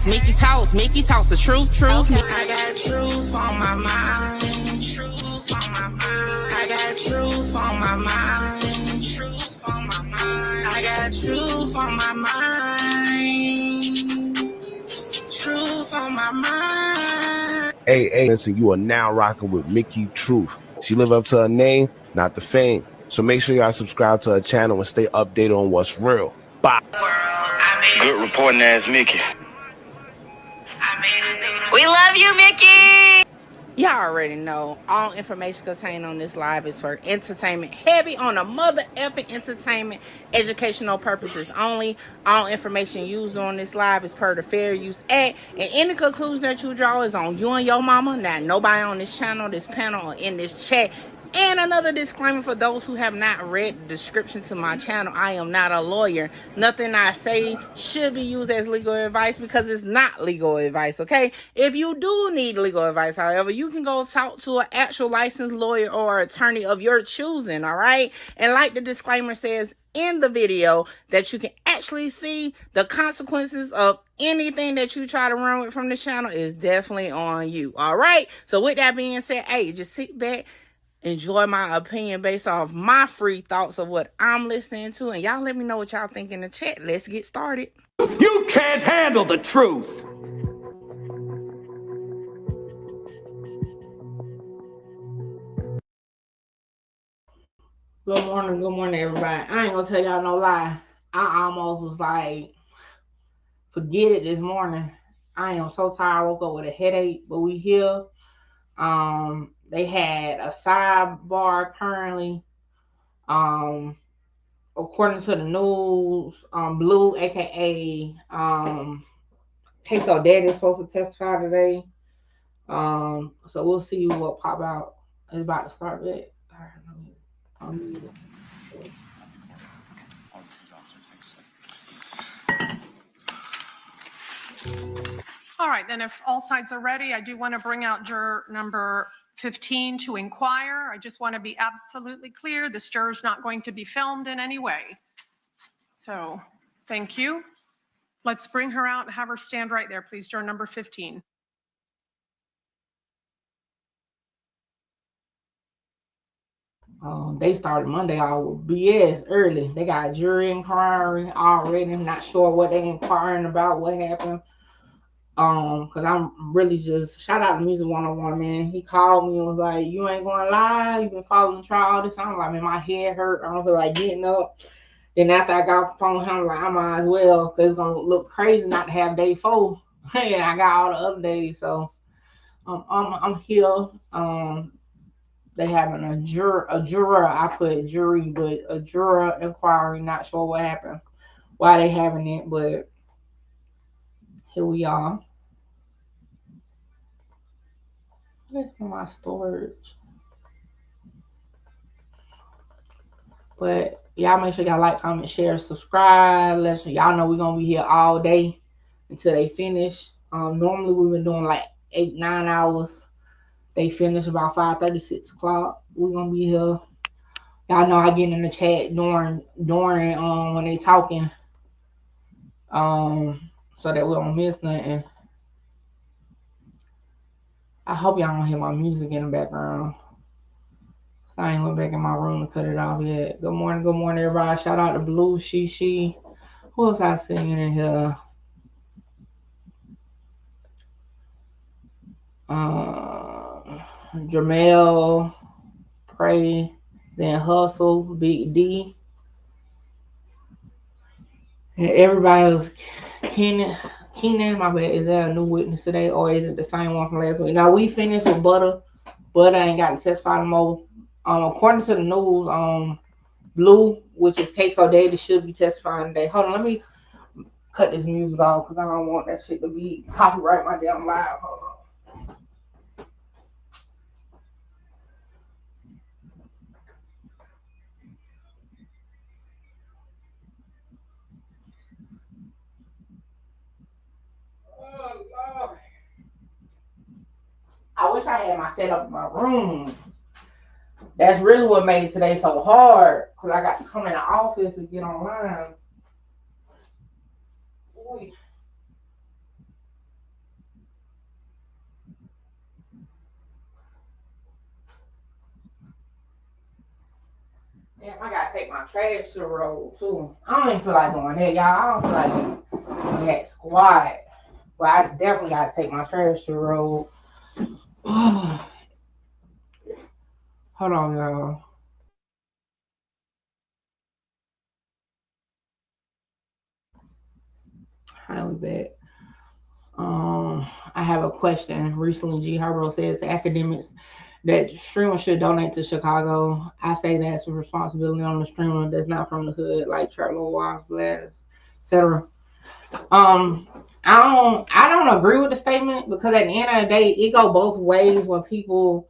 Mickey talks the truth. Okay. I got truth on my mind. Truth on my mind. I got truth on my mind. Truth on my mind. I got truth on my mind. Truth on my mind. Hey, listen, you are now rocking with Mickey Truth. She live up to her name, not the fame. So make sure y'all subscribe to her channel and stay updated on what's real. Bye. Good reporting ass Mickey. We love you, Mickey. Y'all already know all information contained on this live is for entertainment, heavy on the mother effing entertainment, educational purposes only. All information used on this live is per the Fair Use Act, and any conclusion that you draw is on you and your mama, not nobody on this channel, this panel, or in this chat. And another disclaimer for those who have not read the description to my channel, I am not a lawyer. Nothing I say should be used as legal advice because it's not legal advice, okay? If you do need legal advice, however, you can go talk to an actual licensed lawyer or attorney of your choosing, all right? And like the disclaimer says in the video, that you can actually see the consequences of anything that you try to run with from the channel is definitely on you, all right? So with that being said, hey, just sit back, enjoy my opinion based off my free thoughts of what I'm listening to, and y'all let me know what y'all think in the chat. Let's get started. You can't handle the truth. Good morning, everybody. I ain't gonna tell y'all no lie. I almost was like, forget it this morning. I am so tired. I woke up with a headache, but we here. They had a sidebar currently. According to the news, Blue, aka Ksoo Daddy, is supposed to testify today. So we'll see what pop out. It's about to start back. All right, then if all sides are ready, I do want to bring out juror number 15 to inquire. I just want to be absolutely clear. This juror is not going to be filmed in any way. So thank you. Let's bring her out and have her stand right there, please. Juror number 15. They started Monday all with BS early. They got a jury inquiry already. I'm not sure what they're inquiring about, what happened. Because I'm really just, shout out to Music 101, man. He called me and was like, you ain't going live? You been following the trial all this time? I'm like, man, my head hurt. I don't feel like getting up. Then after I got off the phone with him, I'm like, I might as well, because it's going to look crazy not to have day 4. And I got all the other days. So I'm here. They having a juror, I put jury, but a juror inquiry, not sure what happened, why they having it, but here we are. That's my storage. But y'all make sure y'all like, comment, share, subscribe. Let y'all know we're gonna be here all day until they finish. Normally we've been doing like 8-9 hours. They finish about 5:30, 6 o'clock. We're gonna be here. Y'all know I get in the chat during when they talking. So that we don't miss nothing. I hope y'all don't hear my music in the background. I ain't went back in my room to cut it off yet. Good morning, everybody. Shout out to Blue, She. Who else I singing in here? Jamel, Pray, then Hustle, Big D. And everybody else. Keenan, my bad. Is there a new witness today, or is it the same one from last week? Now we finished with Butter. Butter ain't got to testify no more. According to the news, Blue, which is Ksoo Daddy, should be testifying today. Hold on, let me cut this music off because I don't want that shit to be copyright my damn live. Hold on. Oh, Lord. I wish I had my setup in my room. That's really what made today so hard, because I got to come in the office to get online. Ooh. Damn, I gotta take my trash to the road too. I don't even feel like doing that, y'all. I don't feel like doing that squat. But I definitely gotta take my trash to the road. Hold on, y'all. Highly bad. I have a question. Recently, G. Harbaugh said to academics that streamers should donate to Chicago. I say that's a responsibility on the streamer that's not from the hood, like Charlo, Wives, Gladys, etc. I don't agree with the statement because at the end of the day, it go both ways when people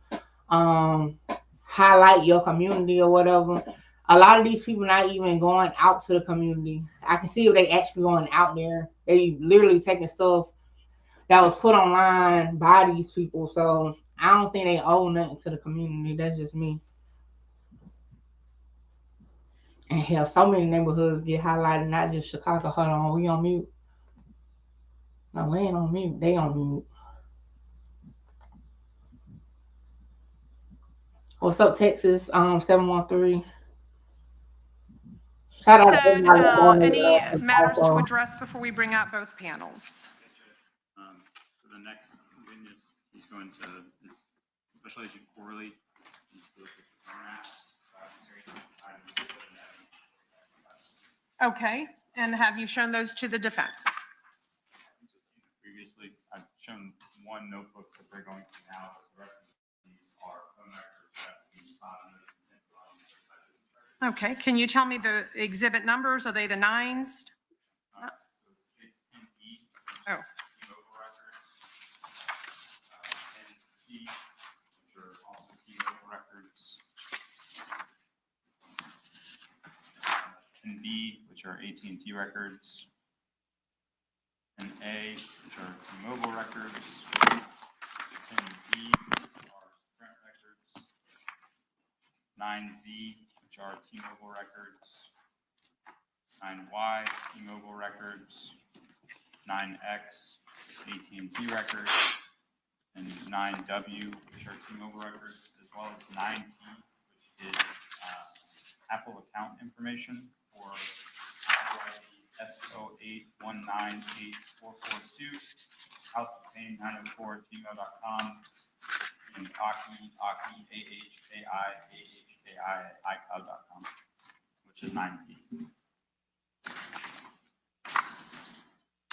highlight your community or whatever. A lot of these people not even going out to the community. I can see if they actually going out there. They literally taking stuff that was put online by these people. So I don't think they owe nothing to the community. That's just me. And hell, so many neighborhoods get highlighted, not just Chicago. Hold on, we on mute. No, we ain't on mute. They on mute. What's up, Texas? 713. Shout out to everybody that Said, donated any us matters to also. address before we bring out both panels? For the next witness, he's going to, especially as you correlate, he's to look at the graphs, Okay, and have you shown those to the defense? Previously, I've shown one notebook that they're going to now, but the rest of these are phone records that we saw in those consent files. Okay, can you tell me the exhibit numbers? Are they the 9s? So it's 10E, Oh. T-Mobile records, 10C, which are also T-Mobile records, and B, which are AT&T records, and A, which are T-Mobile records, and B, which are Sprint records, 9Z, which are T-Mobile records, 9Y, T-Mobile records, 9X, AT&T records, and 9W, which are T-Mobile records, as well as 9T, which is Apple account information for Apple ID S08198442, House of Pain 904 gmail.com, and Aki, AHAI, ICloud.com, which is 9T.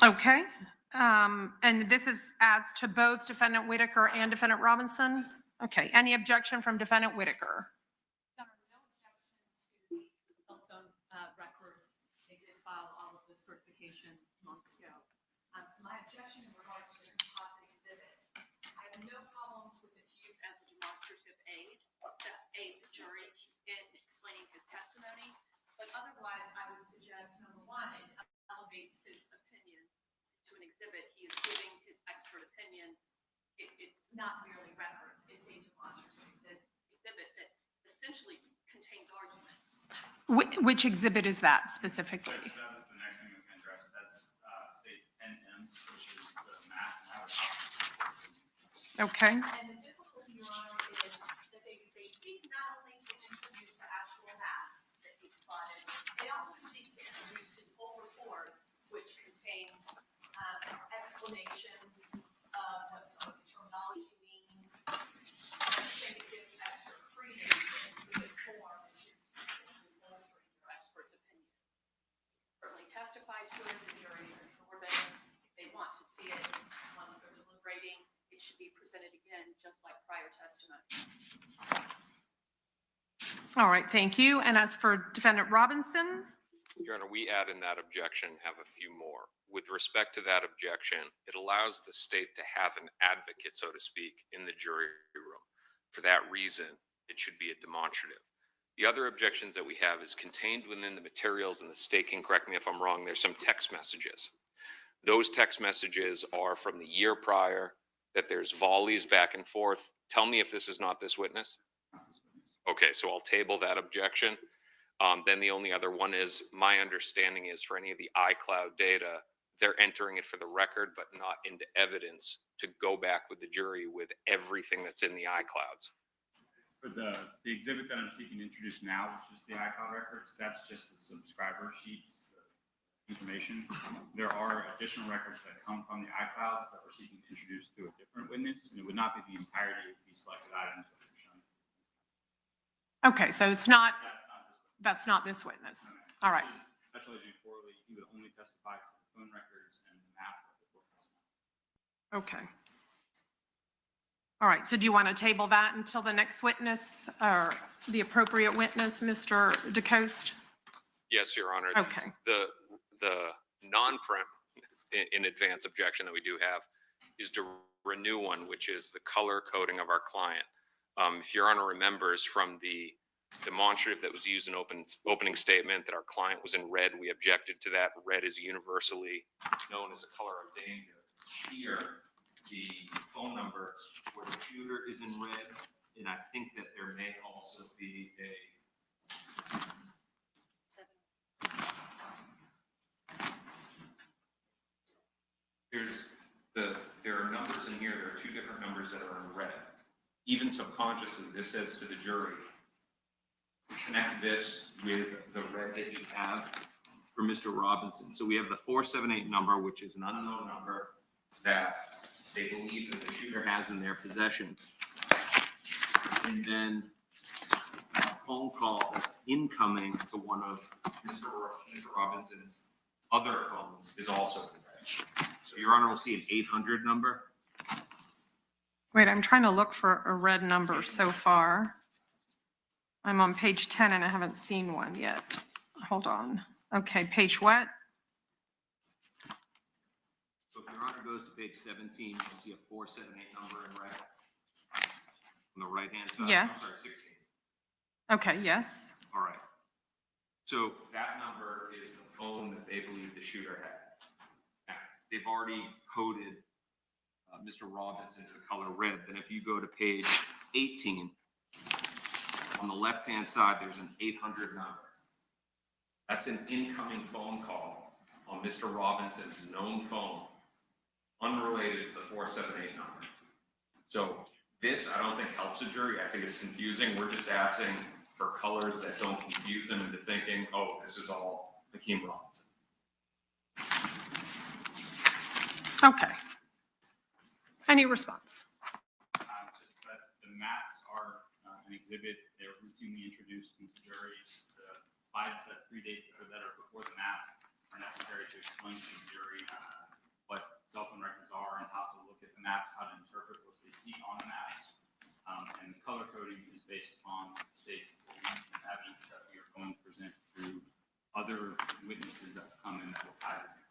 Okay, and this is as to both Defendant Whitaker and Defendant Robinson? Okay, any objection from Defendant Whitaker? Records. They did file all of the certification months ago. My objection in regards to the composite exhibit, I have no problems with its use as a demonstrative aid to aid the jury in explaining his testimony, but otherwise I would suggest, number one, it elevates his opinion to an exhibit. He is giving his expert opinion. It's not merely records. It's a demonstrative exhibit that essentially contains arguments. Which exhibit is that specifically? That is the next thing we can address. That's states 10M, which is the math analysis. Okay. And the difficulty, Your Honor, is that they seek not only to introduce the actual maps that he's plotted, they also seek to introduce his whole report, which contains explanations of what some of the terminology means. I think it gives extra credence in exhibit form, which is essentially bolstering your expert's opinion. Certainly testify to it, the jury can absorb it. If they want to see it once they're deliberating, it should be presented again, just like prior testimony. All right, thank you. And as for Defendant Robinson? Your Honor, we add in that objection, have a few more. With respect to that objection, it allows the state to have an advocate, so to speak, in the jury room. For that reason, it should be a demonstrative. The other objections that we have is contained within the materials, and the state can correct me if I'm wrong, there's some text messages. Those text messages are from the year prior, that there's volleys back and forth. Tell me if this is not this witness. Okay, so I'll table that objection. Then the only other one is, my understanding is for any of the iCloud data, they're entering it for the record, but not into evidence to go back with the jury with everything that's in the iClouds. For the exhibit that I'm seeking to introduce now, which is the iCloud records, that's just the subscriber sheets, information. There are additional records that come from the iClouds that we're seeking to introduce through a different witness, and it would not be the entirety of these selected items that are shown. Okay, so it's not, that's not this witness. All right. This is Special Agent Corley, he would only testify to the phone records and the map of the courthouse. Okay. All right, so do you want to table that until the next witness or the appropriate witness, Mr. DeCoste? Yes, Your Honor. Okay. The non-prem in advance objection that we do have is to renew one, which is the color coding of our client. If Your Honor remembers from the demonstrative that was used in opening statement that our client was in red, we objected to that. Red is universally known as a color of danger. Here, the phone number where the shooter is in red, and I think that there may also be there are numbers in here, there are two different numbers that are in red. Even subconsciously, this says to the jury, connect this with the red that you have for Mr. Robinson. So we have the 478 number, which is an unknown number that they believe that the shooter has in their possession. And then a phone call that's incoming to one of Mr. Robinson's other phones is also in red. So Your Honor will see an 800 number. Wait, I'm trying to look for a red number so far. I'm on page 10 and I haven't seen one yet. Hold on. Okay, page what? So if Your Honor goes to page 17, you'll see a 478 number in red on the right-hand side. Yes. I'm sorry, 16. Okay, yes. All right. So that number is the phone that they believe the shooter had. Now, they've already coded Mr. Robinson to the color red. Then if you go to page 18, on the left-hand side, there's an 800 number. That's an incoming phone call on Mr. Robinson's known phone, unrelated to the 478 number. So this, I don't think helps a jury. I think it's confusing. We're just asking for colors that don't confuse them into thinking, oh, this is all Hakeem Robinson. Okay. Any response? Just that the maps are an exhibit. They're routinely introduced into juries. The slides that predate or that are before the map are necessary to explain to the jury what cell phone records are and how to look at the maps, how to interpret what they see on the maps. And the color coding is based upon state's belief and evidence that we are going to present through other witnesses that will come in that will tie the difference.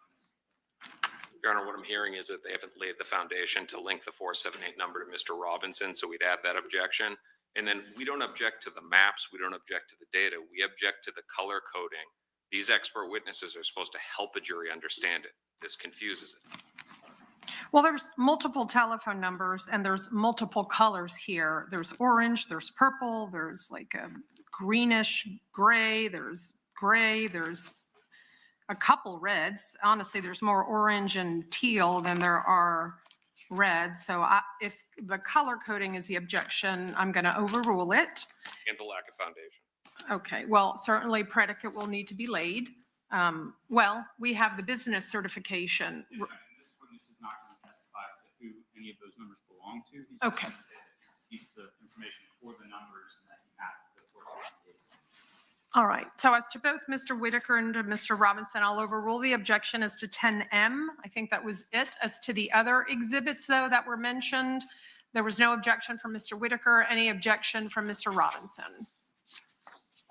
Your Honor, what I'm hearing is that they haven't laid the foundation to link the 478 number to Mr. Robinson, so we'd add that objection. And then we don't object to the maps, we don't object to the data, we object to the color coding. These expert witnesses are supposed to help a jury understand it. This confuses it. Well, there's multiple telephone numbers and there's multiple colors here. There's orange, there's purple, there's like a greenish gray, there's a couple reds. Honestly, there's more orange and teal than there are red. So if the color coding is the objection, I'm going to overrule it. And the lack of foundation. Okay, well, certainly predicate will need to be laid. Well, we have the business certification. And this witness is not going to testify to who any of those numbers belong to. He's Okay. going to say that he received the information for the numbers and that he mapped the 478. All right, so as to both Mr. Whitaker and Mr. Robinson, I'll overrule the objection as to 10M. I think that was it. As to the other exhibits, though, that were mentioned, there was no objection from Mr. Whitaker. Any objection from Mr. Robinson?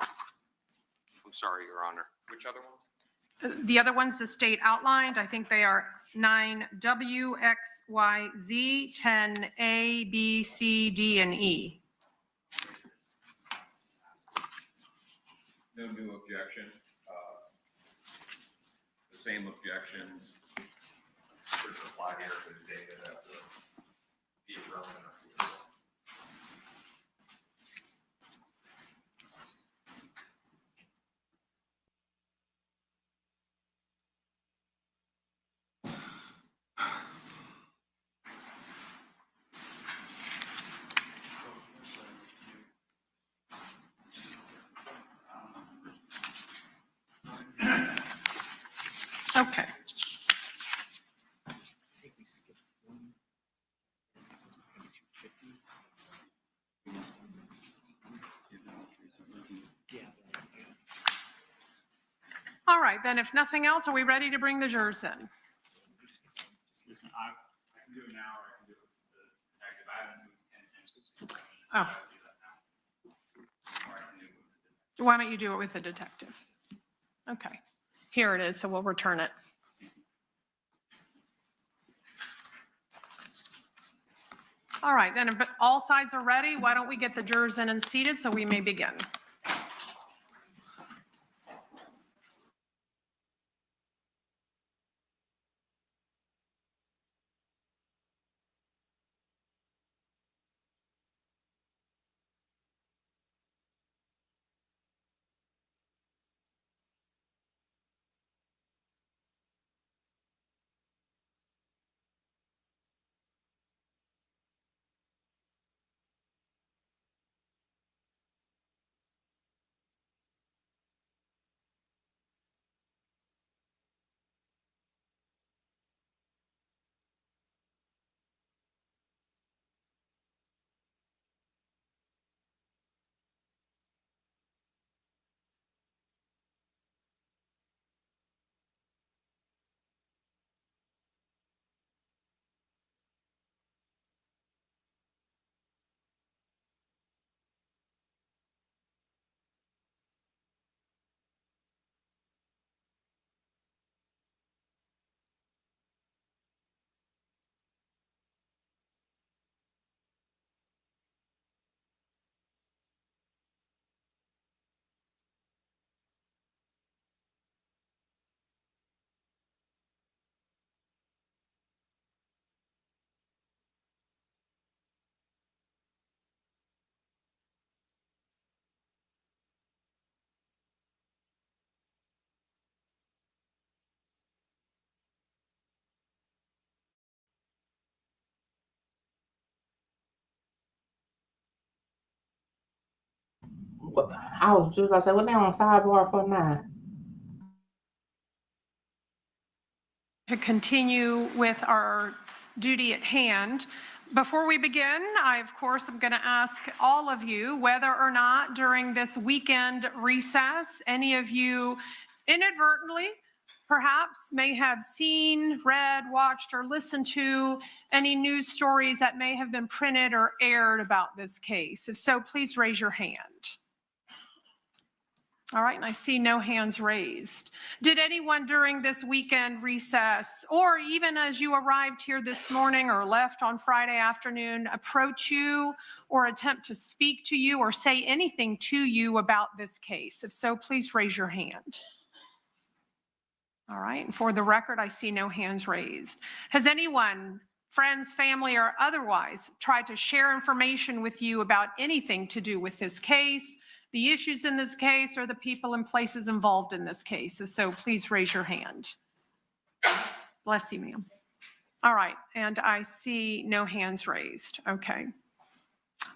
I'm sorry, Your Honor. Which other ones? The other ones the state outlined, I think they are 9W, X, Y, Z, 10A, B, C, D, and E. No new objection. The same objections should apply here for the data that would be relevant. All right, then if nothing else, are we ready to bring the jurors in? Listen, I can do it now, or I can do it with the detective. I haven't moved intentions. Oh. Or I can do it with the detective. Why don't you do it with the detective? Okay, here it is, so we'll return it. All right, then if all sides are ready, why don't we get the jurors in and seated so we may begin? I was just gonna say, what they on sidebar for now? To continue with our duty at hand. Before we begin, I, of course, am going to ask all of you whether or not during this weekend recess, any of you inadvertently perhaps may have seen, read, watched, or listened to any news stories that may have been printed or aired about this case. If so, please raise your hand. All right, and I see no hands raised. Did anyone during this weekend recess, or even as you arrived here this morning or left on Friday afternoon, approach you or attempt to speak to you or say anything to you about this case? If so, please raise your hand. All right, and for the record, I see no hands raised. Has anyone, friends, family, or otherwise, tried to share information with you about anything to do with this case, the issues in this case, or the people and places involved in this case? So please raise your hand. Bless you, ma'am. All right, and I see no hands raised. Okay.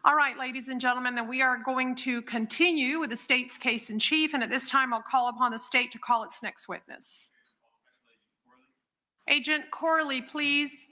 All right, ladies and gentlemen, then we are going to continue with the state's case in chief, and at this time I'll call upon the state to call its next witness. Agent Corley, please.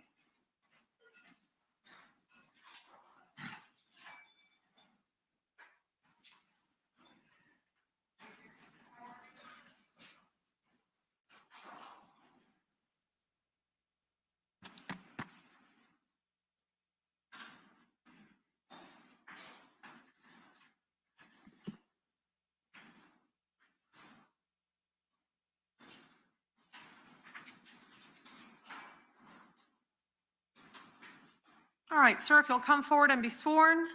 All right, sir, if you'll come forward and be sworn.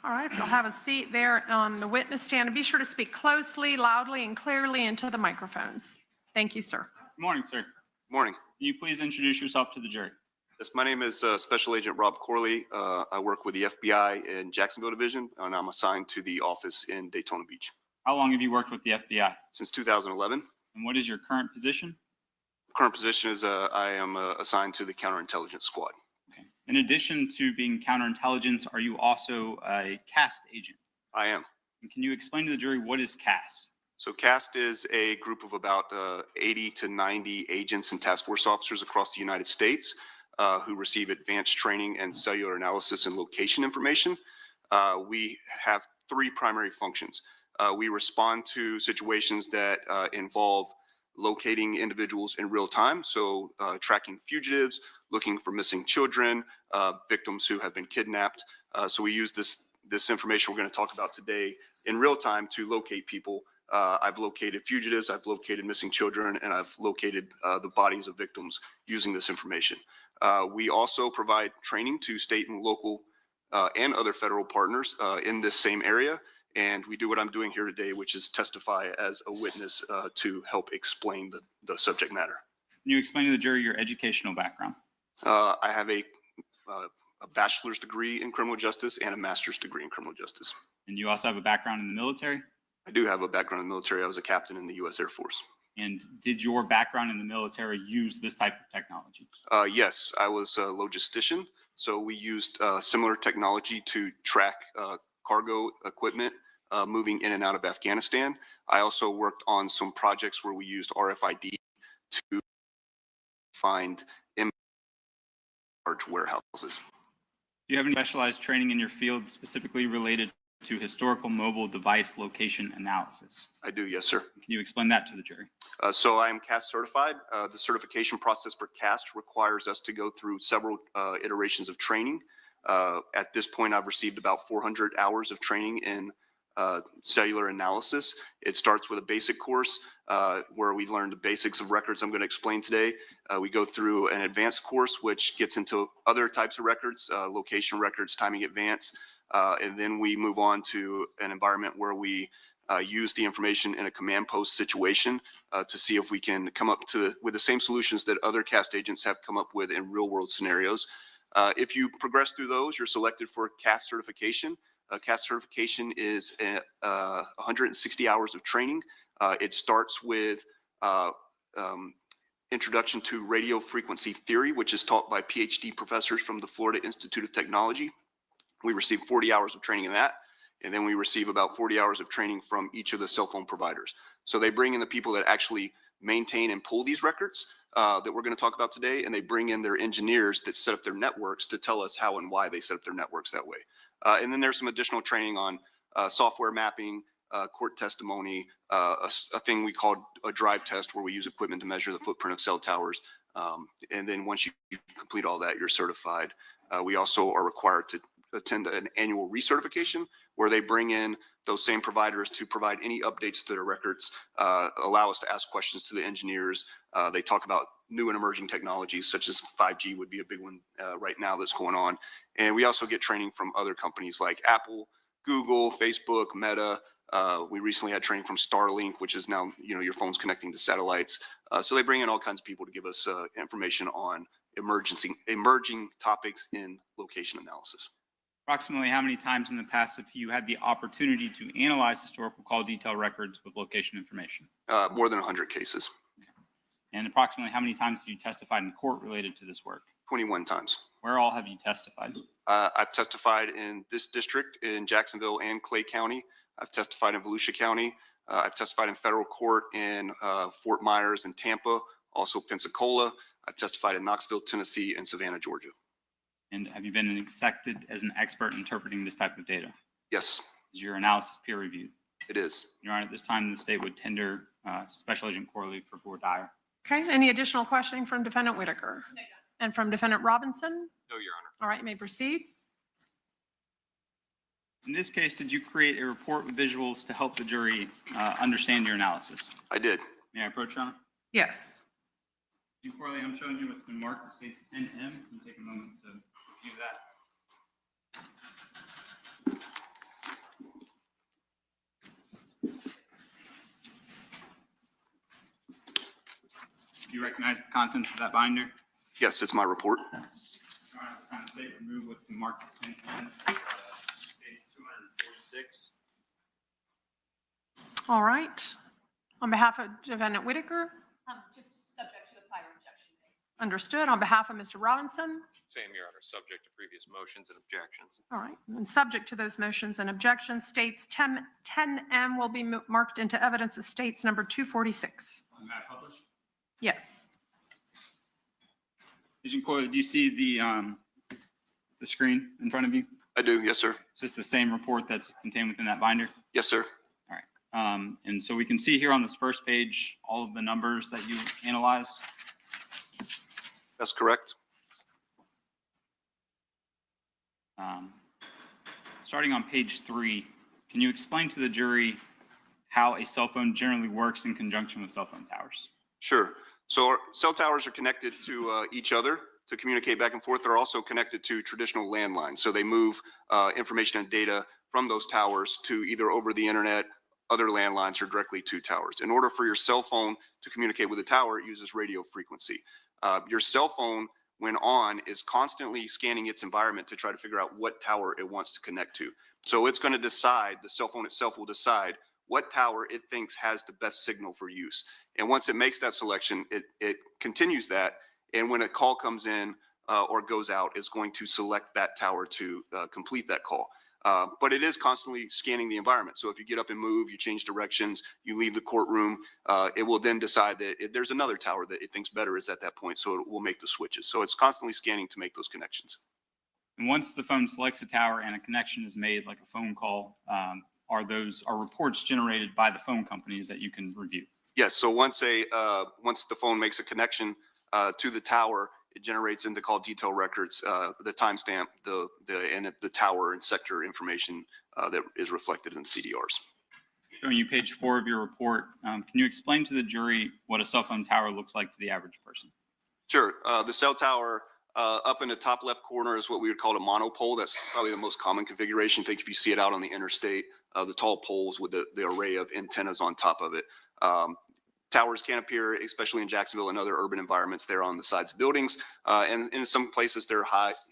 All right, if you'll have a seat there on the witness stand, and be sure to speak closely, loudly, and clearly into the microphones. Thank you, sir. Good morning, sir. Morning. Can you please introduce yourself to the jury? Yes, my name is Special Agent Rob Corley. I work with the FBI in Jacksonville Division, and I'm assigned to the office in Daytona Beach. How long have you worked with the FBI? Since 2011. And what is your current position? Current position is I am assigned to the Counterintelligence Squad. Okay. In addition to being counterintelligence, are you also a CAST agent? I am. And can you explain to the jury what is CAST? So CAST is a group of about 80 to 90 agents and task force officers across the United States who receive advanced training and cellular analysis and location information. We have three primary functions. We respond to situations that involve locating individuals in real time, so tracking fugitives, looking for missing children, victims who have been kidnapped. So we use this information we're going to talk about today in real time to locate people. I've located fugitives, I've located missing children, and I've located the bodies of victims using this information. We also provide training to state and local and other federal partners in this same area. And we do what I'm doing here today, which is testify as a witness to help explain the subject matter. Can you explain to the jury your educational background? I have a bachelor's degree in criminal justice and a master's degree in criminal justice. And you also have a background in the military? I do have a background in the military. I was a captain in the U.S. Air Force. And did your background in the military use this type of technology? Yes, I was a logistician. So we used similar technology to track cargo equipment moving in and out of Afghanistan. I also worked on some projects where we used RFID to find large warehouses. Do you have any specialized training in your field specifically related to historical mobile device location analysis? I do, yes, sir. Can you explain that to the jury? So I am CAST certified. The certification process for CAST requires us to go through several iterations of training. At this point, I've received about 400 hours of training in cellular analysis. It starts with a basic course where we learn the basics of records I'm going to explain today. We go through an advanced course, which gets into other types of records, location records, timing advance. And then we move on to an environment where we use the information in a command post situation to see if we can come up with the same solutions that other CAST agents have come up with in real world scenarios. If you progress through those, you're selected for CAST certification. CAST certification is 160 hours of training. It starts with introduction to radio frequency theory, which is taught by PhD professors from the Florida Institute of Technology. We receive 40 hours of training in that, and then we receive about 40 hours of training from each of the cell phone providers. So they bring in the people that actually maintain and pull these records that we're going to talk about today, and they bring in their engineers that set up their networks to tell us how and why they set up their networks that way. And then there's some additional training on software mapping, court testimony, a thing we call a drive test where we use equipment to measure the footprint of cell towers. And then once you complete all that, you're certified. We also are required to attend an annual recertification where they bring in those same providers to provide any updates to their records, allow us to ask questions to the engineers. They talk about new and emerging technologies such as 5G would be a big one right now that's going on. And we also get training from other companies like Apple, Google, Facebook, Meta. We recently had training from Starlink, which is now, your phone's connecting to satellites. So they bring in all kinds of people to give us information on emerging topics in location analysis. Approximately how many times in the past have you had the opportunity to analyze historical call detail records with location information? More than 100 cases. Okay. And approximately how many times have you testified in court related to this work? 21 times. Where all have you testified? I've testified in this district in Jacksonville and Clay County. I've testified in Volusia County. I've testified in federal court in Fort Myers and Tampa, also Pensacola. I've testified in Knoxville, Tennessee, and Savannah, Georgia. And have you been accepted as an expert interpreting this type of data? Yes. Is your analysis peer reviewed? It is. Your Honor, at this time, the state would tender Special Agent Corley for voir dire. Okay, any additional questioning from Defendant Whitaker? No. And from Defendant Robinson? No, Your Honor. All right, you may proceed. In this case, did you create a report with visuals to help the jury understand your analysis? I did. May I approach, Your Honor? Yes. Agent Corley, I'm showing you what's been marked with states NM. Can you take a moment to review that? Do you recognize the contents of that binder? Yes, it's my report. Your Honor, this time the state remove what's been marked as 1010, states 246. All right. On behalf of Defendant Whitaker? Just subject to the prior objection made. Understood. On behalf of Mr. Robinson. Same, Your Honor, subject to previous motions and objections. All right. And subject to those motions and objections, states 10M will be marked into evidence as states number 246. On that published? Yes. Agent Coyle, do you see the screen in front of you? I do, yes, sir. Is this the same report that's contained within that binder? Yes, sir. All right. And so we can see here on this first page all of the numbers that you analyzed. That's correct. Starting on page 3, can you explain to the jury how a cell phone generally works in conjunction with cell phone towers? Sure. So our cell towers are connected to each other to communicate back and forth. They're also connected to traditional landlines. So they move information and data from those towers to either over the internet, other landlines, or directly to towers. In order for your cell phone to communicate with a tower, it uses radio frequency. Your cell phone, when on, is constantly scanning its environment to try to figure out what tower it wants to connect to. So it's going to decide, the cell phone itself will decide what tower it thinks has the best signal for use. And once it makes that selection, it continues that. And when a call comes in or goes out, it's going to select that tower to complete that call. But it is constantly scanning the environment. So if you get up and move, you change directions, you leave the courtroom, it will then decide that there's another tower that it thinks better is at that point. So it will make the switches. So it's constantly scanning to make those connections. And once the phone selects a tower and a connection is made, like a phone call, are reports generated by the phone companies that you can review? Yes. So once the phone makes a connection to the tower, it generates into call detail records, the timestamp, the tower and sector information that is reflected in CDRs. Showing you page 4 of your report, can you explain to the jury what a cell phone tower looks like to the average person? Sure. The cell tower up in the top left corner is what we would call a monopole. That's probably the most common configuration. I think if you see it out on the interstate, the tall poles with the array of antennas on top of it. Towers can appear, especially in Jacksonville and other urban environments. They're on the sides of buildings, and in some places they're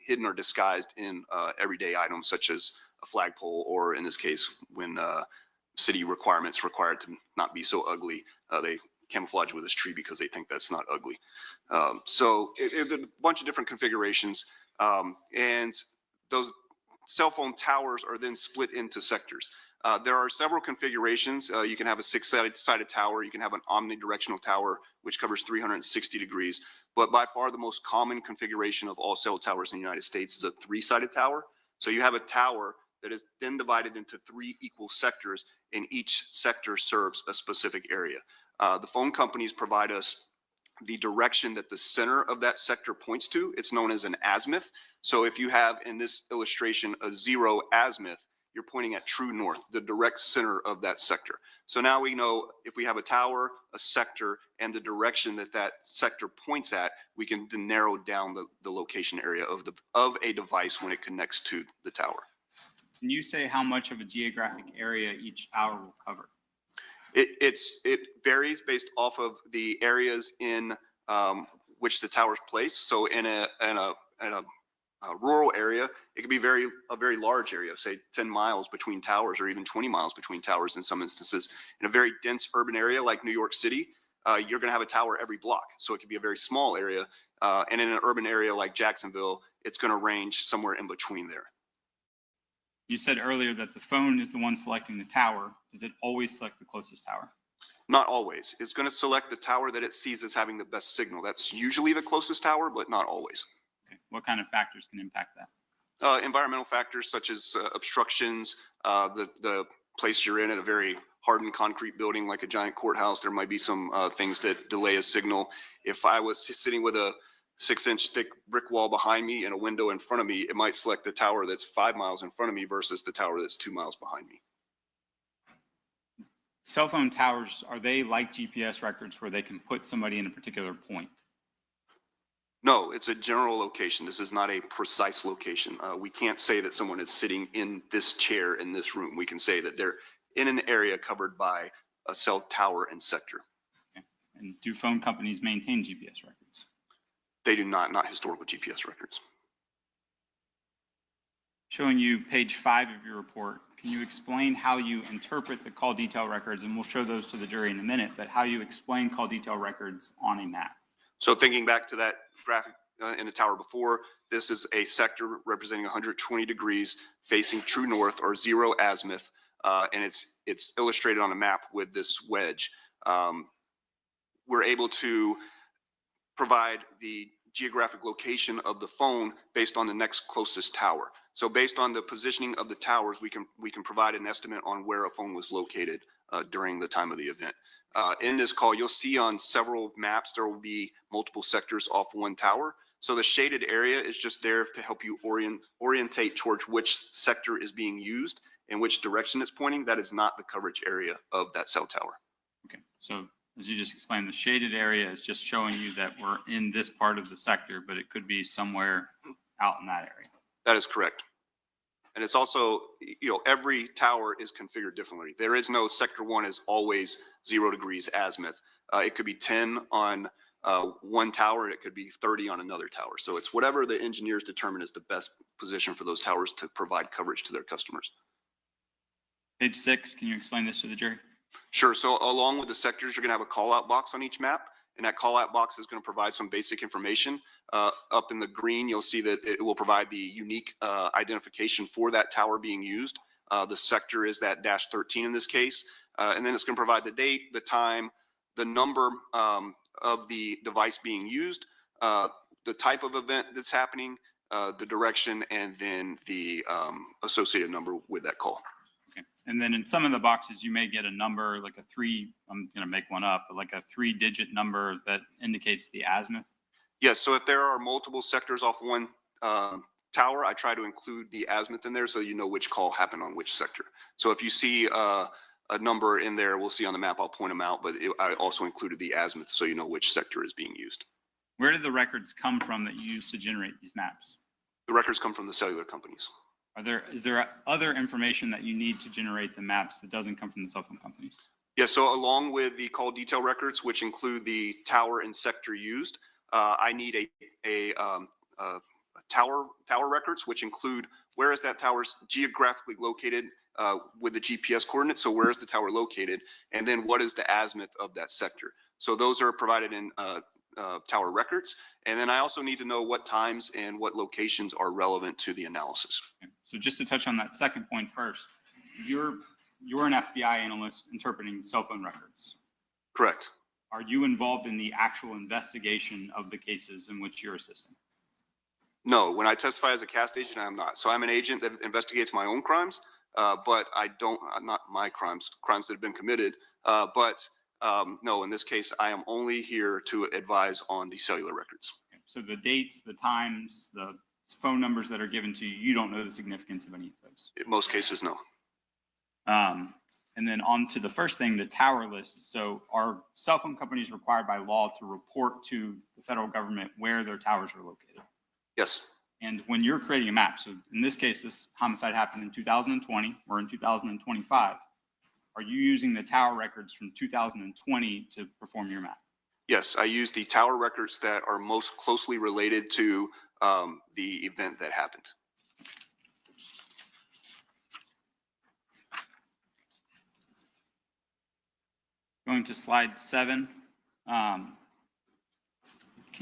hidden or disguised in everyday items such as a flagpole, or in this case, when city requirements require it to not be so ugly, they camouflage with this tree because they think that's not ugly. So it's a bunch of different configurations, and those cell phone towers are then split into sectors. There are several configurations. You can have a 6-sided tower. You can have an omnidirectional tower, which covers 360 degrees. But by far the most common configuration of all cell towers in the United States is a 3-sided tower. So you have a tower that is then divided into 3 equal sectors, and each sector serves a specific area. The phone companies provide us the direction that the center of that sector points to. It's known as an azimuth. So if you have in this illustration a 0 azimuth, you're pointing at true north, the direct center of that sector. So now we know if we have a tower, a sector, and the direction that that sector points at, we can then narrow down the location area of a device when it connects to the tower. Can you say how much of a geographic area each tower will cover? It varies based off of the areas in which the tower's placed. So in a rural area, it could be a very large area, say 10 miles between towers, or even 20 miles between towers in some instances. In a very dense urban area like New York City, you're going to have a tower every block. So it could be a very small area. And in an urban area like Jacksonville, it's going to range somewhere in between there. You said earlier that the phone is the one selecting the tower. Does it always select the closest tower? Not always. It's going to select the tower that it sees as having the best signal. That's usually the closest tower, but not always. Okay. What kind of factors can impact that? Environmental factors such as obstructions, the place you're in, a very hardened concrete building like a giant courthouse, there might be some things that delay a signal. If I was sitting with a 6-inch thick brick wall behind me and a window in front of me, it might select the tower that's 5 miles in front of me versus the tower that's 2 miles behind me. Cell phone towers, are they like GPS records where they can put somebody in a particular point? No, it's a general location. This is not a precise location. We can't say that someone is sitting in this chair in this room. We can say that they're in an area covered by a cell tower and sector. Okay. And do phone companies maintain GPS records? They do not historical GPS records. Showing you page 5 of your report, can you explain how you interpret the call detail records? And we'll show those to the jury in a minute, but how you explain call detail records on a map. So thinking back to that graphic in the tower before, this is a sector representing 120 degrees facing true north or 0 azimuth, and it's illustrated on a map with this wedge. We're able to provide the geographic location of the phone based on the next closest tower. So based on the positioning of the towers, we can provide an estimate on where a phone was located during the time of the event. In this call, you'll see on several maps there will be multiple sectors off one tower. So the shaded area is just there to help you orientate towards which sector is being used and which direction it's pointing. That is not the coverage area of that cell tower. Okay, so as you just explained, the shaded area is just showing you that we're in this part of the sector, but it could be somewhere out in that area. That is correct. And it's also, every tower is configured differently. There is no sector 1 is always 0 degrees azimuth. It could be 10 on one tower, and it could be 30 on another tower. So it's whatever the engineers determine is the best position for those towers to provide coverage to their customers. Page 6, can you explain this to the jury? Sure. So along with the sectors, you're going to have a call out box on each map. And that call out box is going to provide some basic information. Up in the green, you'll see that it will provide the unique identification for that tower being used. The sector is that -13 in this case. And then it's going to provide the date, the time, the number of the device being used, the type of event that's happening, the direction, and then the associated number with that call. Okay. And then in some of the boxes, you may get a number like a 3, I'm going to make one up, but like a 3-digit number that indicates the azimuth. Yes. So if there are multiple sectors off one tower, I try to include the azimuth in there so you know which call happened on which sector. So if you see a number in there, we'll see on the map, I'll point them out, but I also included the azimuth so you know which sector is being used. Where did the records come from that you used to generate these maps? The records come from the cellular companies. Is there other information that you need to generate the maps that doesn't come from the cell phone companies? Yeah, so along with the call detail records, which include the tower and sector used, I need a tower records, which include where is that tower geographically located with the GPS coordinates. So where is the tower located? And then what is the azimuth of that sector? So those are provided in tower records. And then I also need to know what times and what locations are relevant to the analysis. Okay. So just to touch on that second point first, you're an FBI analyst interpreting cell phone records. Correct. Are you involved in the actual investigation of the cases in which you're assisting? No, when I testify as a CAST agent, I'm not. So I'm an agent that investigates my own crimes, but I don't, not my crimes that have been committed. No, in this case, I am only here to advise on the cellular records. Okay. So the dates, the times, the phone numbers that are given to you, you don't know the significance of any of those? In most cases, no. And then on to the first thing, the tower list. So are cell phone companies required by law to report to the federal government where their towers are located? Yes. And when you're creating a map, so in this case, this homicide happened in 2020, we're in 2025. Are you using the tower records from 2020 to perform your map? Yes, I use the tower records that are most closely related to the event that happened. Going to slide 7. Can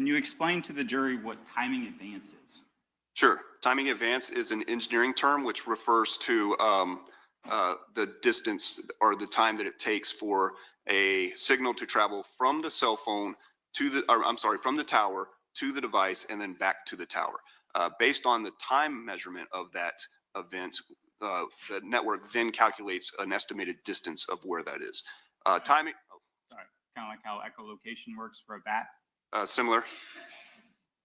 you explain to the jury what timing advance is? Sure. Timing advance is an engineering term which refers to the distance or the time that it takes for a signal to travel from the cell phone to the, from the tower to the device and then back to the tower. Based on the time measurement of that event, the network then calculates an estimated distance of where that is. Timing. Oh. Sorry, kind of like how echolocation works for a bat? Similar.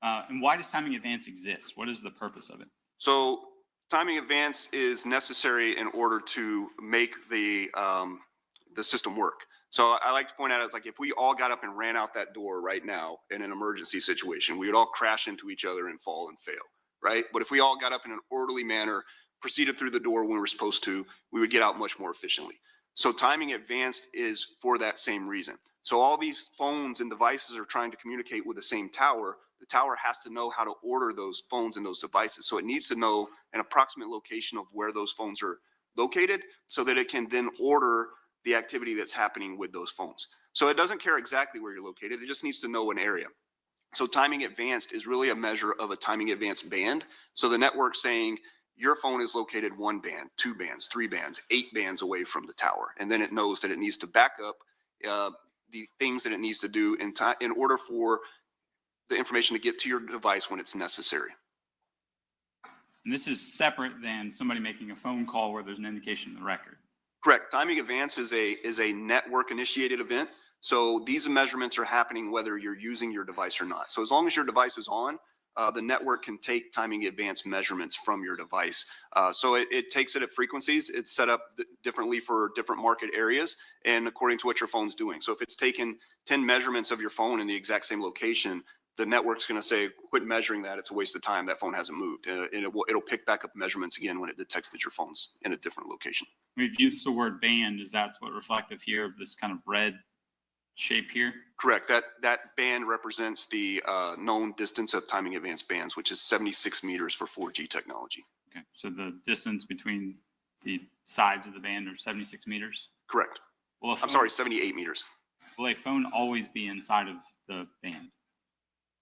And why does timing advance exist? What is the purpose of it? So timing advance is necessary in order to make the system work. So I like to point out, it's like if we all got up and ran out that door right now in an emergency situation, we would all crash into each other and fall and fail, right? But if we all got up in an orderly manner, proceeded through the door when we were supposed to, we would get out much more efficiently. So timing advanced is for that same reason. So all these phones and devices are trying to communicate with the same tower. The tower has to know how to order those phones and those devices. So it needs to know an approximate location of where those phones are located so that it can then order the activity that's happening with those phones. So it doesn't care exactly where you're located. It just needs to know an area. So timing advanced is really a measure of a timing advanced band. So the network saying your phone is located 1 band, 2 bands, 3 bands, 8 bands away from the tower. And then it knows that it needs to back up the things that it needs to do in order for the information to get to your device when it's necessary. And this is separate than somebody making a phone call where there's an indication in the record. Correct. Timing advance is a network initiated event. So these measurements are happening whether you're using your device or not. So as long as your device is on, the network can take timing advance measurements from your device. So it takes it at frequencies. It's set up differently for different market areas and according to what your phone's doing. So if it's taken 10 measurements of your phone in the exact same location, the network's going to say, quit measuring that. It's a waste of time. That phone hasn't moved. And it'll pick back up measurements again when it detects that your phone's in a different location. We've used the word band. Is that what reflective here of this kind of red shape here? Correct. That band represents the known distance of timing advance bands, which is 76 meters for 4G technology. Okay, so the distance between the sides of the band are 76 meters? Correct. Well, I'm sorry, 78 meters. Will a phone always be inside of the band?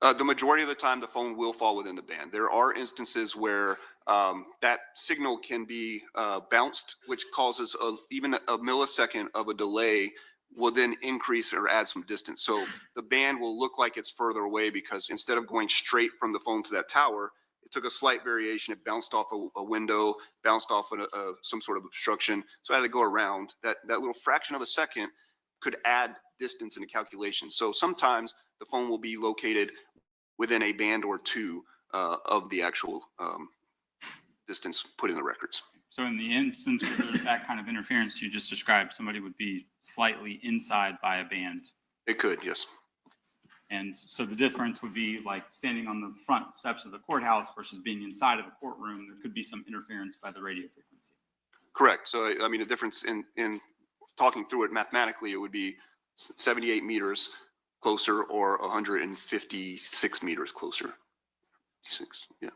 The majority of the time, the phone will fall within the band. There are instances where that signal can be bounced, which causes even a millisecond of a delay will then increase or add some distance. So the band will look like it's further away because instead of going straight from the phone to that tower, it took a slight variation. It bounced off a window, bounced off some sort of obstruction. So I had to go around. That little fraction of a second could add distance in the calculation. So sometimes the phone will be located within a band or two of the actual distance put in the records. So in the instance where there's that kind of interference you just described, somebody would be slightly inside by a band. It could, yes. And so the difference would be like standing on the front steps of the courthouse versus being inside of a courtroom. There could be some interference by the radio frequency. Correct. So, I mean, the difference in talking through it mathematically, it would be 78 meters closer or 156 meters closer. 6, yeah.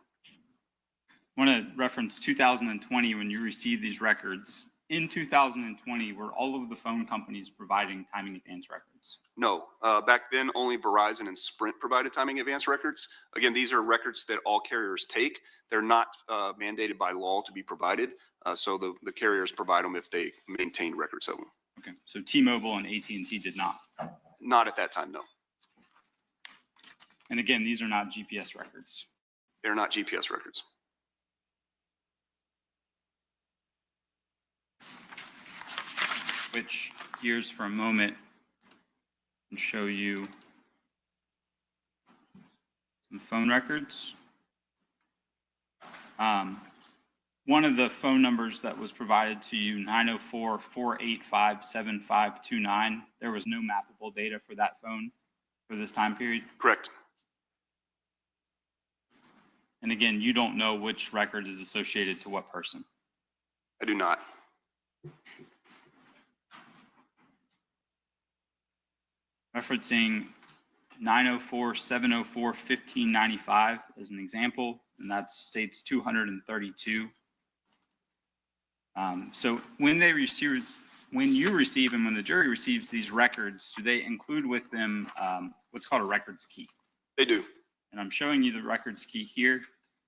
I want to reference 2020 when you received these records. In 2020, were all of the phone companies providing timing advance records? No, back then only Verizon and Sprint provided timing advance records. Again, these are records that all carriers take. They're not mandated by law to be provided. So the carriers provide them if they maintain records of them. Okay, so T-Mobile and AT&T did not? Not at that time, no. And again, these are not GPS records? They're not GPS records. Switch gears for a moment and show you some phone records. One of the phone numbers that was provided to you, 904-485-7529, there was no mappable data for that phone for this time period? Correct. And again, you don't know which record is associated to what person? I do not. Referencing 904-704-1595 as an example, and that states 232. So when you receive and when the jury receives these records, do they include with them what's called a records key? They do. And I'm showing you the records key here.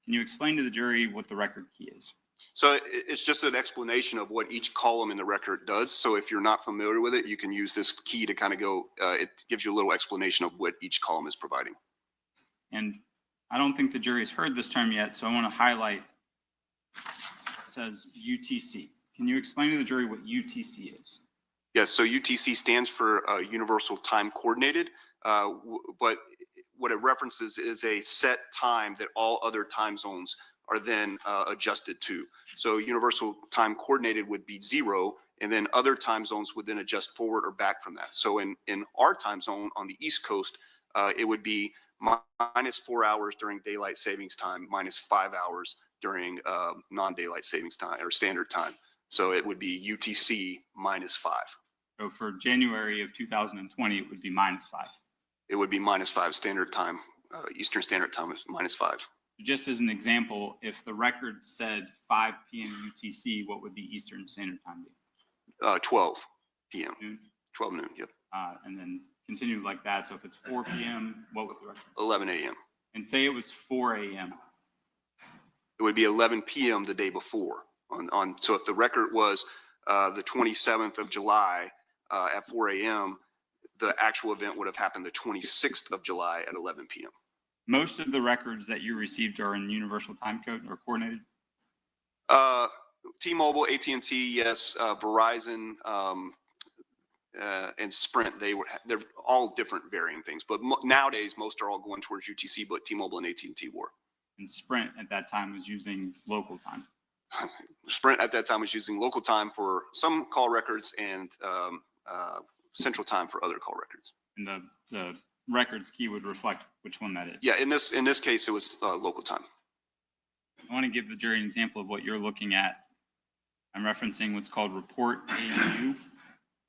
Can you explain to the jury what the record key is? So it's just an explanation of what each column in the record does. So if you're not familiar with it, you can use this key to kind of go, it gives you a little explanation of what each column is providing. And I don't think the jury has heard this term yet, so I want to highlight, it says UTC. Can you explain to the jury what UTC is? Yes, so UTC stands for Universal Time Coordinated, but what it references is a set time that all other time zones are then adjusted to. So Universal Time Coordinated would be 0, and then other time zones would then adjust forward or back from that. So in our time zone on the East Coast, it would be -4 hours during daylight savings time, -5 hours during non-daylight savings time or standard time. So it would be UTC -5. So for January of 2020, it would be -5. It would be -5 standard time. Eastern Standard Time is -5. Just as an example, if the record said 5 p.m. UTC, what would the Eastern Standard Time be? 12 p.m. Noon? 12 noon, yep. And then continue like that. So if it's 4 p.m., what would the record? 11 a.m. And say it was 4 a.m. It would be 11 p.m. the day before. So if the record was the 27th of July at 4 a.m., the actual event would have happened the 26th of July at 11 p.m. Most of the records that you received are in universal time code or coordinated? T-Mobile, AT&T, yes. Verizon and Sprint, they're all different varying things. But nowadays, most are all going towards UTC, but T-Mobile and AT&T were. And Sprint at that time was using local time. Sprint at that time was using local time for some call records and central time for other call records. And the records key would reflect which one that is. Yeah, in this case, it was local time. I want to give the jury an example of what you're looking at. I'm referencing what's called report AU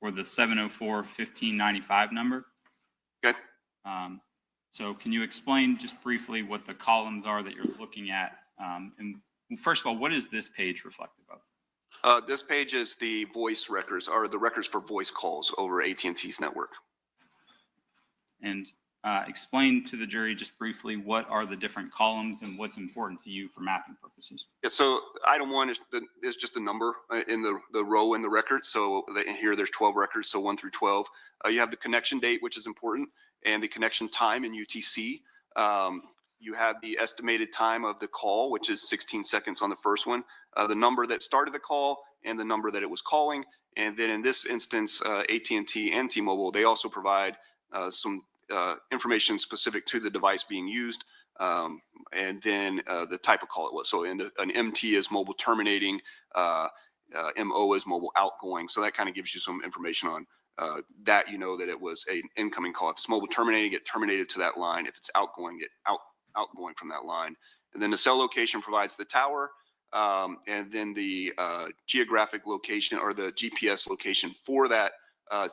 or the 704-1595 number. Okay. So can you explain just briefly what the columns are that you're looking at? And first of all, what is this page reflective of? This page is the voice records, or the records for voice calls over AT&T's network. And explain to the jury just briefly what are the different columns and what's important to you for mapping purposes. Yeah, so item 1 is just a number in the row in the record. So here there's 12 records, so 1 through 12. You have the connection date, which is important, and the connection time in UTC. You have the estimated time of the call, which is 16 seconds on the first one, the number that started the call and the number that it was calling. And then in this instance, AT&T and T-Mobile, they also provide some information specific to the device being used, and then the type of call it was. So an MT is mobile terminating, MO is mobile outgoing. So that kind of gives you some information on that. You know that it was an incoming call. If it's mobile terminating, it terminated to that line. If it's outgoing, it outgoing from that line. And then the cell location provides the tower, and then the geographic location or the GPS location for that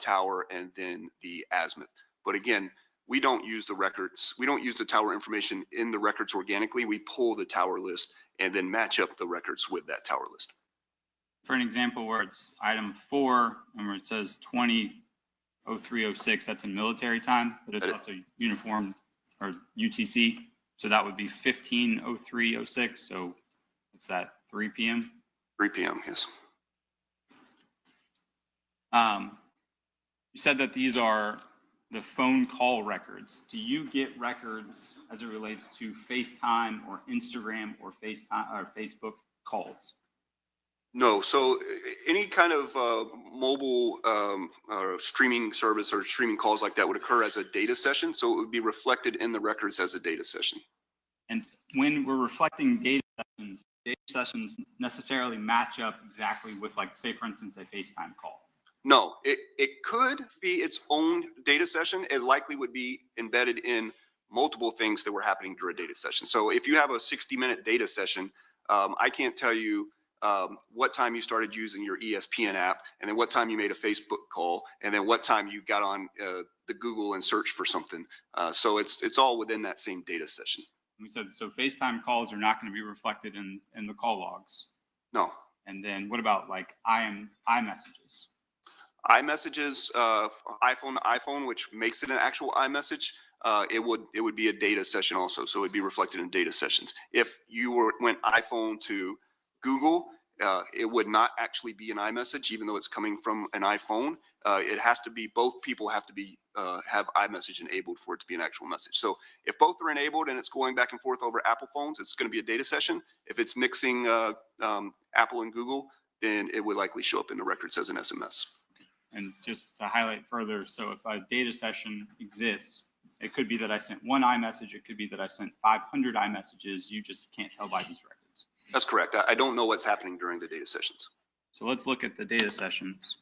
tower, and then the azimuth. But again, we don't use the records. We don't use the tower information in the records organically. We pull the tower list and then match up the records with that tower list. For an example where it's item 4 and where it says 20:03:06, that's in military time, but it's also uniform or UTC. So that would be 15:03:06. So what's that, 3 p.m.? 3 p.m., yes. You said that these are the phone call records. Do you get records as it relates to FaceTime or Instagram or FaceTime or Facebook calls? No. So any kind of mobile or streaming service or streaming calls like that would occur as a data session. So it would be reflected in the records as a data session. And when we're reflecting data sessions necessarily match up exactly with, like, say, for instance, a FaceTime call. No, it could be its own data session. It likely would be embedded in multiple things that were happening during a data session. So if you have a 60-minute data session, I can't tell you what time you started using your ESPN app, and then what time you made a Facebook call, and then what time you got on the Google and searched for something. So it's all within that same data session. We said, so FaceTime calls are not going to be reflected in the call logs. No. And then what about like iMessages? iMessages, iPhone to iPhone, which makes it an actual iMessage, it would be a data session also. So it'd be reflected in data sessions. If you went iPhone to Google, it would not actually be an iMessage, even though it's coming from an iPhone. It has to be, both people have to be have iMessage enabled for it to be an actual message. So if both are enabled and it's going back and forth over Apple phones, it's going to be a data session. If it's mixing Apple and Google, then it would likely show up in the records as an SMS. And just to highlight further, so if a data session exists, it could be that I sent one iMessage, it could be that I sent 500 iMessages, you just can't tell by these records. That's correct. I don't know what's happening during the data sessions. So let's look at the data sessions.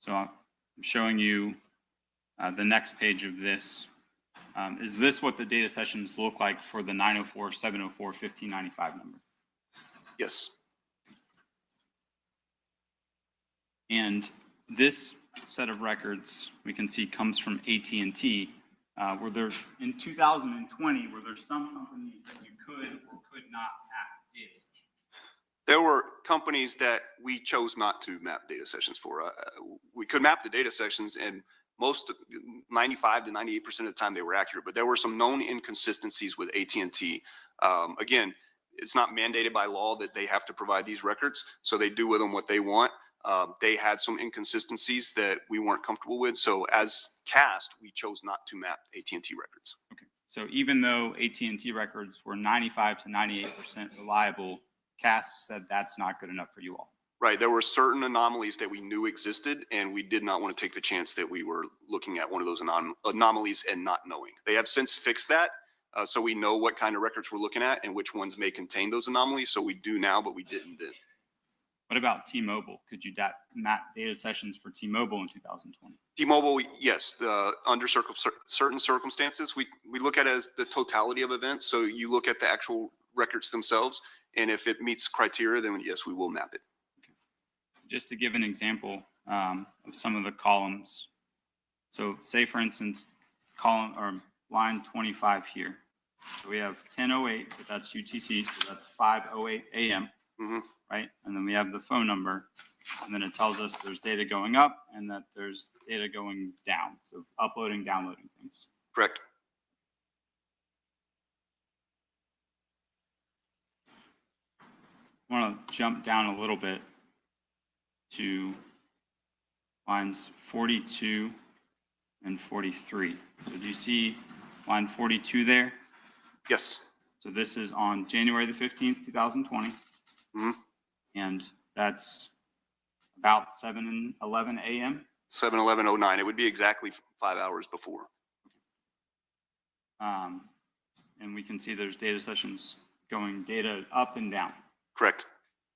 So I'm showing you the next page of this. Is this what the data sessions look like for the 904-704-1595 number? Yes. And this set of records we can see comes from AT&T. Were there, in 2020, were there some companies that you could or could not map data sessions? There were companies that we chose not to map data sessions for. We could map the data sessions and most 95 to 98% of the time they were accurate, but there were some known inconsistencies with AT&T. Again, it's not mandated by law that they have to provide these records, so they do with them what they want. They had some inconsistencies that we weren't comfortable with, so as CAST, we chose not to map AT&T records. Okay. So even though AT&T records were 95 to 98% reliable, CAST said that's not good enough for you all. Right. There were certain anomalies that we knew existed, and we did not want to take the chance that we were looking at one of those anomalies and not knowing. They have since fixed that, so we know what kind of records we're looking at and which ones may contain those anomalies. So we do now, but we didn't then. What about T-Mobile? Could you map data sessions for T-Mobile in 2020? T-Mobile, yes. Under certain circumstances, we look at it as the totality of events. So you look at the actual records themselves, and if it meets criteria, then yes, we will map it. Just to give an example of some of the columns. So say, for instance, column or line 25 here. So we have 10:08, but that's UTC, so that's 5:08 a.m., right? And then we have the phone number, and then it tells us there's data going up and that there's data going down. So uploading, downloading things. Correct. I want to jump down a little bit to lines 42 and 43. So do you see line 42 there? Yes. So this is on January the 15th, 2020. And that's about 7:11 a.m. 7:11:09. It would be exactly 5 hours before. And we can see there's data sessions going data up and down. Correct.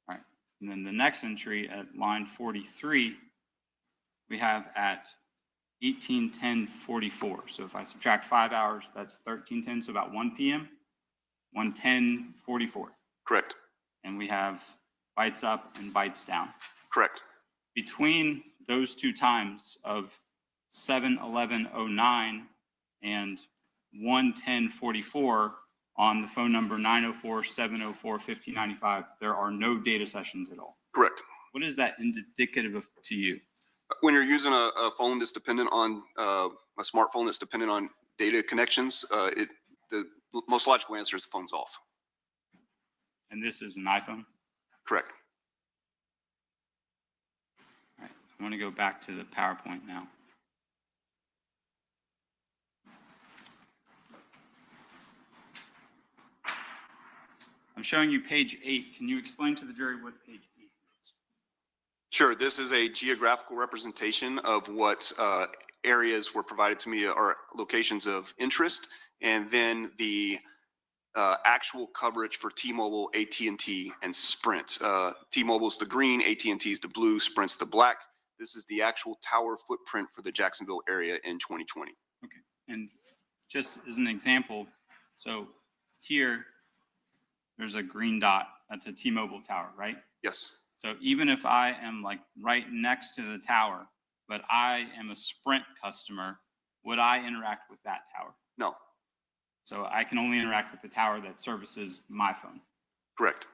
All right. And then the next entry at line 43, we have at 18:10:44. So if I subtract 5 hours, that's 13:10, so about 1 p.m., 1:10:44. Correct. And we have bytes up and bytes down. Correct. Between those two times of 7:11:09 and 1:10:44 on the phone number 904-704-5095, there are no data sessions at all. Correct. What is that indicative of to you? When you're using a phone that's dependent on a smartphone that's dependent on data connections, the most logical answer is the phone's off. And this is an iPhone? Correct. All right. I want to go back to the PowerPoint now. I'm showing you page 8. Can you explain to the jury what page 8 is? Sure. This is a geographical representation of what areas were provided to me or locations of interest, and then the actual coverage for T-Mobile, AT&T, and Sprint. T-Mobile's the green, AT&T's the blue, Sprint's the black. This is the actual tower footprint for the Jacksonville area in 2020. Okay. And just as an example, so here, there's a green dot. That's a T-Mobile tower, right? Yes. So even if I am like right next to the tower, but I am a Sprint customer, would I interact with that tower? No. So I can only interact with the tower that services my phone. Correct.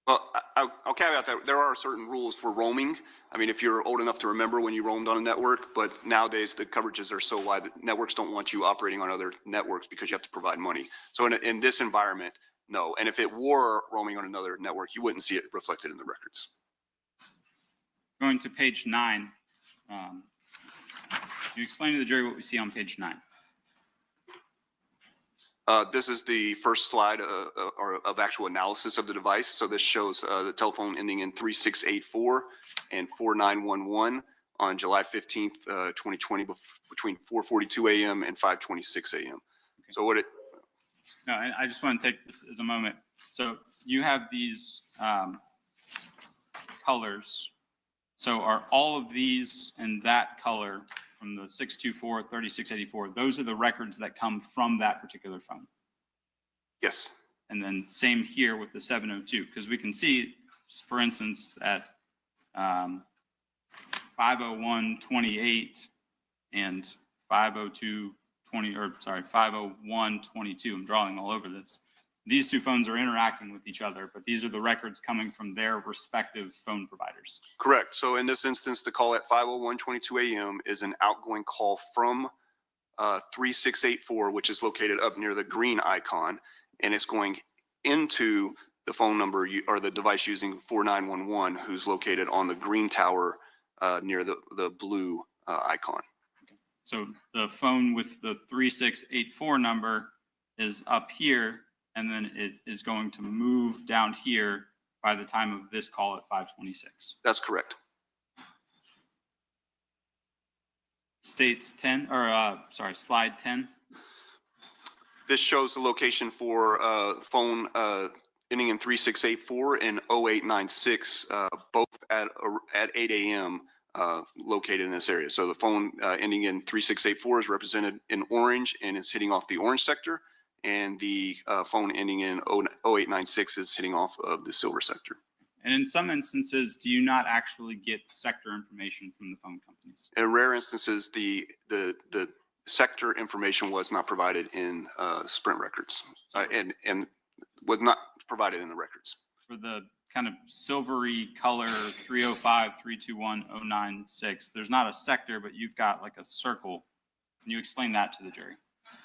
Well, I'll caveat that there are certain rules for roaming. I mean, if you're old enough to remember when you roamed on a network, but nowadays the coverages are so wide that networks don't want you operating on other networks because you have to provide money. So in this environment, no. And if it were roaming on another network, you wouldn't see it reflected in the records. Going to page 9, you explain to the jury what we see on page 9. This is the first slide of actual analysis of the device. So this shows the telephone ending in 3684 and 4911 on July 15th, 2020, between 4:42 a.m. and 5:26 a.m. Okay. So what it? No, I just want to take this as a moment. So you have these colors. So are all of these in that color from the 624, 3684, those are the records that come from that particular phone? Yes. And then same here with the 702, because we can see, for instance, at 50128 and 50220, or sorry, 50122, I'm drawing all over this. these two phones are interacting with each other, but these are the records coming from their respective phone providers. Correct. So in this instance, the call at 5:01:22 a.m. is an outgoing call from 3684, which is located up near the green icon, and it's going into the phone number or the device using 4911, who's located on the green tower near the blue icon. Okay. So the phone with the 3684 number is up here, and then it is going to move down here by the time of this call at 5:26. That's correct. States 10, or slide 10. This shows the location for phone ending in 3684 and 0896, both at 8 a.m. Located in this area. So the phone ending in 3684 is represented in orange and is hitting off the orange sector, and the phone ending in 0896 is hitting off of the silver sector. And in some instances, do you not actually get sector information from the phone companies? In rare instances, the sector information was not provided in Sprint records, and was not provided in the records. For the kind of silvery color 305, 321, 096, there's not a sector, but you've got like a circle. Can you explain that to the jury?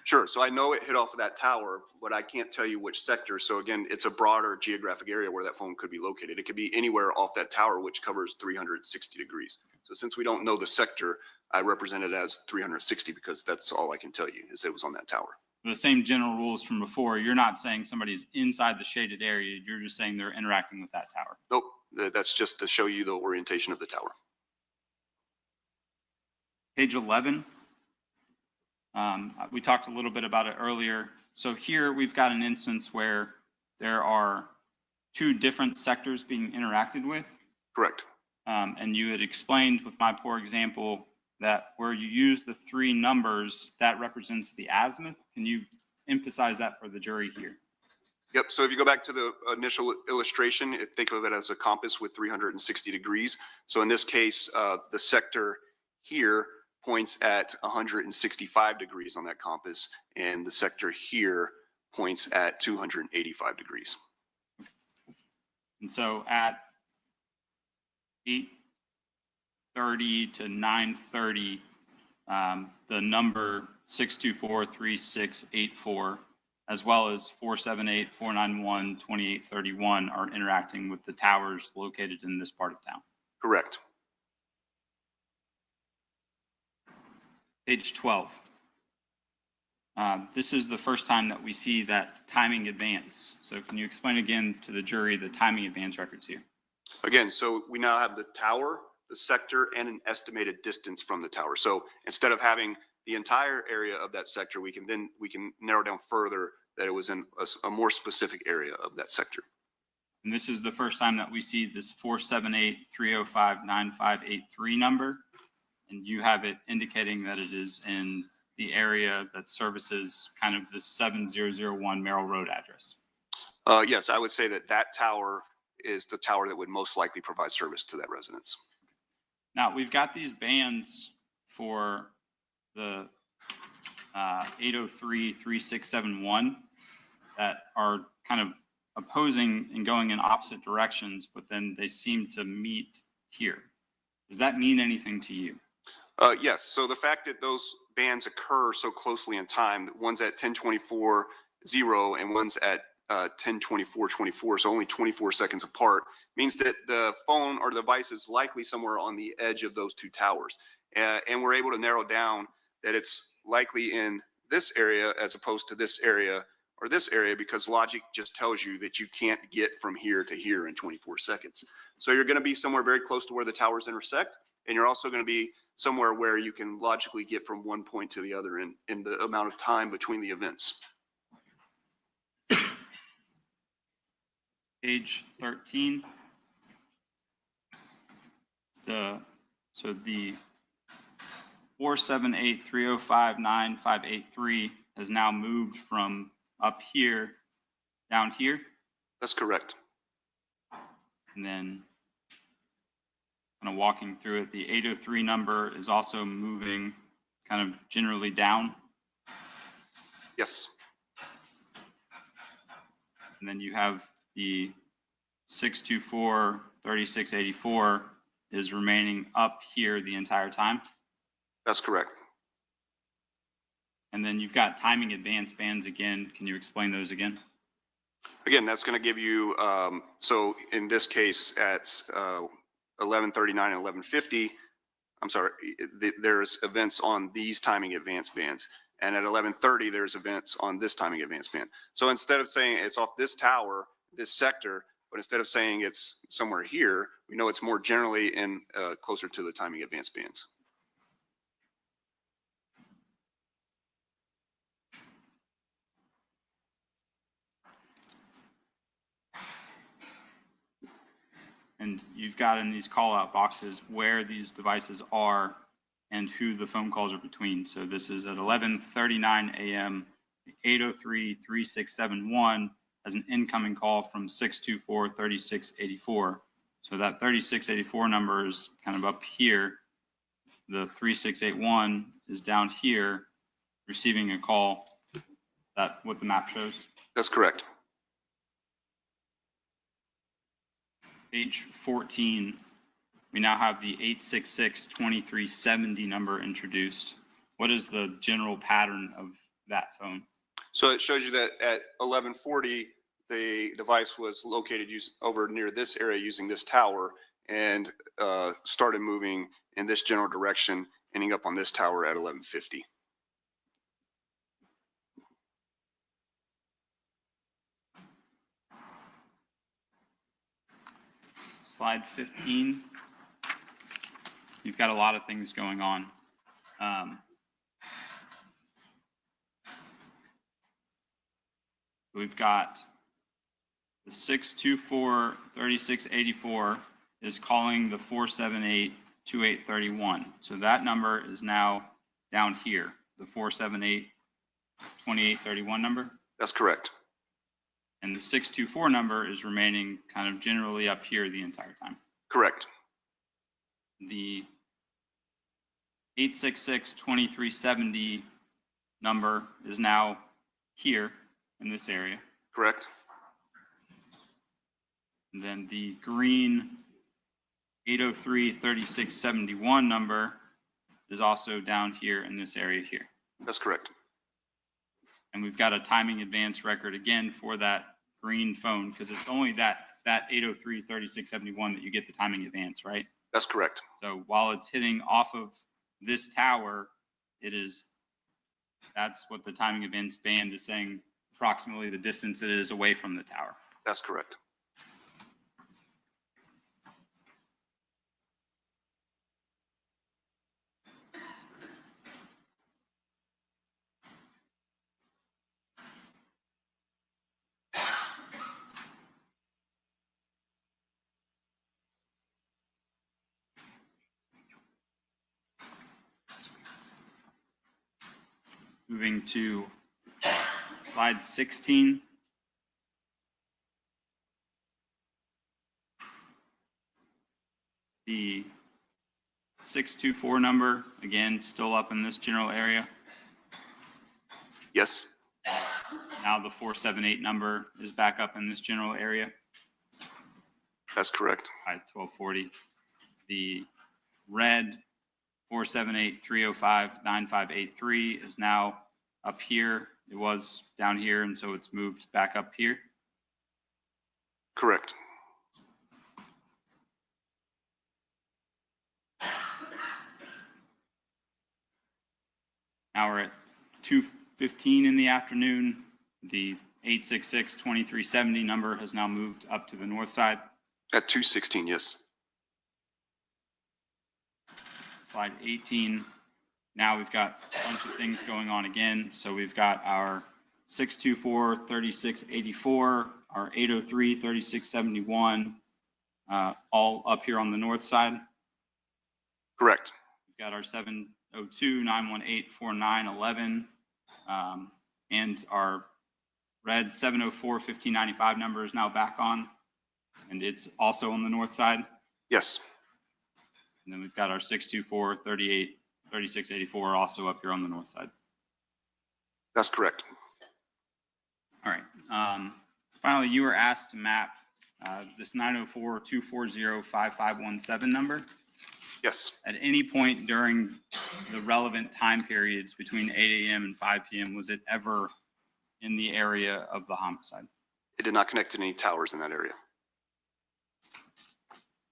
Sure. So I know it hit off of that tower, but I can't tell you which sector. So again, it's a broader geographic area where that phone could be located. It could be anywhere off that tower, which covers 360 degrees. So since we don't know the sector, I represent it as 360 because that's all I can tell you is it was on that tower. The same general rules from before. You're not saying somebody's inside the shaded area. You're just saying they're interacting with that tower. Nope. That's just to show you the orientation of the tower. Page 11. We talked a little bit about it earlier. So here we've got an instance where there are two different sectors being interacted with. Correct. And you had explained with my poor example that where you use the three numbers, that represents the azimuth. Can you emphasize that for the jury here? Yep. So if you go back to the initial illustration, think of it as a compass with 360 degrees. So in this case, the sector here points at 165 degrees on that compass, and the sector here points at 285 degrees. And so at 8:30 to 9:30, the number 6243684, as well as 478, 491, 2831 are interacting with the towers located in this part of town. Correct. Page 12. This is the first time that we see that timing advance. So can you explain again to the jury the timing advance records here? Again, so we now have the tower, the sector, and an estimated distance from the tower. So instead of having the entire area of that sector, we can narrow down further that it was in a more specific area of that sector. And this is the first time that we see this 478-305-9583 number, and you have it indicating that it is in the area that services kind of the 7001 Merrill Road address. Yes, I would say that that tower is the tower that would most likely provide service to that residence. Now, we've got these bands for the 803-3671 that are kind of opposing and going in opposite directions, but then they seem to meet here. Does that mean anything to you? Yes. So the fact that those bands occur so closely in time, one's at 10:24:0 and one's at 10:24:24, so only 24 seconds apart, means that the phone or device is likely somewhere on the edge of those two towers. And we're able to narrow down that it's likely in this area as opposed to this area or this area, because logic just tells you that you can't get from here to here in 24 seconds. So you're going to be somewhere very close to where the towers intersect, and you're also going to be somewhere where you can logically get from one point to the other in the amount of time between the events. Page 13. So the 478-305-9583 has now moved from up here down here. That's correct. And then kind of walking through it, the 803 number is also moving kind of generally down. Yes. And then you have the 624-3684 is remaining up here the entire time. That's correct. And then you've got timing advance bands again. Can you explain those again? Again, that's going to give you, so in this case at 11:39 and 11:50, I'm sorry, there's events on these timing advance bands. And at 11:30, there's events on this timing advance band. So instead of saying it's off this tower, this sector, but instead of saying it's somewhere here, we know it's more generally in closer to the timing advance bands. And you've got in these call out boxes where these devices are and who the phone calls are between. So this is at 11:39 a.m. 803-3671 as an incoming call from 624-3684. So that 3684 number is kind of up here. The 3681 is down here receiving a call. Is that what the map shows? That's correct. Page 14, we now have the 866-2370 number introduced. What is the general pattern of that phone? So it shows you that at 11:40, the device was located over near this area using this tower and started moving in this general direction, ending up on this tower at 11:50. Slide 15. You've got a lot of things going on. We've got the 624-3684 is calling the 478-2831. So that number is now down here, the 478-2831 number. That's correct. And the 624 number is remaining kind of generally up here the entire time. Correct. The 866-2370 number is now here in this area. Correct. And then the green 803-3671 number is also down here in this area here. That's correct. And we've got a timing advance record again for that green phone because it's only that 803-3671 that you get the timing advance, right? That's correct. So while it's hitting off of this tower, that's what the timing advance band is saying, approximately the distance it is away from the tower. That's correct. Moving to slide 16. The 624 number, again, still up in this general area. Yes. Now the 478 number is back up in this general area. That's correct. At 1240. The red 478-305-9583 is now up here. It was down here, and so it's moved back up here. Correct. Now we're at 2:15 in the afternoon. The 866-2370 number has now moved up to the north side. At 2:16, yes. Slide 18. Now we've got a bunch of things going on again. So we've got our 624-3684, our 803-3671, all up here on the north side. Correct. We've got our 702-918-4911, and our red 704-1595 number is now back on, and it's also on the north side. Yes. And then we've got our 624-3684 also up here on the north side. That's correct. All right. Finally, you were asked to map this 904-240-5517 number. Yes, At any point during the relevant time periods between 8 a.m. and 5 p.m., was it ever in the area of the homicide? it did not connect to any towers in that area.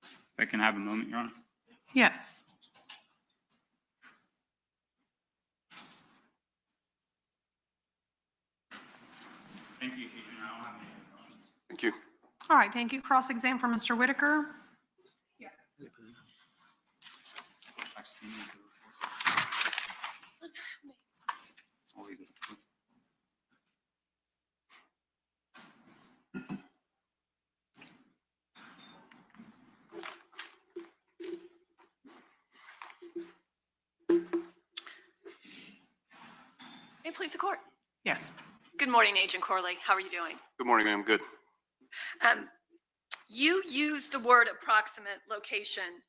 If I can have a moment, Your Honor. Yes. Thank you, Agent. I don't have any other questions. Thank you. All right, thank you. Cross-exam for Mr. Whitaker. Actually, you need the report. I'll leave it. May it please the court. Yes. Good morning, Agent Corley. How are you doing? Good morning, ma'am. Good. You use the word approximate location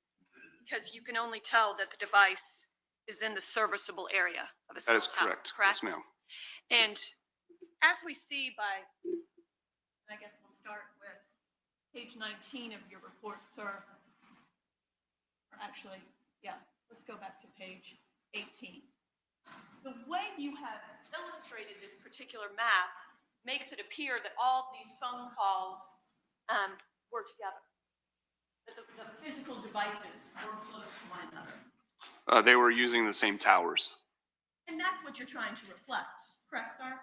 because you can only tell that the device is in the serviceable area of a cell That is tower, correct. correct? Yes, ma'am. And as we see by, I guess we'll start with page 19 of your report, sir. Or actually, yeah, let's go back to page 18. The way you have illustrated this particular map makes it appear that all of these phone calls were together, that the physical devices were close to one another. They were using the same towers. And that's what you're trying to reflect, correct, sir?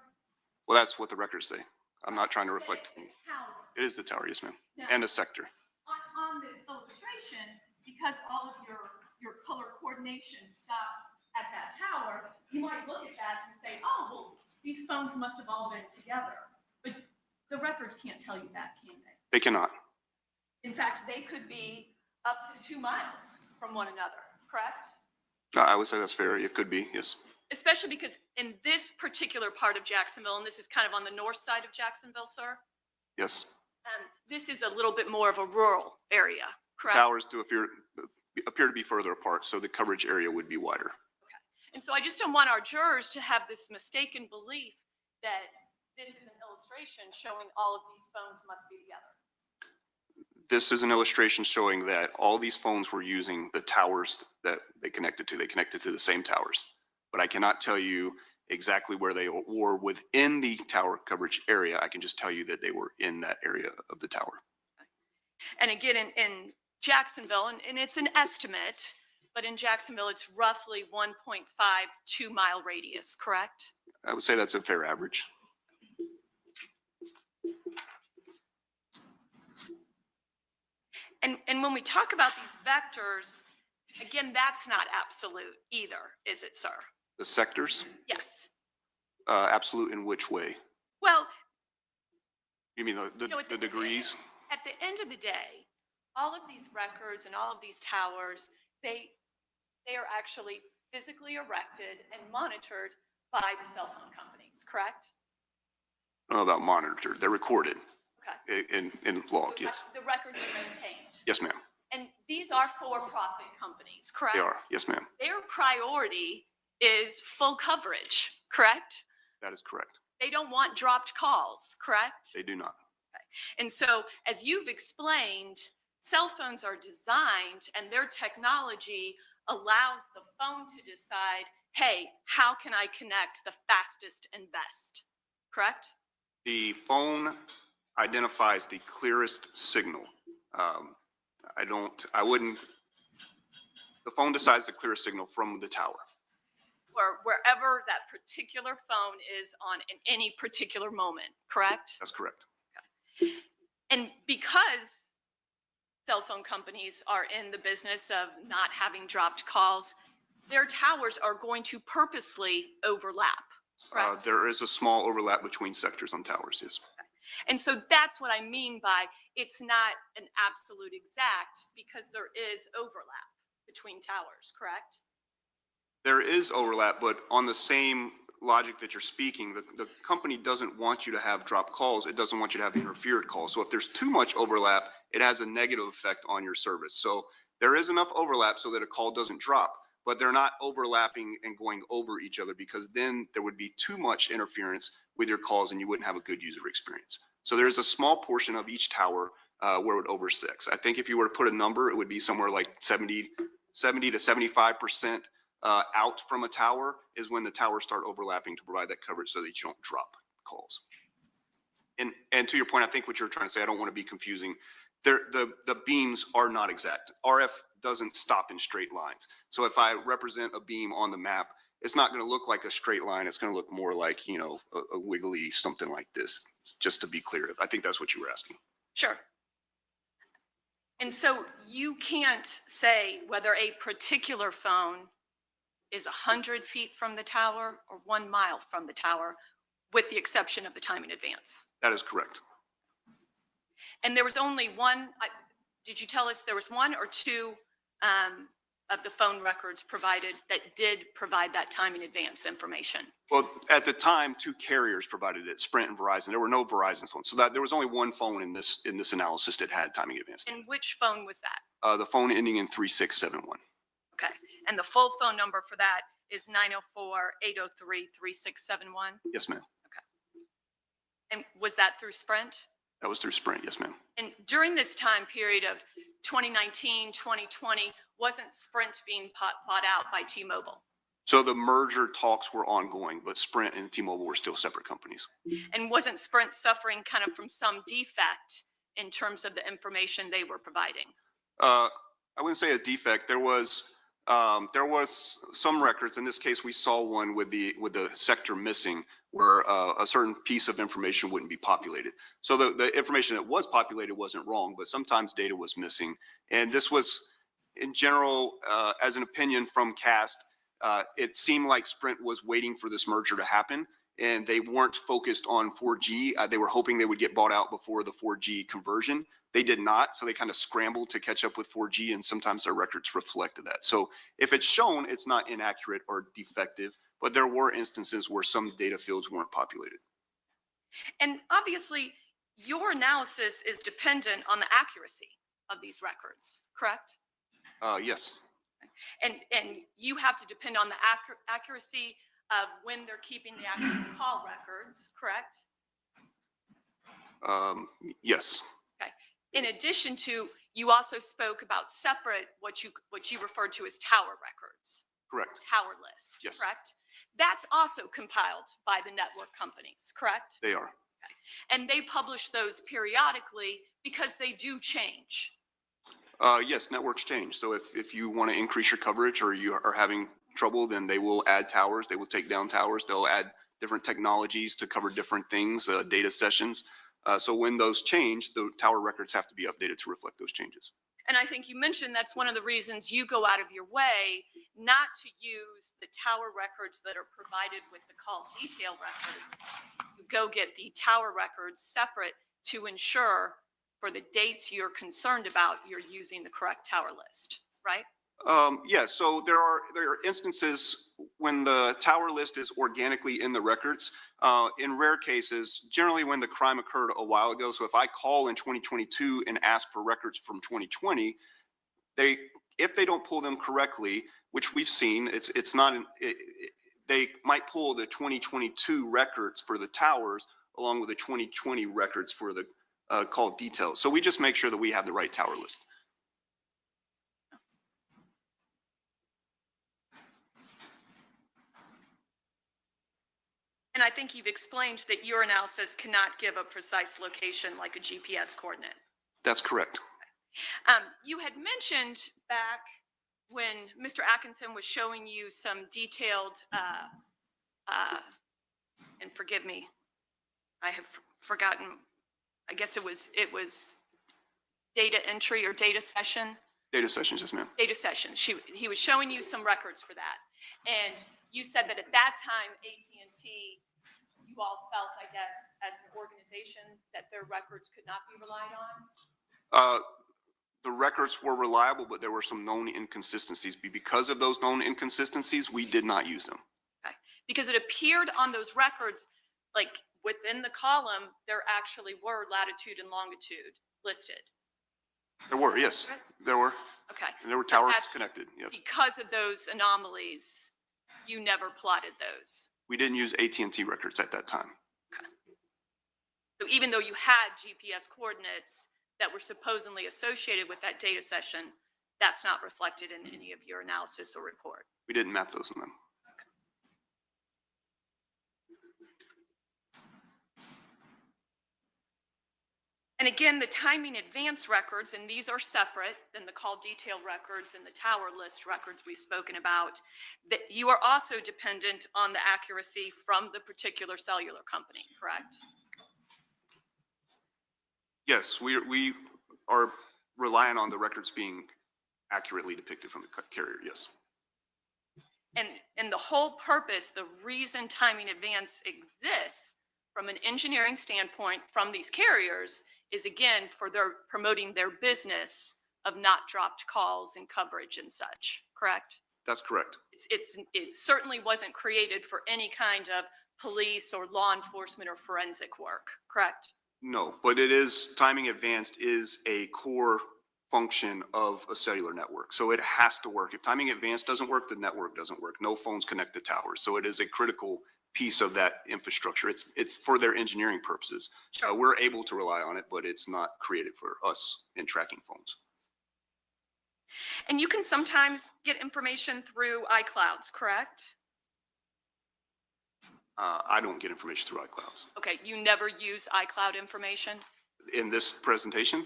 Well, that's what the records say. I'm not trying to reflect. It's tower. It is the tower, yes, ma'am. Now, And a sector. on this illustration, because all of your color coordination stops at that tower, you might look at that and say, oh, well, these phones must have all been together. But the records can't tell you that, can they? They cannot. In fact, they could be up to 2 miles from one another, correct? I would say that's fair. It could be, yes. Especially because in this particular part of Jacksonville, and this is kind of on the north side of Jacksonville, sir, Yes. this is a little bit more of a rural area, correct? Towers do appear to be further apart, so the coverage area would be wider. And so I just don't want our jurors to have this mistaken belief that this is an illustration showing all of these phones must be together. This is an illustration showing that all these phones were using the towers that they connected to. They connected to the same towers. But I cannot tell you exactly where they were within the tower coverage area. I can just tell you that they were in that area of the tower. And again, in Jacksonville, and it's an estimate, but in Jacksonville, it's roughly 1.5-2 mile radius, correct? I would say that's a fair average. And when we talk about these vectors, again, that's not absolute either, is it, sir? The sectors? Yes. Absolute in which way? Well, You mean you know, the degrees? At the end of the day, all of these records and all of these towers, they are actually physically erected and monitored by the cell phone companies, correct? I don't know about monitored. They're recorded Okay. and logged, yes. The records are maintained. Yes, ma'am. And these are for-profit companies, correct? They are. Yes, ma'am. Their priority is full coverage, correct? That is correct. They don't want dropped calls, correct? They do not. And so, as you've explained, cell phones are designed and their technology allows the phone to decide, hey, how can I connect the fastest and best, correct? The phone identifies the clearest signal. The phone decides the clearest signal from the tower. Or wherever that particular phone is on in any particular moment, correct? That's correct. And because cell phone companies are in the business of not having dropped calls, their towers are going to purposely overlap, correct? There is a small overlap between sectors on towers, yes. And so that's what I mean by it's not an absolute exact because there is overlap between towers, correct? There is overlap, but on the same logic that you're speaking, the company doesn't want you to have dropped calls. It doesn't want you to have interfered calls. So if there's too much overlap, it has a negative effect on your service. So there is enough overlap so that a call doesn't drop, but they're not overlapping and going over each other because then there would be too much interference with your calls and you wouldn't have a good user experience. So there's a small portion of each tower where it would oversix. I think if you were to put a number, it would be somewhere like 70 to 75% out from a tower is when the towers start overlapping to provide that coverage so that you don't drop calls. And to your point, I think what you're trying to say, I don't want to be confusing. The beams are not exact. RF doesn't stop in straight lines. So if I represent a beam on the map, it's not going to look like a straight line. It's going to look more like, you know, a wiggly something like this, just to be clear. I think that's what you were asking. Sure. And so you can't say whether a particular phone is 100 feet from the tower or 1 mile from the tower, with the exception of the time in advance. That is correct. And there was only one, did you tell us there was one or two of the phone records provided that did provide that time in advance information? Well, at the time, 2 carriers provided it, Sprint and Verizon. There were no Verizon phones. So that there was only one phone in this analysis that had timing advance. And which phone was that? The phone ending in 3671. Okay. And the full phone number for that is 904-803-3671? Yes, ma'am. And was that through Sprint? That was through Sprint. Yes, ma'am. And during this time period of 2019, 2020, wasn't Sprint being bought out by T-Mobile? So the merger talks were ongoing, but Sprint and T-Mobile were still separate companies. And wasn't Sprint suffering kind of from some defect in terms of the information they were providing? I wouldn't say a defect. There was some records. In this case, we saw one with the sector missing, where a certain piece of information wouldn't be populated. So the information that was populated wasn't wrong, but sometimes data was missing. And this was, in general, as an opinion from CAST, it seemed like Sprint was waiting for this merger to happen, and they weren't focused on 4G. They were hoping they would get bought out before the 4G conversion. They did not, so they kind of scrambled to catch up with 4G, and sometimes their records reflected that. So if it's shown, it's not inaccurate or defective, but there were instances where some data fields weren't populated. And obviously, your analysis is dependent on the accuracy of these records, correct? Yes. And you have to depend on the accuracy of when they're keeping the actual call records, correct? Yes. Okay. In addition to, you also spoke about separate, what you referred to as tower records. Correct. Tower list, Yes. correct? That's also compiled by the network companies, correct? They are. Okay. And they publish those periodically because they do change. Yes, networks change. So if you want to increase your coverage or you are having trouble, then they will add towers. They will take down towers. They'll add different technologies to cover different things, data sessions. So when those change, the tower records have to be updated to reflect those changes. And I think you mentioned that's one of the reasons you go out of your way not to use the tower records that are provided with the call detail records. You go get the tower records separate to ensure for the dates you're concerned about, you're using the correct tower list, right? Yeah, so there are instances when the tower list is organically in the records. In rare cases, generally when the crime occurred a while ago, so if I call in 2022 and ask for records from 2020, if they don't pull them correctly, which we've seen, they might pull the 2022 records for the towers along with the 2020 records for the call details. So we just make sure that we have the right tower list. And I think you've explained that your analysis cannot give a precise location like a GPS coordinate. That's correct. You had mentioned back when Mr. Atkinson was showing you some detailed, and forgive me, I have forgotten, I guess it was data entry or data session. Data sessions, yes, ma'am. Data sessions. He was showing you some records for that. And you said that at that time, AT&T, you all felt, I guess, as an organization, that their records could not be relied on? The records were reliable, but there were some known inconsistencies. Because of those known inconsistencies, we did not use them. Okay. Because it appeared on those records, like within the column, there actually were latitude and longitude listed. There were, yes, there were. Okay. And there were towers That's connected. Yep. Because of those anomalies, you never plotted those. We didn't use AT&T records at that time. Okay. So even though you had GPS coordinates that were supposedly associated with that data session, that's not reflected in any of your analysis or report. We didn't map those, ma'am. And again, the timing advance records, and these are separate than the call detail records and the tower list records we've spoken about, that you are also dependent on the accuracy from the particular cellular company, correct? Yes, we are relying on the records being accurately depicted from the carrier, yes. And the whole purpose, the reason timing advance exists from an engineering standpoint from these carriers is, again, for their promoting their business of not dropped calls and coverage and such, correct? That's correct. It certainly wasn't created for any kind of police or law enforcement or forensic work, correct? No, but it is, timing advanced is a core function of a cellular network. So it has to work. If timing advanced doesn't work, the network doesn't work. No phones connect to towers. So it is a critical piece of that infrastructure. It's for their engineering purposes. Sure. We're able to rely on it, but it's not created for us in tracking phones. And you can sometimes get information through iClouds, correct? I don't get information through iClouds. Okay, you never use iCloud information In this presentation,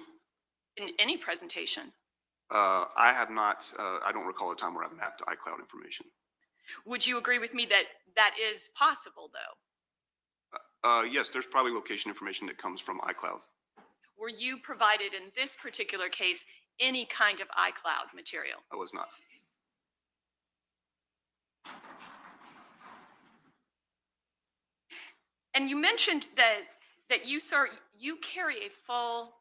in any presentation. I have not, I don't recall a time where I've mapped iCloud information. Would you agree with me that that is possible, though? Yes, there's probably location information that comes from iCloud. Were you provided in this particular case any kind of iCloud material? I was not. And you mentioned that you, sir, you carry a full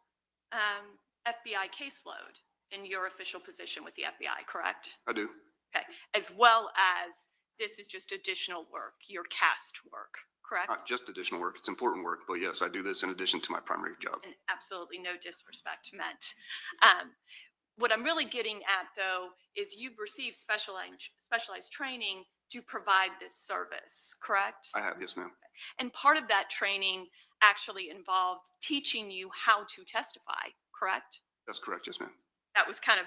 FBI caseload in your official position with the FBI, correct? I do. Okay, as well as this is just additional work, your cast work, correct? Not just additional work, it's important work, but yes, I do this in addition to my primary job. And absolutely no disrespect meant. What I'm really getting at, though, is you've received specialized training to provide this service, correct? I have, yes, ma'am. And part of that training actually involved teaching you how to testify, correct? That's correct, yes, ma'am. That was kind of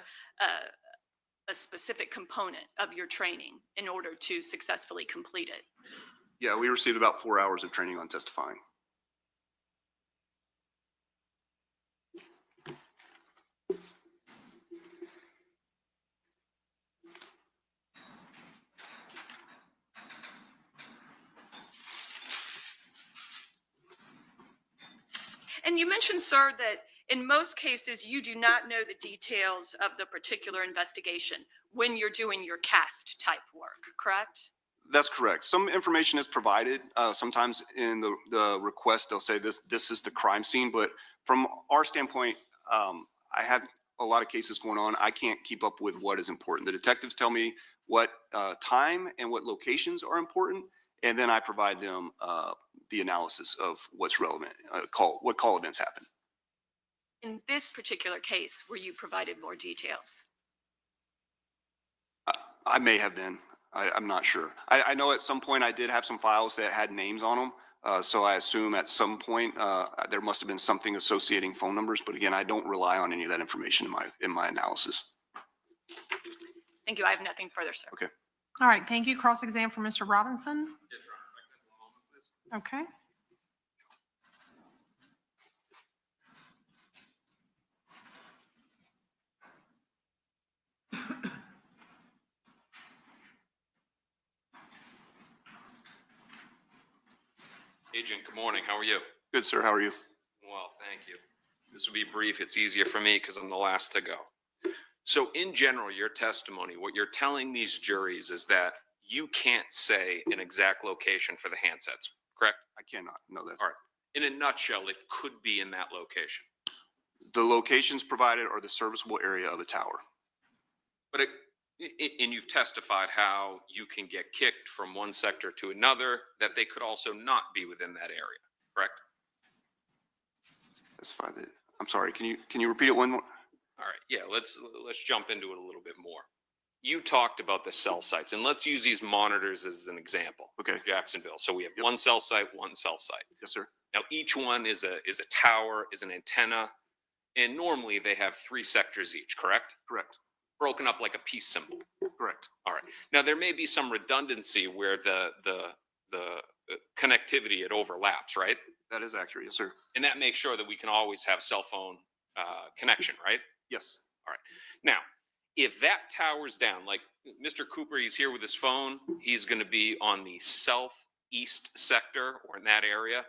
a specific component of your training in order to successfully complete it. Yeah, we received about 4 hours of training on testifying. And you mentioned, sir, that in most cases, you do not know the details of the particular investigation when you're doing your cast type work, correct? That's correct. Some information is provided. Sometimes in the request, they'll say this is the crime scene. But from our standpoint, I have a lot of cases going on. I can't keep up with what is important. The detectives tell me what time and what locations are important, and then I provide them the analysis of what's relevant, what call events happen. In this particular case, were you provided more details? I may have been. I'm not sure. I know at some point I did have some files that had names on them. So I assume at some point there must have been something associating phone numbers. But again, I don't rely on any of that information in my analysis. Thank you. I have nothing further, sir. Okay. All right, thank you. Cross-exam for Mr. Robinson. Yes, Your Honor. Okay. Agent, good morning. How are you? Good, sir. How are you? Well, thank you. This will be brief. It's easier for me because I'm the last to go. So in general, your testimony, what you're telling these juries is that you can't say an exact location for the handsets, correct? I cannot. No, that's All right. In a nutshell, it could be in that location. the locations provided are the serviceable area of the tower. But and you've testified how you can get kicked from one sector to another, that they could also not be within that area, correct? That's fine. I'm sorry. Can you repeat it one more? All right. Yeah, let's jump into it a little bit more. You talked about the cell sites, and let's use these monitors as an example. Okay. Jacksonville. So we have one cell site, one cell site. Yes, sir. Now, each one is a tower, is an antenna, and normally they have 3 sectors each, correct? Correct. Broken up like a peace symbol. Correct. All right. Now, there may be some redundancy where the connectivity, it overlaps, right? That is accurate, yes, sir. And that makes sure that we can always have cell phone connection, right? Yes. All right. Now, if that tower's down, like Mr. Cooper, he's here with his phone, he's going to be on the southeast sector or in that area.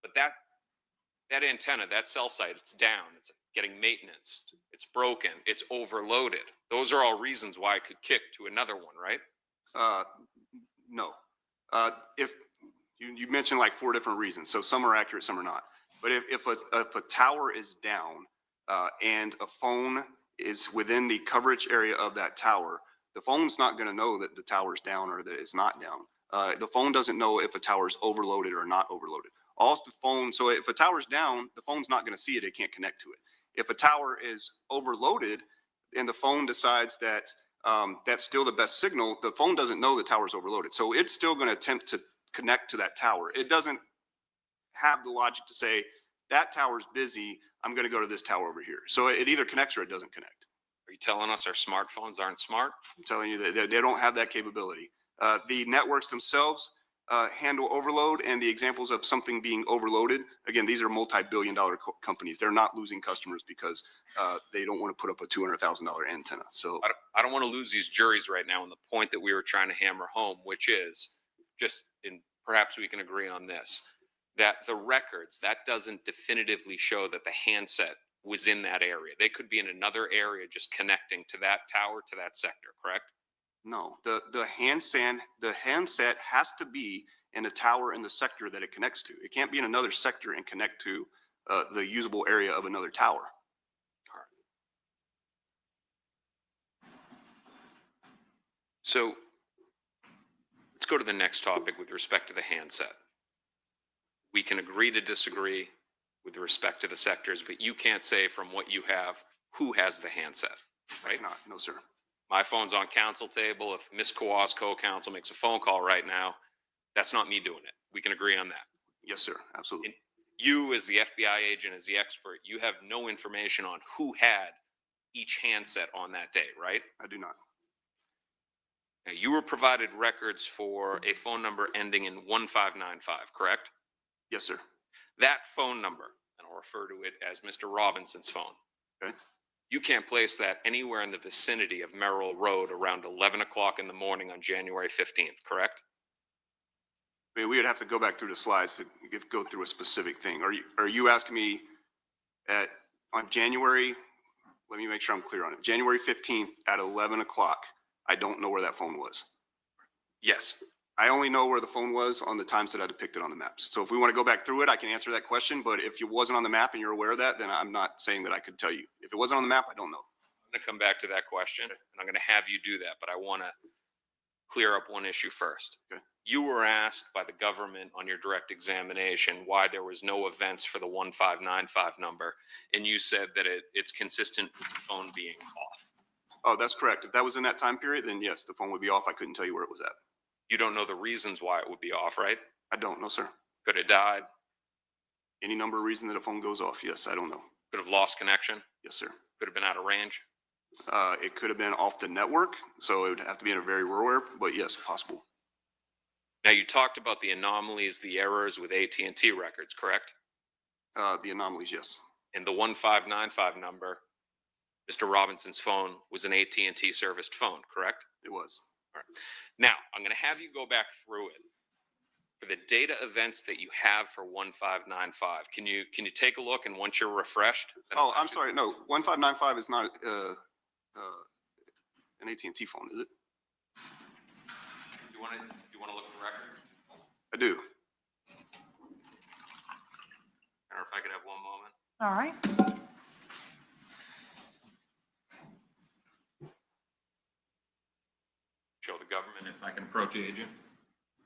But that antenna, that cell site, it's down. It's getting maintenance. It's broken. It's overloaded. Those are all reasons why I could kick to another one, right? No. If you mentioned like 4 different reasons, so some are accurate, some are not. But if a tower is down and a phone is within the coverage area of that tower, the phone's not going to know that the tower's down or that it's not down. The phone doesn't know if a tower is overloaded or not overloaded. So if a tower's down, the phone's not going to see it. It can't connect to it. If a tower is overloaded and the phone decides that that's still the best signal, the phone doesn't know the tower's overloaded. So it's still going to attempt to connect to that tower. It doesn't have the logic to say, that tower's busy, I'm going to go to this tower over here. So it either connects or it doesn't connect. Are you telling us our smartphones aren't smart? I'm telling you that they don't have that capability. The networks themselves handle overload, and the examples of something being overloaded, again, these are multi-billion-dollar companies. They're not losing customers because they don't want to put up a $200,000 antenna. So I don't want to lose these juries right now on the point that we were trying to hammer home, which is just, and perhaps we can agree on this, that the records, that doesn't definitively show that the handset was in that area. They could be in another area just connecting to that tower, to that sector, correct? no, the handset has to be in a tower in the sector that it connects to. It can't be in another sector and connect to the usable area of another tower. All right. So let's go to the next topic with respect to the handset. We can agree to disagree with respect to the sectors, but you can't say from what you have who has the handset, right? No, sir. My phone's on council table. If Ms. Kawas, co-counsel, makes a phone call right now, that's not me doing it. We can agree on that. Yes, sir. Absolutely. And you, as the FBI agent, as the expert, you have no information on who had each handset on that day, right? I do not. Now, you were provided records for a phone number ending in 1595, correct? Yes, sir. That phone number, and I'll refer to it as Mr. Robinson's phone. Okay. You can't place that anywhere in the vicinity of Merrill Road around 11 o'clock in the morning on January 15th, correct? I mean, we would have to go back through the slides to go through a specific thing. Are you asking me on January, let me make sure I'm clear on it. January 15th at 11 o'clock, I don't know where that phone was. Yes. I only know where the phone was on the times that I depicted on the maps. So if we want to go back through it, I can answer that question. But if it wasn't on the map and you're aware of that, then I'm not saying that I could tell you. If it wasn't on the map, I don't know. I'm going to come back to that question, and I'm going to have you do that, but I want to clear up one issue first. Okay. You were asked by the government on your direct examination why there was no events for the 1595 number, and you said that it's consistent with the phone being off. Oh, that's correct. If that was in that time period, then yes, the phone would be off. I couldn't tell you where it was at. You don't know the reasons why it would be off, right? I don't know, sir. Could have died? Any number of reasons that a phone goes off, yes, I don't know. Could have lost connection? Yes, sir. Could have been out of range? It could have been off the network, so it would have to be in a very rural area, but yes, possible. Now, you talked about the anomalies, the errors with AT&T records, correct? The anomalies, yes. And the 1595 number, Mr. Robinson's phone was an AT&T serviced phone, correct? It was. All right. Now, I'm going to have you go back through it. For the data events that you have for 1595, can you take a look, and once you're refreshed? Oh, I'm sorry. No, 1595 is not an AT&T phone, is it? Do you want to look at the records? I do. Or if I could have one moment. All right. Show the government if I can approach the agent.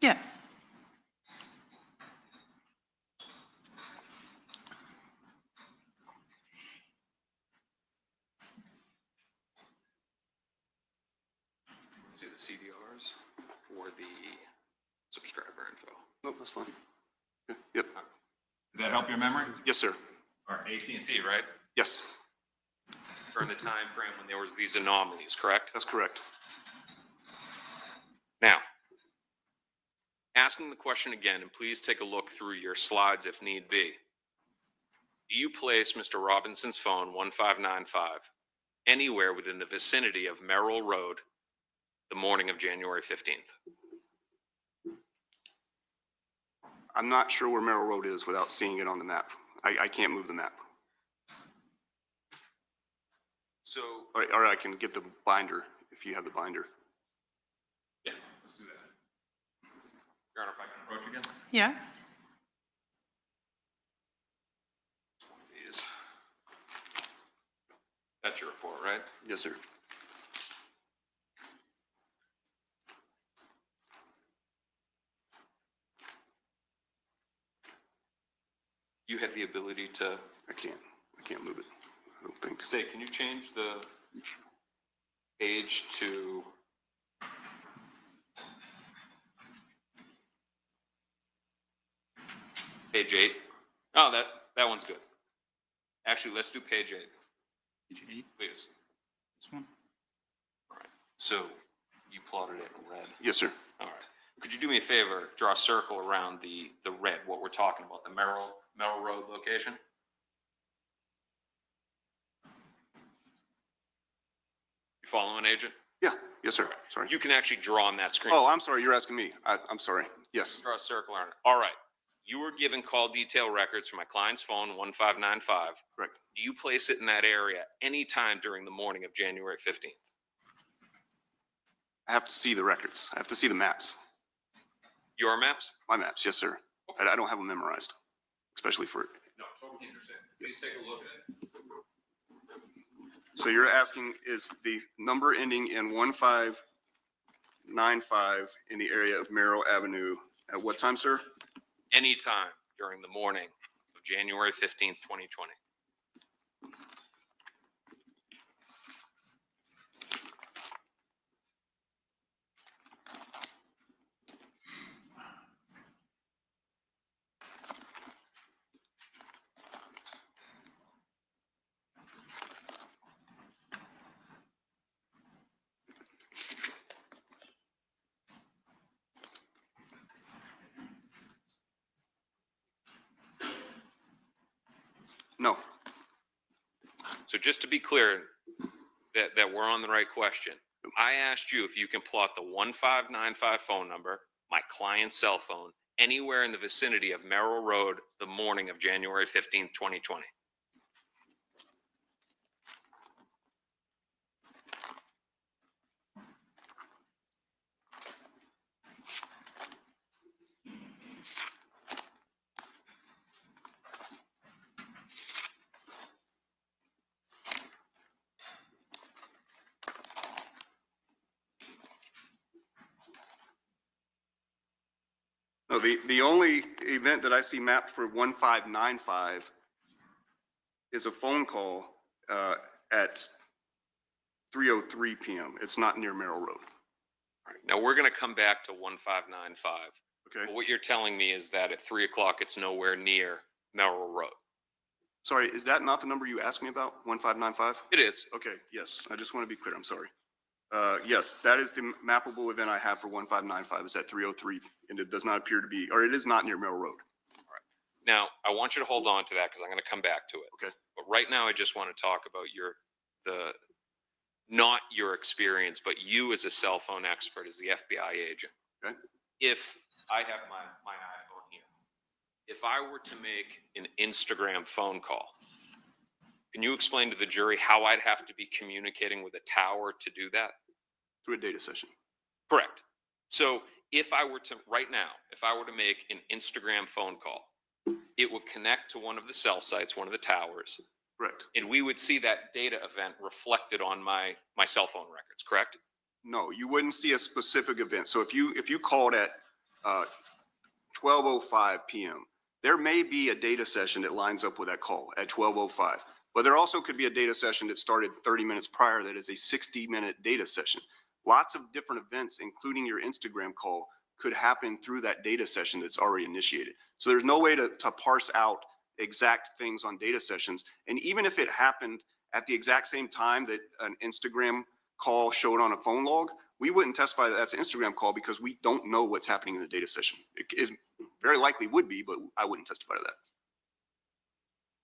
Yes. See the CDRs or the subscriber info. Nope, that's fine. Yep. Did that help your memory? Yes, sir. Or AT&T, right? Yes, During the time frame when there was these anomalies, correct? that's correct. Now, asking the question again, and please take a look through your slides if need be. Do you place Mr. Robinson's phone 1595 anywhere within the vicinity of Merrill Road the morning of January 15th? I'm not sure where Merrill Road is without seeing it on the map. I can't move the map. So, Or I can get the binder if you have the binder. yeah, let's do that. Your Honor, if I can approach again? Yes. Please. That's your report, right? Yes, sir. You have the ability to I can't move it. I don't think so. stay. Can you change the page to page 8? Oh, that one's good. Actually, let's do page 8. Page 8, Please. this one? All right. So you plotted it in red. Yes, sir. All right. Could you do me a favor? Draw a circle around the red, what we're talking about, the Merrill Road location? You following, Agent? Yeah. Yes, sir. Sorry. You can actually draw on that screen. Oh, I'm sorry. You're asking me. I'm sorry. Yes. Draw a circle around it. All right. You were given call detail records from my client's phone, 1595. Correct. Do you place it in that area anytime during the morning of January 15th? I have to see the records. I have to see the maps. Your maps? My maps. Yes, sir. I don't have them memorized, especially for. No, totally understand. Please take a look at it. So you're asking, is the number ending in 1595 in the area of Merrill Avenue at what time, sir? Anytime during the morning of January 15th, 2020. No. So just to be clear that we're on the right question, I asked you if you can plot the 1595 phone number, my client's cell phone, anywhere in the vicinity of Merrill Road the morning of January 15th, 2020. No, the only event that I see mapped for 1595 is a phone call at 3:03 p.m. It's not near Merrill Road. All right. Now we're going to come back to 1595. Okay. But what you're telling me is that at 3 o'clock, it's nowhere near Merrill Road. Sorry, is that not the number you asked me about, 1595? It is. Okay, yes. I just want to be clear. I'm sorry. Yes, that is the mappable event I have for 1595. It's at 3:03, and it does not appear to be, or it is not near Merrill Road. All right. Now, I want you to hold on to that because I'm going to come back to it. Okay. But right now, I just want to talk about not your experience, but you as a cell phone expert, as the FBI agent. Okay. If I have my iPhone here, if I were to make an Instagram phone call, can you explain to the jury how I'd have to be communicating with a tower to do that? Through a data session. Correct. So if I were to, right now, if I were to make an Instagram phone call, it would connect to one of the cell sites, one of the towers. Correct. And we would see that data event reflected on my cell phone records, correct? No, you wouldn't see a specific event. So if you called at 12:05 p.m., there may be a data session that lines up with that call at 12:05. But there also could be a data session that started 30 minutes prior that is a 60-minute data session. Lots of different events, including your Instagram call, could happen through that data session that's already initiated. So there's no way to parse out exact things on data sessions. And even if it happened at the exact same time that an Instagram call showed on a phone log, we wouldn't testify that that's an Instagram call because we don't know what's happening in the data session. It very likely would be, but I wouldn't testify to that.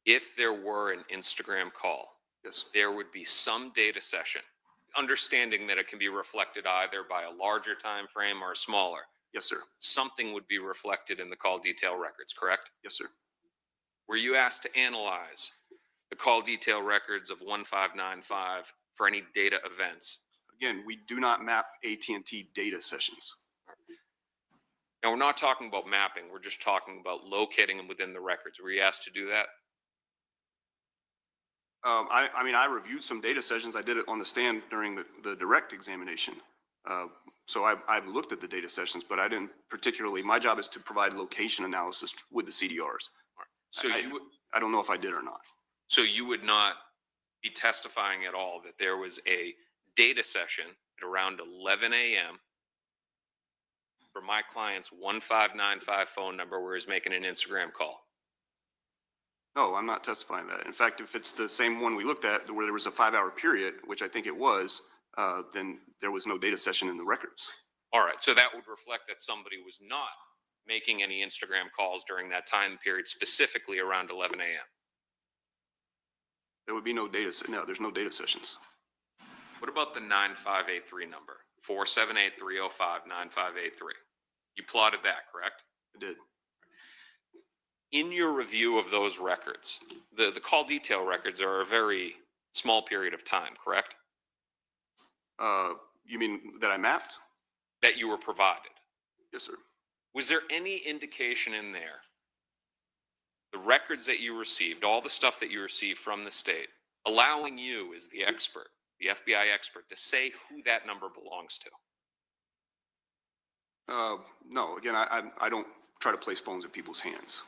If there were an Instagram call, Yes. there would be some data session, understanding that it can be reflected either by a larger time frame or a smaller. Yes, sir. Something would be reflected in the call detail records, correct? Yes, sir. Were you asked to analyze the call detail records of 1595 for any data events? Again, we do not map AT&T data sessions. Now, we're not talking about mapping. We're just talking about locating them within the records. Were you asked to do that? I mean, I reviewed some data sessions. I did it on the stand during the direct examination. So I've looked at the data sessions, but I didn't particularly, my job is to provide location analysis with the CDRs. So I don't know if I did or not. So you would not be testifying at all that there was a data session at around 11 a.m. for my client's 1595 phone number where he's making an Instagram call? No, I'm not testifying that. In fact, if it's the same one we looked at where there was a 5-hour period, which I think it was, then there was no data session in the records. All right, so that would reflect that somebody was not making any Instagram calls during that time period, specifically around 11 a.m. There would be no data. No, there's no data sessions. What about the 9583 number, 478-305-9583? You plotted that, correct? I did. In your review of those records, the call detail records are a very small period of time, correct? You mean that I mapped? That you were provided. Yes, sir. Was there any indication in there, the records that you received, all the stuff that you received from the state, allowing you as the expert, the FBI expert, to say who that number belongs to? No, again, I don't try to place phones in people's hands.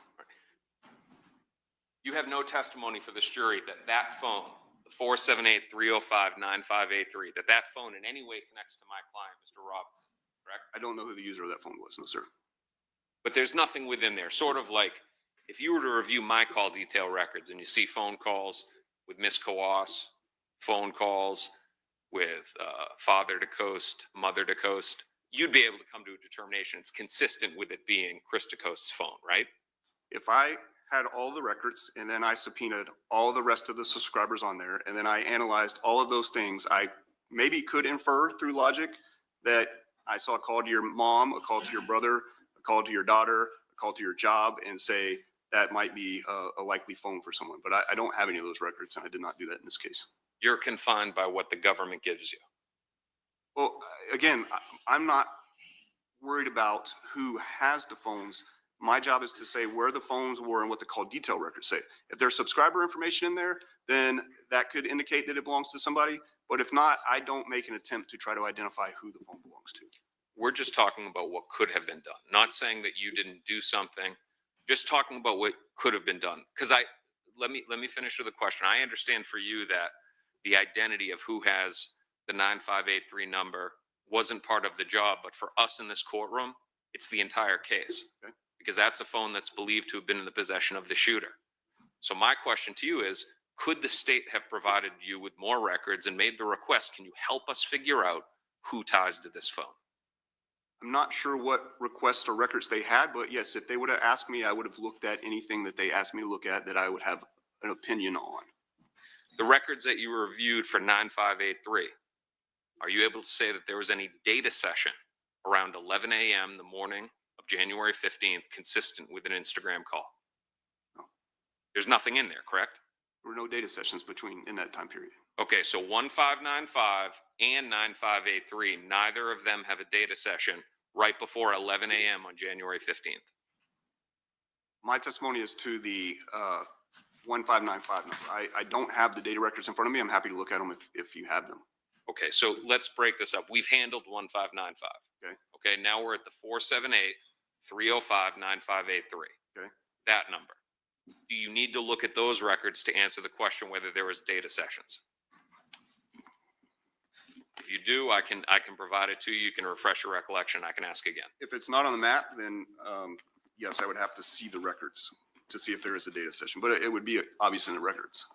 You have no testimony for this jury that that phone, the 478-305-9583, that phone in any way connects to my client, Mr. Robinson, correct? I don't know who the user of that phone was, no, sir. But there's nothing within there, sort of like if you were to review my call detail records and you see phone calls with Miss Kawas, phone calls with father to coast, mother to coast, you'd be able to come to a determination it's consistent with it being Chris DeCoast's phone, right? If I had all the records and then I subpoenaed all the rest of the subscribers on there and then I analyzed all of those things, I maybe could infer through logic that I saw a call to your mom, a call to your brother, a call to your daughter, a call to your job, and say that might be a likely phone for someone. But I don't have any of those records, and I did not do that in this case. You're confined by what the government gives you. Well, again, I'm not worried about who has the phones. My job is to say where the phones were and what the call detail records say. If there's subscriber information in there, then that could indicate that it belongs to somebody. But if not, I don't make an attempt to try to identify who the phone belongs to. We're just talking about what could have been done. Not saying that you didn't do something, just talking about what could have been done. Because let me finish with a question. I understand for you that the identity of who has the 9583 number wasn't part of the job, but for us in this courtroom, it's the entire case. Okay. Because that's a phone that's believed to have been in the possession of the shooter. So my question to you is, could the state have provided you with more records and made the request? Can you help us figure out who ties to this phone? I'm not sure what requests or records they had, but yes, if they would have asked me, I would have looked at anything that they asked me to look at that I would have an opinion on. The records that you reviewed for 9583, are you able to say that there was any data session around 11 a.m. the morning of January 15th consistent with an Instagram call? No. There's nothing in there, correct? There were no data sessions in that time period. Okay, so 1595 and 9583, neither of them have a data session right before 11 a.m. on January 15th. My testimony is to the 1595 number. I don't have the data records in front of me. I'm happy to look at them if you have them. Okay, so let's break this up. We've handled 1595. Okay. Okay, now we're at the 478-305-9583. Okay. That number. Do you need to look at those records to answer the question whether there was data sessions? If you do, I can provide it to you. You can refresh your recollection. I can ask again. If it's not on the map, then yes, I would have to see the records to see if there is a data session, but it would be obvious in the records.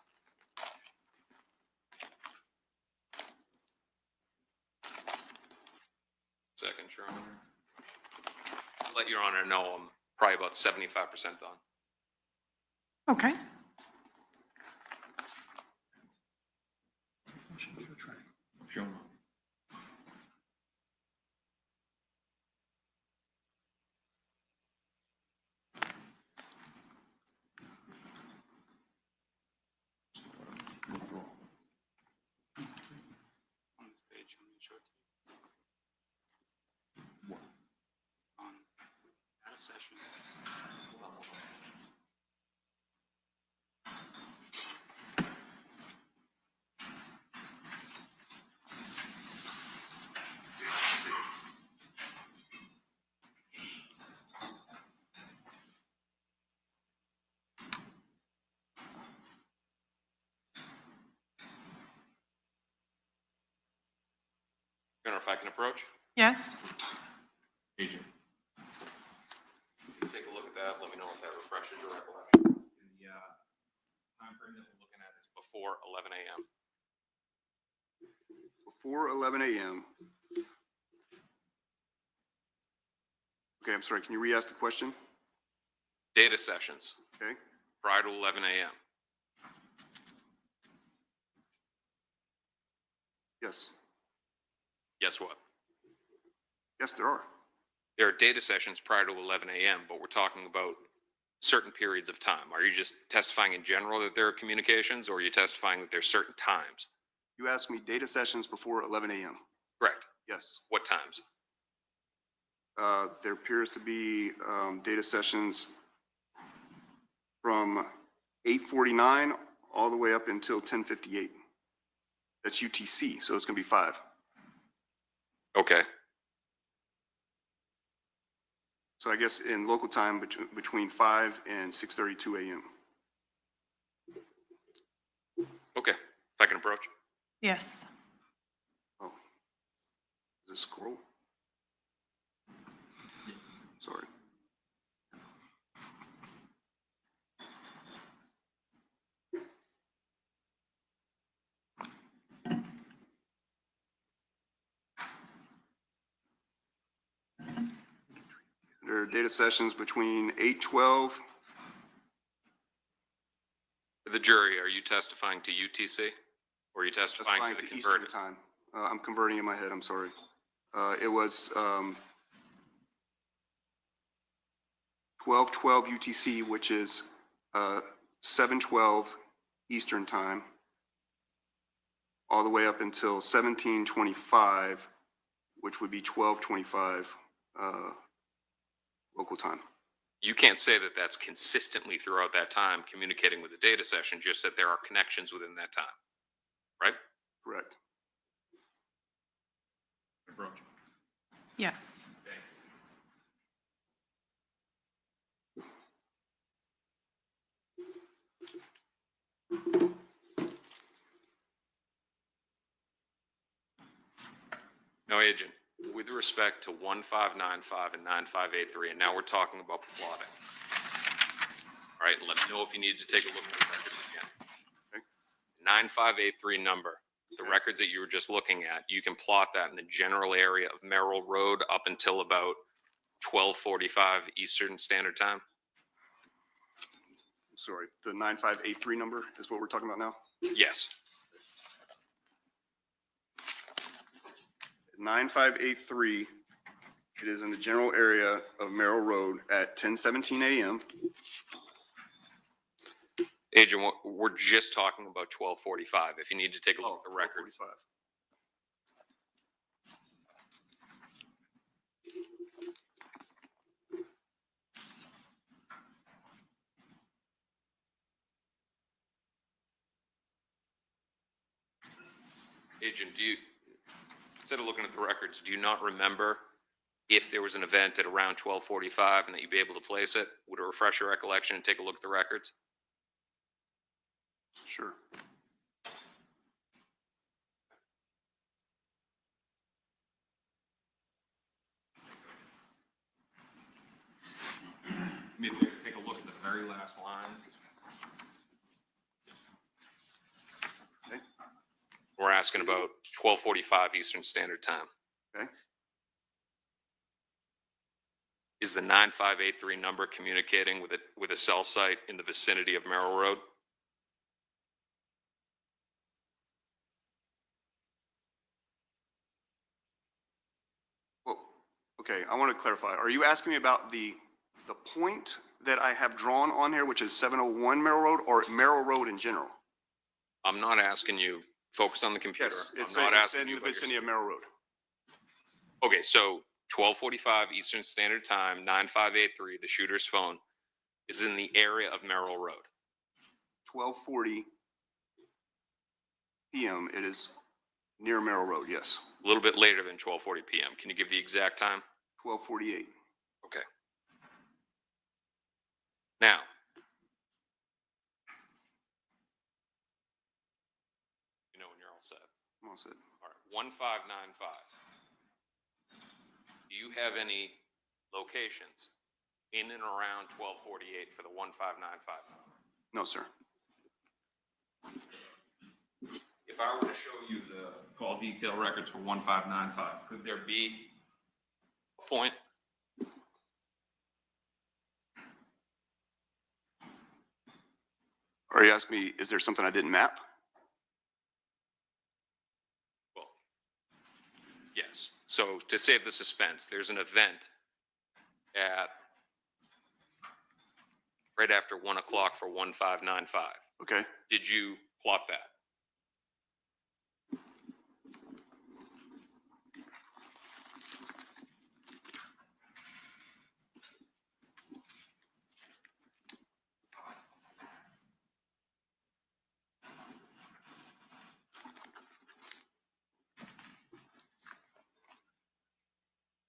Second, Your Honor. I'll let Your Honor know I'm probably about 75% done. Okay. On this page, let me show it to you. On data session. Your Honor, if I can approach? Yes. Agent. Take a look at that. Let me know if that refreshes your recollection. The time frame that we're looking at is before 11 a.m. Before 11 a.m. Okay, I'm sorry. Can you re-ask the question? Data sessions Okay. prior to 11 a.m. Yes. Guess what? Yes, there are. There are data sessions prior to 11 a.m., but we're talking about certain periods of time. Are you just testifying in general that there are communications, or are you testifying that there's certain times? You asked me data sessions before 11 a.m. Correct. Yes. What times? There appears to be data sessions from 8:49 all the way up until 10:58. That's UTC, so it's going to be 5. Okay. So I guess in local time between 5 and 6:32 a.m. Okay. If I can approach. Yes. Oh, is this scroll? Sorry. There are data sessions between 8:12. The jury, are you testifying to UTC, or are you testifying to the Eastern converted? time. I'm converting in my head, I'm sorry. It was 12:12 UTC, which is 7:12 Eastern time, all the way up until 17:25, which would be 12:25 local time. You can't say that that's consistently throughout that time communicating with the data session, just that there are connections within that time, right? Correct. Approach. Yes. No, Agent, with respect to 1595 and 9583, and now we're talking about plotting. All right, let me know if you need to take a look at the records again. Okay. 9583 number, the records that you were just looking at, you can plot that in the general area of Merrill Road up until about 12:45 Eastern Standard Time. Sorry, the 9583 number is what we're talking about now? Yes. 9583, it is in the general area of Merrill Road at 10:17 a.m. Agent, we're just talking about 12:45. If you need to take a look at the records. 12:45. Agent, instead of looking at the records, do you not remember if there was an event at around 12:45 and that you'd be able to place it? Would it refresh your recollection and take a look at the records? Sure. very last lines. Okay. We're asking about 12:45 Eastern Standard Time. Okay. Is the 9583 number communicating with a cell site in the vicinity of Merrill Road? Well, okay, I want to clarify. Are you asking me about the point that I have drawn on here, which is 701 Merrill Road, or Merrill Road in general? I'm not asking you. Focus on the computer. Yes, it's I'm not asking in you the about vicinity of Merrill Road. Okay, so 12:45 Eastern Standard Time, 9583, the shooter's phone, is in the area of Merrill Road. 12:40 p.m. It is near Merrill Road, yes. A little bit later than 12:40 p.m. Can you give the exact time? 12:48. Okay. Now, you know when you're all set. I'm all set. All right, 1595. Do you have any locations in and around 1248 for the 1595? No, sir. If I were to show you the call detail records for 1595, could there be a point? Are you asking me, is there something I didn't map? Well, yes. So to save the suspense, there's an event at right after 1 o'clock for 1595. Okay. Did you plot that?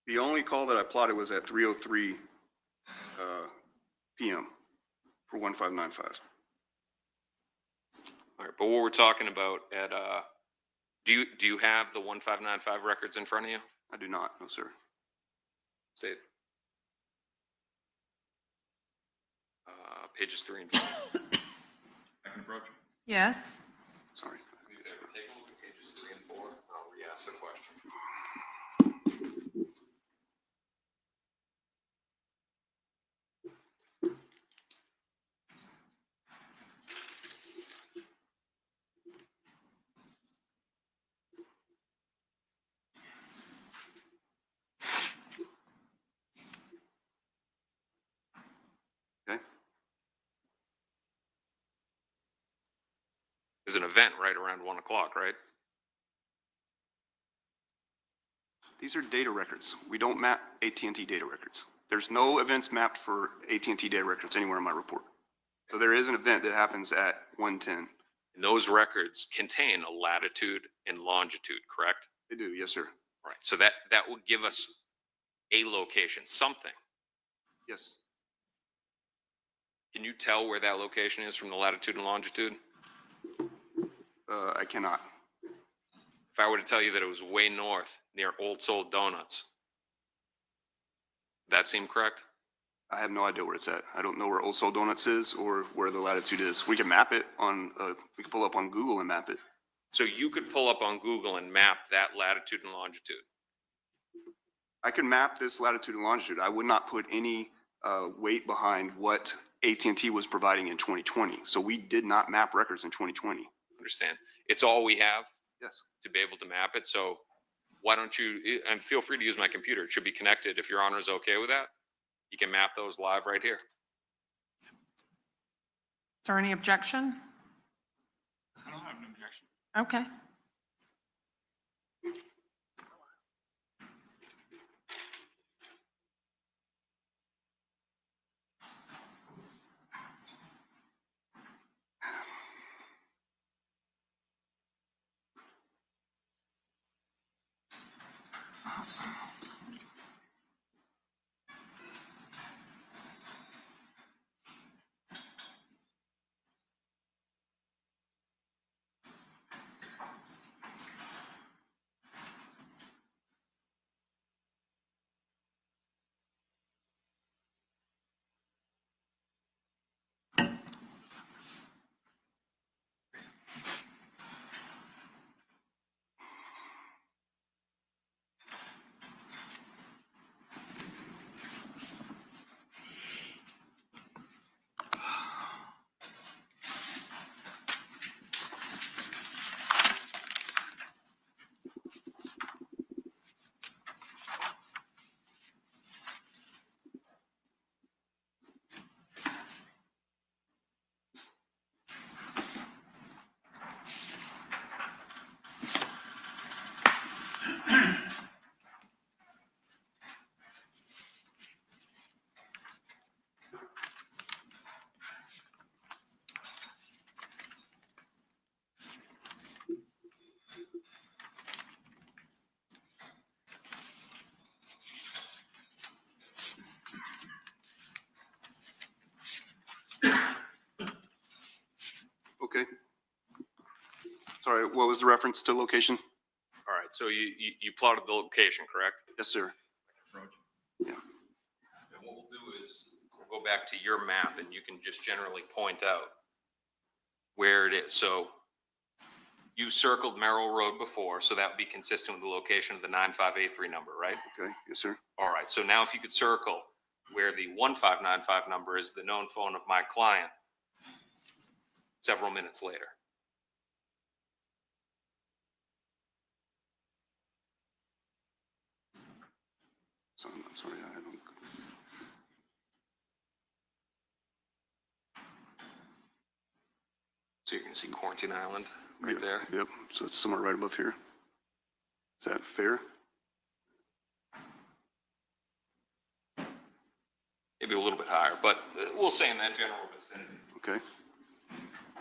The only call that I plotted was at 3:03 p.m. for 1595. All right, but what we're talking about at, do you have the 1595 records in front of you? I do not, no, sir. State. Pages 3 and 4. I can approach. Yes. Sorry. You can take a look at pages 3 and 4. I'll re-ask the question. Okay. There's an event right around 1 o'clock, right? These are data records. We don't map AT&T data records. There's no events mapped for AT&T data records anywhere in my report. So there is an event that happens at 1:10. And those records contain a latitude and longitude, correct? They do, yes, sir. Right. So that would give us a location, something. Yes. Can you tell where that location is from the latitude and longitude? I cannot. If I were to tell you that it was way north near Old Soul Donuts, that seem correct? I have no idea where it's at. I don't know where Old Soul Donuts is or where the latitude is. We can map it on, we can pull up on Google and map it. So you could pull up on Google and map that latitude and longitude. I can map this latitude and longitude. I would not put any weight behind what AT&T was providing in 2020. So we did not map records in 2020. Understand? It's all we have. Yes. To be able to map it. So why don't you, and feel free to use my computer. It should be connected. If your honor is okay with that, you can map those live right here. Is there any objection? I don't have an objection. Okay. Okay. Sorry, what was the reference to location? All right, so you plotted the location, correct? Yes, sir. Yeah. And what we'll do is we'll go back to your map and you can just generally point out where it is. So you circled Merrill Road before, so that would be consistent with the location of the 9583 number, right? Okay, yes, sir. All right, so now if you could circle where the 1595 number is, the known phone of my client, several minutes later. So, I'm sorry, I don't. So you're going to see Quarantine Island right there. Yep, so it's somewhere right above here. Is that fair? Maybe a little bit higher, but we'll say in that general vicinity. Okay.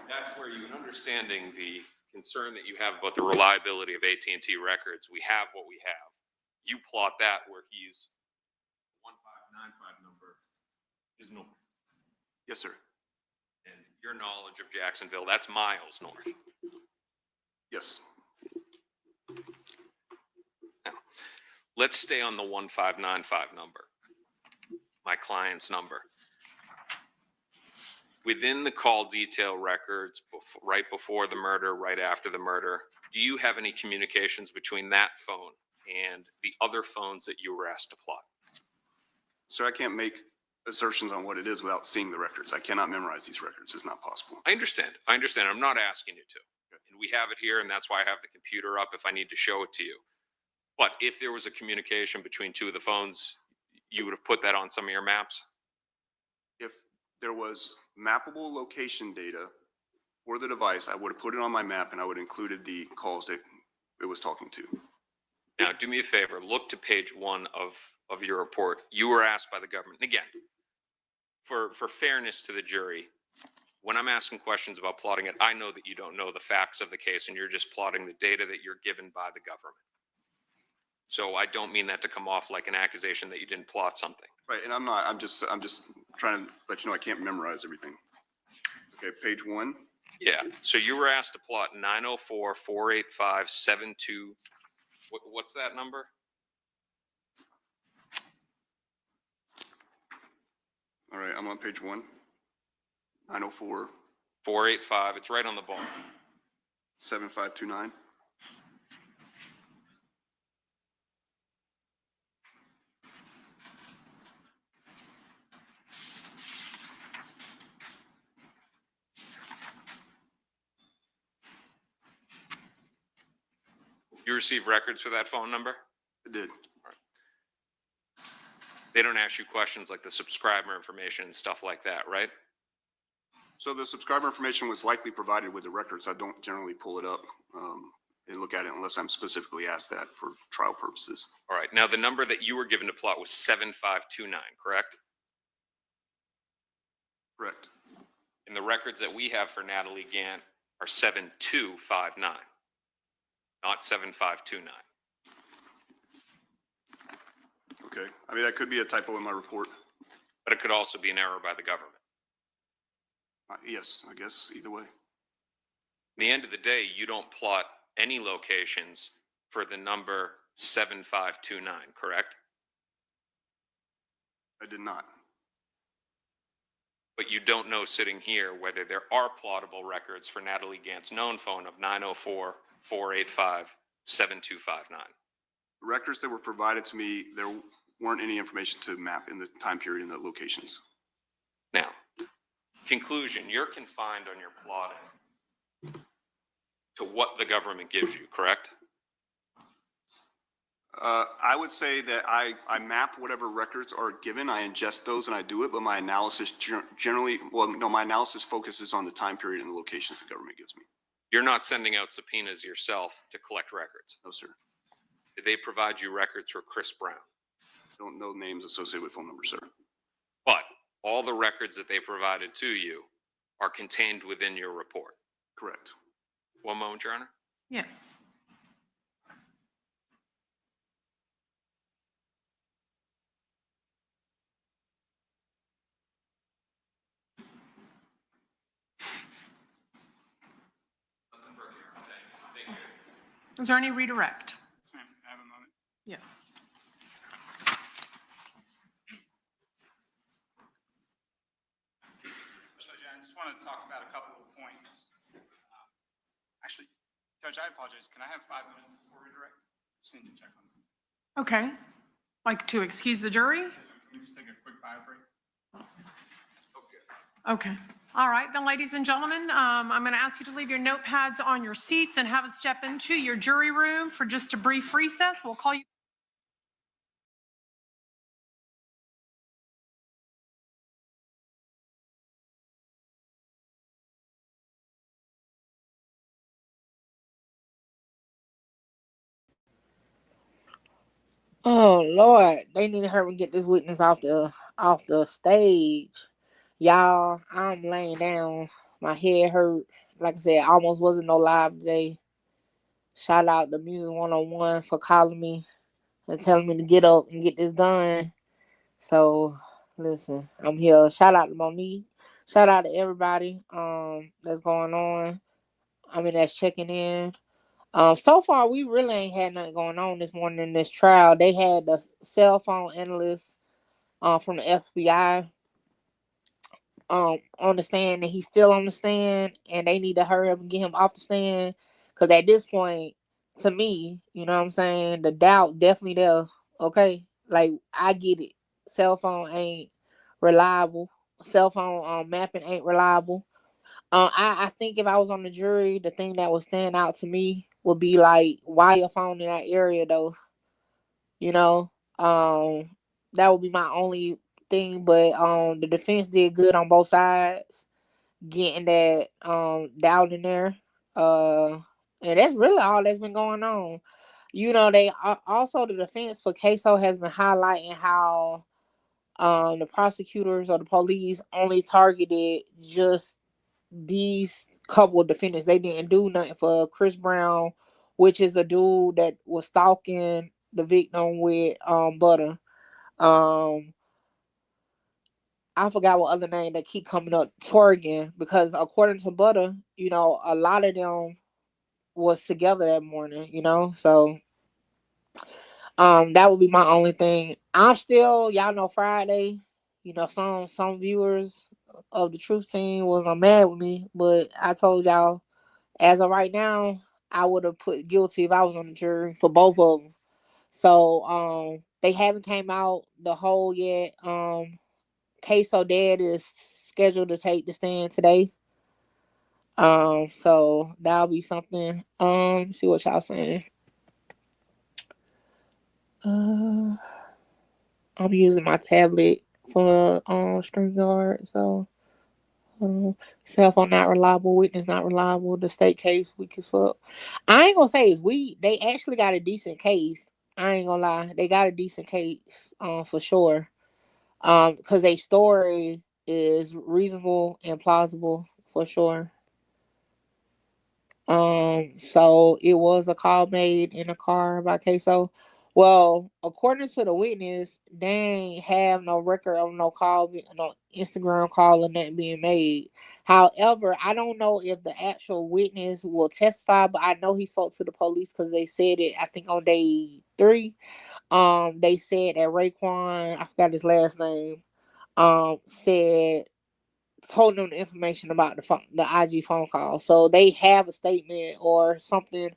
That's where you, in understanding the concern that you have about the reliability of AT&T records, we have what we have. You plot that where he's 1595 number is north. Yes, sir. And your knowledge of Jacksonville, that's miles north. Yes. Now, let's stay on the 1595 number, my client's number. Within the call detail records, right before the murder, right after the murder, do you have any communications between that phone and the other phones that you were asked to plot? Sir, I can't make assertions on what it is without seeing the records. I cannot memorize these records. It's not possible. I understand. I'm not asking you to. Okay. And we have it here, and that's why I have the computer up if I need to show it to you. But if there was a communication between two of the phones, you would have put that on some of your maps? If there was mappable location data for the device, I would have put it on my map and I would have included the calls that it was talking to. Now, do me a favor, look to page 1 of your report. You were asked by the government, and again, for fairness to the jury, when I'm asking questions about plotting it, I know that you don't know the facts of the case and you're just plotting the data that you're given by the government. So I don't mean that to come off like an accusation that you didn't plot something. Right, and I'm not, I'm just trying to let you know I can't memorize everything. Okay, page 1. Yeah, so you were asked to plot 904-485-72. What's that number? All right, I'm on page 1. 904 485, it's right on the ball. 7529. You receive records for that phone number? I did. They don't ask you questions like the subscriber information and stuff like that, right? So the subscriber information was likely provided with the records. I don't generally pull it up and look at it unless I'm specifically asked that for trial purposes. All right. Now, the number that you were given to plot was 7529, correct? Correct. And the records that we have for Natalie Gant are 7259, not 7529. Okay. I mean, that could be a typo in my report. But it could also be an error by the government. Yes, I guess either way. At the end of the day, you don't plot any locations for the number 7529, correct? I did not. But you don't know sitting here whether there are plottable records for Natalie Gant's known phone of 904-485-7259. The records that were provided to me, there weren't any information to map in the time period and the locations. Now, conclusion, you're confined on your plotting to what the government gives you, correct? I would say that I map whatever records are given, I ingest those and I do it, but my analysis my analysis focuses on the time period and the locations the government gives me. You're not sending out subpoenas yourself to collect records. No, sir. Did they provide you records for Chris Brown? Don't know names associated with phone numbers, sir. But all the records that they provided to you are contained within your report. Correct. One moment, Your Honor. Yes. Is there any redirect? Yes, ma'am. Can I have a moment? Yes. I just want to talk about a couple of points. Actually, Judge, I apologize. Can I have 5 minutes before redirect? Just need to check on something. Okay. Like to excuse the jury? Yes, ma'am. Can we just take a quick bio break? Okay. All right, then, ladies and gentlemen, I'm going to ask you to leave your notepads on your seats and have us step into your jury room for just a brief recess. We'll call you. Oh Lord, they need to hurry and get this witness off the stage. Y'all, I'm laying down. My head hurt. Like I said, almost wasn't no live today. Shout out to Music 101 for calling me and telling me to get up and get this done. So listen, I'm here. Shout out to Monique. Shout out to everybody that's going on. That's checking in. So far we really ain't had nothing going on this morning in this trial. They had the cell phone analyst from the FBI on the stand, and he's still on the stand, and they need to hurry up and get him off the stand, because at this point, to me, you know what I'm saying, the doubt definitely there. Okay, like, I get it, cell phone ain't reliable, cell phone mapping ain't reliable. I think if I was on the jury, the thing that would stand out to me would be like, why your phone in that area though? You know, that would be my only thing. But the defense did good on both sides, getting that doubt in there. And that's really all that's been going on. You know, they also, the defense for Ksoo has been highlighting how the prosecutors or the police only targeted just these couple of defendants. They didn't do nothing for Chris Brown, which is a dude that was stalking the victim with Butter. I forgot what other name that keep coming up, Torgan, because according to Butter, you know, a lot of them was together that morning, you know. So that would be my only thing. I'm still, y'all know, Friday, you know, some viewers of the Truth Team was mad with me, but I told y'all, as of right now, I would have put guilty if I was on the jury for both of them. So they haven't came out the whole yet. Ksoo dad is scheduled to take the stand today. So that'll be something. See what y'all saying. I'm using my tablet for StreamYard. So cell phone not reliable, witness not reliable, the state case weak as fuck. I ain't gonna say it's weak. They actually got a decent case. I ain't gonna lie. They got a decent case, for sure. Because their story is reasonable and plausible for sure. So it was a call made in a car by Ksoo. Well, according to the witness, they ain't have no record of no call, no Instagram call or nothing being made. However, I don't know if the actual witness will testify, but I know he spoke to the police because they said it, I think, on day 3. They said that Raekwon, I forgot his last name, said, told them the information about the IG phone call. So they have a statement or something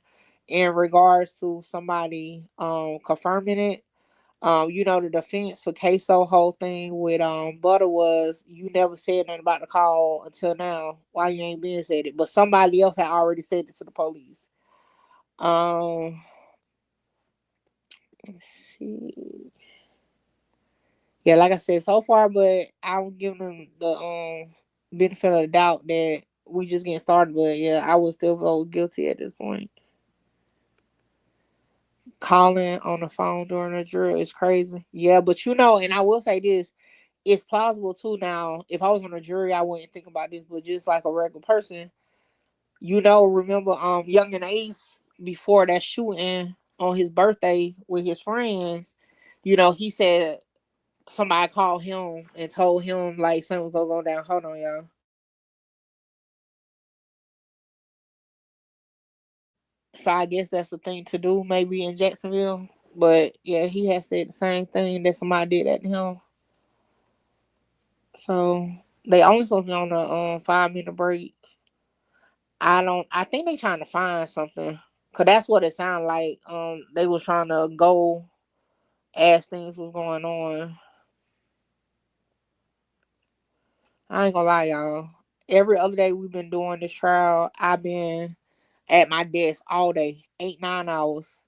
in regards to somebody confirming it. You know, the defense for Ksoo whole thing with Butter was, you never said nothing about the call until now. Why you ain't been said it? But somebody else had already said it to the police. Let's see. Yeah, like I said, so far, but I'm giving them the benefit of the doubt that we just getting started. But yeah, I would still vote guilty at this point. Calling on the phone during a drill is crazy. Yeah, but you know, and I will say this, it's plausible too. Now, if I was on a jury, I wouldn't think about this, but just like a regular person, you know, remember Young and Ace, before that shooting on his birthday with his friends, you know, he said somebody called him and told him like something was gonna go down. Hold on, y'all. So I guess that's the thing to do, maybe in Jacksonville. But yeah, he has said the same thing that somebody did at him. So they only supposed to be on a 5-minute break. I think they trying to find something. Cause that's what it sounded like. They was trying to go as things was going on. I ain't gonna lie, y'all. Every other day we've been doing this trial, I've been at my desk all day, 8-9 hours.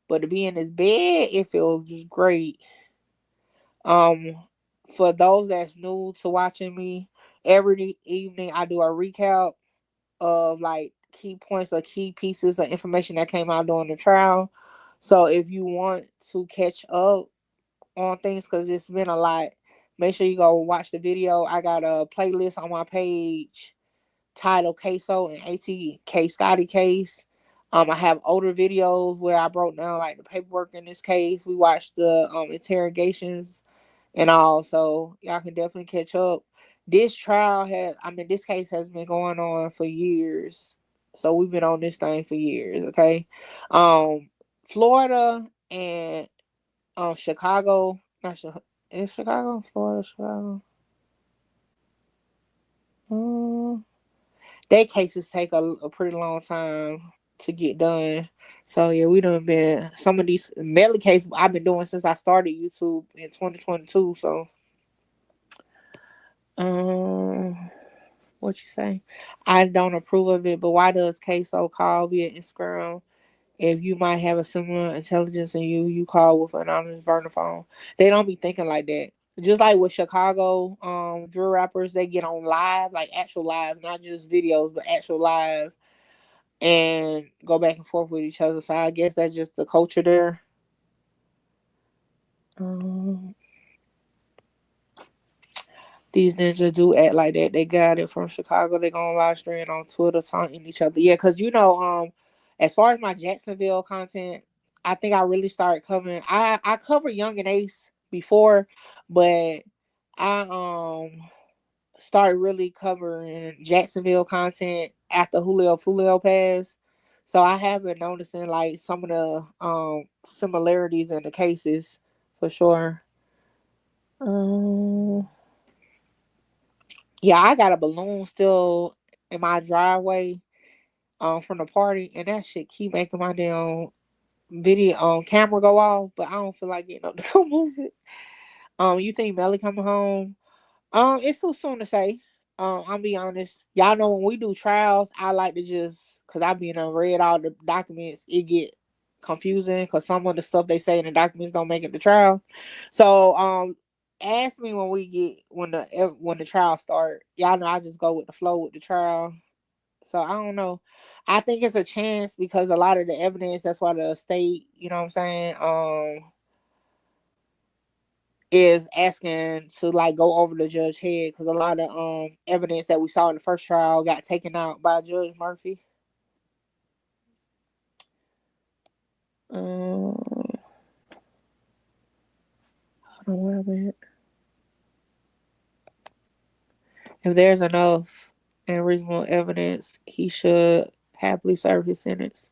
But to be in this bed, it feels just great. Um, for those that's new to watching me, every evening I do a recap of like key points or key pieces of information that came out during the trial. So if you want to catch up on things, because it's been a lot, make sure you go watch the video. I got a playlist on my page titled Ksoo and ATK Scotty case. I have older videos where I broke down like the paperwork in this case. We watched the interrogations and all, so y'all can definitely catch up. This this case has been going on for years. So we've been on this thing for years, okay? Florida and Chicago, not Chicago, is Chicago, Florida, Chicago. Their cases take a pretty long time to get done. So yeah, we done been some of these medley cases I've been doing since I started YouTube in 2022. So what you say? I don't approve of it, but why does Ksoo call via Instagram? If you might have a similar intelligence in you call with an anonymous burner phone. They don't be thinking like that. Just like with Chicago, drill rappers, they get on live, like actual live, not just videos, but actual live, and go back and forth with each other. So I guess that's just the culture there. These ninjas do act like that. They got it from Chicago. They go on live stream on Twitter, taunting each other. Yeah, because as far as my Jacksonville content, I think I really started covering. I covered Young and Ace before, but I started really covering Jacksonville content after Julio Fulio passed. So I have been noticing like some of the similarities in the cases for sure. Yeah, I got a balloon still in my driveway from the party, and that shit keep making my damn video camera go off, but I don't feel like getting up to go move it. You think Melly coming home? It's too soon to say. I'll be honest. Y'all know when we do trials, I like to just, cause I been read all the documents, it get confusing because some of the stuff they say in the documents don't make it to trial. So ask me when the trial start. Y'all know I just go with the flow with the trial. So I don't know. I think it's a chance because a lot of the evidence, that's why the state, you know what I'm saying, is asking to like go over the judge's head because a lot of evidence that we saw in the first trial got taken out by Judge Murphy. Hold on, where am I at? If there's enough and reasonable evidence, he should happily serve his sentence.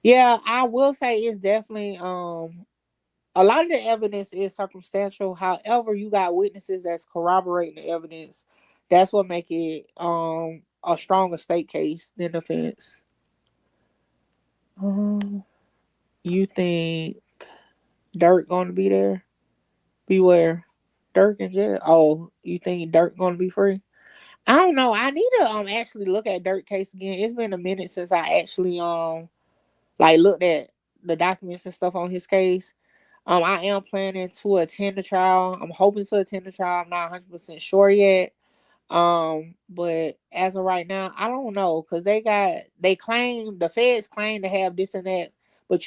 Yeah, I will say it's definitely a lot of the evidence is circumstantial. However, you got witnesses that's corroborating the evidence. That's what make it a stronger state case than defense. You think Dirk gonna be there? Beware, Dirk in jail. Oh, you think Dirk gonna be free? I don't know. I need to actually look at Dirk case again. It's been a minute since I actually like looked at the documents and stuff on his case. I am planning to attend the trial. I'm hoping to attend the trial. I'm not 100% sure yet. But as of right now, I don't know because the feds claim to have this and that, but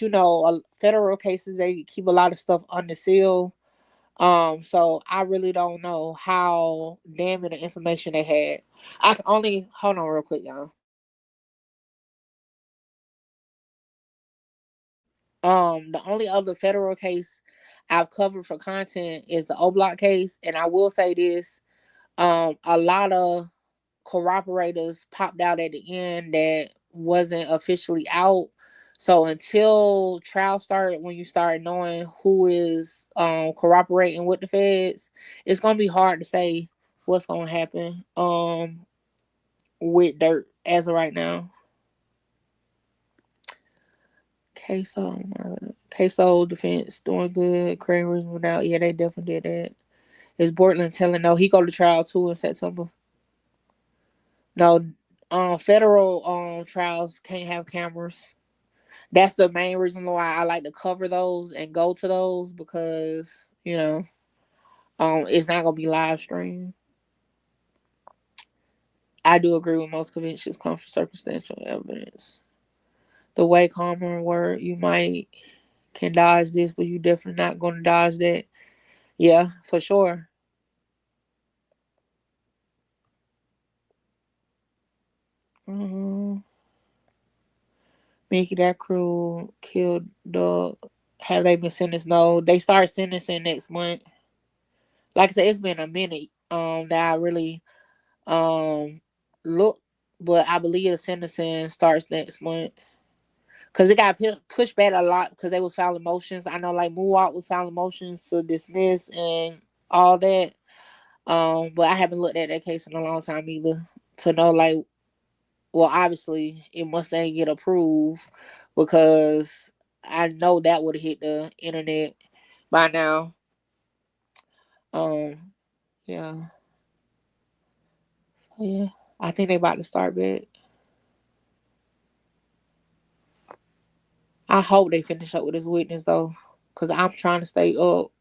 federal cases, they keep a lot of stuff under seal. So I really don't know how damning the information they had. I can only hold on real quick, y'all. The only other federal case I've covered for content is the O Block case, and I will say this: a lot of corroborators popped out at the end that wasn't officially out. So until trial started, when you start knowing who is cooperating with the feds, it's gonna be hard to say what's gonna happen with Dirt as of right now. Ksoo defense doing good. Kramer's went out. Yeah, they definitely did that. Is Bortland telling no? He go to trial too in September. No, federal trials can't have cameras. That's the main reason why I like to cover those and go to those, because it's not gonna be live streamed. I do agree with most convictions come from circumstantial evidence. The way calmer word, you might can dodge this, but you definitely not gonna dodge that. Yeah, for sure. Mickey, that crew killed Doug. Have they been sentenced? No, they start sentencing next month. Like I said, it's been a minute that I really look, but I believe the sentencing starts next month. Cause it got pushed back a lot because they was filing motions. I know like Moonwalk was filing motions to dismiss and all that. But I haven't looked at that case in a long time either to know like, well, obviously it must ain't get approved because I know that would have hit the internet by now. Yeah. So yeah, I think they about to start back. I hope they finish up with this witness though, cause I'm trying to stay up.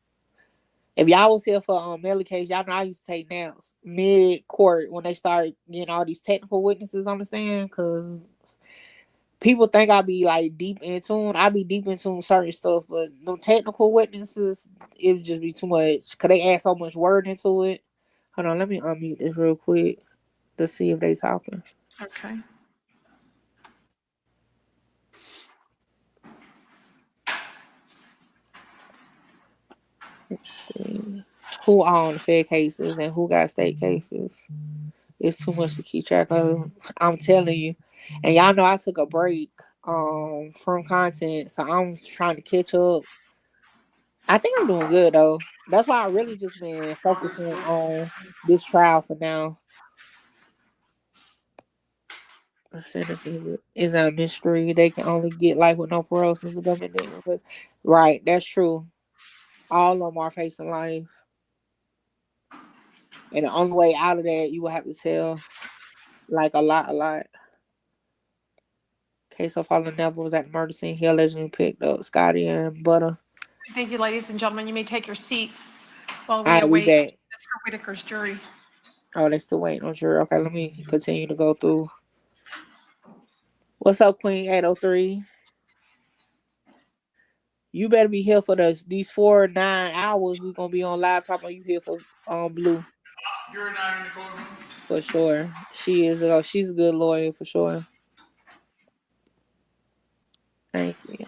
If y'all was here for Melly case, y'all know I used to take naps mid court when they start getting all these technical witnesses on the stand, cause people think I be like deep in tune. I be deep into certain stuff, but the technical witnesses, it would just be too much. Cause they add so much word into it. Hold on, let me unmute this real quick to see if they talking. Okay. Let's see. Who on Fed cases and who got state cases? It's too much to keep track of. I'm telling you. And y'all know I took a break from content, so I'm trying to catch up. I think I'm doing good though. That's why I really just been focusing on this trial for now. The sentencing is a mystery. They can only get life with no parole since the government didn't. But right, that's true. All of them are facing life. And the only way out of that, you will have to tell like a lot. Case of Fallen Neville was at the murder scene. He allegedly picked up Scotty and Butter. Thank you, ladies and gentlemen. You may take your seats while we All right, we await back. Mr. Whitaker's jury. Oh, they still waiting on jury. Okay, let me continue to go through. What's up, Queen 803? You better be here for these 4 9 hours. We're gonna be on live talking about you here for Blue. You're not in the courtroom. For sure. She's a good lawyer for sure. Thank you.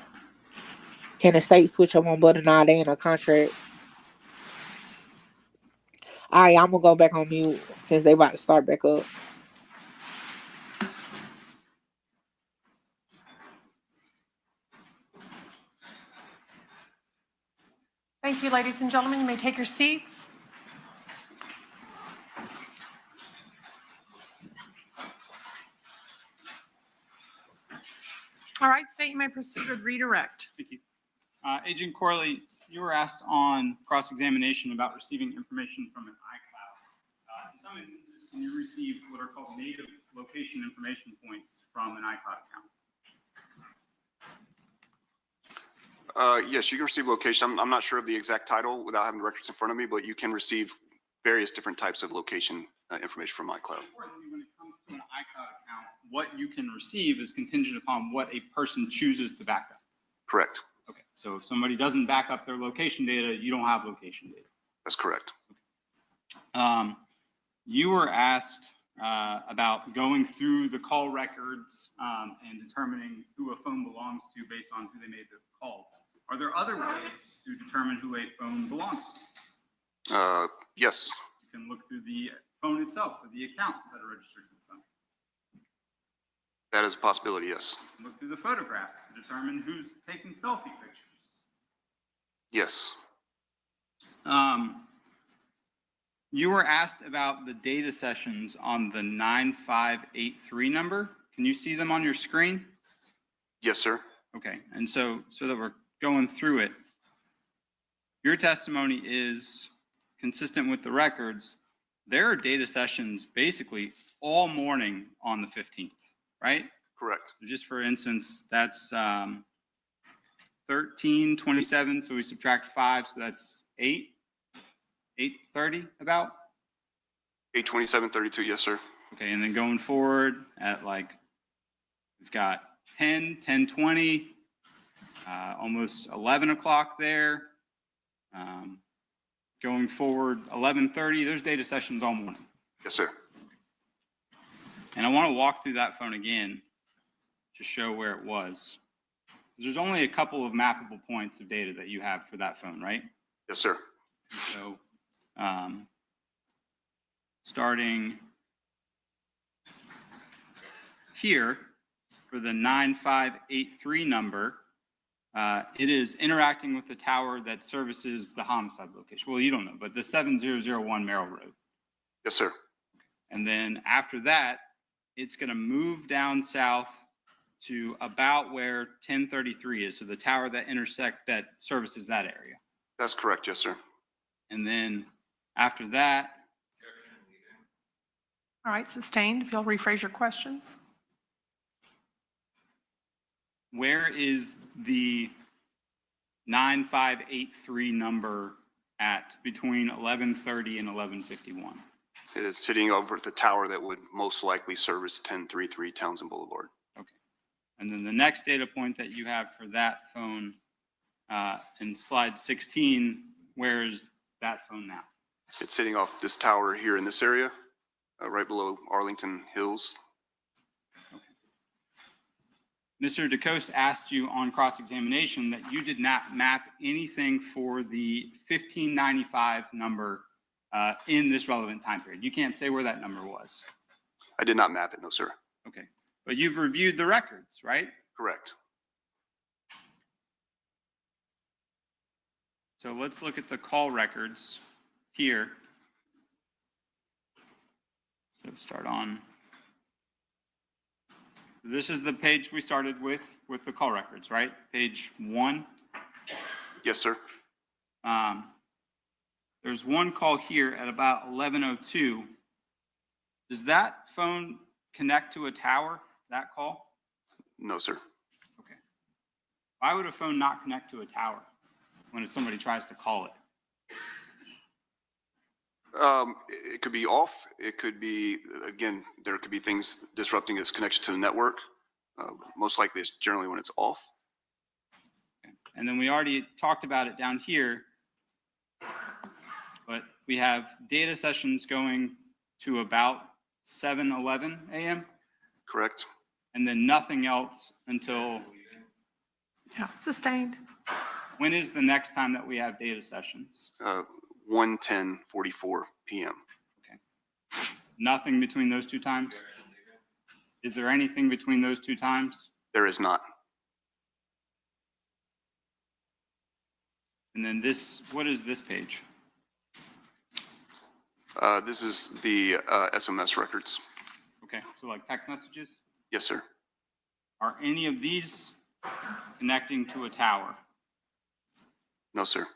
Can the state switch up on Butter? Nah, they in a contract. All right, I'm gonna go back on mute since they about to start back up. Thank you, ladies and gentlemen. You may take your seats. All right, State, you may proceed with redirect. Thank you. Agent Corley, you were asked on cross-examination about receiving information from an iCloud. In some instances, can you receive what are called native location information points from an iCloud account? Yes, you can receive location. I'm not sure of the exact title without having the records in front of me, but you can receive various different types of location information from iCloud. Importantly, when it comes to an iCloud account, what you can receive is contingent upon what a person chooses to back up. Correct. Okay, so if somebody doesn't back up their location data, you don't have location data. That's correct. You were asked about going through the call records and determining who a phone belongs to based on who they made the call. Are there other ways to determine who a phone belongs to? Yes. You can look through the phone itself, or the accounts that are registered to the phone. That is a possibility, yes. Look through the photographs to determine who's taking selfie pictures. Yes. You were asked about the data sessions on the 9583 number. Can you see them on your screen? Yes, sir. Okay, and so that we're going through it, your testimony is consistent with the records. There are data sessions basically all morning on the 15th, right? Correct. Just for instance, that's 13:27, so we subtract 5, so that's 8:30 about? 8:27:32, yes, sir. Okay, and then going forward at like, we've got 10, 10:20, almost 11 o'clock there. Going forward, 11:30, there's data sessions all morning. Yes, sir. And I want to walk through that phone again to show where it was. There's only a couple of mappable points of data that you have for that phone, right? Yes, sir. So starting here for the 9583 number, it is interacting with the tower that services the homicide location. Well, you don't know, but the 7001 Merrill Road. Yes, sir. And then after that, it's going to move down south to about where 1033 is. So the tower that services that area. That's correct. Yes, sir. And then after that. All right, sustained. If you'll rephrase your questions. Where is the 9583 number at between 1130 and 1151? It is sitting over at the tower that would most likely service 1033 Townsend Boulevard. Okay. And then the next data point that you have for that phone in slide 16, where is that phone now? It's sitting off this tower here in this area, right below Arlington Hills. Mr. DeCoste asked you on cross-examination that you did not map anything for the 1595 number in this relevant time period. You can't say where that number was. I did not map it, no, sir. Okay, but you've reviewed the records, right? Correct. So let's look at the call records here. So start on. This is the page we started with the call records, right? Page 1. Yes, sir. There's one call here at about 11:02. Does that phone connect to a tower, that call? No, sir. Okay. Why would a phone not connect to a tower when somebody tries to call it? It could be off. It could be, again, there could be things disrupting its connection to the network. Most likely it's generally when it's off. Okay. And then we already talked about it down here, but we have data sessions going to about 7:11 a.m. Correct. And then nothing else until. Yeah, sustained. When is the next time that we have data sessions? 1:10:44 p.m. Okay. Nothing between those two times? Is there anything between those two times? There is not. And then this, what is this page? This is the SMS records. Okay, so like text messages? Yes, sir. Are any of these connecting to a tower? No, sir.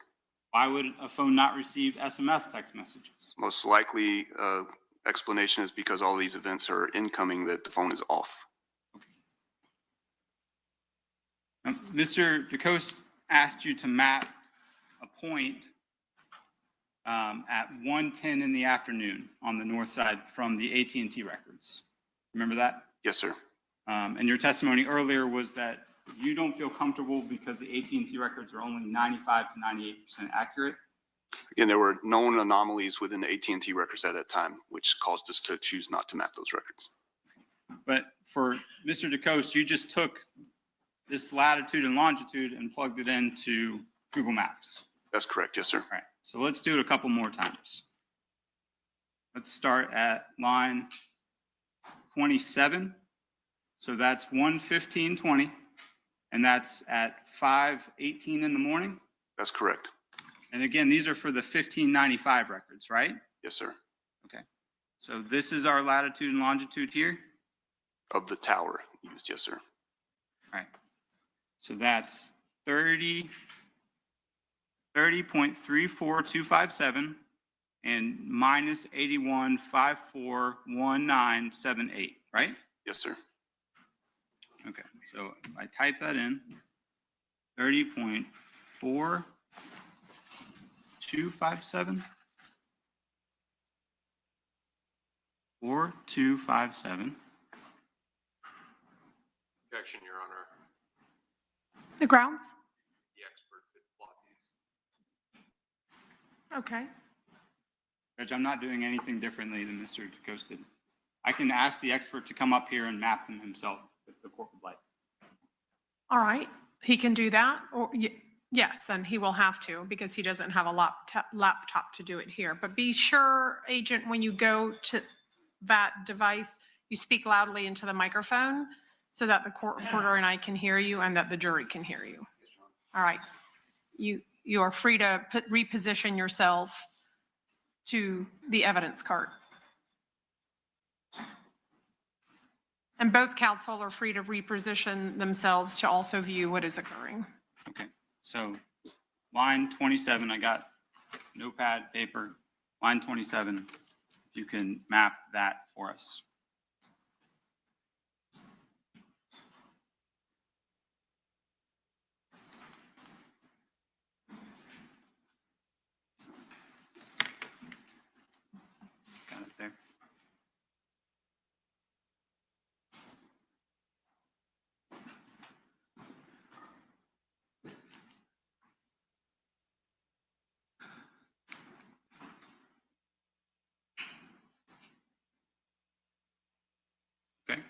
Why would a phone not receive SMS text messages? Most likely explanation is because all these events are incoming that the phone is off. Okay. Mr. DeCoste asked you to map a point at 1:10 in the afternoon on the north side from the AT&T records. Remember that? Yes, sir. And your testimony earlier was that you don't feel comfortable because the AT&T records are only 95 to 98% accurate. Again, there were known anomalies within the AT&T records at that time, which caused us to choose not to map those records. But for Mr. DeCoste, you just took this latitude and longitude and plugged it into Google Maps. That's correct. Yes, sir. All right. So let's do it a couple more times. Let's start at line 27. So that's 1:15:20, and that's at 5:18 in the morning? That's correct. And again, these are for the 1595 records, right? Yes, sir. Okay. So this is our latitude and longitude here? Of the tower used, yes, sir. All right. So that's 30.34257 and minus 81541978, right? Yes, sir. Okay, so if I type that in, 30.4257, 4257. Objection, Your Honor. The grounds? The expert could plot these. Okay. Judge, I'm not doing anything differently than Mr. DeCoste did. I can ask the expert to come up here and map them himself if the court would like. All right. He can do that, or yes, then he will have to because he doesn't have a laptop to do it here. But be sure, agent, when you go to that device, you speak loudly into the microphone so that the court reporter and I can hear you and that the jury can hear you. All right. You are free to reposition yourself to the evidence cart. And both counsel are free to reposition themselves to also view what is occurring. Okay, so line 27, I got notepad, paper, line 27, if you can map that for us. Got it there. Okay,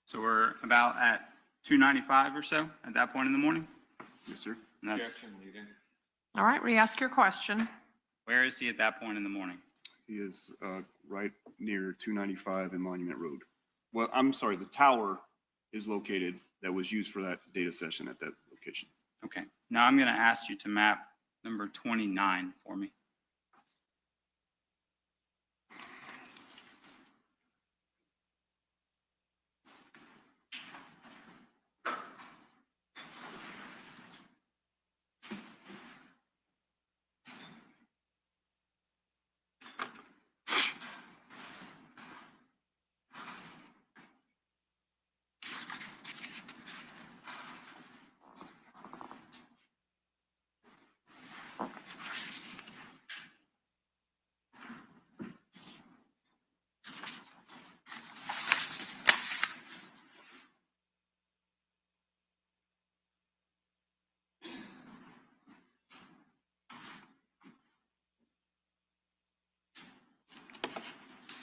so we're about at 295 or so at that point in the morning? Yes, sir. And that's, Objection, leading. All right, re-ask your question. where is he at that point in the morning? He is right near 295 and Monument Road. Well, I'm sorry, the tower is located that was used for that data session at that location. Okay, now I'm going to ask you to map number 29 for me.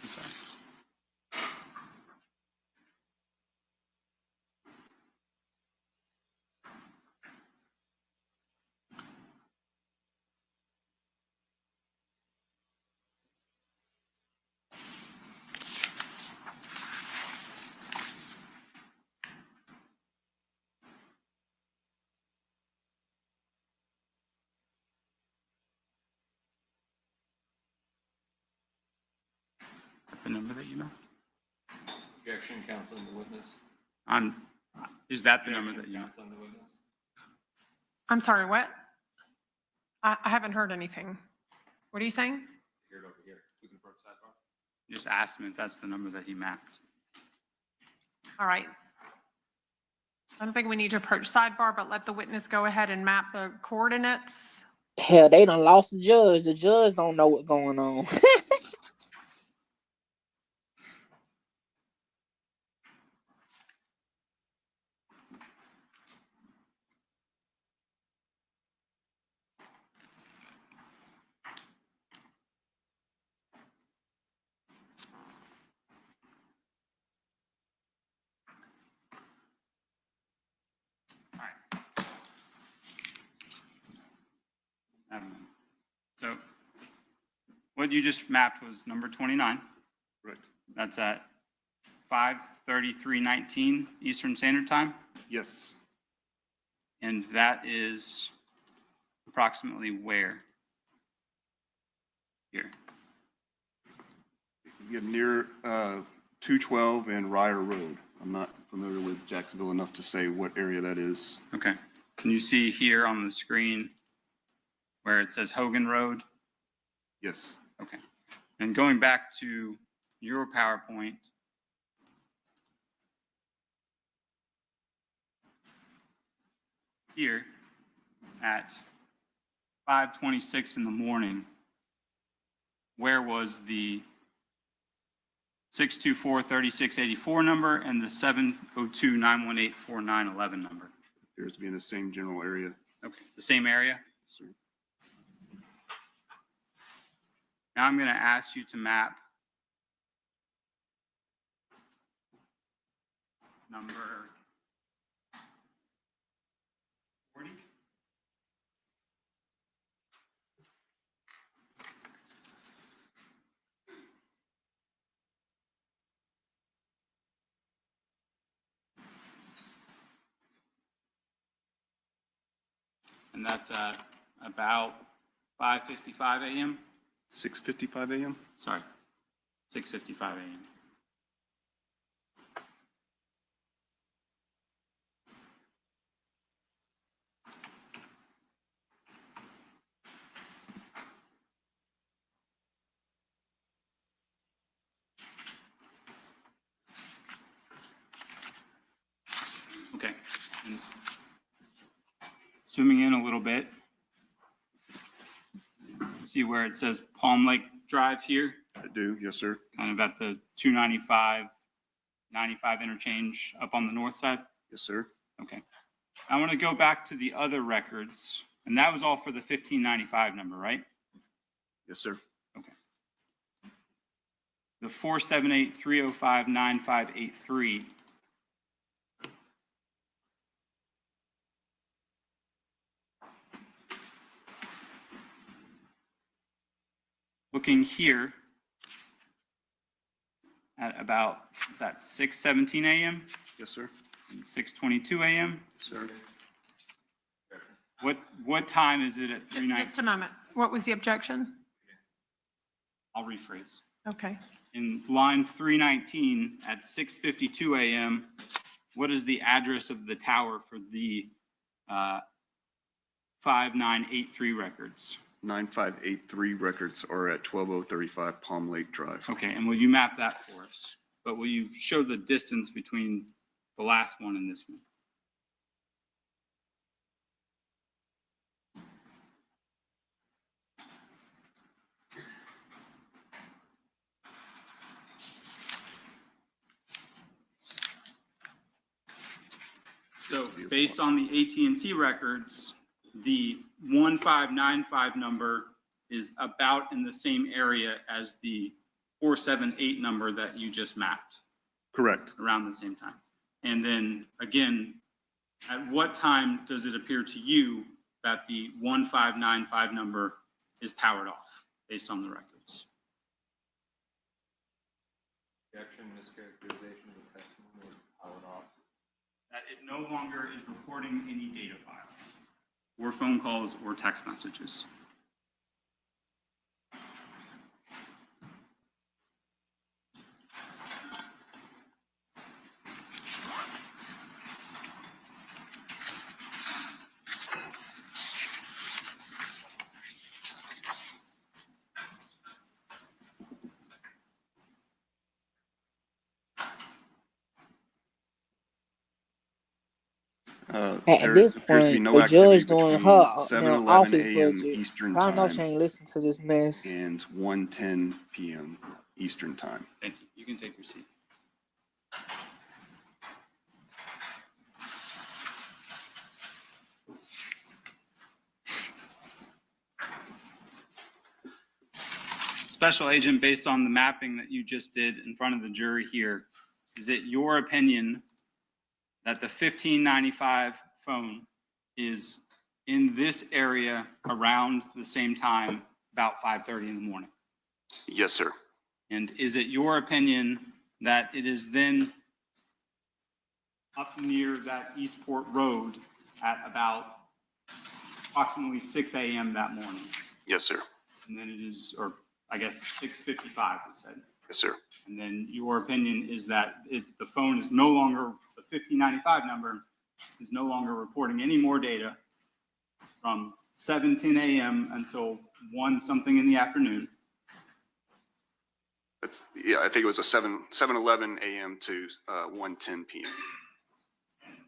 I'm sorry. The number that you know? Objection, counsel and the witness. Is that the number that you know? Counsel and the witness. I'm sorry, what? I haven't heard anything. What are you saying? Hear it over here. We can approach sidebar. Just ask him if that's the number that he mapped. All right. I don't think we need to approach sidebar, but let the witness go ahead and map the coordinates. Hell, they done lost the judge. The judge don't know what's going on. So what you just mapped was number 29. Correct. That's at 5:33:19 Eastern Standard Time? Yes. And that is approximately where? Here. Yeah, near 212 and Ryer Road. I'm not familiar with Jacksonville enough to say what area that is. Okay. Can you see here on the screen where it says Hogan Road? Yes. Okay. And going back to your PowerPoint, here at 5:26 in the morning, where was the 624-3684 number and the 702-918-4911 number? Appears to be in the same general area. Okay, the same area? Sir. Now I'm going to ask you to map number 40. And that's at about 5:55 a.m. 6:55 a.m. Sorry, 6:55 a.m. Okay. And zooming in a little bit, see where it says Palm Lake Drive here? I do, yes, sir. Kind of at the 295 interchange up on the north side? Yes, sir. Okay. I want to go back to the other records, and that was all for the 1595 number, right? Yes, sir. Okay. The 478-305-9583. Looking here at about, is that 6:17 a.m.? Yes, sir. 6:22 a.m.? Sir. What time is it at 3:19? Just a moment. What was the objection? I'll rephrase. Okay. In line 319 at 6:52 a.m., what is the address of the tower for the 5983 records? 9583 records are at 12035 Palm Lake Drive. Okay, and will you map that for us? But will you show the distance between the last one and this one? So based on the AT&T records, the 1595 number is about in the same area as the 478 number that you just mapped. Correct. Around the same time. And then again, at what time does it appear to you that the 1595 number is powered off based on the records? Objection, mischaracterization of the testimony is powered off. That it no longer is recording any data files, or phone calls, or text messages. At this point, the judge doing her 7:11 office a.m. budget. Eastern I know time she ain't listen to this mess. and 1:10 p.m. Eastern time. Thank you. You can take your seat. Special Agent, based on the mapping that you just did in front of the jury here, is it your opinion that the 1595 phone is in this area around the same time, about 5:30 in the morning? Yes, sir. And is it your opinion that it is then up near that Eastport Road at about approximately 6 a.m. that morning. Yes, sir. And then it is, or I guess 6:55, you said. Yes, sir. And then your opinion is that the phone is no longer, the 1595 number is no longer reporting any more data from 7:10 a.m. until 1 something in the afternoon. Yeah, I think it was a 7:11 a.m. to 1:10 p.m.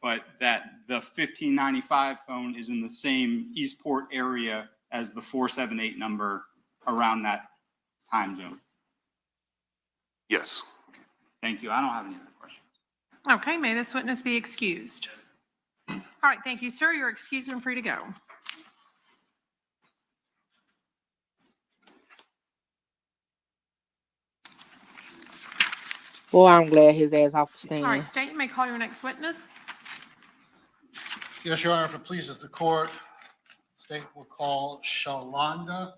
But that the 1595 phone is in the same Eastport area as the 478 number around that time zone. Yes. Thank you. I don't have any other questions. Okay, may this witness be excused. All right, thank you, sir. You're excused and free to go. Boy, I'm glad his ass off the stand. All right, State, you may call your next witness. Yes, Your Honor, if it pleases the court, state will call Shalonda.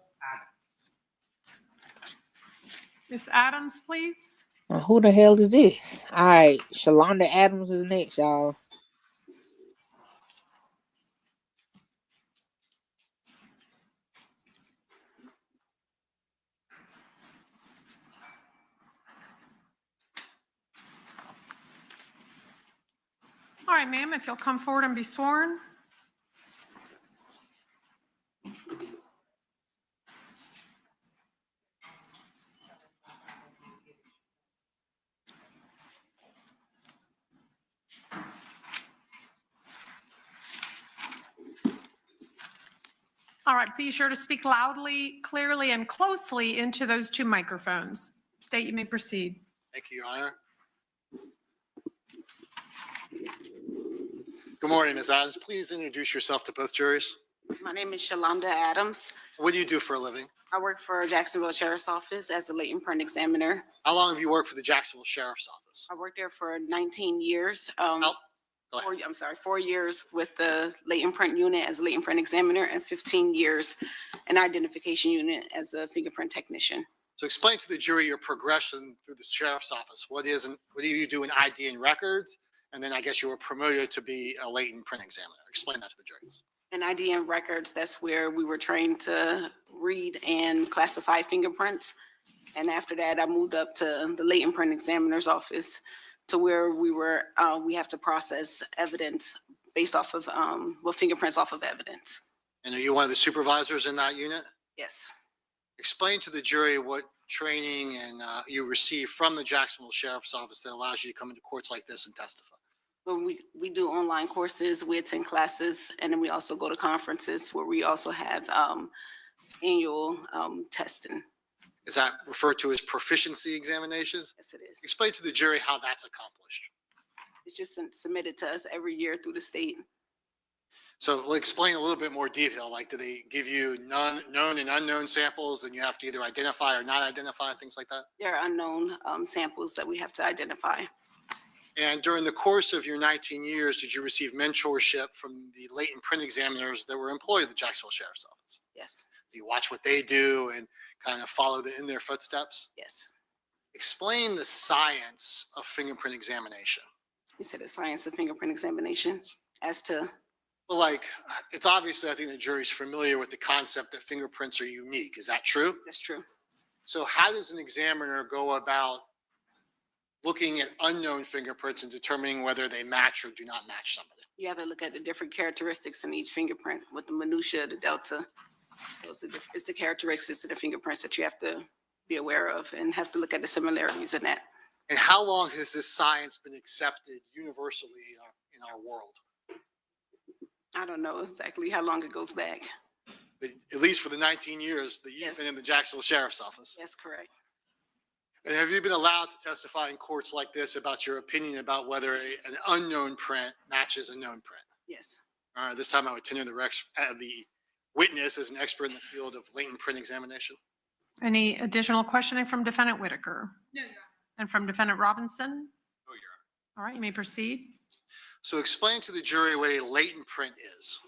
Miss Adams, please. Now, who the hell is this? All right, Shalonda Adams is next, y'all. All right, ma'am, if you'll come forward and be sworn. All right, be sure to speak loudly, clearly, and closely into those two microphones. State, you may proceed. Thank you, Your Honor. Good morning, Ms. Adams. Please introduce yourself to both juries. My name is Shalonda Adams. What do you do for a living? I work for Jacksonville Sheriff's Office as a latent print examiner. How long have you worked for the Jacksonville Sheriff's Office? I worked there for 19 years. Go ahead. 4 years with the latent print unit as a latent print examiner and 15 years in identification unit as a fingerprint technician. So explain to the jury your progression through the Sheriff's Office. What do you do in ID and records? And then I guess you were promoted to be a latent print examiner. Explain that to the jury. In ID and records, that's where we were trained to read and classify fingerprints. And after that, I moved up to the latent print examiner's office to where we have to process evidence based off of, fingerprints off of evidence. And are you one of the supervisors in that unit? Yes. Explain to the jury what training and you received from the Jacksonville Sheriff's Office that allows you to come into courts like this and testify. Well, we do online courses, we attend classes, and then we also go to conferences where we also have annual testing. Is that referred to as proficiency examinations? Yes, it is. Explain to the jury how that's accomplished. It's just submitted to us every year through the state. So we'll explain a little bit more detail. Like, do they give you known and unknown samples and you have to either identify or not identify, things like that? There are unknown samples that we have to identify. And during the course of your 19 years, did you receive mentorship from the latent print examiners that were employed at the Jacksonville Sheriff's Office? Yes. Do you watch what they do and kind of follow in their footsteps? Yes. Explain the science of fingerprint examination. You said the science of fingerprint examination as to? Well, like, it's obviously, I think the jury's familiar with the concept that fingerprints are unique. Is that true? That's true. So how does an examiner go about looking at unknown fingerprints and determining whether they match or do not match somebody? You have to look at the different characteristics in each fingerprint with the minutia, the delta. It's the characteristics of the fingerprints that you have to be aware of and have to look at the similarities in that. And how long has this science been accepted universally in our world? I don't know exactly how long it goes back. But at least for the 19 years that you've been in the Jacksonville Sheriff's Office. That's correct. And have you been allowed to testify in courts like this about your opinion about whether an unknown print matches a known print? Yes. All right, this time I would tender the witness as an expert in the field of latent print examination. Any additional questioning from Defendant Whitaker? No, Your Honor. And from Defendant Robinson? No, Your Honor. All right, you may proceed. So explain to the jury what a latent print is.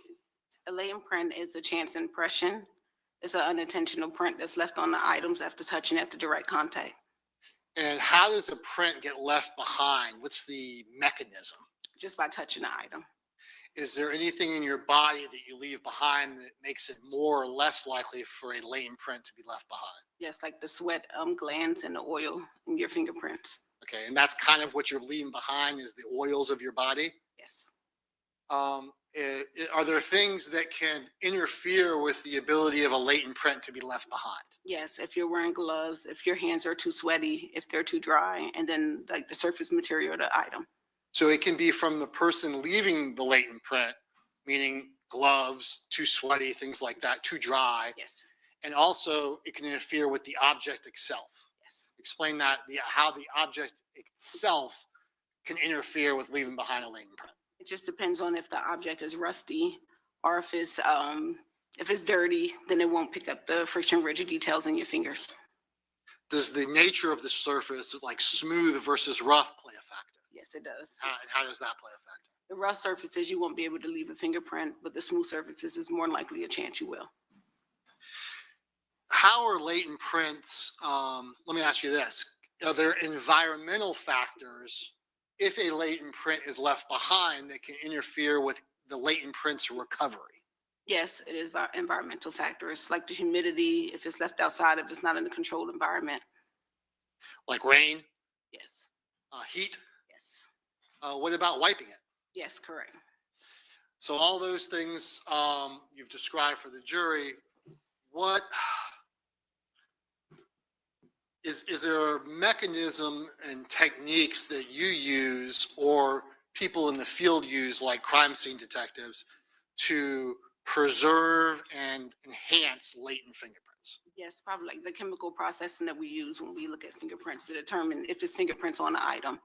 A latent print is a chance impression. It's an unintentional print that's left on the items after touching at the direct contact. And how does a print get left behind? What's the mechanism? Just by touching the item. Is there anything in your body that you leave behind that makes it more or less likely for a latent print to be left behind? Yes, like the sweat glands and the oil in your fingerprints. Okay, and that's kind of what you're leaving behind is the oils of your body? Yes. Are there things that can interfere with the ability of a latent print to be left behind? Yes, if you're wearing gloves, if your hands are too sweaty, if they're too dry, and then like the surface material of the item. So it can be from the person leaving the latent print, meaning gloves, too sweaty, things like that, too dry. Yes. And also it can interfere with the object itself. Yes. Explain that, how the object itself can interfere with leaving behind a latent print. It just depends on if the object is rusty or if it's dirty, then it won't pick up the friction rigid details in your fingers. Does the nature of the surface, like smooth versus rough, play a factor? Yes, it does. How does that play a factor? The rough surfaces, you won't be able to leave a fingerprint, but the smooth surfaces is more likely a chance you will. How are latent prints, let me ask you this, are there environmental factors, if a latent print is left behind, that can interfere with the latent print's recovery? Yes, it is environmental factors like the humidity, if it's left outside, if it's not in a controlled environment. Like rain? Yes. Heat? Yes. What about wiping it? Yes, correct. So all those things you've described for the jury, what is there a mechanism and techniques that you use or people in the field use, like crime scene detectives, to preserve and enhance latent fingerprints? Yes, probably like the chemical processing that we use when we look at fingerprints to determine if it's fingerprints on the item.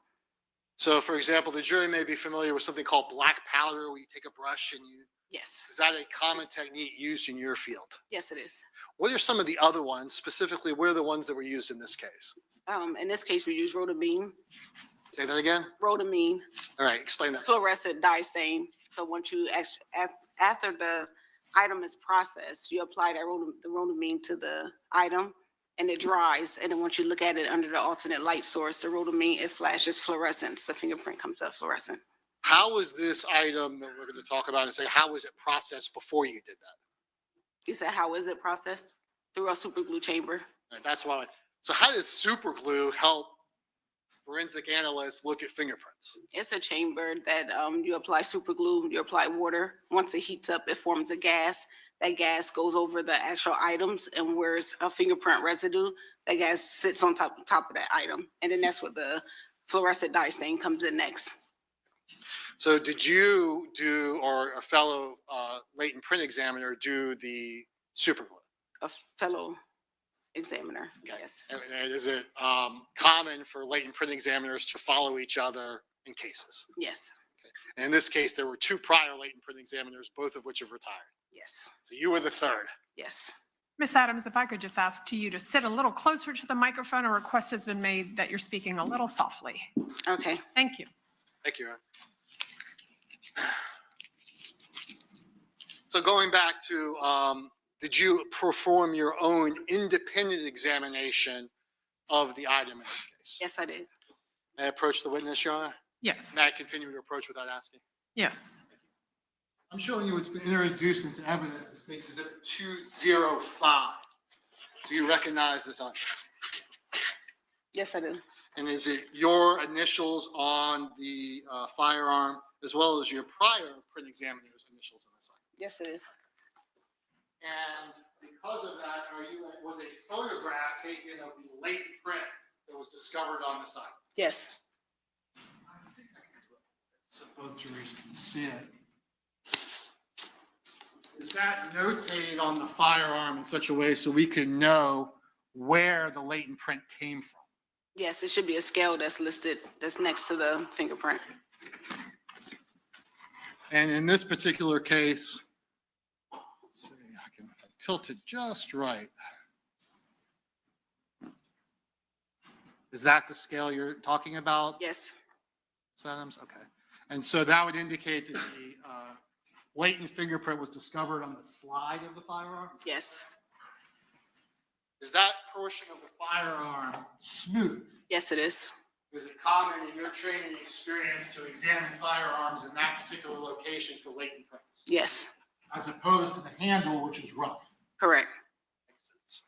So for example, the jury may be familiar with something called black powder, where you take a brush and you... Yes. Is that a common technique used in your field? Yes, it is. What are some of the other ones? Specifically, what are the ones that were used in this case? In this case, we use rhodamine. Say that again? Rhodamine. All right, explain that. Fluorescent dye stain. So once you after the item is processed, you apply the rhodamine to the item and it dries. And then once you look at it under the alternate light source, the rhodamine, it flashes fluorescence. The fingerprint comes up fluorescent. How was this item that we're going to talk about and say, how was it processed before you did that? You said, how is it processed? Through a super glue chamber. All right, that's why. So how does super glue help forensic analysts look at fingerprints? It's a chamber that you apply super glue, you apply water. Once it heats up, it forms a gas. That gas goes over the actual items, and where's a fingerprint residue, that gas sits on top of that item. And then that's what the fluorescent dye stain comes in next. So did you do, or a fellow latent print examiner do the super glue? A fellow examiner, yes. And is it common for latent print examiners to follow each other in cases? Yes. Okay. And in this case, there were 2 prior latent print examiners, both of which have retired. Yes. So you were the 3rd. Yes. Ms. Adams, if I could just ask you to sit a little closer to the microphone, a request has been made that you're speaking a little softly. Okay. Thank you. Thank you. So going back to, did you perform your own independent examination of the item in this case? Yes, I did. May I approach the witness, Your Honor? Yes. May I continue to approach without asking? Yes. I'm showing you what's been introduced into evidence. This case is at 205. Do you recognize this object? Yes, I do. And is it your initials on the firearm as well as your prior print examiner's initials on this item? Yes, it is. And because of that, was a photograph taken of the latent print that was discovered on this item? Yes. So both juries can see it. Is that notated on the firearm in such a way so we can know where the latent print came from? Yes, it should be a scale that's listed, that's next to the fingerprint. And in this particular case, let's see, I can tilt it just right. Is that the scale you're talking about? Yes. Adams? Okay. And so that would indicate that the latent fingerprint was discovered on the slide of the firearm? Yes. Is that portion of the firearm smooth? Yes, it is. Is it common in your training experience to examine firearms in that particular location for latent prints? Yes, As opposed to the handle, which is rough? correct. Makes sense.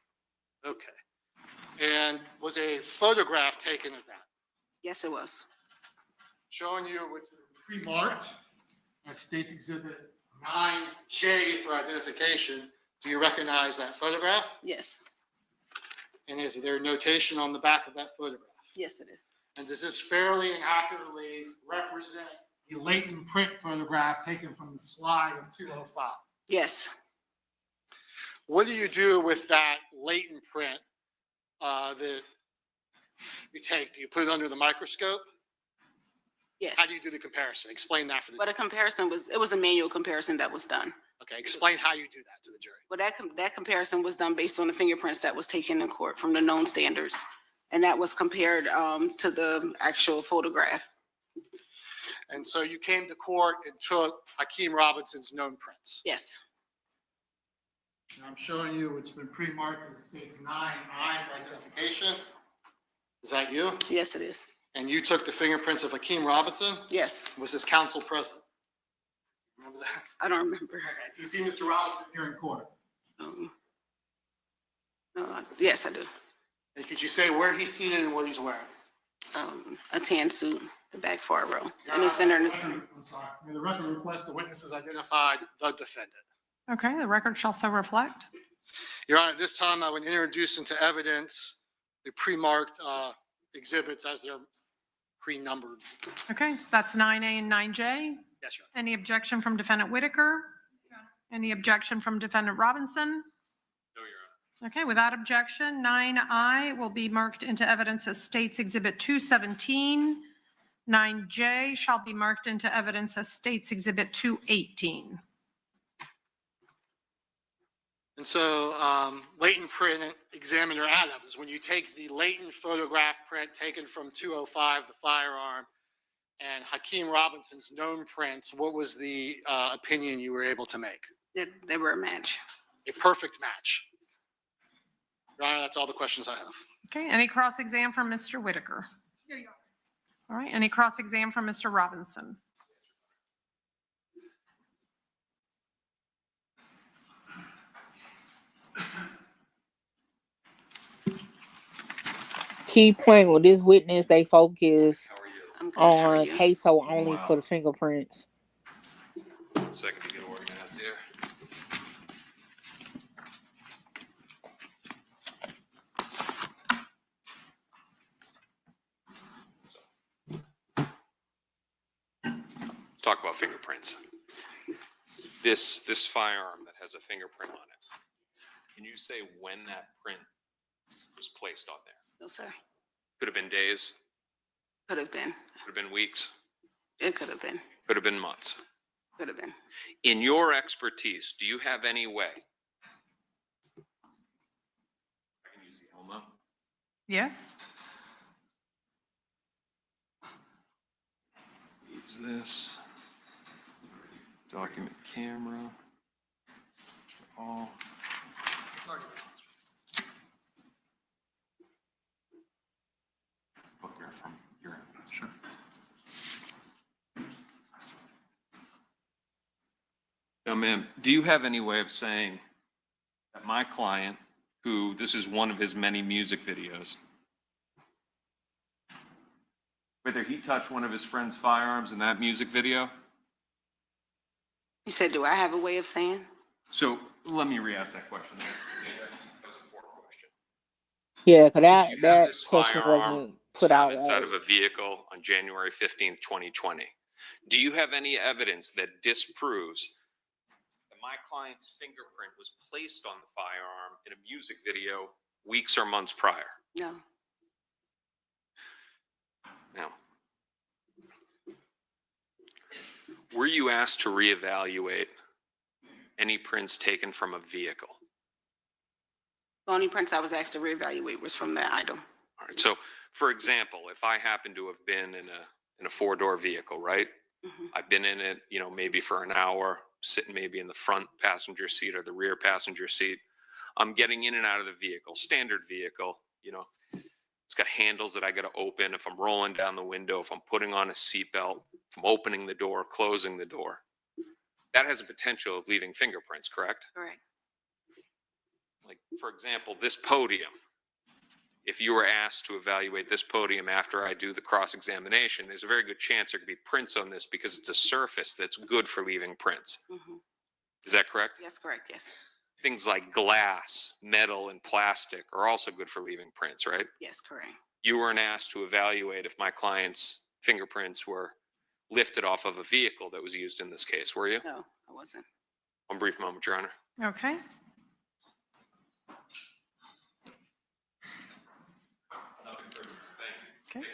Okay. And was a photograph taken of that? Yes, it was. Showing you what's pre-marked as States Exhibit 9J for identification. Do you recognize that photograph? Yes, And is there notation on the back of that photograph? yes, it is. And does this fairly and accurately represent the latent print photograph taken from the slide of 205? Yes. What do you do with that latent print that you take? Do you put it under the microscope? Yes. How do you do the comparison? Explain that for the But a comparison it was a manual comparison that was done. Okay, explain how you do that to the jury. But that comparison was done based on the fingerprints that was taken in court from the known standards. And that was compared to the actual photograph. And so you came to court and took Hakeem Robinson's known prints. Yes, And I'm showing you it's been pre-marked as States 9I for identification. Is that you? yes, it is. And you took the fingerprints of Hakeem Robinson? Yes, Was his counsel present? Remember that? I don't remember. Okay. Do you see Mr. Robinson here in court? Yes, I do. And could you say where he's seated and what he's wearing? A tan suit, the back far row. And the center. I'm sorry. May the record request the witnesses identified the defendant. Okay, the record shall so reflect. Your Honor, at this time I would introduce into evidence the pre-marked exhibits as they're pre-numbered. Okay, so that's 9A and 9J. Yes, Your Honor. Any objection from Defendant Whitaker? Any objection from Defendant Robinson? No, Your Honor. Okay, without objection, 9I will be marked into evidence as States Exhibit 217. 9J shall be marked into evidence as States Exhibit 218. And so latent print examiner Adams, when you take the latent photograph print taken from 205, the firearm, and Hakeem Robinson's known prints, what was the opinion you were able to make? They were a match. A perfect match. Your Honor, that's all the questions I have. Okay, any cross-exam from Mr. Whitaker? All right, any cross-exam from Mr. Robinson? Key point with this witness, they focus I'm good. How are on you? Ksoo only for the fingerprints. 1 second to get organized here. Let's talk about fingerprints. This firearm that has a fingerprint on it, can you say when that print was placed on there? No, sir. Could have been days, Could have been. could have been weeks, It could have been. could have been months. Could have been. In your expertise, do you have any way? I can use the Elmo. Yes? Use this. Document camera. All. Book there from your evidence. Sure. Now, ma'am, do you have any way of saying that my client, who this is one of his many music videos, whether he touched one of his friend's firearms in that music video? You said, do I have a way of saying? So let me re-ask that question. That was a poor question. Yeah, because You have that this question firearm wasn't put out found inside right. of a vehicle on January 15th, 2020. Do you have any evidence that disproves that my client's fingerprint was placed on the firearm in a music video weeks or months prior? No. Now, were you asked to reevaluate any prints taken from a vehicle? The only prints I was asked to reevaluate was from that item. All right. So, for example, if I happen to have been in a four-door vehicle, right? Mhm. I've been in it, maybe for an hour, sitting maybe in the front passenger seat or the rear passenger seat. I'm getting in and out of the vehicle, standard vehicle, you know, it's got handles that I got to open. If I'm rolling down the window, if I'm putting on a seatbelt, if I'm opening the door, closing the door, that has a potential of leaving fingerprints, correct? Correct. Like, for example, this podium. If you were asked to evaluate this podium after I do the cross-examination, there's a very good chance there could be prints on this because it's a surface that's good for leaving prints. Mm-hmm. Is that correct? Yes, correct, yes. Things like glass, metal, and plastic are also good for leaving prints, right? Yes, correct. You weren't asked to evaluate if my client's fingerprints were lifted off of a vehicle that was used in this case, were you? No, I wasn't. One brief moment, Your Honor. Okay. Okay.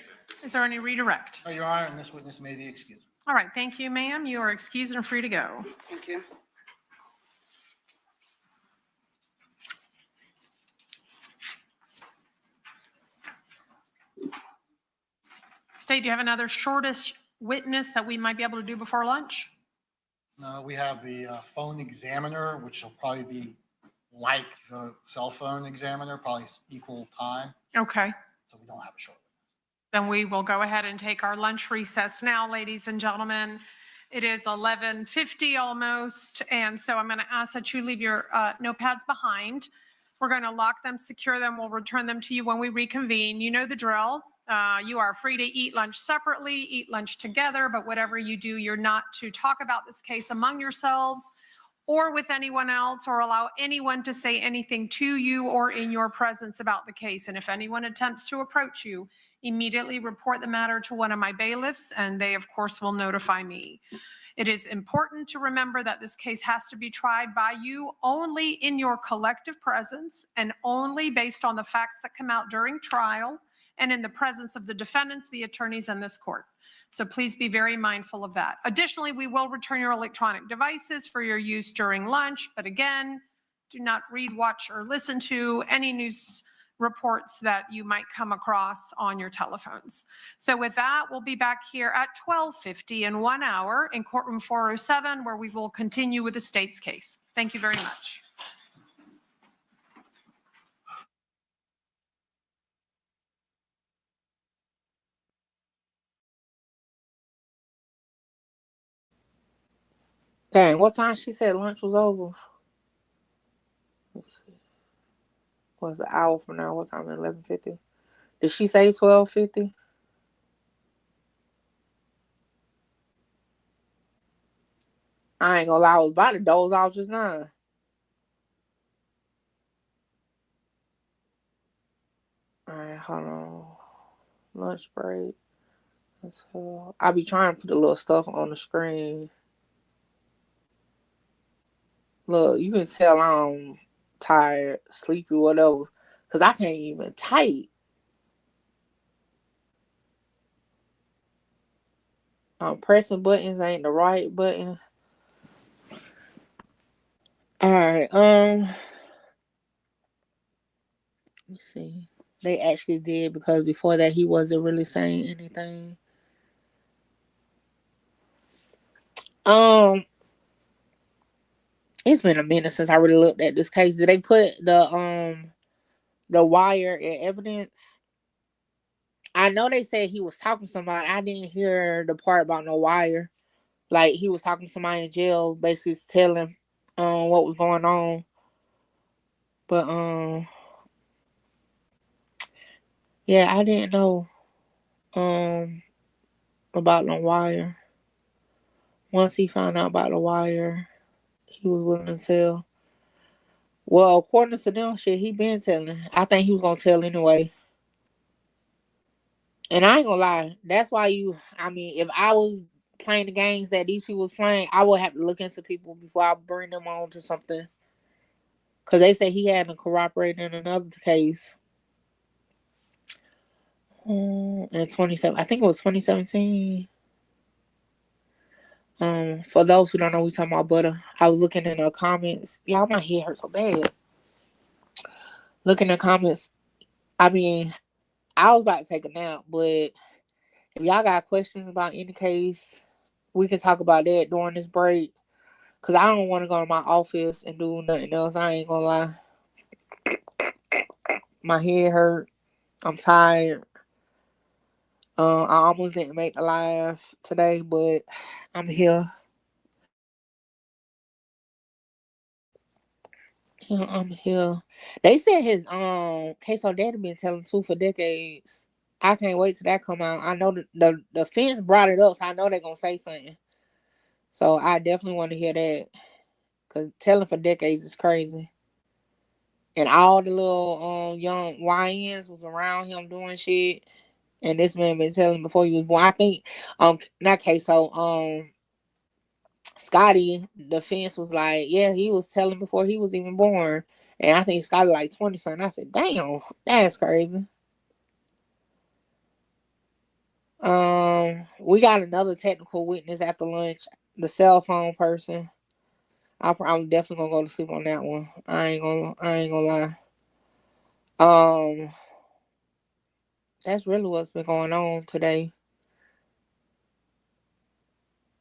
Is there any redirect? Your Honor, and this witness may be excused. All right, thank you, ma'am. You are excused and free to go. Thank you. State, do you have another shortest witness that we might be able to do before lunch? No, we have the phone examiner, which will probably be like the cell phone examiner, probably equal time. Okay. So we don't have a short. Then we will go ahead and take our lunch recess now, ladies and gentlemen. It is 11:50 almost, and so I'm going to ask that you leave your notepads behind. We're going to lock them, secure them. We'll return them to you when we reconvene. You know the drill. You are free to eat lunch separately, eat lunch together, but whatever you do, you're not to talk about this case among yourselves or with anyone else, or allow anyone to say anything to you or in your presence about the case. And if anyone attempts to approach you, immediately report the matter to one of my bailiffs, and they, of course, will notify me. It is important to remember that this case has to be tried by you only in your collective presence and only based on the facts that come out during trial and in the presence of the defendants, the attorneys, and this court. So please be very mindful of that. Additionally, we will return your electronic devices for your use during lunch, but again, do not read, watch, or listen to any news reports that you might come across on your telephones. So with that, we'll be back here at 12:50 in 1 hour in courtroom 407, where we will continue with the state's case. Thank you very much. Dang, what time she said lunch was over? Let's see. Was an hour from now? What time? 11:50. Did she say 12:50? I ain't gonna lie, I was about to doze off just now. All right, hold on. Lunch break. Let's go. I be trying to put the little stuff on the screen. Look, you can tell I'm tired, sleepy, whatever, because I can't even type. Pressing buttons ain't the right button. All right, let's see. They actually did, because before that he wasn't really saying anything. It's been a minute since I really looked at this case. Did they put the wire in evidence? I know they said he was talking to somebody. I didn't hear the part about no wire. Like, he was talking to somebody in jail, basically telling what was going on. But yeah, I didn't know about no wire. Once he found out about the wire, he was willing to tell. Well, according to them, shit, he been telling. I think he was gonna tell anyway. And I ain't gonna lie, that's why if I was playing the games that these people was playing, I would have to look into people before I bring them on to something. Because they say he hadn't cooperated in another case. In 27, I think it was 2017. For those who don't know, we talking about butter. I was looking in the comments. Y'all, my head hurts so bad. Looking in the comments. I was about to take a nap, but if y'all got questions about any case, we can talk about that during this break. Because I don't want to go to my office and do nothing else. I ain't gonna lie. My head hurt. I'm tired. I almost didn't make the live today, but I'm here. I'm here. They said his Ksoo daddy been telling two for decades. I can't wait till that come out. I know the fence brought it up, so I know they're gonna say something. So I definitely want to hear that. Cause telling for decades is crazy. And all the little young YNs was around him doing shit. And this man been telling before he was born. I think not Ksoo, Scotty, the fence was like, yeah, he was telling before he was even born. And I think Scotty like 20 something. I said, damn, that's crazy. We got another technical witness after lunch, the cell phone person. I'm definitely gonna go to sleep on that one. I ain't gonna lie. That's really what's been going on today.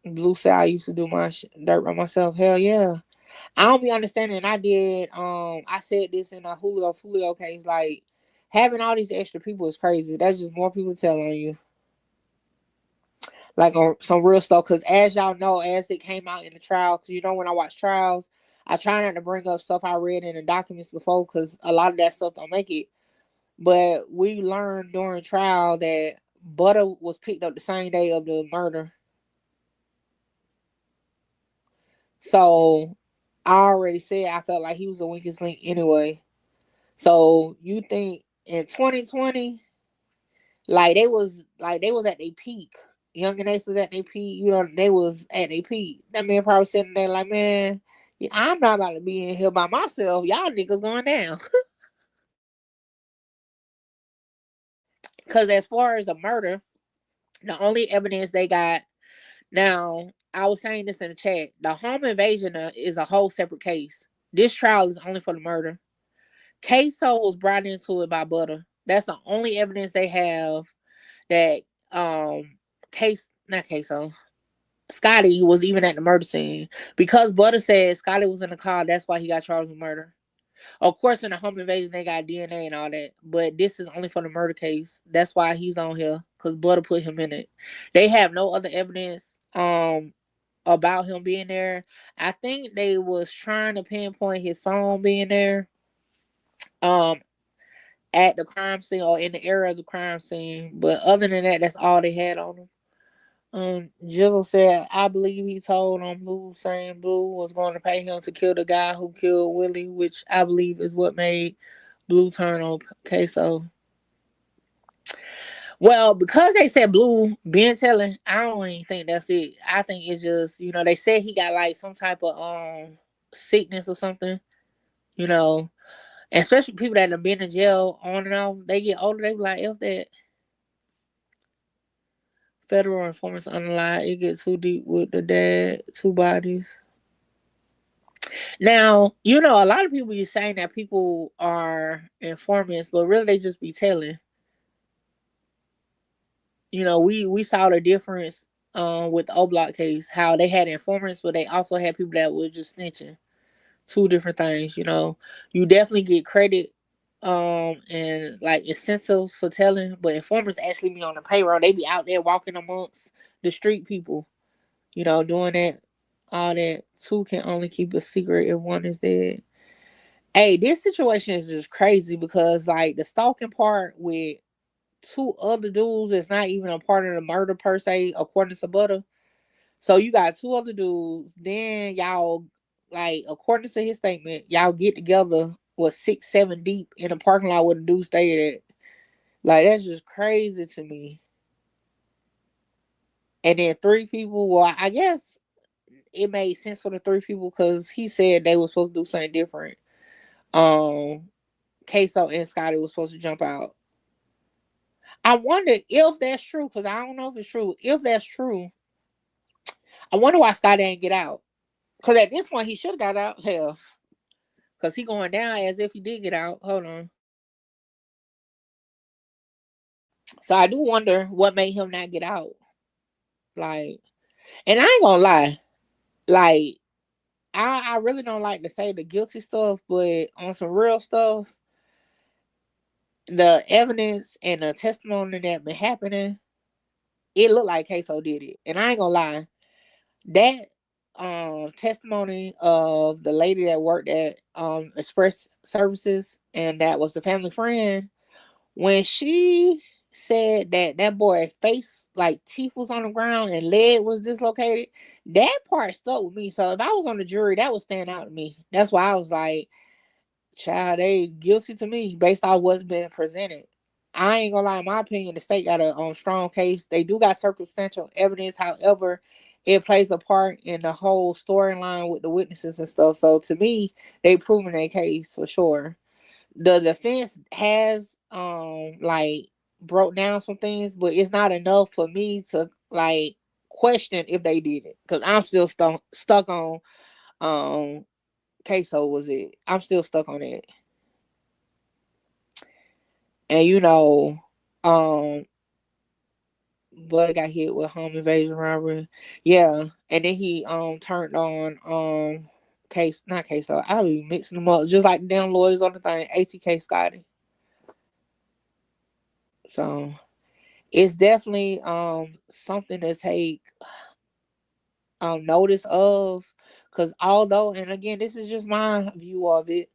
Blue said I used to do my dirt by myself. Hell yeah. I don't be understanding. I did. I said this in a Julio case. Like, having all these extra people is crazy. That's just more people telling on you. Like on some real stuff. Because as y'all know, as it came out in the trial, because you know when I watch trials, I try not to bring up stuff I read in the documents before, because a lot of that stuff don't make it. But we learned during trial that Butter was picked up the same day of the murder. So I already said I felt like he was the weakest link anyway. So you think in 2020, they was at their peak. Young and Ace was at their peak. You know, they was at their peak. That man probably sitting there like, man, I'm not about to be in here by myself. Y'all niggas going down. Because as far as the murder, the only evidence they got now, I was saying this in the chat, the home invasion is a whole separate case. This trial is only for the murder. Ksoo was brought into it by Butter. That's the only evidence they have that not Ksoo, Scotty was even at the murder scene. Because Butter said Scotty was in the car, that's why he got charged with murder. Of course, in the home invasion, they got DNA and all that. But this is only for the murder case. That's why he's on here. Because Butter put him in it. They have no other evidence about him being there. I think they was trying to pinpoint his phone being there. At the crime scene or in the area of the crime scene. But other than that, that's all they had on him. Jizzle said, I believe he told on Blue saying Blue was going to pay him to kill the guy who killed Willie, which I believe is what made Blue turn on Ksoo. Well, because they said Blue been telling, I don't even think that's it. I think it's just, they said he got like some type of sickness or something, you know. Especially people that have been in jail on and off, they get older, they be like, F that. Federal informants unalive. It gets too deep with the dad, two bodies. Now, a lot of people be saying that people are informants, but really they just be telling. We saw the difference with the O-Block case, how they had informants, but they also had people that were just snitching. Two different things, You definitely get credit and like incentives for telling, but informants actually be on the payroll. They be out there walking amongst the street people, doing that, all that. Two can only keep a secret if one is dead. Hey, this situation is just crazy because like the stalking part with two other dudes is not even a part of the murder per se, according to Butter. So you got two other dudes, then y'all, like, according to his statement, y'all get together with 6, 7 deep in a parking lot where the dude stayed at. Like, that's just crazy to me. And then 3 people, well, I guess it made sense for the 3 people because he said they were supposed to do something different. Ksoo and Scotty was supposed to jump out. I wonder if that's true, because I don't know if it's true. If that's true, I wonder why Scotty didn't get out. Because at this point, he should have got out. Hell. Because he going down as if he did get out. Hold on. So I do wonder what made him not get out. Like, and I ain't gonna lie. Like, I really don't like to say the guilty stuff, but on some real stuff, the evidence and the testimony that been happening, it looked like Ksoo did it. And I ain't gonna lie, that testimony of the lady that worked at Express Services and that was the family friend, when she said that that boy face, like teeth was on the ground and leg was dislocated, that part stuck with me. So if I was on the jury, that would stand out to me. That's why I was like, child, they guilty to me based on what's been presented. I ain't gonna lie, in my opinion, the state got a strong case. They do got circumstantial evidence. However, it plays a part in the whole storyline with the witnesses and stuff. So to me, they proven their case for sure. The defense has like broke down some things, but it's not enough for me to like question if they did it. Cause I'm still stuck on Ksoo was it. I'm still stuck on it. And you know, but got hit with home invasion robbery. Yeah. And then he turned on case not Ksoo. I be mixing them up just like the damn lawyers on the thing. ATK Scotty. So it's definitely something to take notice of. Cause although, and again, this is just my view of it.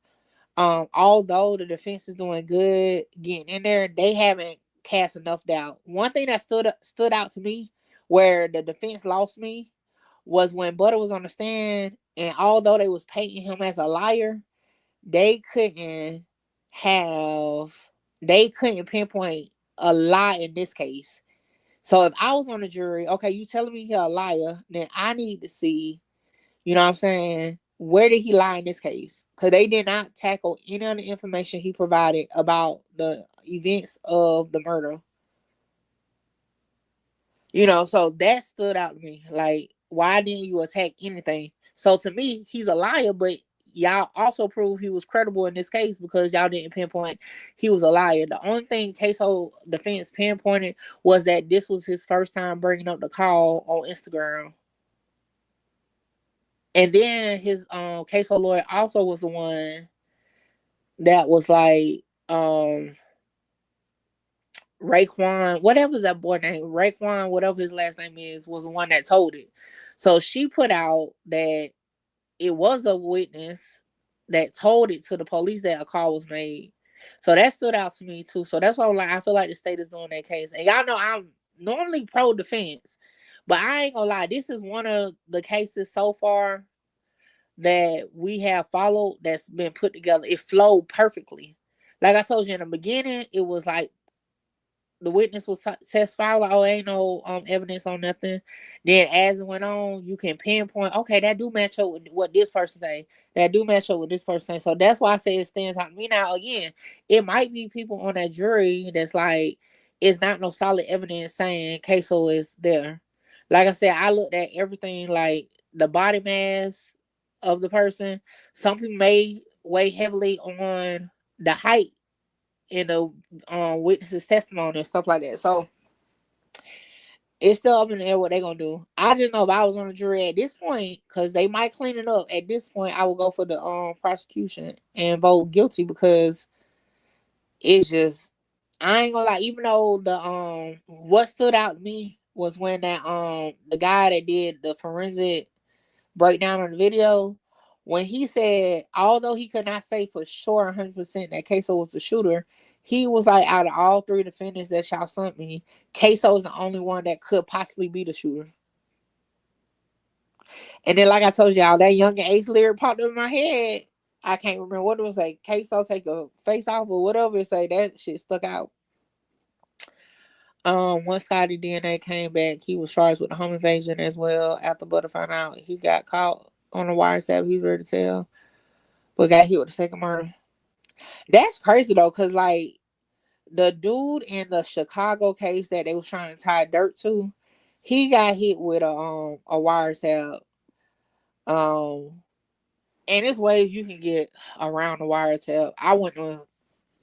Although the defense is doing good getting in there, they haven't cast enough doubt. One thing that stood out to me where the defense lost me was when Butter was on the stand, and although they was painting him as a liar, they couldn't pinpoint a lie in this case. So if I was on the jury, okay, you telling me he's a liar, then I need to see, you know what I'm saying, where did he lie in this case? Because they did not tackle any of the information he provided about the events of the murder. You know, so that stood out to me. Like, why didn't you attack anything? So to me, he's a liar, but y'all also proved he was credible in this case because y'all didn't pinpoint he was a liar. The only thing Ksoo defense pinpointed was that this was his first time bringing up the call on Instagram. And then his Ksoo lawyer also was the one that was like Raekwon, whatever that boy name, Raekwon, whatever his last name is, was the one that told it. So she put out that it was a witness that told it to the police that a call was made. So that stood out to me too. So that's why I'm like, I feel like the state is doing that case. And y'all know I'm normally pro defense, but I ain't gonna lie, this is one of the cases so far that we have followed that's been put together. It flowed perfectly. Like I told you in the beginning, it was like the witness was testifying, like, oh, ain't no evidence on nothing. Then as it went on, you can pinpoint, okay, that do match up with what this person say. That do match up with this person. So that's why I say it stands out to me. Now, again, it might be people on that jury that's like, it's not no solid evidence saying Ksoo is there. Like I said, I looked at everything, like the body mass of the person. Some people may weigh heavily on the height in the witness's testimony and stuff like that. So it's still up in the air what they're gonna do. I just know if I was on the jury at this point, because they might clean it up. At this point, I would go for the prosecution and vote guilty because it's just, I ain't gonna lie. Even though the what stood out to me was when that the guy that did the forensic breakdown on the video, when he said, although he could not say for sure 100% that Ksoo was the shooter, he was like, out of all three defendants that y'all sent me, Ksoo is the only one that could possibly be the shooter. And then, like I told y'all, that Young and Ace lyric popped up in my head. I can't remember what it was, like, Ksoo take a face off or whatever. Say that shit stuck out. Once Scotty DNA came back, he was charged with the home invasion as well. After Butter found out he got caught on the wiretap, he was ready to tell, but got hit with the second murder. That's crazy though, cause like the dude in the Chicago case that they was trying to tie dirt to, he got hit with a wiretap. And there's ways you can get around the wiretap. I wouldn't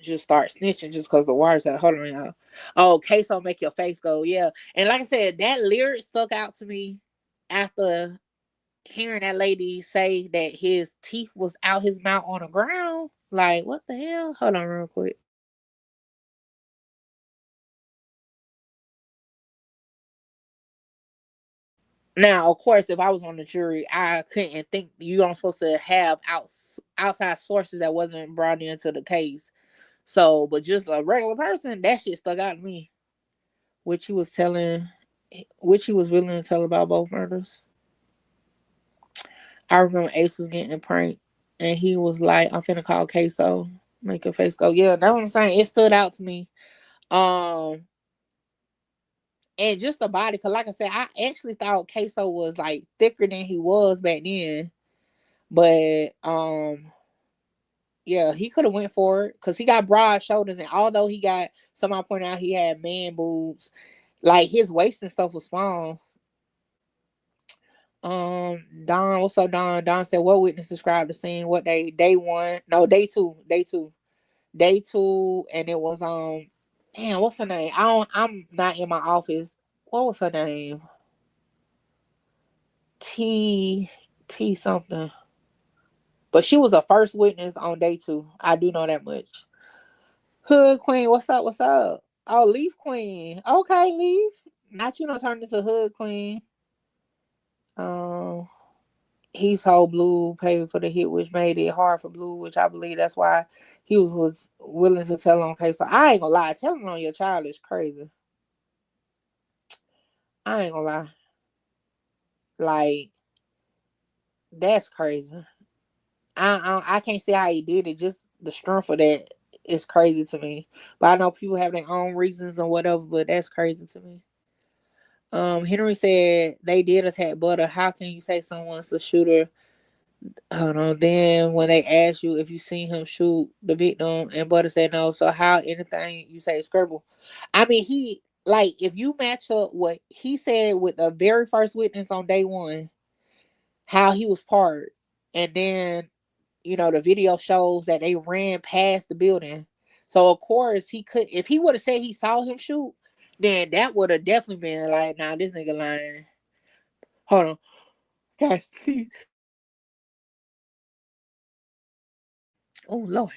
just start snitching just because the wiretap. Hold on, y'all. Oh, Ksoo make your face go, yeah. And like I said, that lyric stuck out to me after hearing that lady say that his teeth was out his mouth on the ground. Like, what the hell? Hold on real quick. Now, of course, if I was on the jury, I couldn't think you don't supposed to have outside sources that wasn't brought into the case. So, but just a regular person, that shit stuck out to me. Which he was willing to tell about both murders. I remember Ace was getting pranked, and he was like, "I'm finna call Ksoo." Make her face go, yeah. That's what I'm saying. It stood out to me. And just the body, because like I said, I actually thought Ksoo was like thicker than he was back then. But yeah, he could have went for it because he got broad shoulders, and although he got somebody pointed out he had man boobs, like his waist and stuff was small. Don, what's up, Don? Don said, what witness described the scene? What day? Day one? No, day two. Day two, and it was damn, what's her name? I'm not in my office. What was her name? T something. But she was the first witness on day two. I do know that much. Hood Queen, what's up? What's up? Oh, Leaf Queen. Okay, Leaf. Not you don't turn into Hood Queen. He's whole Blue paid for the hit, which made it hard for Blue, which I believe that's why he was willing to tell on Ksoo. I ain't gonna lie, telling on your child is crazy. I ain't gonna lie. Like, that's crazy. I can't see how he did it. Just the strength of that is crazy to me. But I know people have their own reasons and whatever, but that's crazy to me. Henry said they did attack Butter. How can you say someone's the shooter? Hold on. Then when they asked you if you seen him shoot the victim, and Butter said no. So how anything you say is scribble? I mean, he like if you match up what he said with the very first witness on day one, how he was parked, and then the video shows that they ran past the building. So of course he could, if he would have said he saw him shoot, then that would have definitely been like, nah, this nigga lying. Hold on, guys. Oh Lord.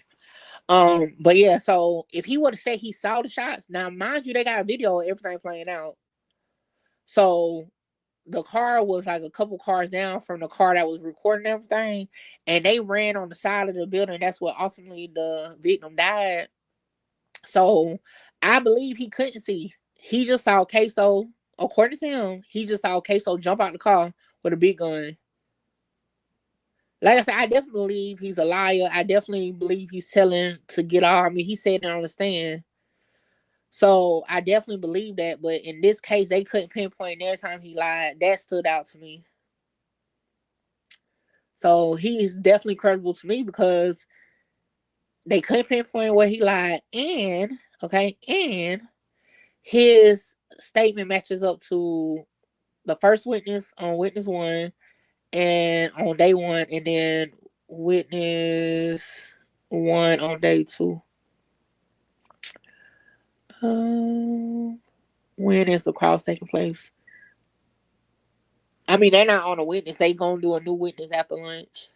But yeah, so if he would have said he saw the shots, now mind you, they got a video of everything playing out. So the car was like a couple cars down from the car that was recording everything, and they ran on the side of the building. That's what ultimately the victim died. So I believe he couldn't see. He just saw Ksoo. According to him, he just saw Ksoo jump out the car with a big gun. Like I said, I definitely believe he's a liar. I definitely believe he's telling to get off. I mean, he said it on the stand. So I definitely believe that. But in this case, they couldn't pinpoint every time he lied. That stood out to me. So he's definitely credible to me because they couldn't pinpoint where he lied. And his statement matches up to the first witness on witness one and on day one, and then witness one on day two. When is the cross taking place? I mean, they're not on a witness. They gonna do a new witness after lunch.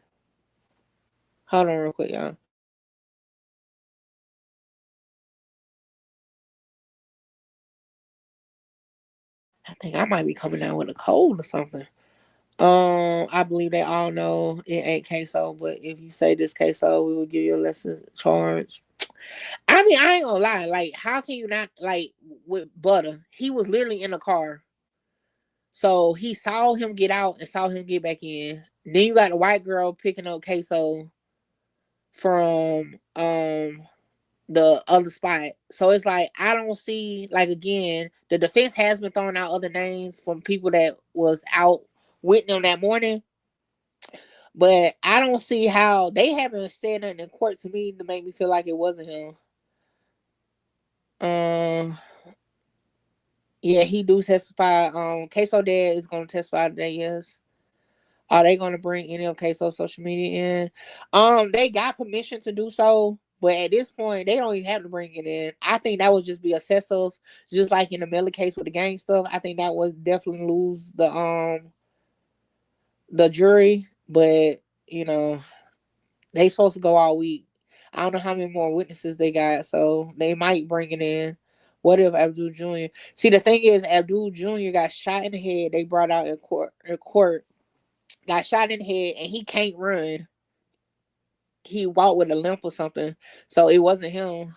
Hold on real quick, y'all. I think I might be coming down with a cold or something. I believe they all know it ain't Ksoo, but if you say this Ksoo, we will give you a lesson charge. I mean, I ain't gonna lie. Like, how can you not, like, with Butter? He was literally in the car. So he saw him get out and saw him get back in. Then you got the white girl picking up Ksoo from the other spot. So it's like, I don't see, like, again, the defense has been throwing out other names from people that was out with them that morning. But I don't see how they haven't said nothing in court to me to make me feel like it wasn't him. Yeah, he do testify. Ksoo dad is gonna testify today, yes. Are they gonna bring any of Ksoo social media in? They got permission to do so, but at this point, they don't even have to bring it in. I think that would just be excessive, just like in the Miller case with the gang stuff. I think that would definitely lose the jury, but they supposed to go all week. I don't know how many more witnesses they got, so they might bring it in. What if Abdul Jr. See, the thing is, Abdul Jr. got shot in the head. They brought out in court, got shot in the head, and he can't run. He walked with a limp or something, so it wasn't him.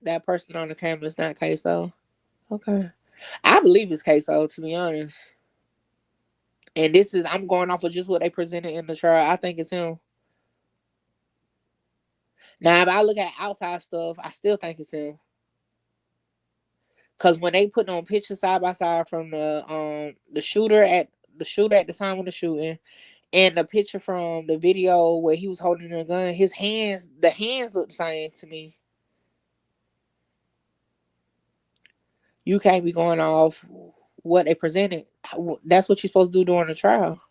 That person on the camera is not Ksoo. Okay, I believe it's Ksoo, to be honest. And this is, I'm going off of just what they presented in the trial. I think it's him. Now, if I look at outside stuff, I still think it's him. Cause when they put on pictures side by side from the shooter at the time of the shooting, and the picture from the video where he was holding the gun, the hands look the same to me. You can't be going off what they presented. That's what you're supposed to do during the trial.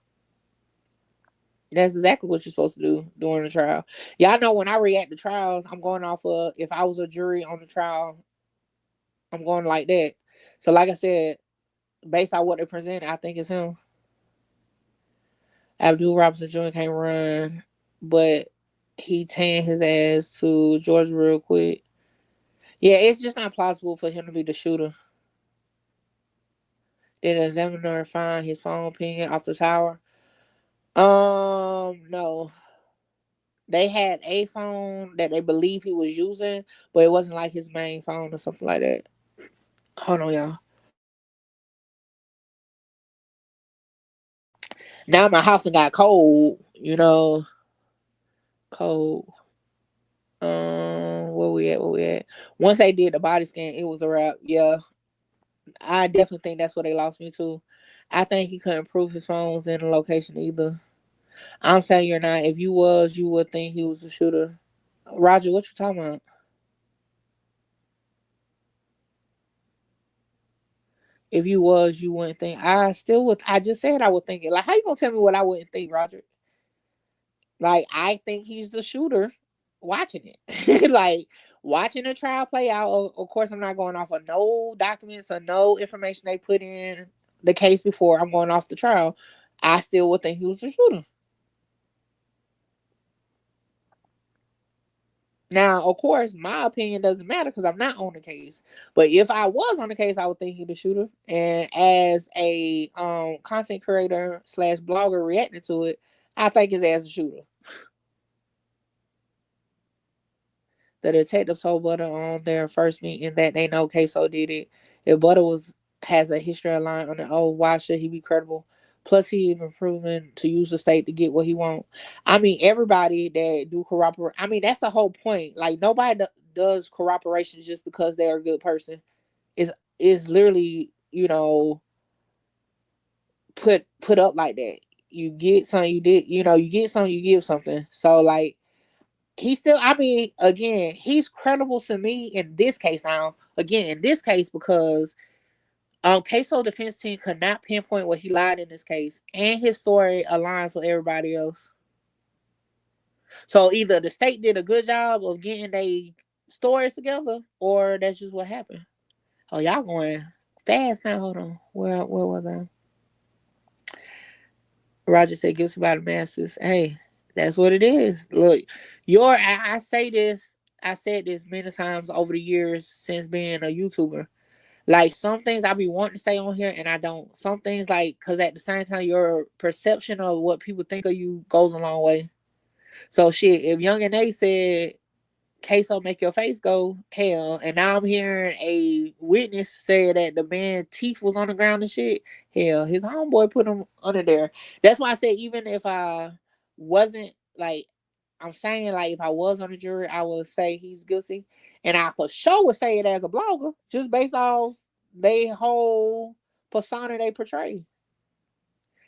That's exactly what you're supposed to do during the trial. Y'all know when I react to trials, I'm going off of, if I was a jury on the trial, I'm going like that. So like I said, based on what they presented, I think it's him. Abdul Robinson Jr. can't run, but he tan his ass to Georgia real quick. Yeah, it's just not plausible for him to be the shooter. Did the examiner find his phone pinging off the tower? No. They had a phone that they believe he was using, but it wasn't like his main phone or something like that. Hold on, y'all. Now my house got cold, cold. Where we at? Once they did the body scan, it was a wrap. Yeah, I definitely think that's where they lost me too. I think he couldn't prove his phone was in the location either. I'm saying you're not. If you was, you would think he was the shooter. Roger, what you talking about? If you was, you wouldn't think. I still would. I just said I would think it. Like, how you gonna tell me what I wouldn't think, Roger? Like, I think he's the shooter. Watching it, like watching the trial play out. Of course, I'm not going off of no documents or no information they put in the case before. I'm going off the trial. I still would think he was the shooter. Now, of course, my opinion doesn't matter because I'm not on the case. But if I was on the case, I would think he's the shooter. And as a content creator / blogger reacting to it, I think his ass a shooter. The detective told Butter on their first meeting that they know Ksoo did it. If Butter has a history of lying on the why should he be credible? Plus, he even proven to use the state to get what he want. I mean, everybody that do corroborate. I mean, that's the whole point. Like, nobody does corroboration just because they're a good person. It's literally, put up like that. You get something, you did. You get something, you give something. So, like, he still, I mean, again, he's credible to me in this case now. Again, in this case, because Ksoo defense team could not pinpoint what he lied in this case, and his story aligns with everybody else. So either the state did a good job of getting their stories together, or that's just what happened. Oh, y'all going fast now. Hold on. Where was I? Roger said, guilty by the masses. Hey, that's what it is. Look, I said this many times over the years since being a YouTuber. Like, some things I be wanting to say on here and I don't. Some things, like, because at the same time, your perception of what people think of you goes a long way. So shit, if Young and A said Ksoo make your face go hell, and now I'm hearing a witness say that the man's teeth was on the ground and shit, hell, his homeboy put him under there. That's why I said, even if I wasn't, like, I'm saying, like, if I was on the jury, I would say he's guilty, and I for sure would say it as a blogger, just based off they whole persona they portray.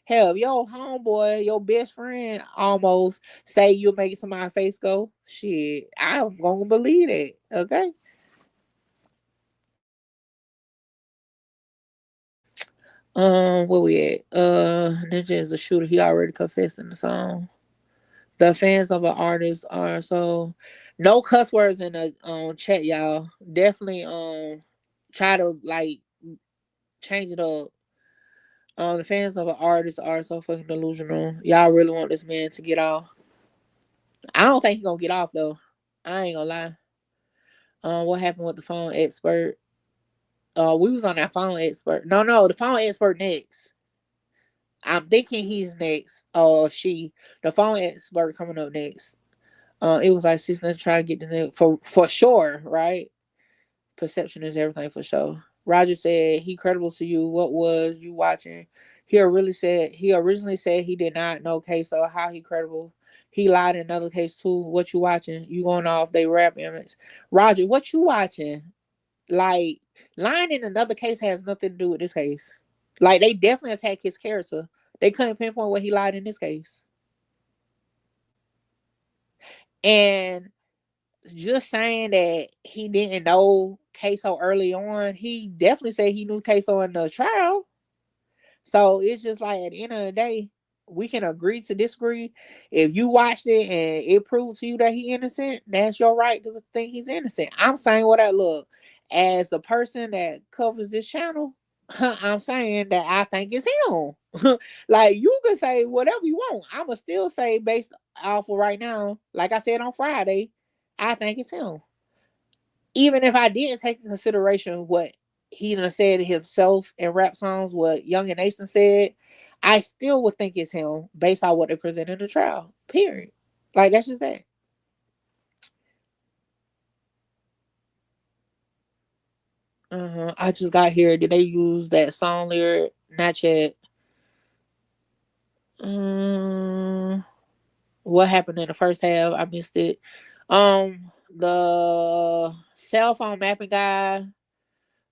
Hell, if your homeboy, your best friend, almost say you're making somebody's face go, shit, I'm gonna believe it. Okay. Where we at? Ninja is a shooter. He already confessed in the song. The fans of an artist are so no cuss words in the chat, y'all. Definitely try to, like, change it up. The fans of an artist are so fucking delusional. Y'all really want this man to get off. I don't think he's gonna get off though. I ain't gonna lie. What happened with the phone expert? We was on that phone expert. No, the phone expert next. I'm thinking he's next. She. The phone expert coming up next. It was like 6 minutes to try to get the nigga for sure, right? Perception is everything for sure. Roger said he credible to you. What was you watching? He originally said he did not know Ksoo. How he credible? He lied in another case too. What you watching? You going off they rap image. Roger, what you watching? Like, lying in another case has nothing to do with this case. Like, they definitely attacked his character. They couldn't pinpoint what he lied in this case. And just saying that he didn't know Ksoo early on, he definitely said he knew Ksoo in the trial. So it's just like, at the end of the day, we can agree to disagree. If you watched it and it proves to you that he's innocent, that's your right to think he's innocent. I'm saying what I look. As the person that covers this channel, I'm saying that I think it's him. Like, you can say whatever you want. I'ma still say, based off of right now, like I said on Friday, I think it's him. Even if I didn't take into consideration what he done said himself in rap songs, what Young and Nathan said, I still would think it's him based on what they presented in the trial. Period. Like, that's just that. I just got here. Did they use that song lyric? Not yet. What happened in the first half? I missed it. The cell phone mapping guy,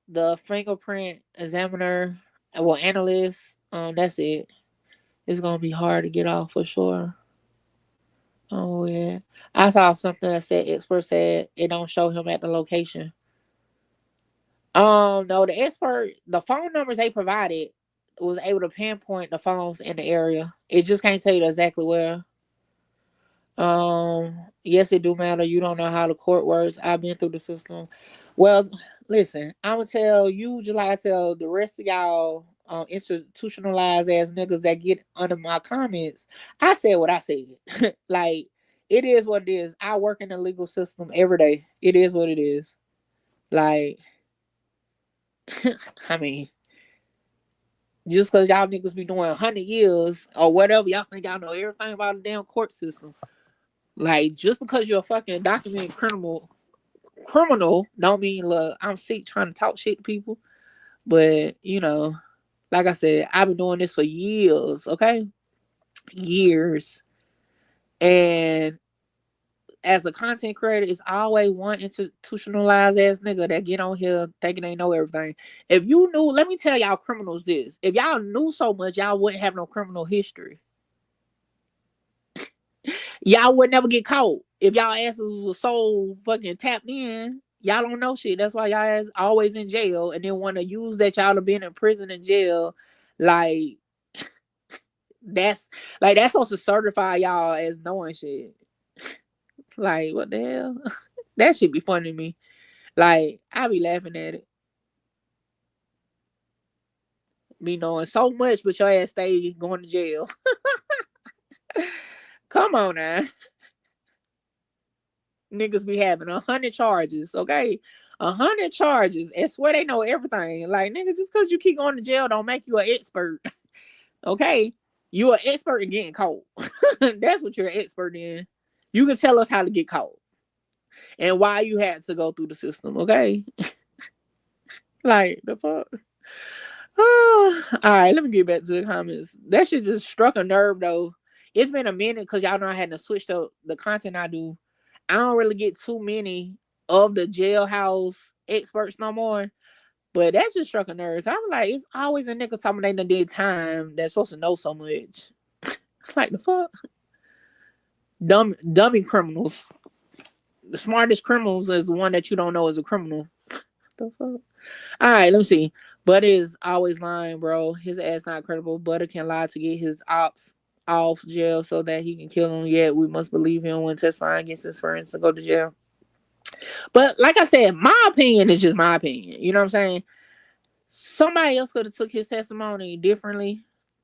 the fingerprint examiner, analyst. That's it. It's gonna be hard to get off for sure. Oh yeah, I saw something that said expert said it don't show him at the location. No, the expert, the phone numbers they provided was able to pinpoint the phones in the area. It just can't tell you exactly where. Yes, it do matter. You don't know how the court works. I've been through the system. Well, listen, I'm gonna tell you just like I tell the rest of y'all institutionalized ass niggas that get under my comments. I said what I said. Like, it is what it is. I work in the legal system every day. It is what it is. Like, I mean, just because y'all niggas be doing 100 years or whatever, y'all think y'all know everything about the damn court system. Like, just because you're a fucking documented criminal don't mean, look, I'm sick trying to talk shit to people. But, like I said, I've been doing this for years, okay? Years. And as a content creator, it's always one institutionalized ass nigga that get on here thinking they know everything. If you knew, let me tell y'all criminals this. If y'all knew so much, y'all wouldn't have no criminal history. Y'all would never get caught. If y'all asses was so fucking tapped in, y'all don't know shit. That's why y'all ass always in jail and then want to use that y'all have been in prison and jail. Like, that's supposed to certify y'all as knowing shit. Like, what the hell? That should be funny to me. Like, I be laughing at it. Be knowing so much, but your ass stay going to jail. Come on now. Niggas be having 100 charges, okay? 100 charges and swear they know everything. Like, nigga, just because you keep going to jail don't make you an expert. Okay? You an expert in getting caught. That's what you're an expert in. You can tell us how to get caught. And why you had to go through the system, okay? Like, the fuck? Oh, all right, let me get back to the comments. That shit just struck a nerve, though. It's been a minute because y'all know I had to switch up the content I do. I don't really get too many of the jailhouse experts no more. But that just struck a nerve. I'm like, it's always a nigga talking they done did time that's supposed to know so much. Like, the fuck? Dummy criminals. The smartest criminals is the one that you don't know is a criminal. The fuck? All right, let me see. Butter is always lying, bro. His ass not credible. Butter can lie to get his ops off jail so that he can kill him. Yet we must believe him when testifying against his friends to go to jail. But like I said, my opinion is just my opinion. You know what I'm saying? Somebody else could have took his testimony differently,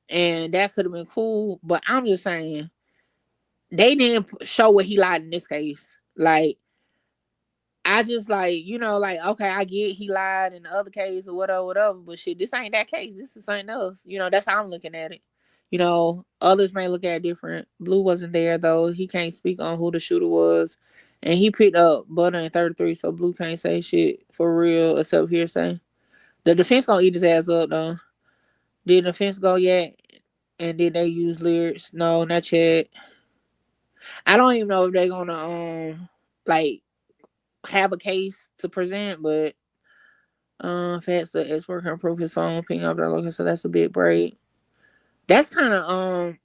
and that could have been cool. But I'm just saying, they didn't show what he lied in this case. Like, I just like, like, okay, I get he lied in the other case or whatever, but shit, this ain't that case. This is something else. That's how I'm looking at it. Others may look at it different. Blue wasn't there though. He can't speak on who the shooter was. And he picked up Butter in 33, so Blue can't say shit for real except hearsay. The defense gonna eat his ass up though. Did the defense go yet? And did they use lyrics? No, not yet. I don't even know if they're gonna like have a case to present, but Fats the expert can prove his phone ping up the location, so that's a big break. That's kind of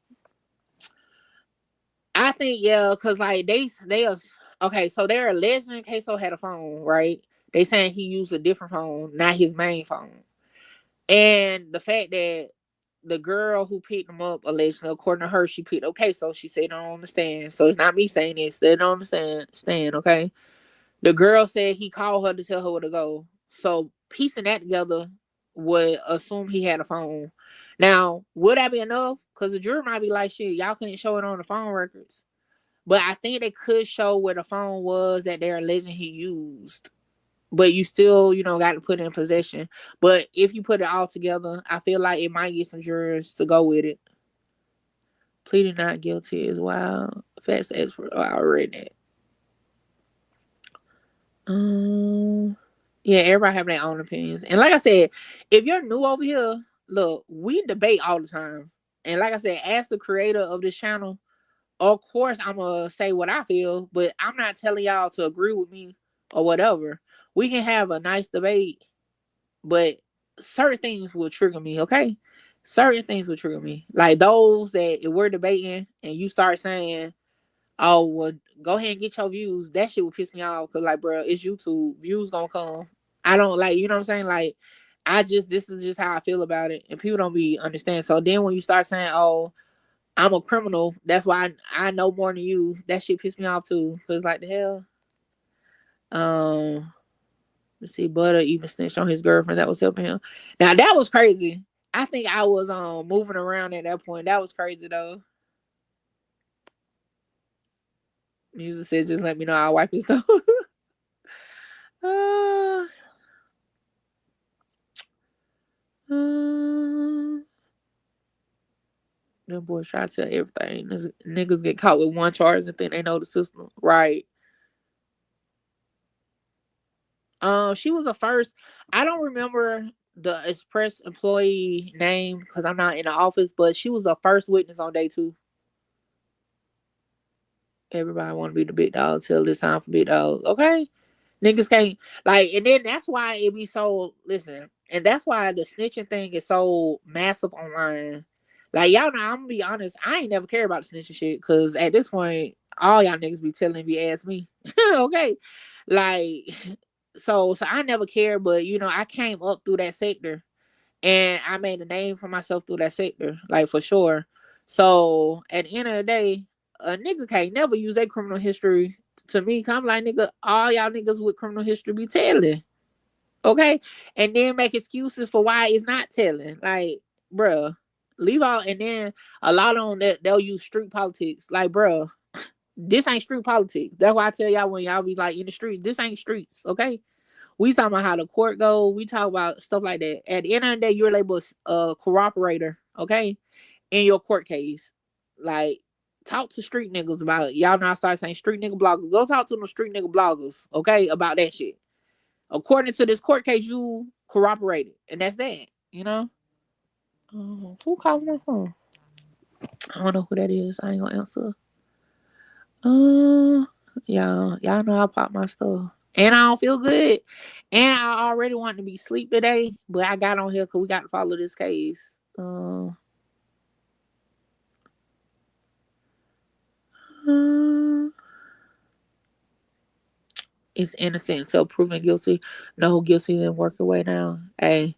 I think because like they are okay, so they're alleging Ksoo had a phone, right? They saying he used a different phone, not his main phone. And the fact that the girl who picked him up, allegedly, according to her, she picked up Ksoo. She said, "I don't understand." So it's not me saying this. They don't understand, okay? The girl said he called her to tell her where to go. So piecing that together would assume he had a phone. Now, would that be enough? Because the jury might be like, shit, y'all couldn't show it on the phone records. But I think they could show where the phone was that they're alleging he used. But you still, got to put it in possession. But if you put it all together, I feel like it might get some jurors to go with it. Pleading not guilty is wild. Fast expert. Oh, I read that. Yeah, everybody have their own opinions. And like I said, if you're new over here, look, we debate all the time. And like I said, as the creator of this channel, of course I'm going to say what I feel, but I'm not telling y'all to agree with me or whatever. We can have a nice debate, but certain things will trigger me, okay? Certain things will trigger me. Like those that if we're debating and you start saying, oh, well, go ahead and get your views. That shit would piss me off because, like, bro, it's YouTube. Views gonna come. I don't like, you know what I'm saying? Like, this is just how I feel about it. And people don't be understand. So then when you start saying, oh, I'm a criminal, that's why I know more than you, that shit piss me off too. Because, like, the hell? Let's see, Butter even snitched on his girlfriend that was helping him. Now, that was crazy. I think I was moving around at that point. That was crazy, though. Music said, just let me know. I'll wipe his nose. Them boys try to tell everything. Niggas get caught with one charge and think they know the system. Right. She was the first. I don't remember the Express employee name because I'm not in the office, but she was the first witness on day 2. Everybody want to be the big dog till it's time for big dogs. Okay. Niggas can't like, and then that's why it be so, listen, and that's why the snitching thing is so massive online. Like, y'all know, I'm gonna be honest, I ain't never cared about the snitching shit because at this point, all y'all niggas be telling me, ask me. Okay. Like, so I never cared, but I came up through that sector and I made a name for myself through that sector, like for sure. So at the end of the day, a nigga can't never use their criminal history to me. I'm like, nigga, all y'all niggas with criminal history be telling. Okay? And then make excuses for why it's not telling. Like, bruh, leave out. And then a lot on that, they'll use street politics. Like, bruh, this ain't street politics. That's why I tell y'all when y'all be like in the streets, this ain't streets. Okay? We talking about how the court go. We talk about stuff like that. At the end of the day, you're labeled a cooperator, okay, in your court case. Like, talk to street niggas about it. Y'all know I started saying street nigga bloggers. Go talk to them street nigga bloggers, okay, about that shit. According to this court case, you cooperated, and that's that. Who called my phone? I don't know who that is. I ain't gonna answer. Y'all know I pop my stuff. And I don't feel good. And I already wanted to be asleep today, but I got on here because we got to follow this case. It's innocent until proven guilty. No, guilty didn't work away now. Hey,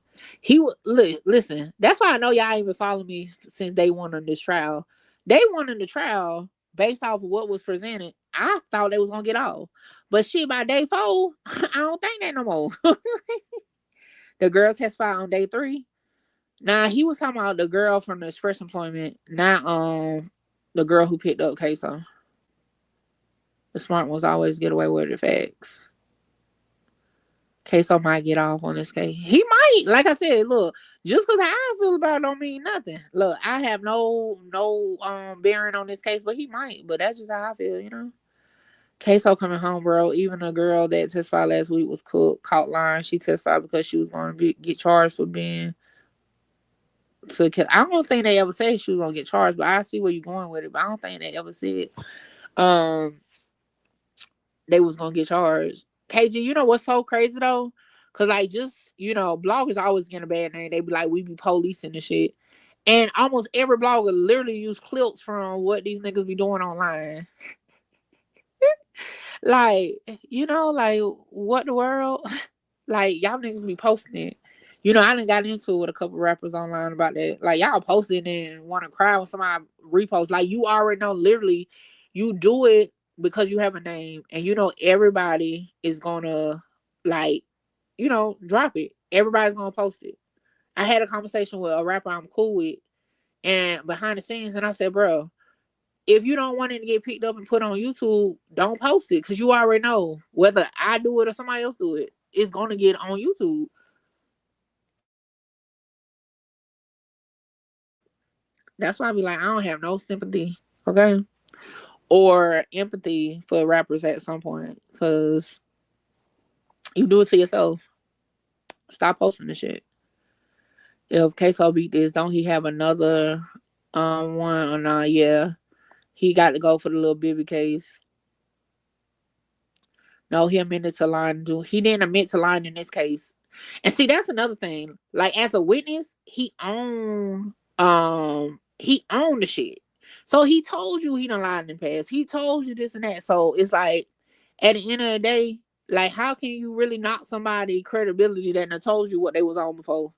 listen. That's why I know y'all ain't been following me since day 1 on this trial. Day 1 in the trial, based off of what was presented, I thought they was gonna get off. But shit, by day 4, I don't think that no more. The girl testified on day 3. Now he was talking about the girl from the express employment, not the girl who picked up Ksoo. The smart ones always get away with the facts. Ksoo might get off on this case. He might. Like I said, look, just because how I feel about it don't mean nothing. Look, I have no bearing on this case, but he might. But that's just how I feel, you know. Ksoo coming home, bro. Even a girl that testified last week was caught lying. She testified because she was going to get charged for being I don't think they ever said she was going to get charged, but I see where you're going with it. But I don't think they ever said they was going to get charged. KG, you know what's so crazy though? Cause like just, you know, bloggers always get a bad name. They be like, we be policing and shit. And almost every blogger literally use clips from what these niggas be doing online. Like, you know, like what the world? Like y'all niggas be posting it. You know, I done got into it with a couple rappers online about that. Like y'all posting and want to cry when somebody repost. Like you already know, literally, you do it because you have a name, and you know everybody is gonna like, you know, drop it. Everybody's gonna post it. I had a conversation with a rapper I'm cool with, and behind the scenes, and I said, bro, if you don't want it to get picked up and put on YouTube, don't post it because you already know whether I do it or somebody else do it, it's gonna get on YouTube. That's why I be like, I don't have no sympathy, okay, or empathy for rappers at some point because you do it to yourself. Stop posting the shit. If Ksoo beat this, don't he have another one or not? Yeah, he got to go for the little Bibby case. No, he admitted to lying. He didn't admit to lying in this case. And see, that's another thing. Like as a witness, he owned the shit. So he told you he done lied in the past. He told you this and that. So it's like at the end of the day, like how can you really knock somebody credibility that done told you what they was on before?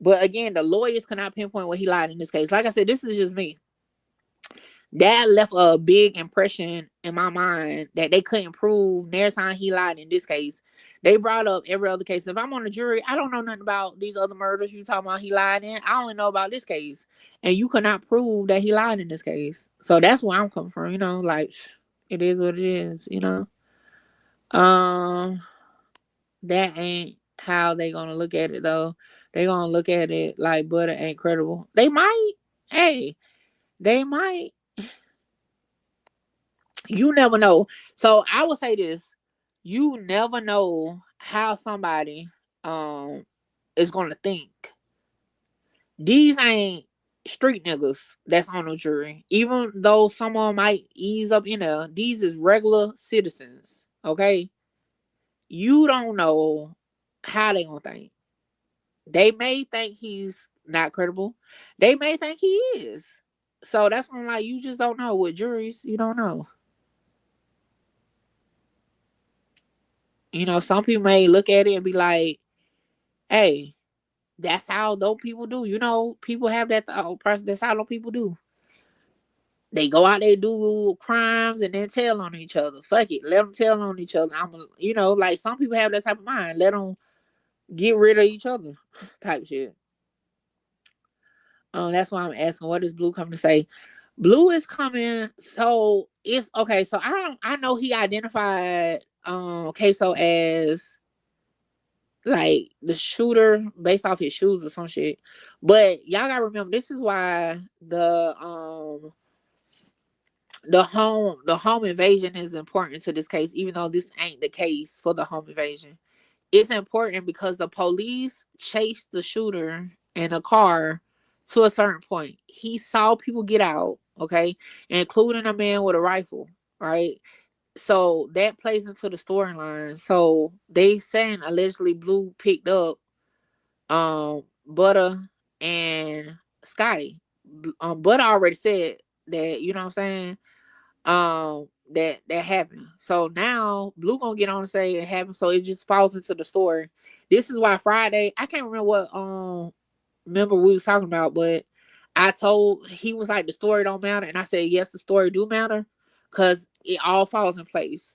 But again, the lawyers cannot pinpoint what he lied in this case. Like I said, this is just me. That left a big impression in my mind that they couldn't prove next time he lied in this case. They brought up every other case. If I'm on the jury, I don't know nothing about these other murders you talking about he lied in. I only know about this case. And you could not prove that he lied in this case. So that's where I'm coming from, you know, like it is what it is, you know. That ain't how they gonna look at it though. They gonna look at it like butter ain't credible. They might, they might. You never know. So I would say this. You never know how somebody is gonna think. These ain't street niggas that's on the jury. Even though some of them might ease up in there, these is regular citizens. Okay. You don't know how they gonna think. They may think he's not credible. They may think he is. So that's when like you just don't know with juries. You don't know. You know, some people may look at it and be like, hey, that's how dope people do. You know, people have that person. That's how dope people do. They go out, they do crimes and then tell on each other. Fuck it. Let them tell on each other. You know, like some people have that type of mind. Let them get rid of each other type shit. That's why I'm asking, what is Blue coming to say? Blue is coming. So it's okay. So I know he identified Ksoo as like the shooter based off his shoes or some shit. But y'all gotta remember, this is why the home invasion is important to this case, even though this ain't the case for the home invasion. It's important because the police chased the shooter in a car to a certain point. He saw people get out, okay, including a man with a rifle, right? So that plays into the storyline. So they saying allegedly Blue picked up Butter and Scotty. Butter already said that, you know what I'm saying? That happened. So now Blue gonna get on and say it happened. So it just falls into the story. This is why Friday, I can't remember what member we was talking about, but he was like the story don't matter, and I said yes, the story do matter because it all falls in place.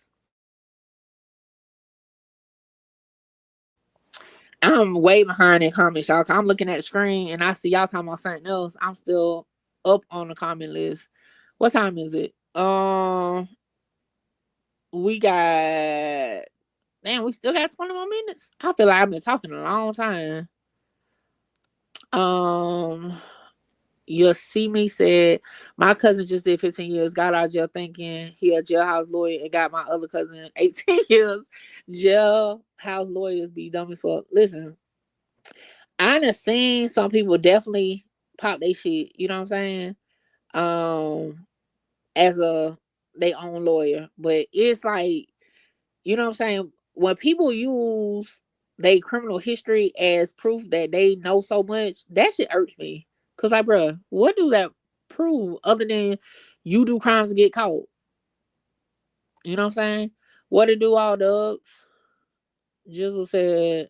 I'm way behind in comments, y'all. I'm looking at the screen and I see y'all talking about something else. I'm still up on the comment list. What time is it? We got Damn, we still got 20 more minutes. I feel like I've been talking a long time. You'll see me said, my cousin just did 15 years, got out of jail thinking he a jailhouse lawyer, and got my other cousin 18 years. Jailhouse lawyers be dumb as fuck. Listen, I done seen some people definitely pop they shit, you know what I'm saying? As they own lawyer. But it's like, you know what I'm saying? When people use their criminal history as proof that they know so much, that shit irks me. Cause like, bruh, what do that prove other than you do crimes to get caught? You know what I'm saying? What it do, all dubs? Jizzle said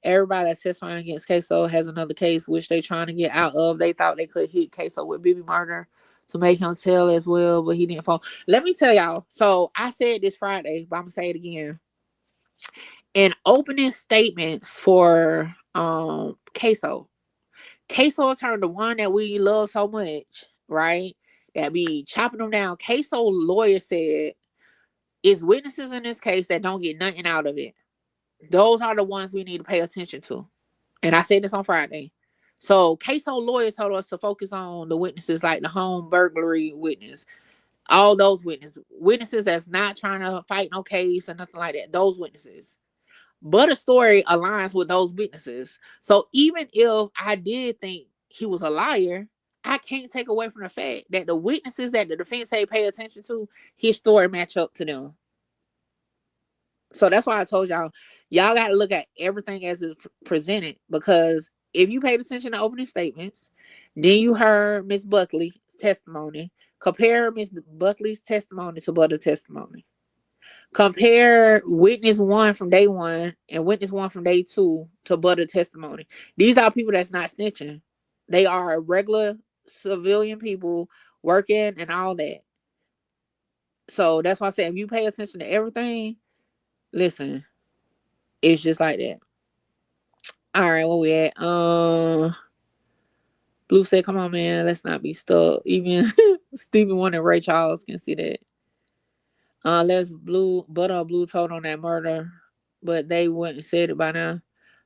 everybody that's testifying against Ksoo has another case which they trying to get out of. They thought they could hit Ksoo with Bibi murder to make him tell as well, but he didn't fall. Let me tell y'all. So I said this Friday, but I'm gonna say it again. In opening statements for Ksoo attorney, the one that we love so much, right? That be chopping them down. Ksoo lawyer said it's witnesses in this case that don't get nothing out of it. Those are the ones we need to pay attention to. And I said this on Friday. So Ksoo lawyer told us to focus on the witnesses, like the home burglary witness, all those witnesses that's not trying to fight no case or nothing like that. Those witnesses. But a story aligns with those witnesses. So even if I did think he was a liar, I can't take away from the fact that the witnesses that the defense say pay attention to, his story match up to them. So that's why I told y'all got to look at everything as it's presented, because if you paid attention to opening statements, then you heard Miss Buckley's testimony. Compare Miss Buckley's testimony to Butter's testimony. Compare witness 1 from day 1 and witness 1 from day 2 to Butter's testimony. These are people that's not snitching. They are regular civilian people working and all that. So that's why I said if you pay attention to everything, listen, it's just like that. All right, where we at? Blue said, come on, man, let's not be stuck. Even Stevie Wonder and Ray Charles can see that. Let's Blue told on that murder, but they wouldn't have said it by now.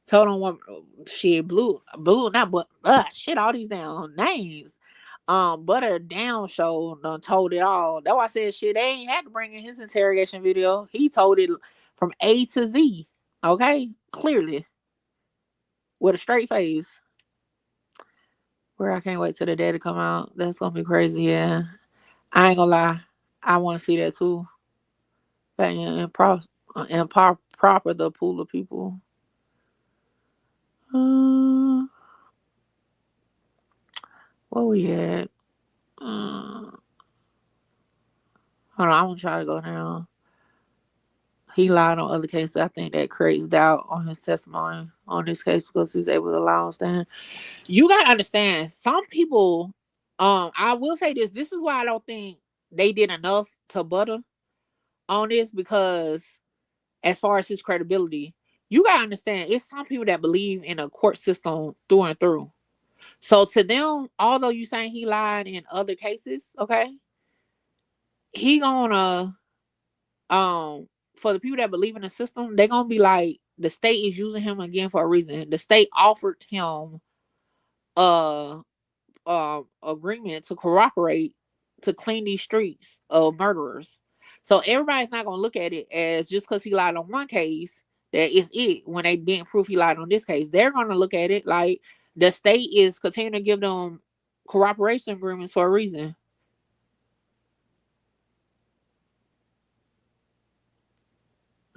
Told on one shit, Blue, not but shit, all these damn names. Butter Down Show done told it all. That's why I said shit, they ain't had to bring in his interrogation video. He told it from A to Z. Okay? Clearly. With a straight face. Where I can't wait till the day to come out. That's gonna be crazy, yeah. I ain't gonna lie. I wanna see that too. And proper the pool of people. Where we at? Hold on, I'm gonna try to go down. He lied on other cases. I think that creates doubt on his testimony on this case because he's able to lie on stand. You gotta understand, some people, I will say this. This is why I don't think they did enough to Butter on this, because as far as his credibility, you gotta understand, it's some people that believe in a court system through and through. So to them, although you saying he lied in other cases, okay, he gonna for the people that believe in the system, they're gonna be like, the state is using him again for a reason. The state offered him agreement to cooperate to clean these streets of murderers. So everybody's not gonna look at it as just because he lied on one case that is it. When they didn't prove he lied on this case, they're gonna look at it like the state is continuing to give them cooperation agreements for a reason.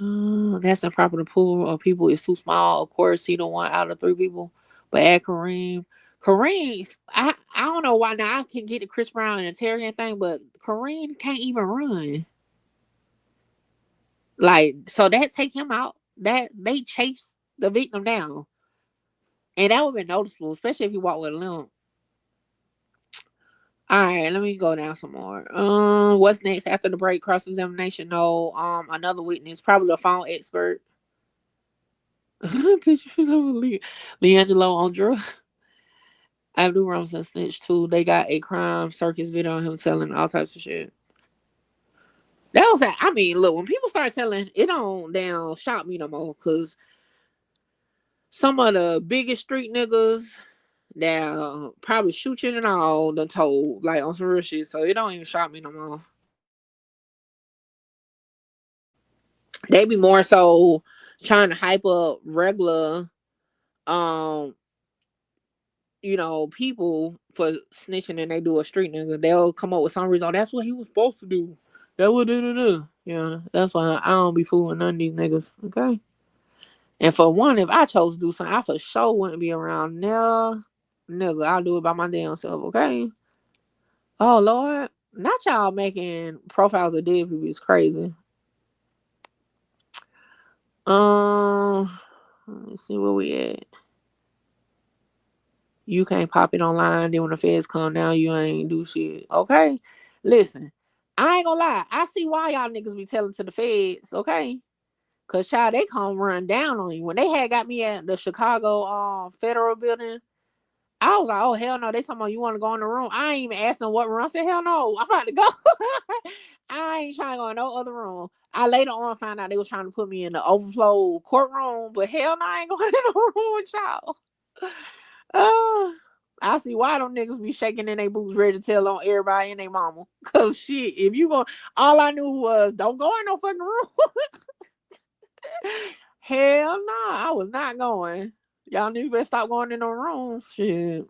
That's improper. The pool of people is too small. Of course, he don't want out of 3 people. But add Kareem, I don't know why now I can get the Chris Brown and Terry and thing, but Kareem can't even run. Like, so that take him out. That they chase the victim down. And that would be noticeable, especially if you walk with a limp. All right, let me go down some more. What's next after the break? Cross-examination. No. Another witness, probably a phone expert. Picture of Leangelo on drugs. Abdul Robinson snitched too. They got a crime circus video on him telling all types of shit. That was that. I mean, look, when people start telling, it don't damn shock me no more, because some of the biggest street niggas that probably shoot you and all done told, like, on some real shit, so it don't even shock me no more. They be more so trying to hype up regular, people for snitching, and they do a street nigga. They'll come up with some reason, oh, that's what he was supposed to do. That would do. That's why I don't be fooling none of these niggas, okay? And for one, if I chose to do something, I for sure wouldn't be around there. Nigga, I'll do it by my damn self, okay? Oh, Lord. Not y'all making profiles of dead people is crazy. Let's see where we at. You can't pop it online. Then when the feds come down, you ain't do shit. Okay? Listen, I ain't gonna lie. I see why y'all niggas be telling to the feds, okay? Cause child, they come run down on you. When they had got me at the Chicago federal building, I was like, oh hell no. They talking about you want to go in the room. I ain't even asked them what room. I said, hell no, I'm about to go. I ain't trying to go in no other room. I later on found out they was trying to put me in the overflow courtroom, but hell no, I ain't going in no room with y'all. I see why them niggas be shaking in their boots ready to tell on everybody and their mama. Cause shit, if you go, all I knew was don't go in no fucking room. Hell no, I was not going. Y'all knew better stop going in no rooms. Shit.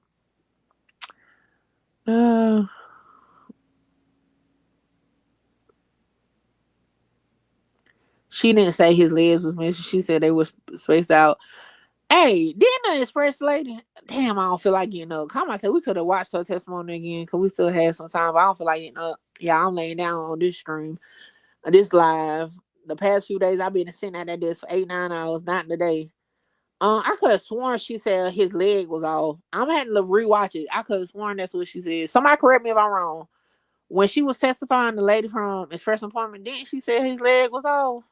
She didn't say his legs was missing. She said they were spaced out. Hey, didn't the express lady? Damn, I don't feel like getting up. Come on, said we could have watched her testimony again because we still had some time, but I don't feel like getting up. Yeah, I'm laying down on this stream, this live. The past few days, I've been sitting at that desk for 8-9 hours, not today. I could have sworn she said his leg was off. I'm having to rewatch it. I could have sworn that's what she said. Somebody correct me if I'm wrong. When she was testifying, the lady from Express Employment, didn't she say his leg was off?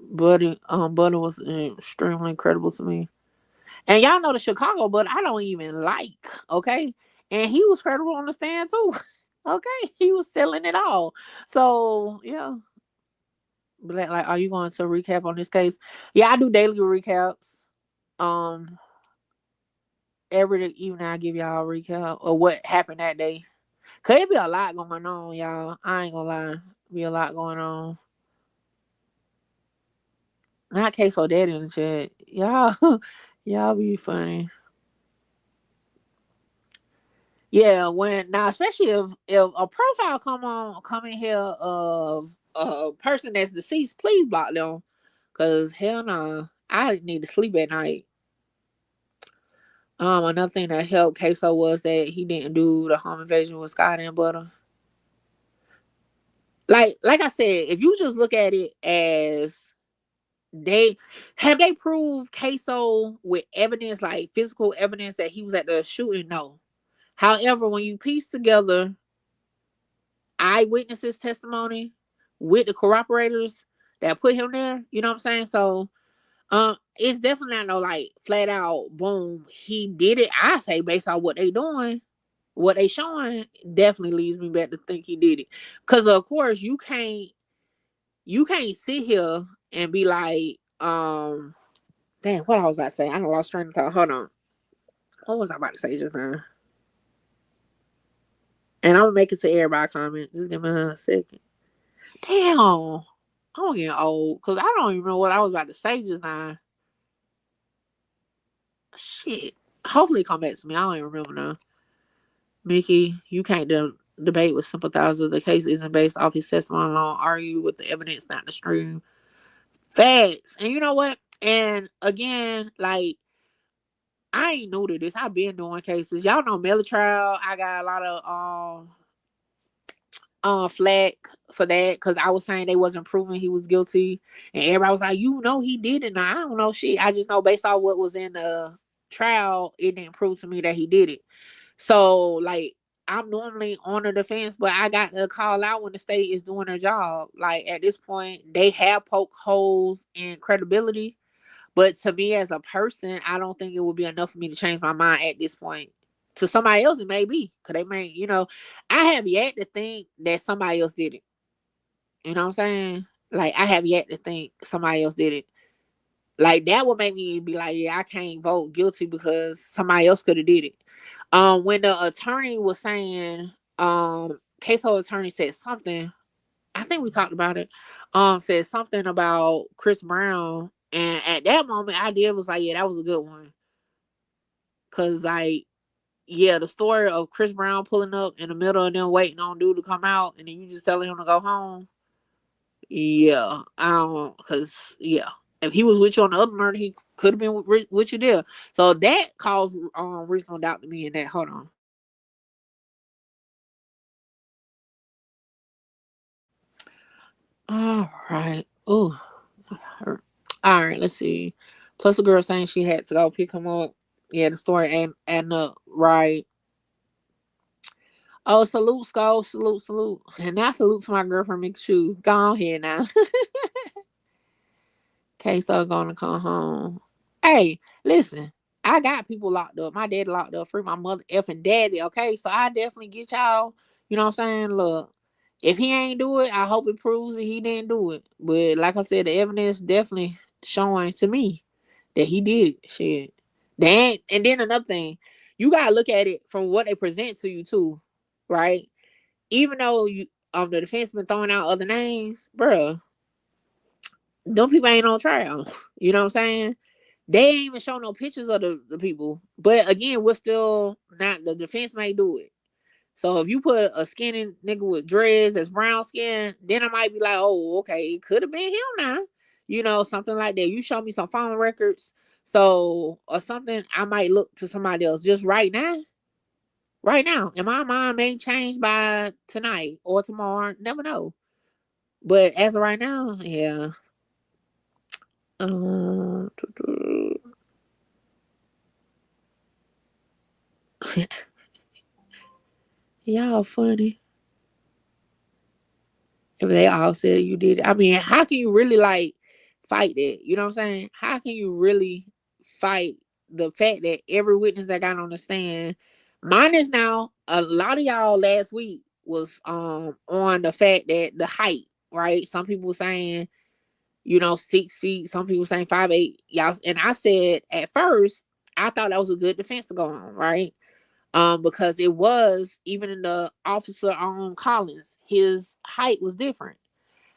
Buddy was extremely incredible to me. And y'all know the Chicago, but I don't even like, okay? And he was credible on the stand too. Okay, he was selling it all. So yeah. But like, are you going to recap on this case? Yeah, I do daily recaps. Every evening I give y'all a recap of what happened that day. Cause it be a lot going on, y'all. I ain't gonna lie. Be a lot going on. Not Ksoo dead in the chat. Y'all be funny. Yeah, especially if a profile come in here of a person that's deceased, please block them. Cause hell no, I need to sleep at night. Another thing that helped Ksoo was that he didn't do the home invasion with Scotty and Butter. Like I said, if you just look at it as they proved Ksoo with evidence, like physical evidence that he was at the shooting? No. However, when you piece together eyewitnesses' testimony with the corroborators that put him there, you know what I'm saying? So it's definitely not no like flat out boom, he did it. I say based on what they doing, what they showing, definitely leads me back to think he did it. Cause of course you can't sit here and be like, damn, what I was about to say. I done lost train of thought. Hold on. What was I about to say just now? And I'm gonna make it to everybody comment. Just give me a second. Damn. I'm getting old because I don't even know what I was about to say just now. Shit. Hopefully come back to me. I don't even remember now. Mickey, you can't debate with sympathizers. The case isn't based off his testimony alone. Argue with the evidence, not the stream. Facts. And you know what? And again, like, I ain't new to this. I've been doing cases. Y'all know Melly trial. I got a lot of flack for that because I was saying they wasn't proving he was guilty, and everybody was like, "You know he did it." Now I don't know shit. I just know based on what was in the trial, it didn't prove to me that he did it. So like, I'm normally on the defense, but I got to call out when the state is doing their job. Like at this point, they have poked holes in credibility. But to me as a person, I don't think it would be enough for me to change my mind at this point. to somebody else, it may be. Because they may, you know, I have yet to think that somebody else did it. You know what I'm saying? Like, I have yet to think somebody else did it. Like, that would make me be like, yeah, I can't vote guilty because somebody else could have did it. When the attorney was saying, Ksoo attorney said something, I think we talked about it, said something about Chris Brown. And at that moment, I did was like, yeah, that was a good one. Cause like, yeah, the story of Chris Brown pulling up in the middle of them waiting on dude to come out and then you just telling him to go home. Yeah, cause yeah, if he was with you on the other murder, he could have been with you there. So that caused reasonable doubt to me in that. Hold on. All right. Oh, all right. Let's see. Plus, the girl saying she had to go pick him up. Yeah, the story ain't adding up. Right. Oh, salute, Skull. Salute. And now salute to my girlfriend, Ksoo. Go ahead now. Ksoo gonna come home. Hey, listen. I got people locked up. My daddy locked up. Free my mother effing daddy. Okay, so I definitely get y'all. You know what I'm saying? Look, if he ain't do it, I hope it proves that he didn't do it. But like I said, the evidence definitely showing to me that he did. Shit. Then and then another thing, you gotta look at it from what they present to you too, right? Even though you the defense been throwing out other names, bruh, them people ain't on trial. You know what I'm saying? They ain't even show no pictures of the people. But again, we're still not, the defense may do it. So if you put a skinny nigga with dreads that's brown skin, then I might be like, oh, okay, it could have been him now. You know, something like that. You show me some phone records. So, or something, I might look to somebody else. Just right now. Right now. And my mind may change by tonight or tomorrow. Never know. But as of right now, yeah. Y'all funny. If they all said you did it. I mean, how can you really like fight that? You know what I'm saying? How can you really fight the fact that every witness that got on the stand, mine is now a lot of y'all last week was on the fact that the height, right? Some people saying, 6 feet, some people saying 5'8". Y'all, and I said at first, I thought that was a good defense to go on, right? Because it was, even in the officer on Collins, his height was different.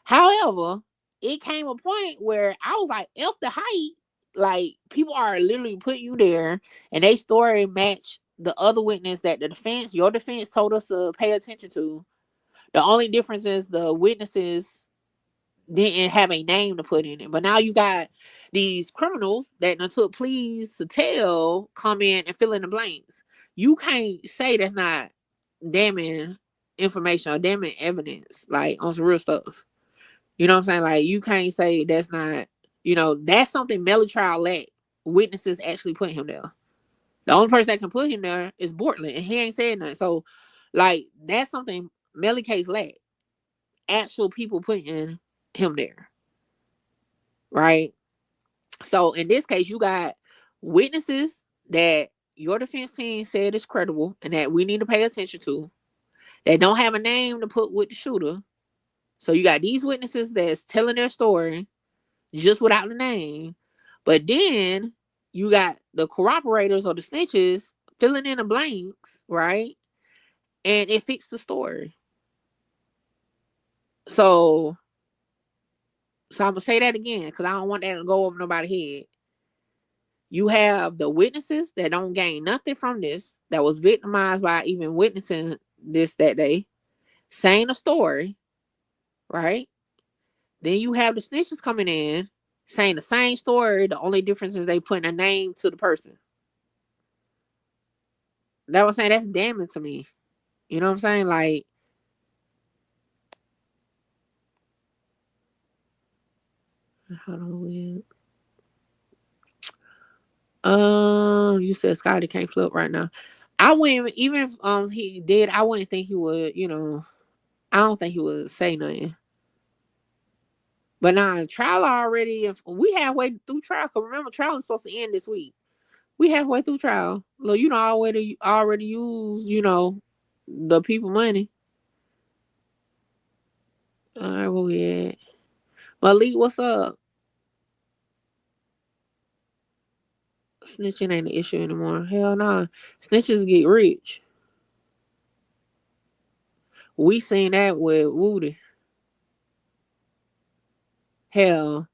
However, it came a point where I was like, F the height. Like, people are literally putting you there, and they story match the other witness that your defense told us to pay attention to. The only difference is the witnesses didn't have a name to put in it. But now you got these criminals that took pleas to tell come in and fill in the blanks. You can't say that's not damning information or damning evidence, like on some real stuff. You know what I'm saying? Like, you can't say that's not, that's something Melly trial lacked. Witnesses actually put him there. The only person that can put him there is Bortland, and he ain't said nothing. So, like, that's something Melly case lacked. Actual people putting him there. Right? So, in this case, you got witnesses that your defense team said is credible and that we need to pay attention to. They don't have a name to put with the shooter. So you got these witnesses that's telling their story just without the name. But then you got the corroborators or the snitches filling in the blanks, right? And it fixed the story. So I'm going to say that again because I don't want that to go over nobody's head. You have the witnesses that don't gain nothing from this, that was victimized by even witnessing this that day, saying a story, right? Then you have the snitches coming in, saying the same story. The only difference is they putting a name to the person. That was saying that's damning to me. You know what I'm saying? Like, hold on. You said Scotty can't flip right now. I wouldn't, even if he did, I wouldn't think he would. I don't think he would say nothing. But now trial already. If we halfway through trial, because remember trial is supposed to end this week. We halfway through trial. Look, you know, already use, you know, the people money. All right, where we at? Malik, what's up? Snitching ain't an issue anymore. Hell nah. Snitches get rich. We seen that with Woody. Hell,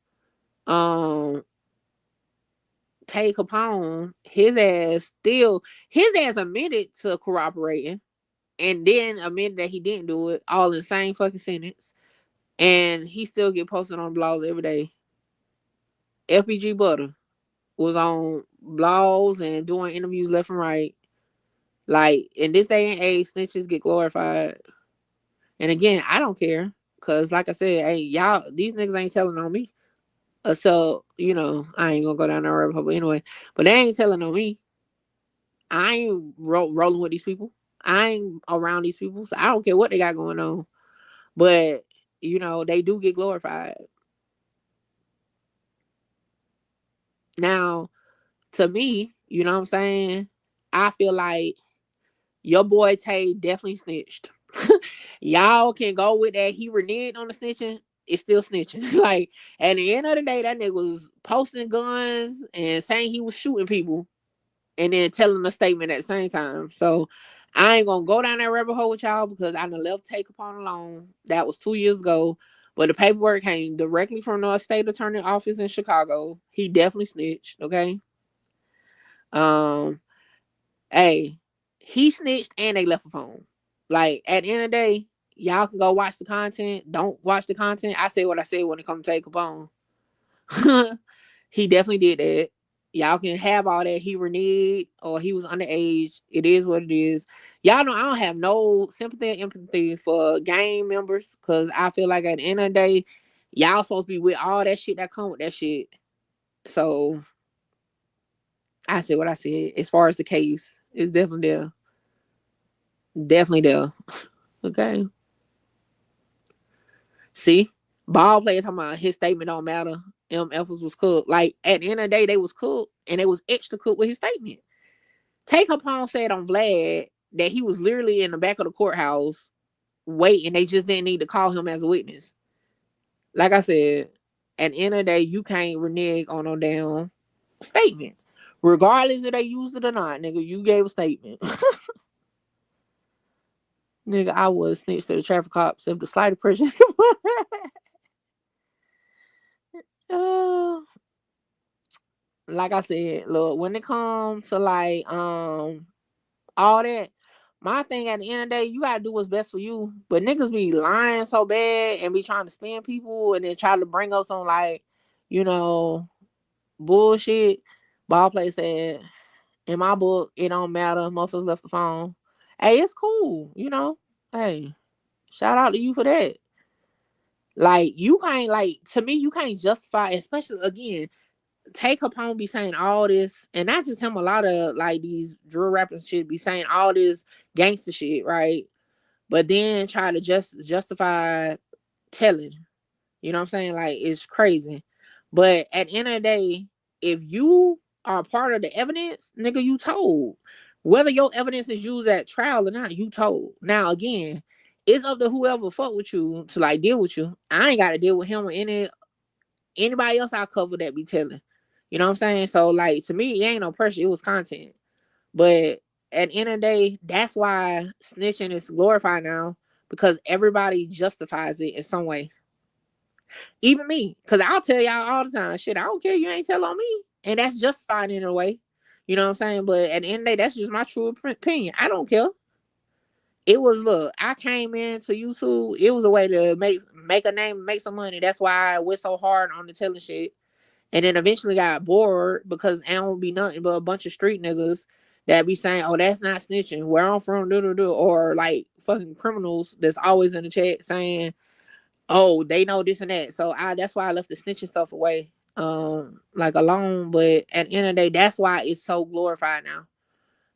Tay Capone, his ass admitted to corroborating and then admitted that he didn't do it, all in the same fucking sentence. And he still get posted on blogs every day. FBG Butter was on blogs and doing interviews left and right. Like, in this day and age, snitches get glorified. And again, I don't care. Cause like I said, hey, y'all, these niggas ain't telling on me. So, you know, I ain't gonna go down that rabbit hole, but anyway. But they ain't telling on me. I ain't rolling with these people. I ain't around these people. So I don't care what they got going on. But, you know, they do get glorified. Now, to me, you know what I'm saying? I feel like your boy Tay definitely snitched. Y'all can go with that. He reneged on the snitching. It's still snitching. Like, at the end of the day, that nigga was posting guns and saying he was shooting people and then telling a statement at the same time. So I ain't gonna go down that rabbit hole with y'all because I done left Take Upon alone. That was 2 years ago. But the paperwork came directly from the state attorney office in Chicago. He definitely snitched, okay? Hey, he snitched and they left a phone. Like, at the end of the day, y'all can go watch the content. Don't watch the content. I said what I said when it comes to Take Capone. He definitely did that. Y'all can have all that. He reneged or he was underage. It is what it is. Y'all know I don't have no sympathy or empathy for gang members because I feel like at the end of the day, y'all supposed to be with all that shit that come with that shit. So I said what I said. As far as the case, it's definitely there. Definitely there. Okay. See? Ball players talking about his statement don't matter. Effers was cooked. Like, at the end of the day, they was cooked and they was extra cooked with his statement. Take Upon said on Vlad that he was literally in the back of the courthouse waiting. They just didn't need to call him as a witness. Like I said, at the end of the day, you can't renege on no damn statement. Regardless if they used it or not, nigga, you gave a statement. Nigga, I was snitched to the traffic cops if the slightest pressure. Like I said, look, when it comes to like all that, my thing at the end of the day, you gotta do what's best for you. But niggas be lying so bad and be trying to spin people and then try to bring up some like, you know, bullshit. Ball play said, in my book, it don't matter. Motherfuckers left the phone. Hey, it's cool, you know. Hey, shout out to you for that. Like, you can't, like, to me, you can't justify, especially again, Take Capone be saying all this, and not just him, a lot of like these drill rappers shit be saying all this gangster shit, right? But then try to justify telling. You know what I'm saying? Like, it's crazy. But at the end of the day, if you are part of the evidence, nigga, you told. Whether your evidence is used at trial or not, you told. Now again, it's up to whoever fuck with you to like deal with you. I ain't gotta deal with him or anybody else I cover that be telling. You know what I'm saying? So like, to me, it ain't no pressure. It was content. But at the end of the day, that's why snitching is glorified now, because everybody justifies it in some way. Even me, because I'll tell y'all all the time, shit, I don't care, you ain't tell on me. And that's justified in a way. You know what I'm saying? But at the end of the day, that's just my true opinion. I don't care. It was, look, I came into YouTube. It was a way to make a name, make some money. That's why I went so hard on the telling shit. And then eventually got bored because it don't be nothing but a bunch of street niggas that be saying, oh, that's not snitching. Where I'm from, or like fucking criminals that's always in the chat saying, oh, they know this and that. So that's why I left the snitching stuff away, like alone. But at the end of the day, that's why it's so glorified now.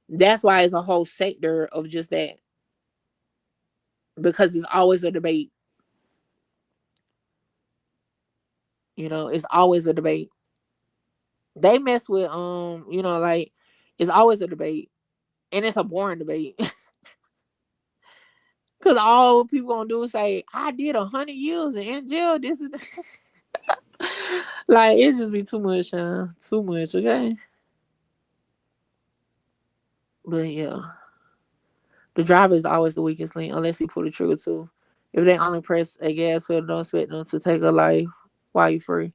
That's why it's a whole sector of just that. Because it's always a debate. You know, it's always a debate. They mess with, you know, like It's always a debate. And it's a boring debate. Because all people gonna do is say, I did 100 years in jail. This is like, it just be too much, too much, okay? But yeah. The driver is always the weakest link unless he pull the trigger too. If they only press a gas pedal, don't expect them to take a life while you free.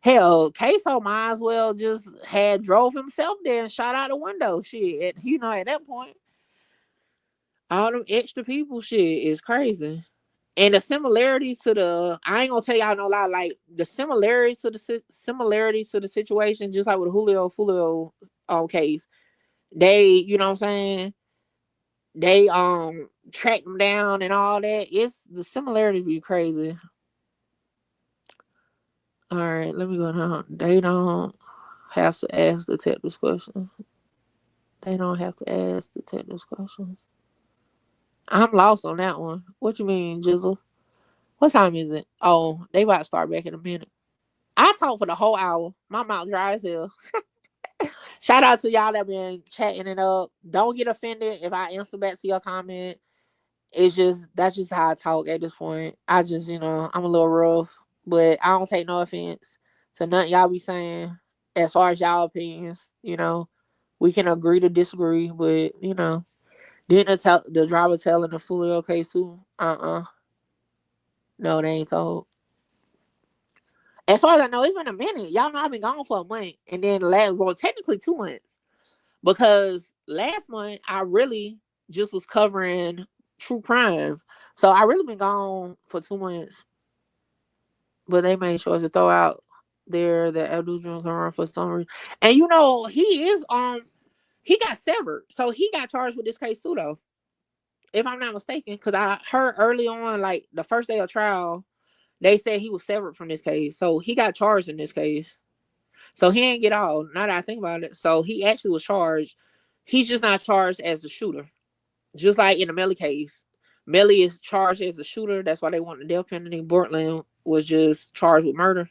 Hell, Ksoo might as well just had drove himself there and shot out the window. Shit, at that point, all them extra people shit is crazy. And the similarities to I ain't gonna tell y'all no lie, like the similarities to the situation, just like with the Julio case, they, you know what I'm saying? They track them down and all that. It's the similarities be crazy. All right, let me go down. They don't have to ask detectives questions. They don't have to ask detectives questions. I'm lost on that one. What you mean, Jizzle? What time is it? Oh, they about to start back in a minute. I talked for the whole hour. My mouth dry as hell. Shout out to y'all that been chatting it up. Don't get offended if I answer back to your comment. That's just how I talk at this point. I just, I'm a little rough, but I don't take no offense to nothing y'all be saying as far as y'all opinions. We can agree to disagree, but didn't the driver telling the Julio Ksoo? No, they ain't told. As far as I know, it's been a minute. Y'all know I've been gone for a month, and then technically 2 months, because last month I really just was covering true crime, so I really been gone for 2 months. But they made sure to throw out there that Abdul can run for some reason, and he is he got severed, so he got charged with this case too, though, if I'm not mistaken, because I heard early on, like the first day of trial, they said he was severed from this case. So he got charged in this case. So he ain't get all, now that I think about it. So he actually was charged. He's just not charged as the shooter. Just like in the Melly case. Melly is charged as the shooter. That's why they want the death penalty. Bortland was just charged with murder.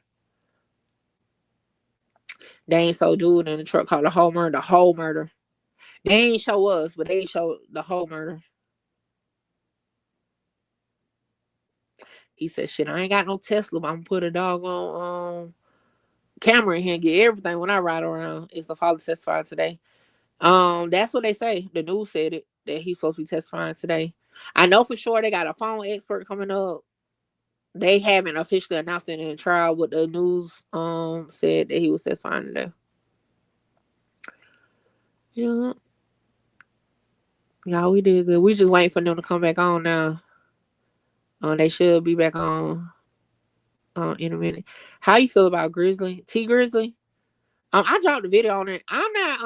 They ain't so dude in the truck called the whole murder. They ain't show us, but they show the whole murder. He said, shit, I ain't got no Tesla, but I'm gonna put a dog on camera in here and get everything when I ride around. It's the father testifying today. That's what they say. The news said it, that he's supposed to be testifying today. I know for sure they got a phone expert coming up. They haven't officially announced it in the trial, but the news said that he was testifying today. Yeah. Yeah, we did good. We just waiting for them to come back on now. They should be back on in a minute. How you feel about Grizzly? T Grizzly? I dropped the video on it. I'm not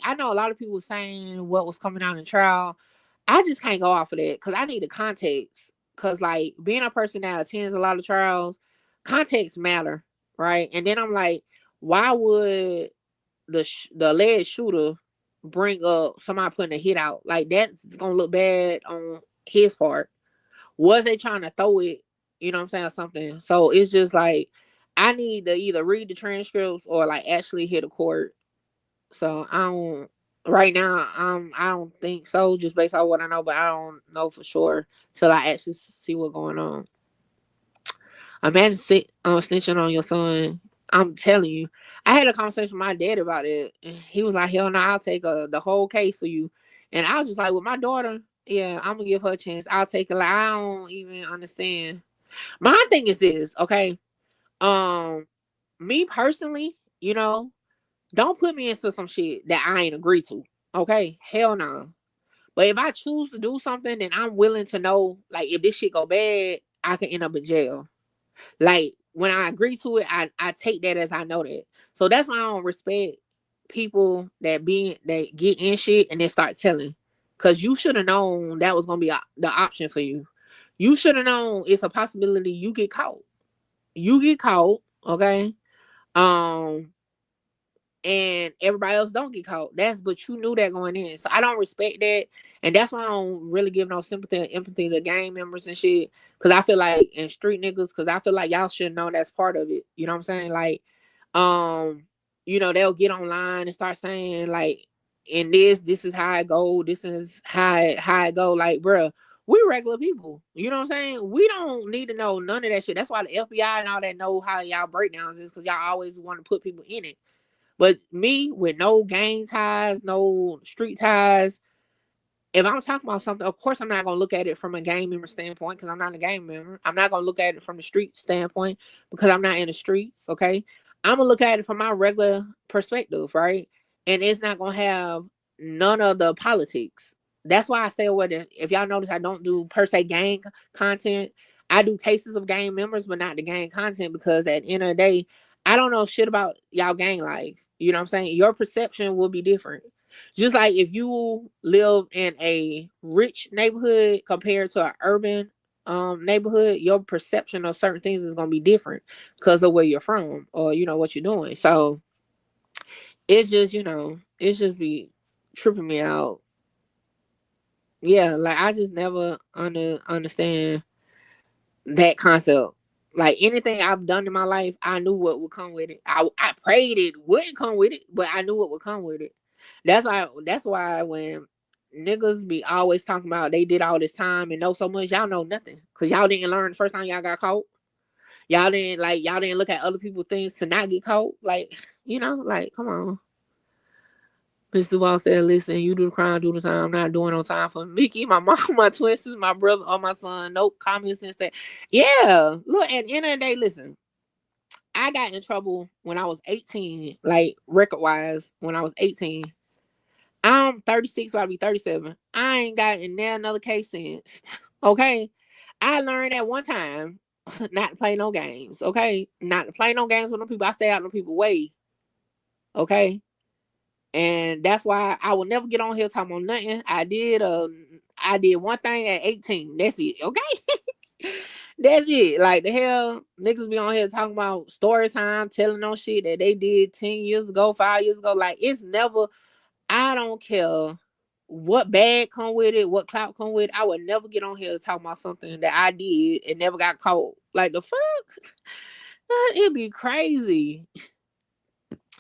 I know a lot of people saying what was coming out in the trial. I just can't go off of that because I need the context. Because like being a person that attends a lot of trials, context matter, right? And then I'm like, why would the alleged shooter bring up somebody putting a hit out? Like that's gonna look bad on his part. Was they trying to throw it? You know what I'm saying? Something. So it's just like I need to either read the transcripts or like actually hear the court. So right now, I don't think so, just based on what I know, but I don't know for sure till I actually see what's going on. Imagine snitching on your son. I'm telling you. I had a conversation with my dad about it. And he was like, hell no, I'll take the whole case for you. And I was just like, with my daughter, yeah, I'm gonna give her a chance. I'll take it. Like, I don't even understand. My thing is this, okay? Me personally, don't put me into some shit that I ain't agree to. Okay? Hell no. But if I choose to do something, then I'm willing to know, like, if this shit go bad, I can end up in jail. Like, when I agree to it, I take that as I know that. So that's why I don't respect people that get in shit and then start telling. Because you should have known that was going to be the option for you. You should have known it's a possibility you get caught. You get caught, okay? And everybody else don't get caught. But you knew that going in. So I don't respect that. And that's why I don't really give no sympathy and empathy to gang members and shit. Cause I feel like, and street niggas, cause I feel like y'all should know that's part of it. You know what I'm saying? Like, they'll get online and start saying like, in this is how I go. This is how I go. Like, bruh, we regular people. You know what I'm saying? We don't need to know none of that shit. That's why the FBI and all that know how y'all breakdowns is, because y'all always want to put people in it. But me, with no gang ties, no street ties, if I'm talking about something, of course I'm not going to look at it from a gang member standpoint, because I'm not a gang member. I'm not going to look at it from the street standpoint because I'm not in the streets, okay? I'm going to look at it from my regular perspective, right? And it's not going to have none of the politics. That's why I stay away. If y'all notice, I don't do per se gang content. I do cases of gang members, but not the gang content, because at the end of the day, I don't know shit about y'all gang life. You know what I'm saying? Your perception will be different. Just like if you live in a rich neighborhood compared to an urban neighborhood, your perception of certain things is gonna be different because of where you're from, or you know what you're doing. So it's just, it's just be tripping me out. Yeah, like I just never understand that concept. Like anything I've done in my life, I knew what would come with it. I prayed it wouldn't come with it, but I knew what would come with it. That's why when niggas be always talking about they did all this time and know so much, y'all know nothing. Cause y'all didn't learn the first time y'all got caught. Y'all didn't look at other people's things to not get caught. Like, come on. Mr. Wall said, listen, you do the crime, do the time. I'm not doing no time for Mickey, my mom, my twin sister, my brother, or my son. Nope, common sense that. Yeah, look, at the end of the day, listen, I got in trouble when I was 18, like record-wise, when I was 18. I'm 36, so I'll be 37. I ain't got in there another case since. Okay? I learned at one time not to play no games. Okay? Not to play no games with no people. I stay out of people's way. Okay? And that's why I will never get on here talking about nothing. I did one thing at 18. That's it. Okay? That's it. Like the hell, niggas be on here talking about story time, telling on shit that they did 10 years ago, 5 years ago. Like it's never, I don't care what bad come with it, what clout come with it. I would never get on here talking about something that I did and never got caught. Like the fuck? It'd be crazy.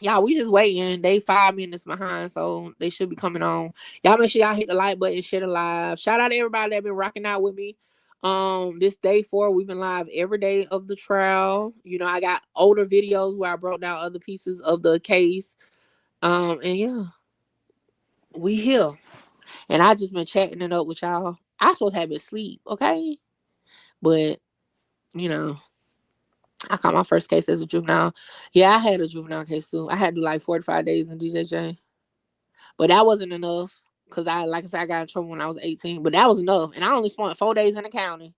Y'all, we just waiting. They 5 minutes behind, so they should be coming on. Y'all make sure y'all hit the like button, share the live. Shout out to everybody that been rocking out with me. This day 4, we've been live every day of the trial. I got older videos where I broke down other pieces of the case. And yeah, we here. And I just been chatting it up with y'all. I supposed to have been asleep, okay? But, I caught my first case as a juvenile. Yeah, I had a juvenile case too. I had to do like 45 days in DJJ. But that wasn't enough. Because like I said, I got in trouble when I was 18. But that was enough. And I only spent 4 days in the county.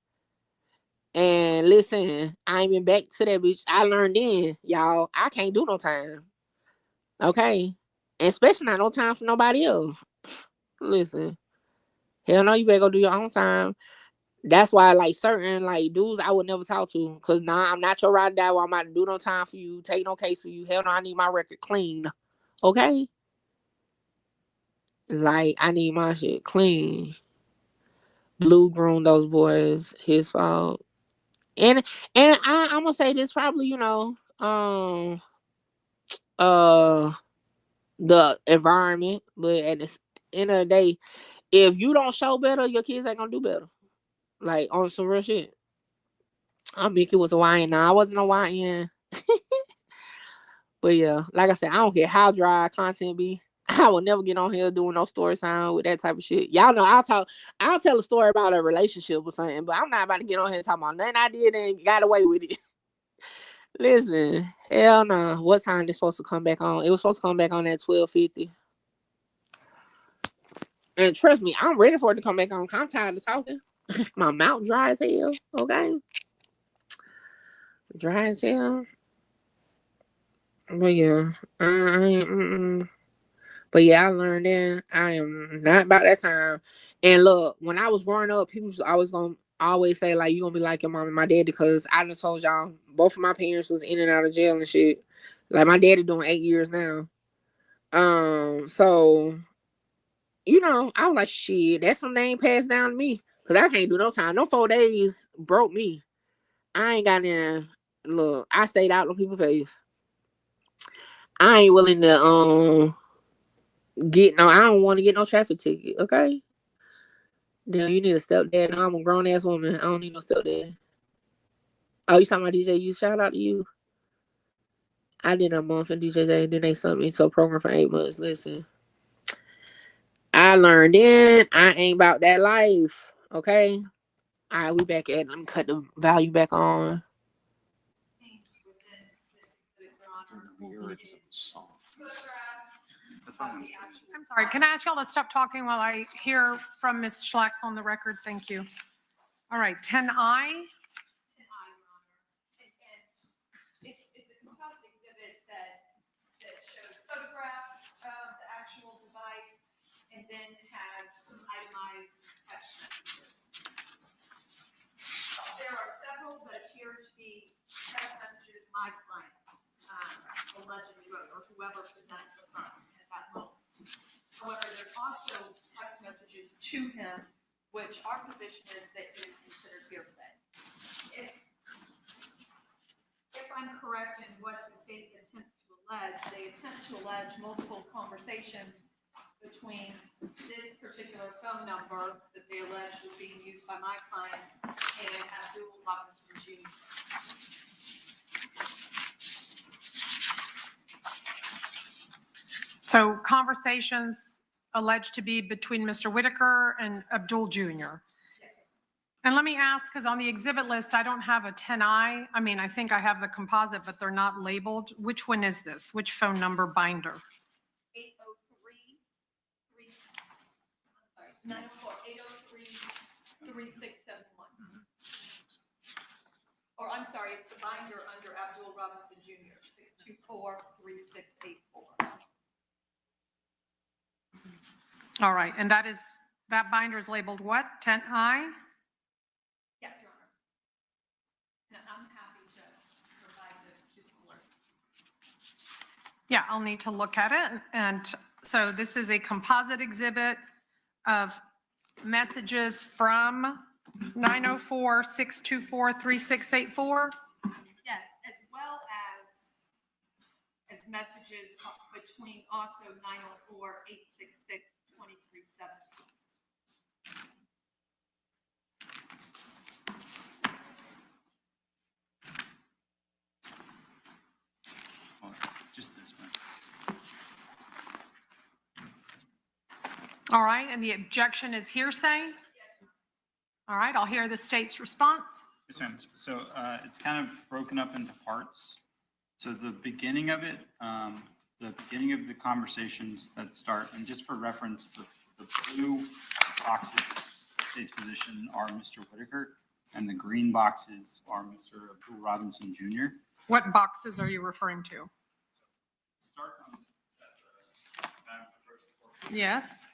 And listen, I ain't been back to that bitch. I learned then, y'all, I can't do no time. Okay? And especially not no time for nobody else. Listen. Hell no, you better go do your own time. That's why, like, certain, like, dudes I would never talk to. Because, nah, I'm not your ride or die. I'm about to do no time for you. Take no case for you. Hell no, I need my record clean. Okay? Like, I need my shit clean. Blue groomed those boys. His fault. And I'm going to say this probably, the environment. But at the end of the day, if you don't show better, your kids ain't going to do better. Like, on some real shit. Mickey was a YN. Now, I wasn't a YN. But yeah, like I said, I don't care how dry content be. I will never get on here doing no story time with that type of shit. Y'all know I'll tell a story about a relationship or something, but I'm not about to get on here talking about nothing I did and got away with it. Listen, hell no. What time is supposed to come back on? It was supposed to come back on at 12:50. And trust me, I'm ready for it to come back on. I'm tired of talking. My mouth dry as hell. Okay. Dry as hell. But yeah, but yeah, I learned then I am not about that time. And look, when I was growing up, people was always say like you gonna be like your mom and my daddy, because I just told y'all both of my parents was in and out of jail and shit. Like my daddy doing 8 years now. So I was like, shit, that's some name passed down to me, because I can't do no time. No 4 days broke me. I ain't got in. Look, I stayed out on people's face. I ain't willing to get no. I don't want to get no traffic ticket. Okay. Damn, you need a stepdad. No, I'm a grown ass woman. I don't need no stepdad. Oh, you talking about DJ? You shout out to you. I did a month in DJJ, then they sent me to a program for 8 months. Listen, I learned then I ain't about that life. Okay. All right, we back at. Let me cut the value back on. I'm sorry, can I ask y'all to stop talking while I hear from Ms. Schlax on the record? Thank you. All right, 10I. It's a composite exhibit that shows photographs of the actual device and then has some itemized text messages. There are several that appear to be text messages my client allegedly wrote, or whoever possessed the phone at that moment. However, there's also text messages to him, which our position is that it is considered hearsay. If I'm correct in what the state attempts to allege, they attempt to allege multiple conversations between this particular phone number that they allege was being used by my client and Abdul Robinson Jr. So conversations alleged to be between Mr. Whitaker and Abdul Jr. And let me ask, because on the exhibit list, I don't have a 10I. I mean, I think I have the composite, but they're not labeled. Which one is this? Which phone number binder? 904-803-3671. Or I'm sorry, it's the binder under Abdul Robinson Jr., 624-3684. All right, and that binder is labeled what? 10I? Yes, Your Honor. And I'm happy to provide this to the court. Yeah, I'll need to look at it. And so this is a composite exhibit of messages from 904-624-3684. Yes, as well as messages between also 904-866-2370. Just this one. All right, and the objection is hearsay? All right, I'll hear the state's response. Yes, ma'am. So it's kind of broken up into parts. So the beginning of it, the beginning of the conversations that start, and just for reference, the blue boxes, state's position are Mr. Whitaker, and the green boxes are Mr. Abdul Robinson Jr. What boxes are you referring to? Starts on the first. Yes.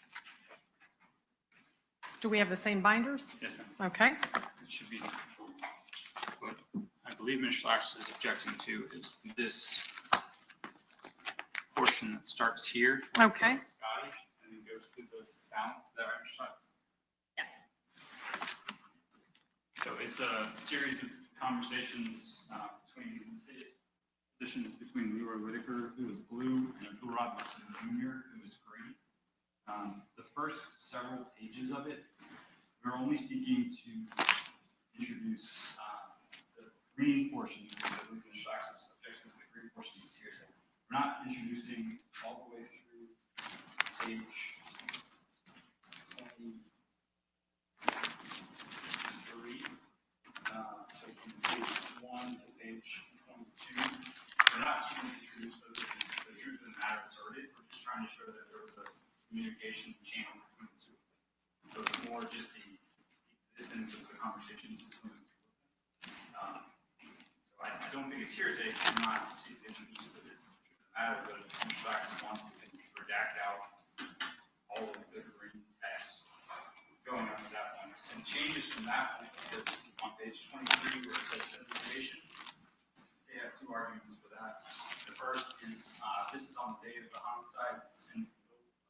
Do we have the same binders? Yes, ma'am. Okay. It should be what I believe Ms. Schlax is objecting to is this portion that starts here. Okay. Scotty, and then goes to the sounds. Is that right, Ms. Schlax? Yes. So it's a series of conversations between the state's positions between Leroy Whitaker, who is blue, and Abdul Robinson Jr., who is green. The first several pages of it, we're only seeking to introduce the green portion of the Ms. Schlax's objection to the green portion is hearsay. We're not introducing all the way through page 23. So from page 1 to page 22, we're not seeking to introduce the truth of the matter asserted. We're just trying to show that there was a communication channel between the two. So it's more just the existence of the conversations between the two. So I don't think it's hearsay. I'm not seeking to introduce it to this matter, but Ms. Schlax wants to redact out all of the green text going on to that point. And changes from that point because on page 23 where it says syndication, the state has two arguments for that. The first is this is on the day of the homicide and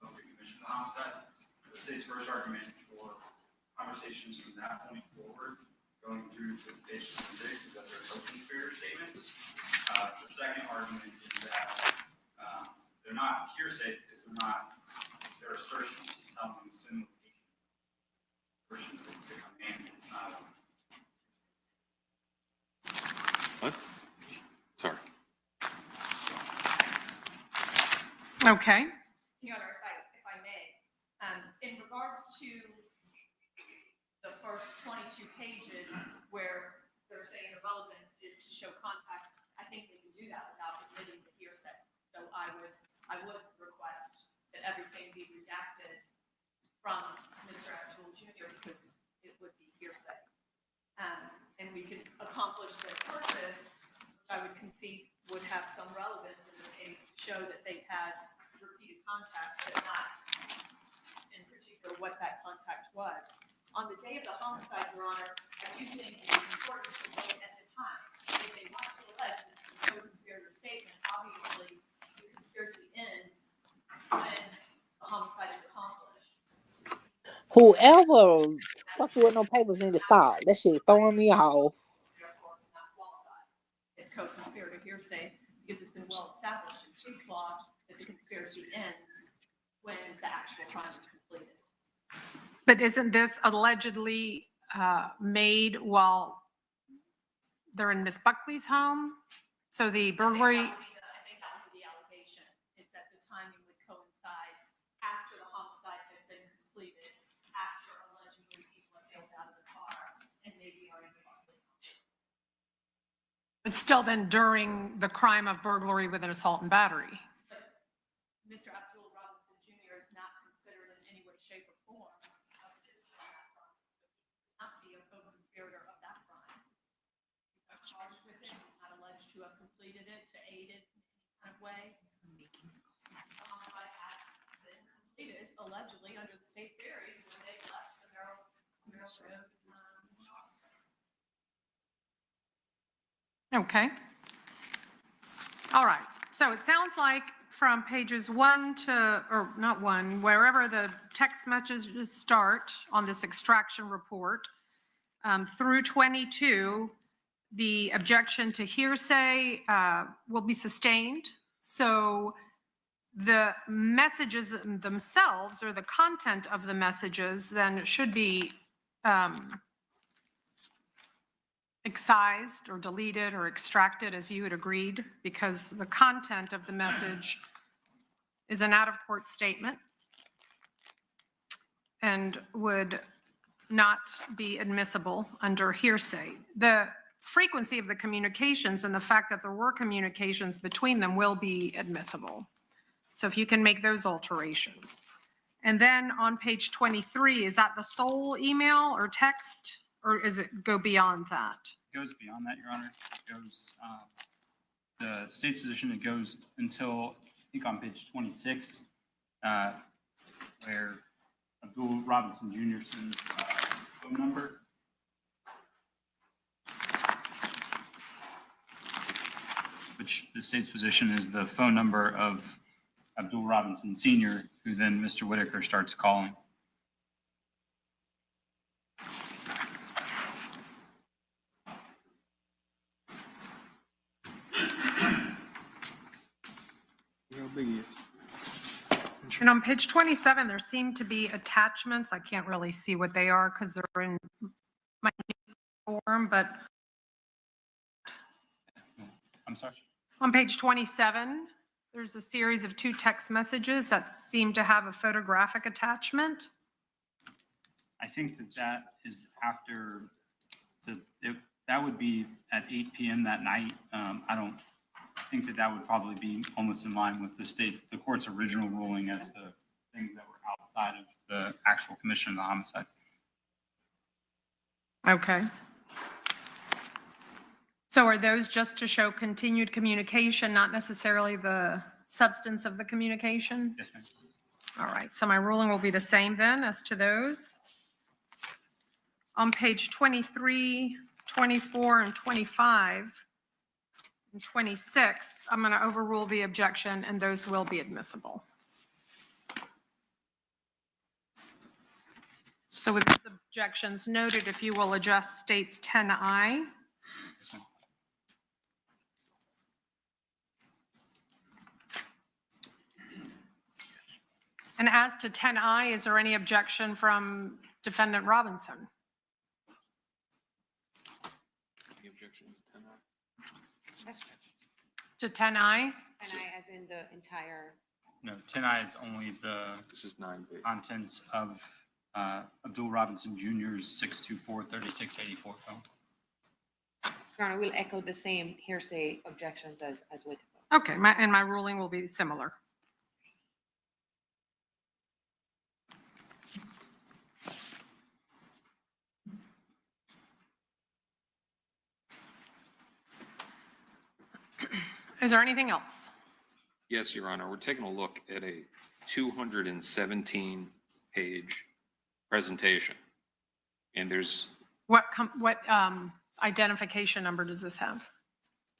of the commission of the homicide. The state's first argument for conversations from that point forward going through to page 26 is that they're co-conspirator statements. The second argument is that they're not hearsay because they're not their assertions, just telling them assume assertion that it's a command, it's not. What? Sorry. Okay. Your Honor, if I may, in regards to the first 22 pages where they're saying the relevance is to show contact, I think they can do that without admitting the hearsay. So I would request that everything be redacted from Mr. Abdul Jr. because it would be hearsay. And we could accomplish their purpose, which I would concede would have some relevance in this case to show that they've had repeated contact, but not in particular what that contact was. On the day of the homicide, Your Honor, I do think it is important to note at the time, if they want to allege this is a co-conspirator statement, obviously the conspiracy ends when the homicide is accomplished. Whoever fucking with no papers need to stop. That shit throwing me off. Therefore, not qualified as co-conspirator hearsay because it's been well established in case law that the conspiracy ends when the actual crime is completed. But isn't this allegedly made while they're in Miss Buckley's home? So the burglary. I think that would be the allegation, is that the timing would coincide after the homicide has been completed, after allegedly people have bailed out of the car and maybe are in the Buckley home. It's still then during the crime of burglary with an assault and battery. But Mr. Abdul Robinson Jr. is not considered in any way, shape, or form a participant in that crime. So he would not be a co-conspirator of that crime. He's not charged with it. He's not alleged to have completed it, to aid it in any kind of way. The homicide had been completed allegedly under the state theory when they left the Merrill Road. Okay. All right. So it sounds like from pages 1 to, or not 1, wherever the text messages start on this extraction report, through 22, the objection to hearsay will be sustained. So the messages themselves or the content of the messages then should be excised or deleted or extracted as you had agreed, because the content of the message is an out-of-court statement and would not be admissible under hearsay. The frequency of the communications and the fact that there were communications between them will be admissible. So if you can make those alterations. And then on page 23, is that the sole email or text, or is it go beyond that? It goes beyond that, Your Honor. It goes, the state's position, it goes until, I think on page 26, where Abdul Robinson Jr. sends phone number. Which the state's position is the phone number of Abdul Robinson Sr., who then Mr. Whitaker starts calling. And on page 27, there seem to be attachments. I can't really see what they are because they're in my form, but I'm sorry? on page 27, there's a series of 2 text messages that seem to have a photographic attachment. I think that that is after that would be at 8 p.m. that night. I don't think that that would probably be almost in line with the court's original ruling as to things that were outside of the actual commission of the homicide. Okay. So are those just to show continued communication, not necessarily the substance of the communication? Yes, ma'am. All right, so my ruling will be the same then as to those. On page 23, 24, and 25, and 26, I'm going to overrule the objection, and those will be admissible. So with these objections noted, if you will adjust states 10I. Yes, ma'am. And as to 10I, is there any objection from Defendant Robinson? Any objection to 10I? To 10I? And I, as in the entire. No, 10I is only the This is 9B. contents of Abdul Robinson Jr.'s 624-3684 phone. Your Honor, we'll echo the same hearsay objections as with. Okay, my ruling will be similar. Is there anything else? Yes, Your Honor. We're taking a look at a 217-page presentation. And there's What identification number does this have?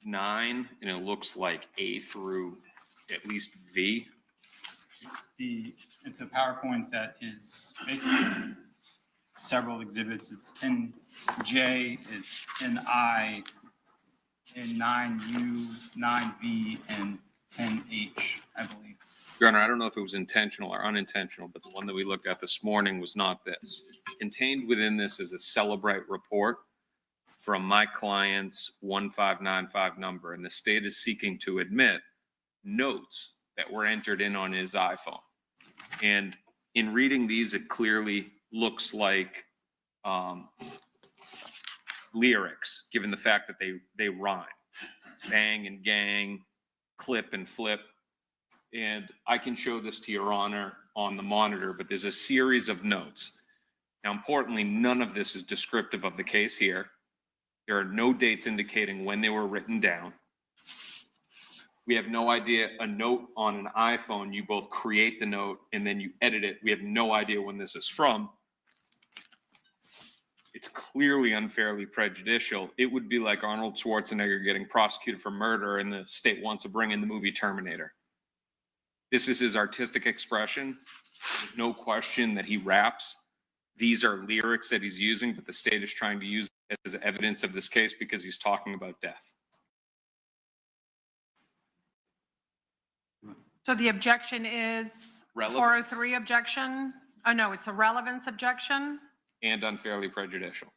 9, and it looks like A through at least V. It's a PowerPoint that is basically several exhibits. It's 10J, it's 10I, and 9U, 9V, and 10H, I believe. Your Honor, I don't know if it was intentional or unintentional, but the one that we looked at this morning was not this. Contained within this is a Celebrite report from my client's 1595 number, and the state is seeking to admit notes that were entered in on his iPhone. And in reading these, it clearly looks like lyrics, given the fact that they rhyme. Bang and gang, clip and flip. And I can show this to Your Honor on the monitor, but there's a series of notes. Now, importantly, none of this is descriptive of the case here. There are no dates indicating when they were written down. We have no idea. A note on an iPhone, you both create the note and then you edit it. We have no idea when this is from. It's clearly unfairly prejudicial. It would be like Arnold Schwarzenegger getting prosecuted for murder and the state wants to bring in the movie Terminator. This is his artistic expression. There's no question that he raps. These are lyrics that he's using, but the state is trying to use it as evidence of this case because he's talking about death. So the objection is Relevance. 403 objection? Oh, no, it's a relevance objection. And unfairly prejudicial.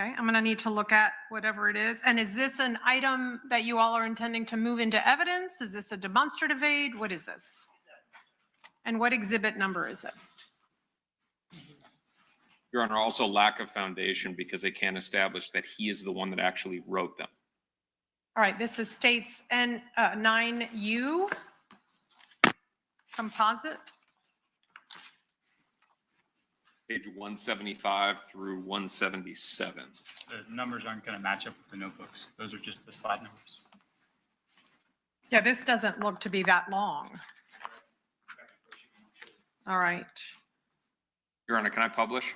Okay, I'm going to need to look at whatever it is. And is this an item that you all are intending to move into evidence? Is this a demonstrative aid? What is this? And what exhibit number is it? Your Honor, also lack of foundation because they can't establish that he is the one that actually wrote them. All right, this is states and 9U composite. Page 175 through 177. The numbers aren't going to match up with the notebooks. Those are just the slide numbers. Yeah, this doesn't look to be that long. All right. Your Honor, can I publish?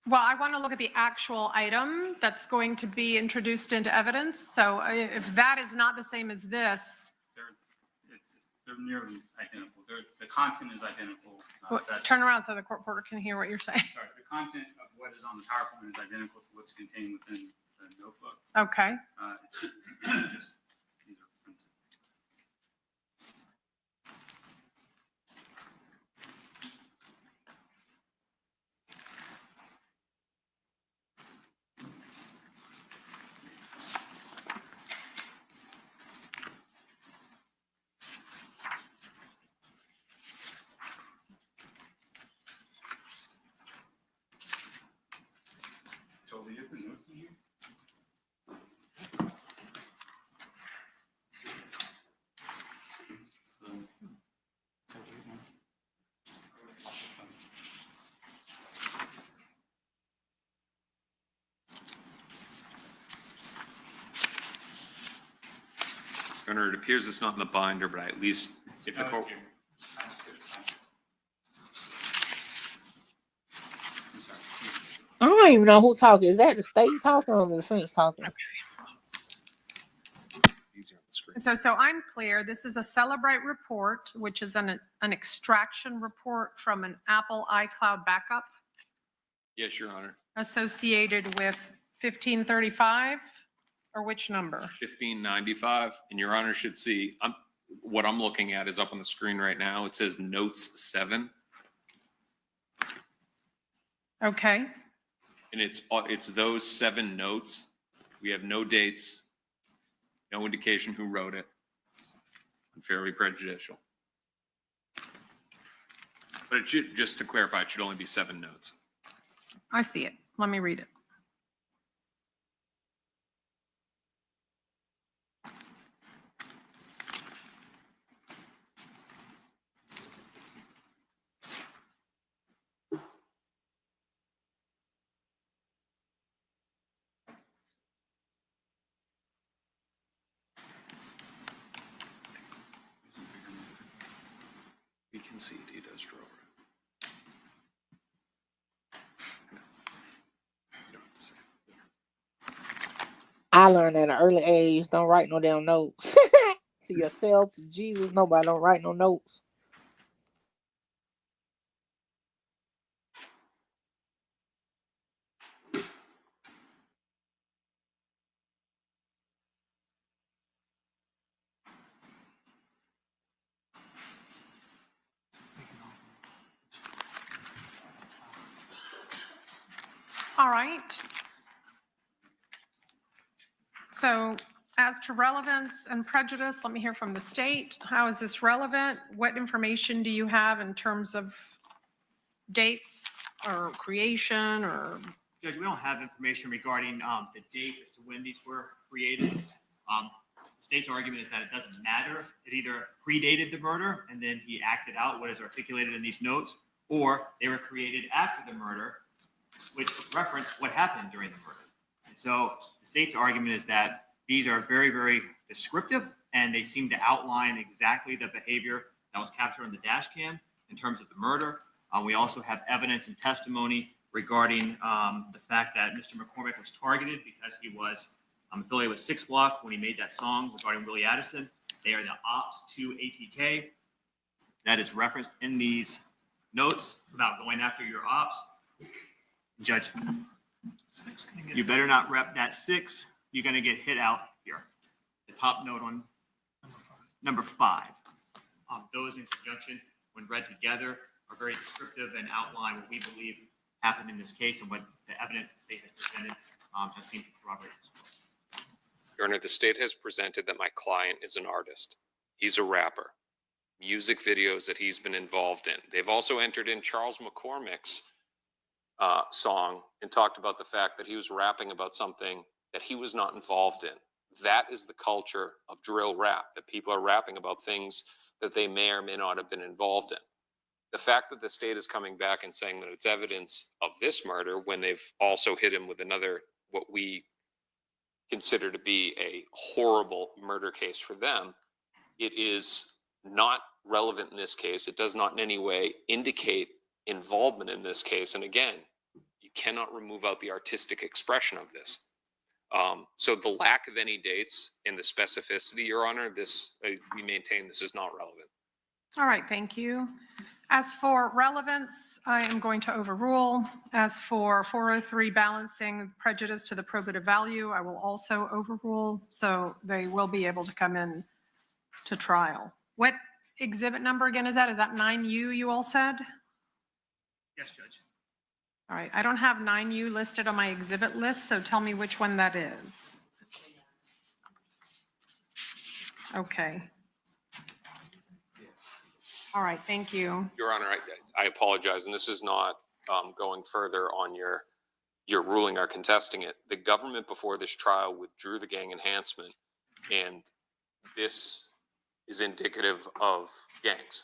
Well, I want to look at the actual item that's going to be introduced into evidence. So if that is not the same as this. They're nearly identical. The content is identical. Turn around so the court reporter can hear what you're saying. Sorry, the content of what is on the PowerPoint is identical to what's contained within the notebook. Okay. It's just these are printed. So do you have the notes in here? Your Honor, it appears it's not in the binder, but I at least, if the court. I don't even know who talking. Is that the state talking or the defense talking? So I'm clear. This is a Celebrite report, which is an extraction report from an Apple iCloud backup Yes, Your Honor. associated with 1535, or which number? 1595, and Your Honor should see, what I'm looking at is up on the screen right now. It says notes 7. Okay. And it's those 7 notes. We have no dates, no indication who wrote it. Unfairly prejudicial. But it should, just to clarify, it should only be 7 notes. I see it. Let me read it. We can see it. He does draw it. I learned at an early age, don't write no damn notes. To yourself, to Jesus, nobody don't write no notes. All right. So as to relevance and prejudice, let me hear from the state. How is this relevant? What information do you have in terms of dates or creation or? Judge, we don't have information regarding the dates as to when these were created. The state's argument is that it doesn't matter. It either predated the murder and then he acted out what is articulated in these notes, or they were created after the murder, which reference what happened during the murder. And so the state's argument is that these are very, very descriptive and they seem to outline exactly the behavior that was captured on the dash cam in terms of the murder. We also have evidence and testimony regarding the fact that Mr. McCormick was targeted because he was affiliated with 6 Block when he made that song regarding Willie Addison. They are the ops to ATK. That is referenced in these notes about going after your ops. Judge, you better not rep that 6. You're going to get hit out here. The top note on number 5. Those in conjunction, when read together, are very descriptive and outline what we believe happened in this case and what the evidence the state has presented has seemed to corroborate this. Your Honor, the state has presented that my client is an artist. He's a rapper. Music videos that he's been involved in. They've also entered in Charles McCormick's song and talked about the fact that he was rapping about something that he was not involved in. That is the culture of drill rap, that people are rapping about things that they may or may not have been involved in. The fact that the state is coming back and saying that it's evidence of this murder when they've also hit him with another, what we consider to be a horrible murder case for them, it is not relevant in this case. It does not in any way indicate involvement in this case. And again, you cannot remove out the artistic expression of this. So the lack of any dates and the specificity, Your Honor, we maintain this is not relevant. All right, thank you. As for relevance, I am going to overrule. As for 403 balancing prejudice to the probative value, I will also overrule. So they will be able to come in to trial. What exhibit number again is that? Is that 9U you all said? Yes, Judge. All right, I don't have 9U listed on my exhibit list, so tell me which one that is. Okay. All right, thank you. Your Honor, I apologize, and this is not going further on your ruling or contesting it. The government before this trial withdrew the gang enhancement, and this is indicative of gangs.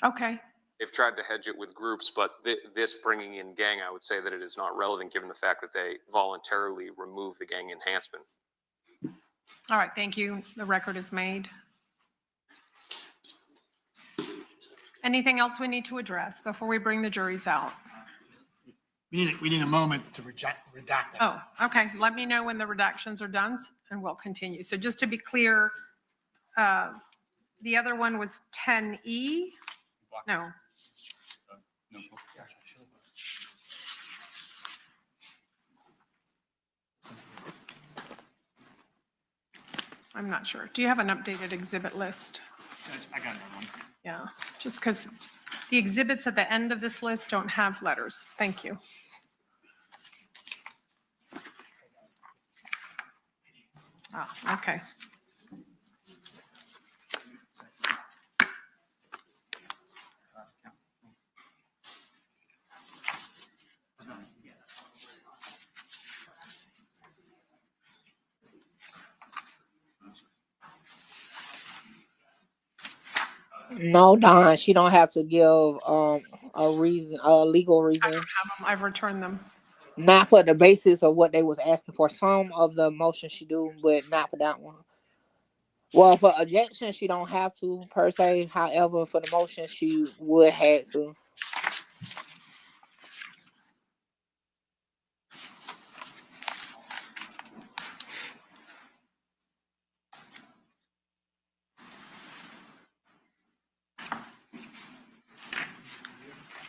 Okay. They've tried to hedge it with groups, but this bringing in gang, I would say that it is not relevant given the fact that they voluntarily removed the gang enhancement. All right, thank you. The record is made. Anything else we need to address before we bring the juries out? We need a moment to redact that. Oh, okay. Let me know when the redactions are done and we'll continue. So just to be clear, the other one was 10E? No. I'm not sure. Do you have an updated exhibit list? I got another one. Yeah, just because the exhibits at the end of this list don't have letters. Thank you. Ah, okay. No, Don, she don't have to give a reason, a legal reason, I've returned them. not for the basis of what they was asking for. Some of the motions she do, but not for that one. Well, for objection, she don't have to per se. However, for the motion, she would have to.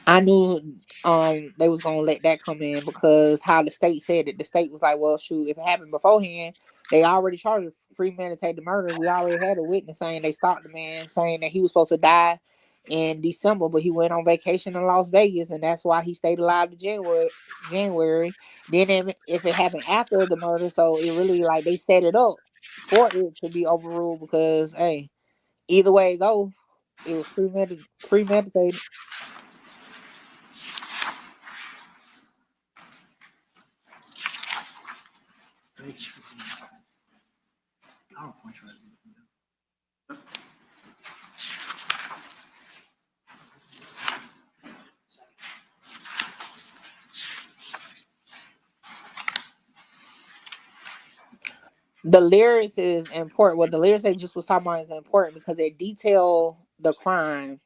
I knew they was gonna let that come in because how the state said it. The state was like, well, shoot, if it happened beforehand, they already charged premeditated murder. We already had a witness saying they stopped the man, saying that he was supposed to die in December, but he went on vacation in Las Vegas, and that's why he stayed alive to January. Then if it happened after the murder, so it really like they set it up for it to be overruled because hey, either way it go, it was premeditated. The lyrics is important. What the lyrics they just was talking about is important because they detail the crime.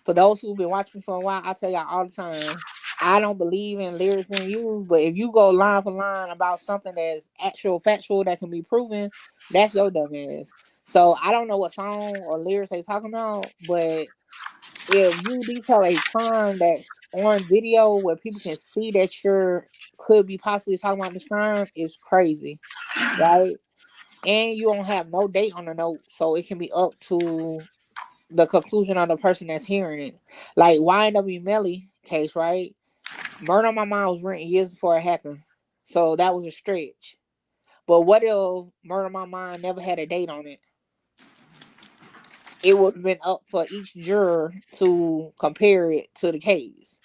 For those who've been watching me for a while, I tell y'all all the time, I don't believe in lyrics being used, but if you go line for line about something that's actual factual that can be proven, that's your dumb ass. So I don't know what song or lyrics they talking about, but if you detail a crime that's on video where people can see that could be possibly talking about this crime, is crazy, right? And you don't have no date on the note, so it can be up to the conclusion of the person that's hearing it. Like YNW Melly case, right? Murder on My Mind was written years before it happened, so that was a stretch. But what if Murder on My Mind never had a date on it? It would have been up for each juror to compare it to the case,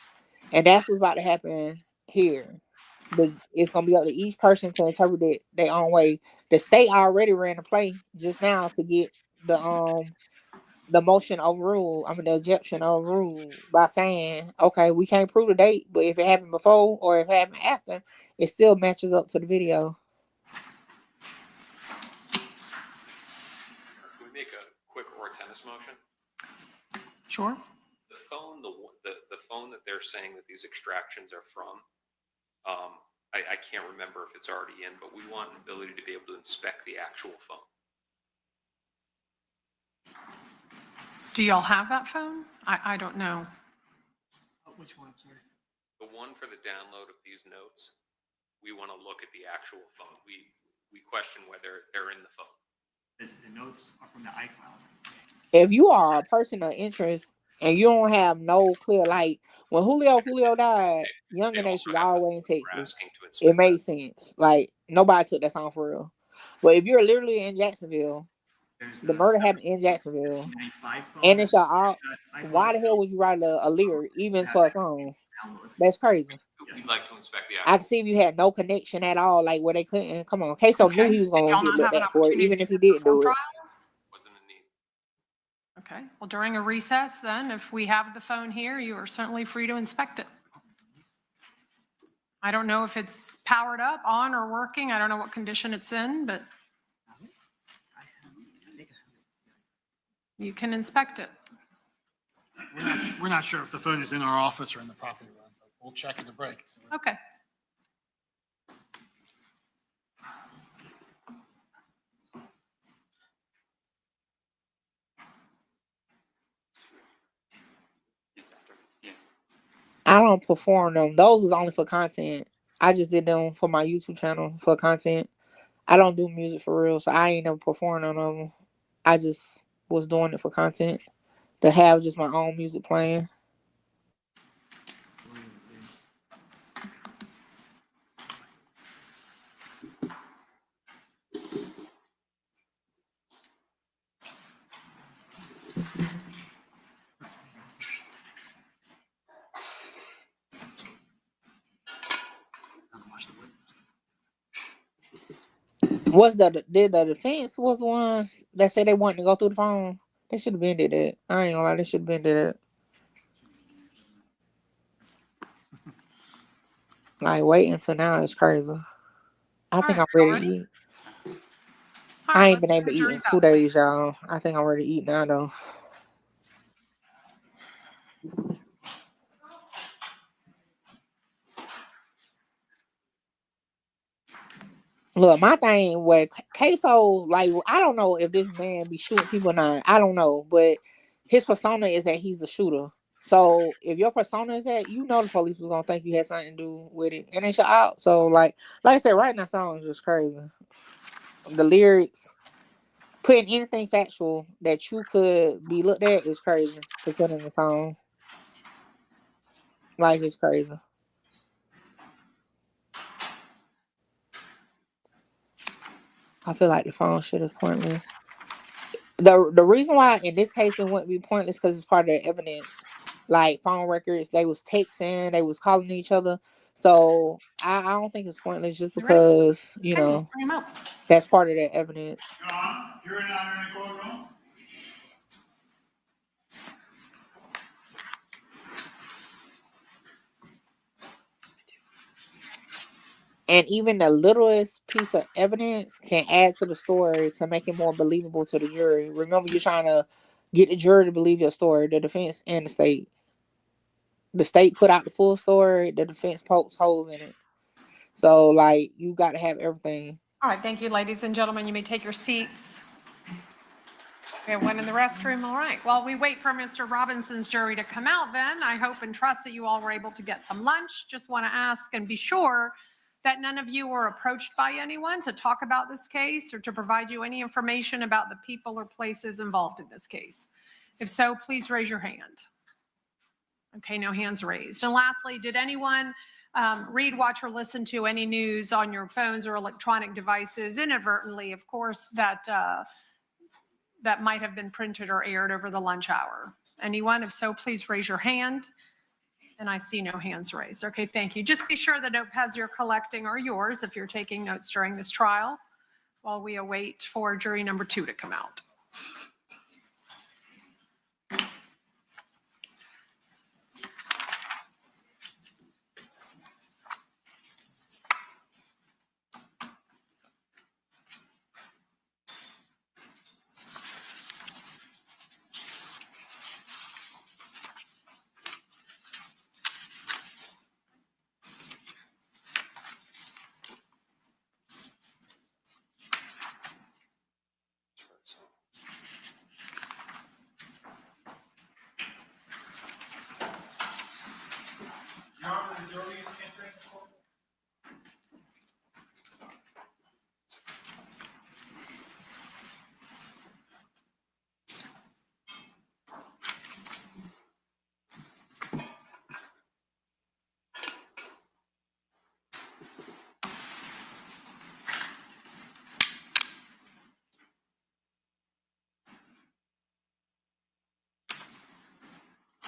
and that's what's about to happen here. It's gonna be up to each person to interpret it their own way. The state already ran the play just now to get the motion overruled. I mean the objection overruled by saying, okay, we can't prove the date, but if it happened before or if it happened after, it still matches up to the video. Can we make a quick or tennis motion? Sure. The phone, the phone that they're saying that these extractions are from, I can't remember if it's already in, but we want an ability to be able to inspect the actual phone. Do y'all have that phone? I don't know. Which one, sorry? The one for the download of these notes, we want to look at the actual phone. We question whether they're in the phone. The notes are from the iCloud. If you are a person of interest and you don't have no clear, like when Julio died, Young and H was always in Texas. It made sense. Like nobody took that song for real. But if you're literally in Jacksonville, the murder happened in Jacksonville, and it's all. Why the hell would you write a lyric even for a song? That's crazy. We'd like to inspect the I can see if you had no connection at all, like where they couldn't. Come on, Ksoo knew he was gonna get looked at for it, even if he didn't do it. Okay. Well, during a recess, then, if we have the phone here, you are certainly free to inspect it. I don't know if it's powered up, on, or working. I don't know what condition it's in, but you can inspect it. We're not sure if the phone is in our office or in the property room, but we'll check at the break. Okay. I don't perform them. Those was only for content. I just did them for my YouTube channel for content. I don't do music for real, so I ain't never performed on them. I just was doing it for content to have just my own music playing. Did the defense was the ones that said they wanted to go through the phone? They should have been did that. I ain't gonna lie, they should have been did that. Like waiting until now is crazy. I think I'm ready to eat. I ain't been able to eat in 2 days, y'all. I think I'm ready to eat now though. Look, my thing with Ksoo, like, I don't know if this man be shooting people or not. I don't know, but his persona is that he's the shooter. So if your persona is that, you know the police was gonna think you had something to do with it, and they shut out. So like I said, writing that song is just crazy. The lyrics, putting anything factual that you could be looked at is crazy to put in the song. Like it's crazy. I feel like the phone shit is pointless. The reason why in this case it wouldn't be pointless because it's part of the evidence. Like phone records, they was texting, they was calling each other. So I don't think it's pointless just because, you know, that's part of the evidence. You're in the courtroom. And even the littlest piece of evidence can add to the story to make it more believable to the jury. Remember, you're trying to get the jury to believe your story, the defense and the state. The state put out the full story, the defense pokes holes in it. So, like, you got to have everything. All right, thank you, ladies and gentlemen. You may take your seats. We have one in the restroom. All right. While we wait for Mr. Robinson's jury to come out, then, I hope and trust that you all were able to get some lunch. Just want to ask and be sure that none of you were approached by anyone to talk about this case or to provide you any information about the people or places involved in this case. If so, please raise your hand. Okay, no hands raised. And lastly, did anyone read, watch, or listen to any news on your phones or electronic devices inadvertently, of course, that might have been printed or aired over the lunch hour? Anyone? If so, please raise your hand. And I see no hands raised. Okay, thank you. Just be sure the notepads you're collecting are yours if you're taking notes during this trial while we await for jury number 2 to come out.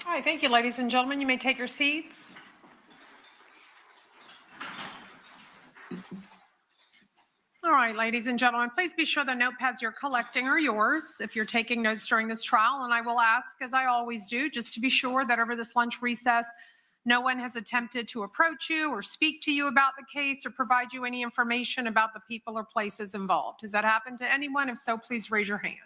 All right, thank you, ladies and gentlemen. You may take your seats. All right, ladies and gentlemen, please be sure the notepads you're collecting are yours if you're taking notes during this trial. And I will ask, as I always do, just to be sure that over this lunch recess, no one has attempted to approach you or speak to you about the case or provide you any information about the people or places involved. Has that happened to anyone? If so, please raise your hand.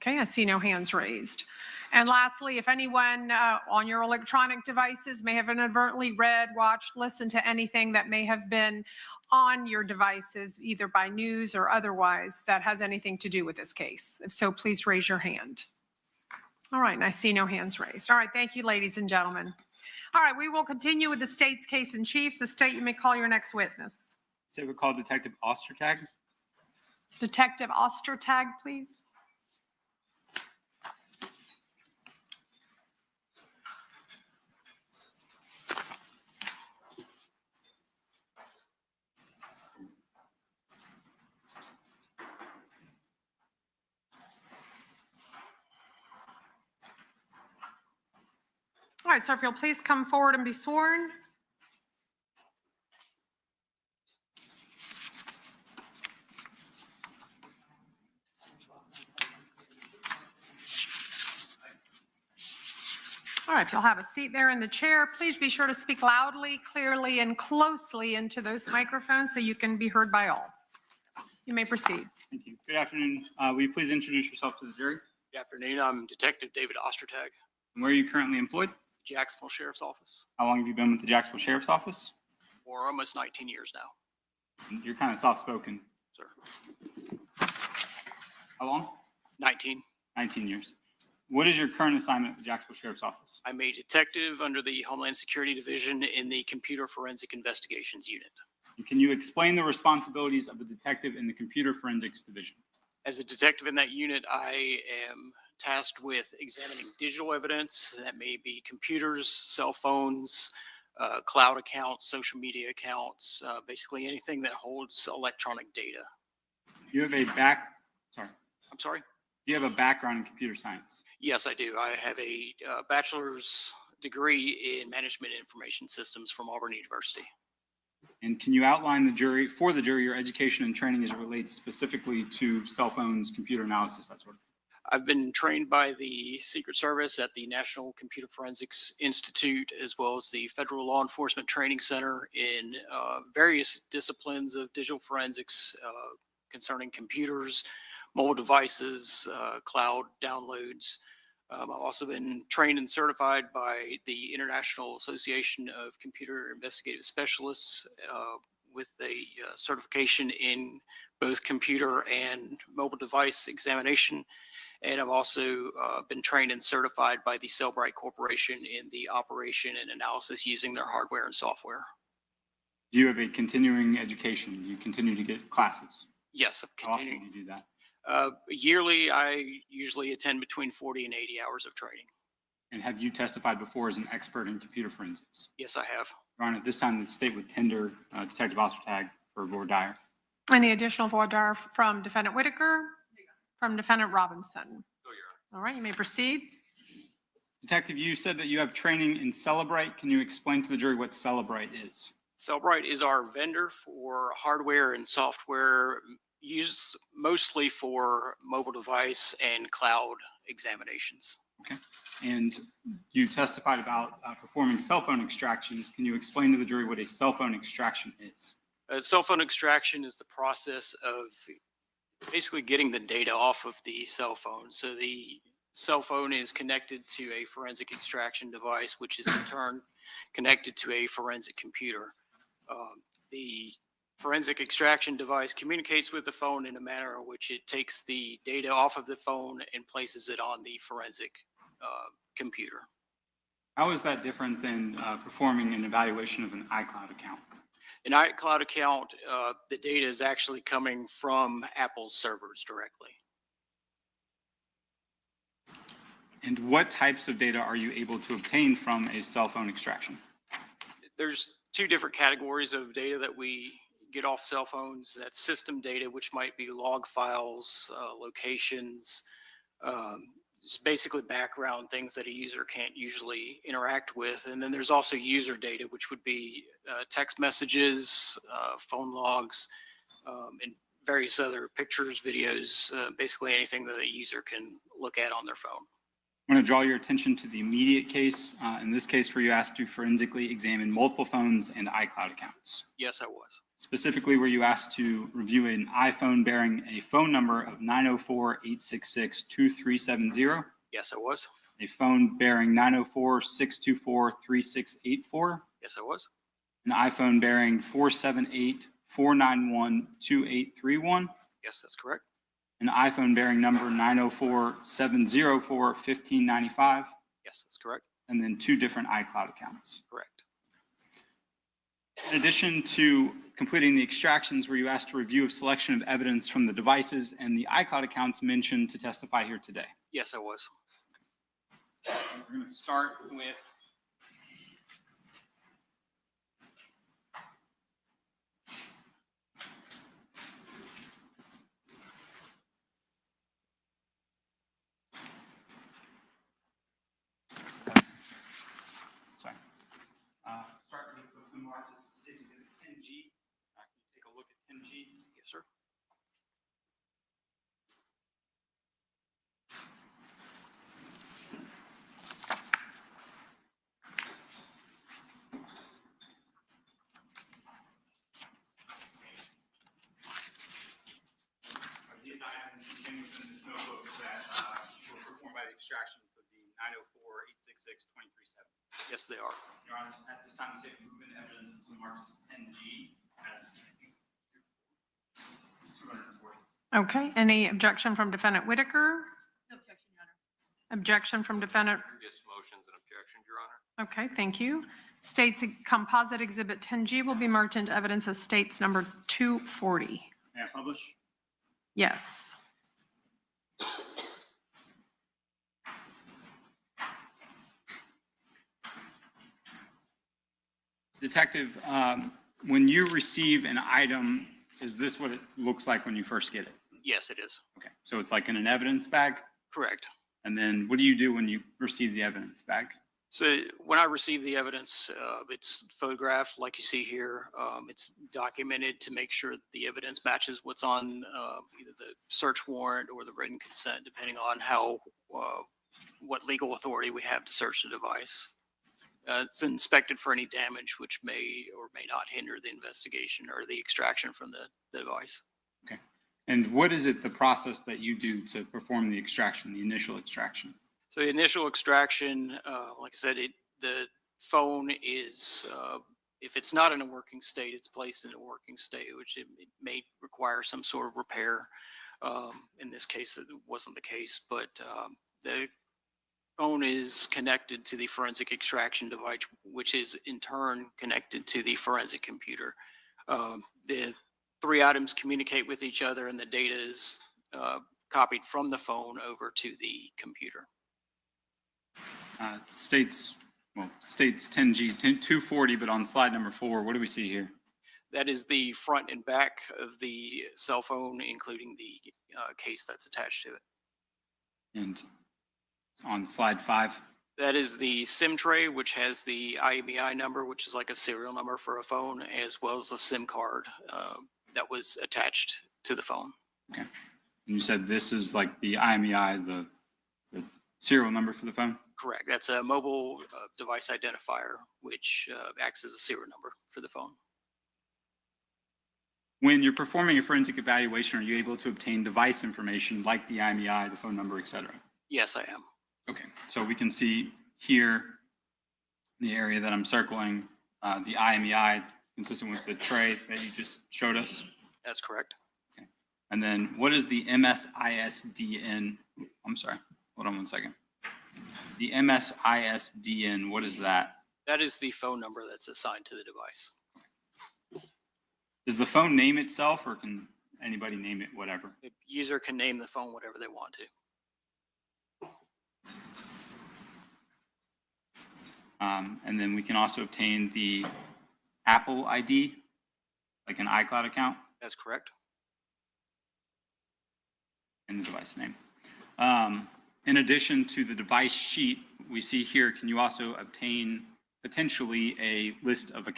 Okay, I see no hands raised. And lastly, if anyone on your electronic devices may have inadvertently read, watched, listened to anything that may have been on your devices, either by news or otherwise, that has anything to do with this case. If so, please raise your hand. All right, and I see no hands raised. All right, thank you, ladies and gentlemen. All right, we will continue with the state's case in chief. So, state, you may call your next witness. Say we call Detective Ostertag. Detective Ostertag, please. All right, sir, if you'll please come forward and be sworn. All right, if you'll have a seat there in the chair, please be sure to speak loudly, clearly, and closely into those microphones so you can be heard by all. You may proceed. Thank you. Good afternoon. Will you please introduce yourself to the jury? Good afternoon. I'm Detective David Ostertag, And where are you currently employed? Jacksonville Sheriff's Office, How long have you been with the Jacksonville Sheriff's Office? for almost 19 years now, You're kind of soft-spoken. sir. How long? 19. 19 years. What is your current assignment at the Jacksonville Sheriff's Office? I'm a detective under the Homeland Security Division in the Computer Forensic Investigations Unit. And can you explain the responsibilities of a detective in the Computer Forensics Division? As a detective in that unit, I am tasked with examining digital evidence. That may be computers, cell phones, cloud accounts, social media accounts, basically anything that holds electronic data. You have a I'm sorry? Do you have a background in computer science? Yes, I do. I have a bachelor's degree in management information systems from Auburn University. And can you outline for the jury your education and training as it relates specifically to cell phones, computer analysis, that sort of thing? I've been trained by the Secret Service at the National Computer Forensics Institute, as well as the Federal Law Enforcement Training Center in various disciplines of digital forensics concerning computers, mobile devices, cloud downloads. I've also been trained and certified by the International Association of Computer Investigative Specialists with a certification in both computer and mobile device examination. And I've also been trained and certified by the Cellbrite Corporation in the operation and analysis using their hardware and software. Do you have a continuing education? Do you continue to get classes? Yes, I'm How often continuing. do you do that? Yearly, I usually attend between 40 and 80 hours of training. And have you testified before as an expert in computer forensics? Yes, I have. Your Honor, at this time, the state would tender Detective Ostertag for voir dire. Any additional voir dire from Defendant Whitaker? From Defendant Robinson? All right, you may proceed. Detective, you said that you have training in Cellbrite. Can you explain to the jury what Cellbrite is? Cellbrite is our vendor for hardware and software used mostly for mobile device and cloud examinations. Okay. And you testified about performing cell phone extractions. Can you explain to the jury what a cell phone extraction is? Cell phone extraction is the process of basically getting the data off of the cell phone. So the cell phone is connected to a forensic extraction device, which is in turn connected to a forensic computer. The forensic extraction device communicates with the phone in a manner in which it takes the data off of the phone and places it on the forensic computer. How is that different than performing an evaluation of an iCloud account? An iCloud account, the data is actually coming from Apple's servers directly. And what types of data are you able to obtain from a cell phone extraction? There's two different categories of data that we get off cell phones. That's system data, which might be log files, locations, just basically background things that a user can't usually interact with. And then there's also user data, which would be text messages, phone logs, and various other pictures, videos, basically anything that a user can look at on their phone. I'm going to draw your attention to the immediate case. In this case, were you asked to forensically examine multiple phones and iCloud accounts? Yes, I was. Specifically, were you asked to review an iPhone bearing a phone number of 904-866-2370? Yes, I was. A phone bearing 904-624-3684? Yes, I was. An iPhone bearing 478-491-2831? Yes, that's correct. An iPhone bearing number 904-704-1595? Yes, that's correct. And then two different iCloud accounts. Correct. In addition to completing the extractions, were you asked to review a selection of evidence from the devices and the iCloud accounts mentioned to testify here today? Yes, I was. We're going to start with start with what's been marked as Stacy Exhibit 10G. Can you take a look at 10G? Yes, sir. These items contained within this notebook that were performed by the extraction for the 904-866-237. Yes, they are. Your Honor, at this time, the state of movement evidence was marked as 10G as 240. Okay, any objection from Defendant Whitaker? No objection, Your Honor. Objection from Defendant? Previous motions and objections, Your Honor. Okay, thank you. State's Composite Exhibit 10G will be marked into evidence as State's number 240. May I publish? Yes. Detective, when you receive an item, is this what it looks like when you first get it? Yes, it is. Okay, so it's like in an evidence bag? Correct. And then what do you do when you receive the evidence bag? So when I receive the evidence, it's photographed like you see here. It's documented to make sure that the evidence matches what's on either the search warrant or the written consent, depending on how what legal authority we have to search the device. It's inspected for any damage which may or may not hinder the investigation or the extraction from the device. Okay. And what is it, the process that you do to perform the extraction, the initial extraction? So the initial extraction, like I said, the phone is, if it's not in a working state, it's placed in a working state, which it may require some sort of repair. In this case, it wasn't the case, but the phone is connected to the forensic extraction device, which is in turn connected to the forensic computer. The three items communicate with each other, and the data is copied from the phone over to the computer. States 10G 240, but on slide number 4, what do we see here? That is the front and back of the cell phone, including the case that's attached to it. And on slide 5? That is the SIM tray, which has the IMEI number, which is like a serial number for a phone, as well as the SIM card that was attached to the phone. Okay. And you said this is like the IMEI, the serial number for the phone? Correct. That's a mobile device identifier, which acts as a serial number for the phone. When you're performing a forensic evaluation, are you able to obtain device information like the IMEI, the phone number, et cetera? Yes, I am. Okay, so we can see here the area that I'm circling, the IMEI consistent with the tray that you just showed us. That's correct. Okay. And then what is the MSISDN? I'm sorry, hold on one second. The MSISDN, what is that? That is the phone number that's assigned to the device. Does the phone name itself, or can anybody name it whatever? The user can name the phone whatever they want to. And then we can also obtain the Apple ID, like an iCloud account. That's correct. And the device name. In addition to the device sheet we see here, can you also obtain potentially a list of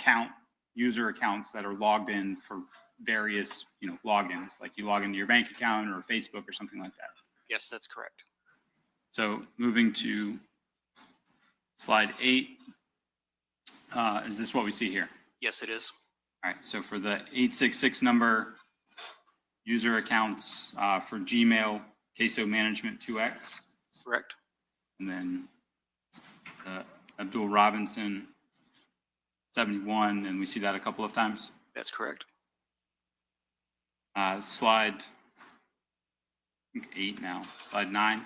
user accounts that are logged in for various, logins, like you log into your bank account or Facebook or something like that? Yes, that's correct. So moving to slide 8, is this what we see here? Yes, it is. All right, so for the 866 number, user accounts for Gmail, Ksoo Management 2X. Correct. And then Abdul Robinson 71, and we see that a couple of times. That's correct. Slide, I think 8 now, slide 9.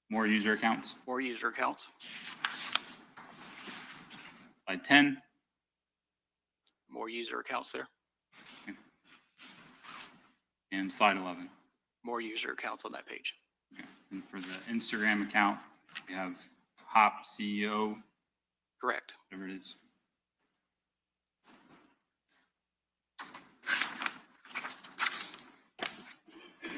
More user accounts. More user accounts. Slide 10. More user accounts there. And slide 11. More user accounts on that page. Okay. And for the Instagram account, we have Hop CEO. Correct. Whatever it is.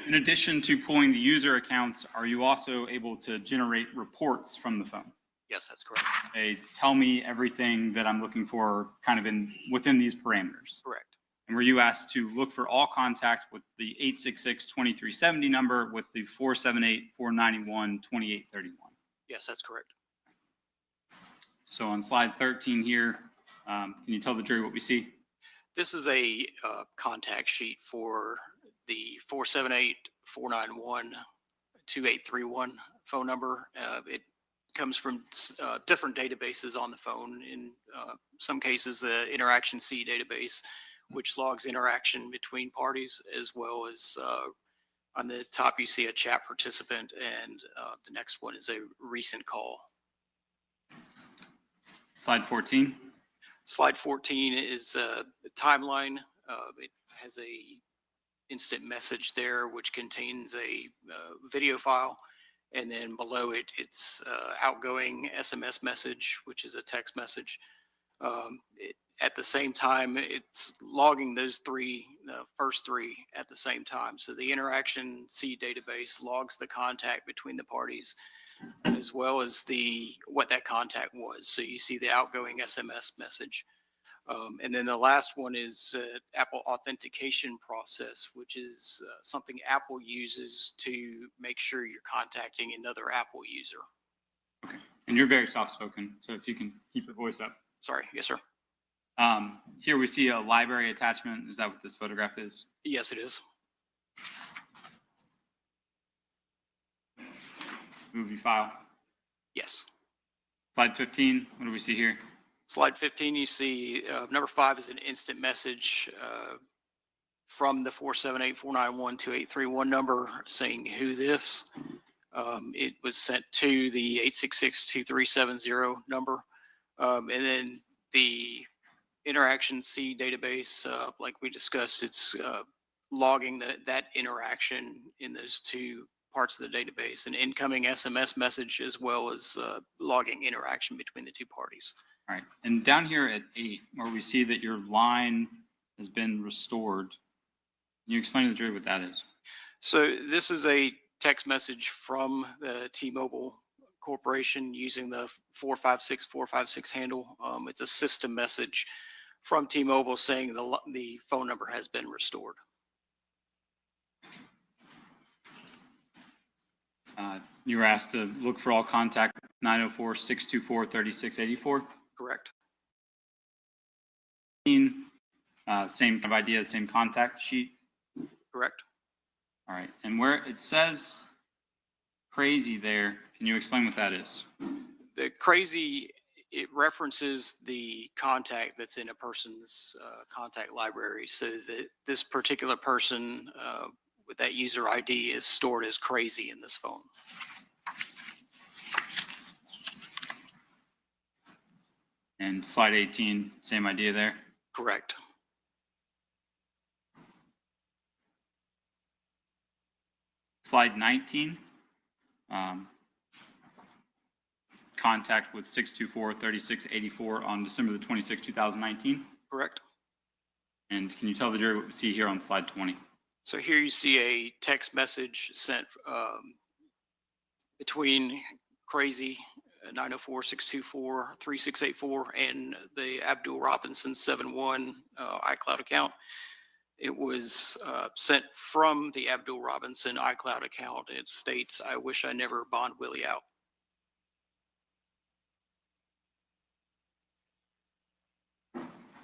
In addition to pulling the user accounts, are you also able to generate reports from the phone? Yes, that's correct. They tell me everything that I'm looking for kind of within these parameters. Correct. And were you asked to look for all contact with the 866-2370 number with the 478-491-2831? Yes, that's correct. So on slide 13 here, can you tell the jury what we see? This is a contact sheet for the 478-491-2831 phone number. It comes from different databases on the phone. In some cases, the Interaction C database, which logs interaction between parties, as well as on the top you see a chat participant, and the next one is a recent call. Slide 14. Slide 14 is a timeline. It has a instant message there, which contains a video file. And then below it, it's outgoing SMS message, which is a text message. At the same time, it's logging those first three at the same time. So the Interaction C database logs the contact between the parties, as well as what that contact was. So you see the outgoing SMS message. And then the last one is Apple authentication process, which is something Apple uses to make sure you're contacting another Apple user. Okay. And you're very soft-spoken, so if you can keep your voice up. Sorry. Yes, sir. Here we see a library attachment. Is that what this photograph is? Yes, it is. Movie file. Yes. Slide 15. What do we see here? Slide 15, you see number 5 is an instant message from the 478-491-2831 number saying who this. It was sent to the 866-2370 number. And then the Interaction C database, like we discussed, it's logging that interaction in those two parts of the database, an incoming SMS message, as well as logging interaction between the two parties. All right. And down here at 8, where we see that your line has been restored, can you explain to the jury what that is? So this is a text message from the T-Mobile Corporation using the 456 handle. It's a system message from T-Mobile saying the phone number has been restored. You were asked to look for all contact 904-624-3684. Correct. Same kind of idea, same contact sheet. Correct. All right. And where it says crazy there, can you explain what that is? The crazy, it references the contact that's in a person's contact library. So that this particular person with that user ID is stored as crazy in this phone. And slide 18, same idea there? Correct. Slide 19, contact with 624-3684 on December the 26th, 2019. Correct. And can you tell the jury what we see here on slide 20? So here you see a text message sent between crazy 904-624-3684 and the Abdul Robinson 71 iCloud account. It was sent from the Abdul Robinson iCloud account. It states, "I wish I never bond Willie out."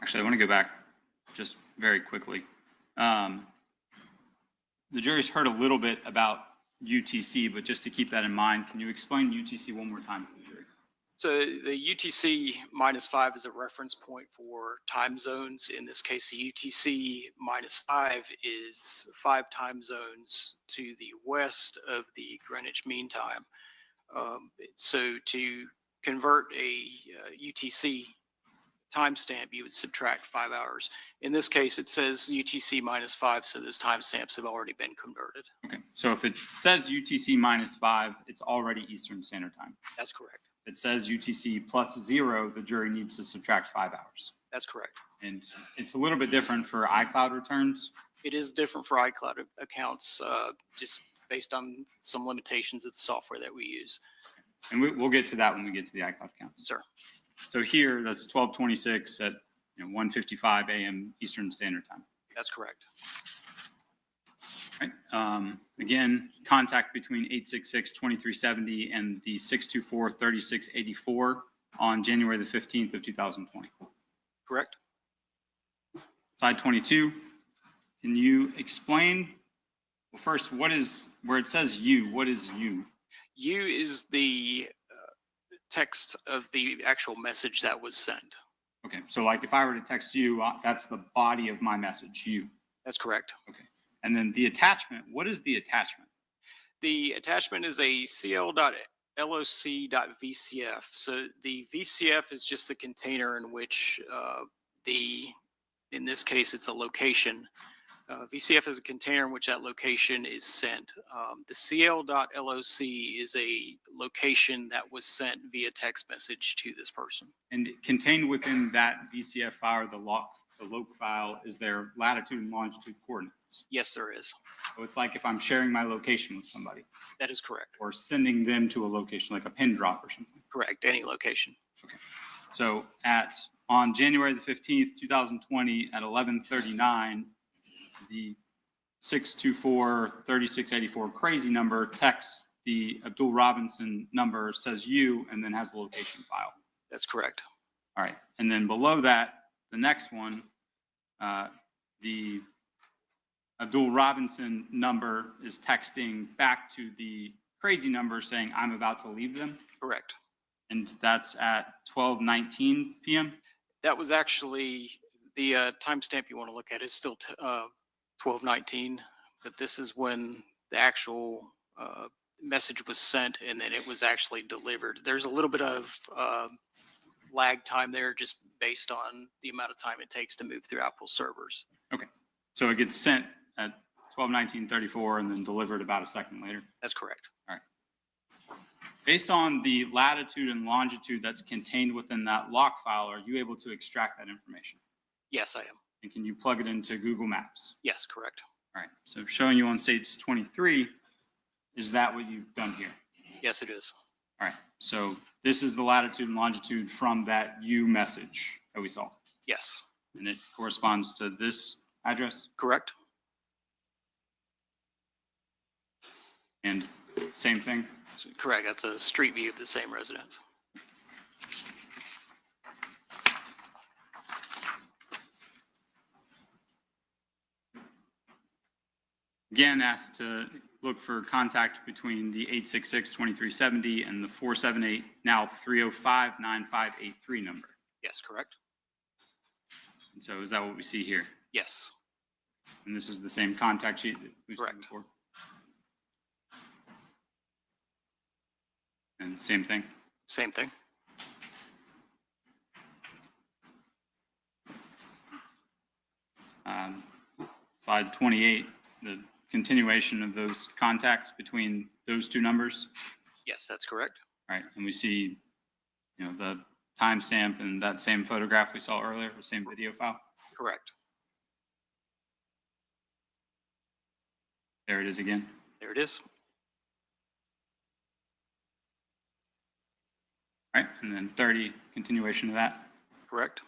Actually, I want to go back just very quickly. The jury's heard a little bit about UTC, but just to keep that in mind, can you explain UTC one more time for the jury? So the UTC -5 is a reference point for time zones. In this case, the UTC -5 is 5 time zones to the west of the Greenwich Mean Time. So to convert a UTC timestamp, you would subtract 5 hours. In this case, it says UTC -5, so those timestamps have already been converted. Okay, so if it says UTC -5, it's already Eastern Standard Time. That's correct. If it says UTC +0, the jury needs to subtract 5 hours. That's correct. And it's a little bit different for iCloud returns. It is different for iCloud accounts, just based on some limitations of the software that we use. And we'll get to that when we get to the iCloud accounts. Sure. So here, that's 12:26 at 1:55 a.m. Eastern Standard Time. That's correct. Right. Again, contact between 866-2370 and the 624-3684 on January the 15th of 2020. Correct. Side 22, can you explain, well, first, what is, where it says you, what is you? You is the text of the actual message that was sent. Okay, so like if I were to text you, that's the body of my message, you. That's correct. Okay. And then the attachment, what is the attachment? The attachment is a cl.loc.vcf. So the VCF is just the container in which in this case, it's a location. VCF is a container in which that location is sent. The cl.loc is a location that was sent via text message to this person. And contained within that VCF file, or the loc file, is there latitude and longitude coordinates? Yes, there is. So it's like if I'm sharing my location with somebody. That is correct. Or sending them to a location, like a pin drop or something. Correct, any location. Okay. So on January the 15th, 2020 at 11:39, the 624-3684 crazy number texts the Abdul Robinson number, says you, and then has the location file. That's correct. All right. And then below that, the next one, the Abdul Robinson number is texting back to the crazy number saying, I'm about to leave them. Correct. And that's at 12:19 p.m. That was actually the timestamp you want to look at is still 12:19, but this is when the actual message was sent and then it was actually delivered. There's a little bit of lag time there just based on the amount of time it takes to move through Apple servers. Okay. So it gets sent at 12:19:34 and then delivered about a second later. That's correct. All right. Based on the latitude and longitude that's contained within that lock file, are you able to extract that information? Yes, I am. And can you plug it into Google Maps? Yes, correct. All right. So showing you on states 23, is that what you've done here? Yes, it is. All right. So this is the latitude and longitude from that you message that we saw. Yes. And it corresponds to this address? Correct. And same thing? Correct. That's a street view of the same residence. Again, asked to look for contact between the 866-2370 and the 478, now 305-9583 number. Yes, correct. And so is that what we see here? Yes. And this is the same contact sheet that we've seen Correct. before? And same thing? Same thing. Slide 28, the continuation of those contacts between those two numbers. Yes, that's correct. All right, and we see, the timestamp and that same photograph we saw earlier, the same video file. Correct. There it is again. There it is. All right, and then 30, continuation of that. Correct.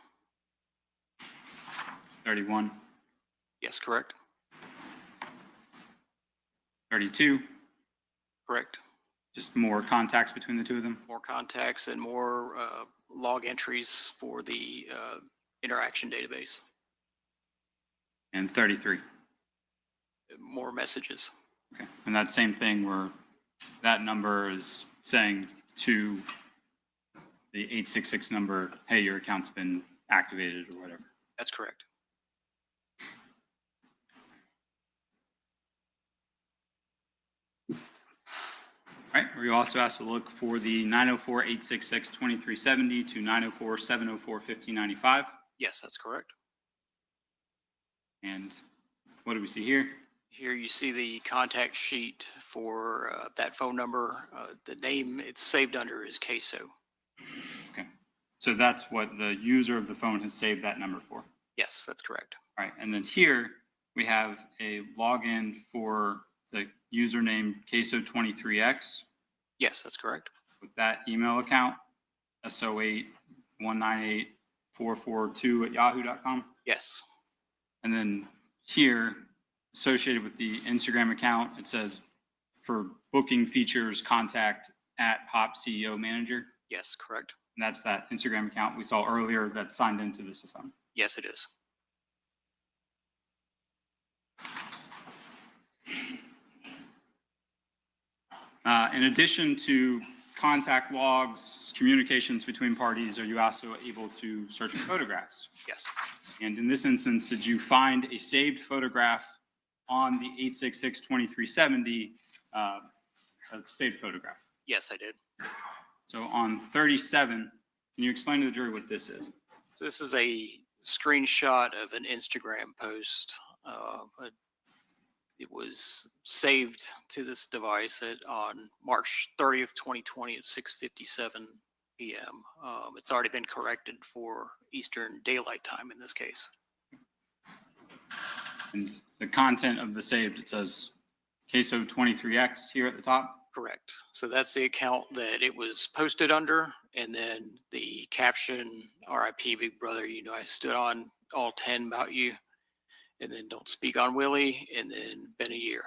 31, Yes, correct. 32, Correct. just more contacts between the two of them. More contacts and more log entries for the interaction database. And 33. More messages. Okay, and that same thing where that number is saying to the 866 number, hey, your account's been activated or whatever. That's correct. All right, we also asked to look for the 904-866-2370 to 904-704-1595. Yes, that's correct. And what do we see here? Here you see the contact sheet for that phone number. The name it's saved under is Ksoo. Okay. So that's what the user of the phone has saved that number for. Yes, that's correct. All right. And then here we have a login for the username Ksoo23x. Yes, that's correct. With that email account, so8198442@yahoo.com. Yes. And then here, associated with the Instagram account, it says for booking features, contact @Hop CEO Manager. Yes, correct. And that's that Instagram account we saw earlier that's signed into this phone. Yes, it is. In addition to contact logs, communications between parties, are you also able to search for photographs? Yes. And in this instance, did you find a saved photograph on the 866-2370, a saved photograph? Yes, I did. So on 37, can you explain to the jury what this is? So this is a screenshot of an Instagram post. It was saved to this device on March 30th, 2020 at 6:57 p.m. It's already been corrected for Eastern Daylight Time in this case. And the content of the saved, it says Ksoo23x here at the top? Correct. So that's the account that it was posted under, and then the caption, RIP Big Brother, you know I stood on all 10 about you, and then don't speak on Willie, and then been a year.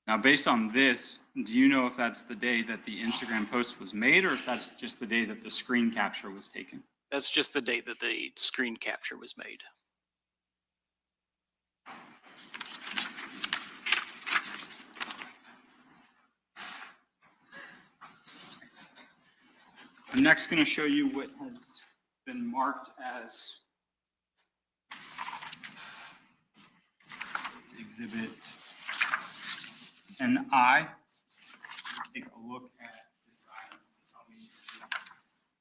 Now, based on this, do you know if that's the day that the Instagram post was made, or if that's just the day that the screen capture was taken? That's just the date that the screen capture was made. I'm next going to show you what has been marked as Exhibit NI. Take a look at this item. Tell me if you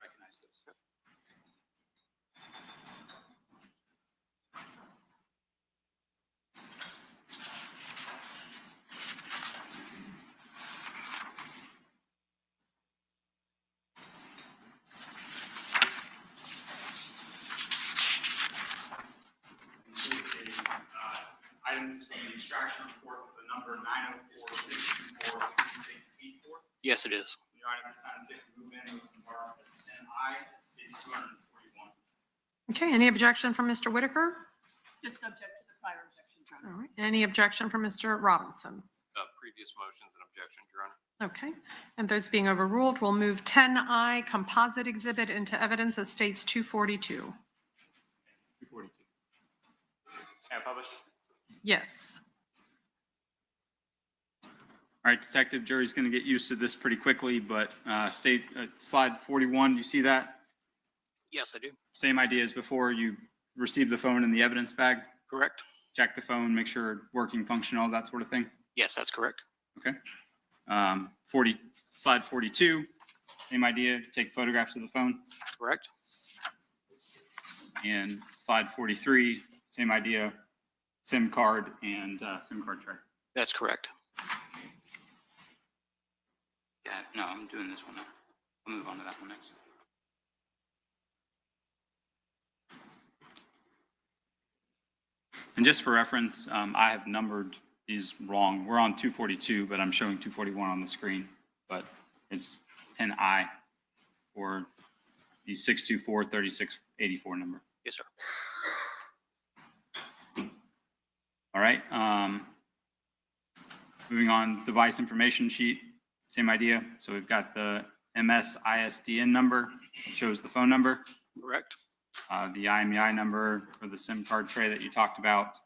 recognize this. Items from the extraction report with the number 904-624-684. Yes, it is. Your item is 96 movement was marked as NI, states 241. Okay, any objection from Mr. Whitaker? Just subject to the prior objection, Your All Honor. right. Any objection from Mr. Robinson? Previous motions and objections, Your Honor. Okay, and those being overruled, we'll move 10I composite exhibit into evidence as states 242. 242. Have published? Yes. All right, detective, jury's going to get used to this pretty quickly, but slide 41, do you see that? Yes, I do. Same idea as before. You receive the phone in the evidence bag, Correct. check the phone, make sure working, functional, that sort of thing. Yes, that's correct. Okay. Slide 42, same idea, take photographs of the phone. Correct. And slide 43, same idea, SIM card and SIM card tray. That's correct. Yeah, no, I'm doing this one now. I'll move on to that one next. And just for reference, I have numbered these wrong. We're on 242, but I'm showing 241 on the screen, but it's 10I or the 624-3684 number. Yes, sir. All right. Moving on, device information sheet, same idea. So we've got the MS ISDN number, it shows the phone number. Correct. The IMEI number for the SIM card tray that you talked about.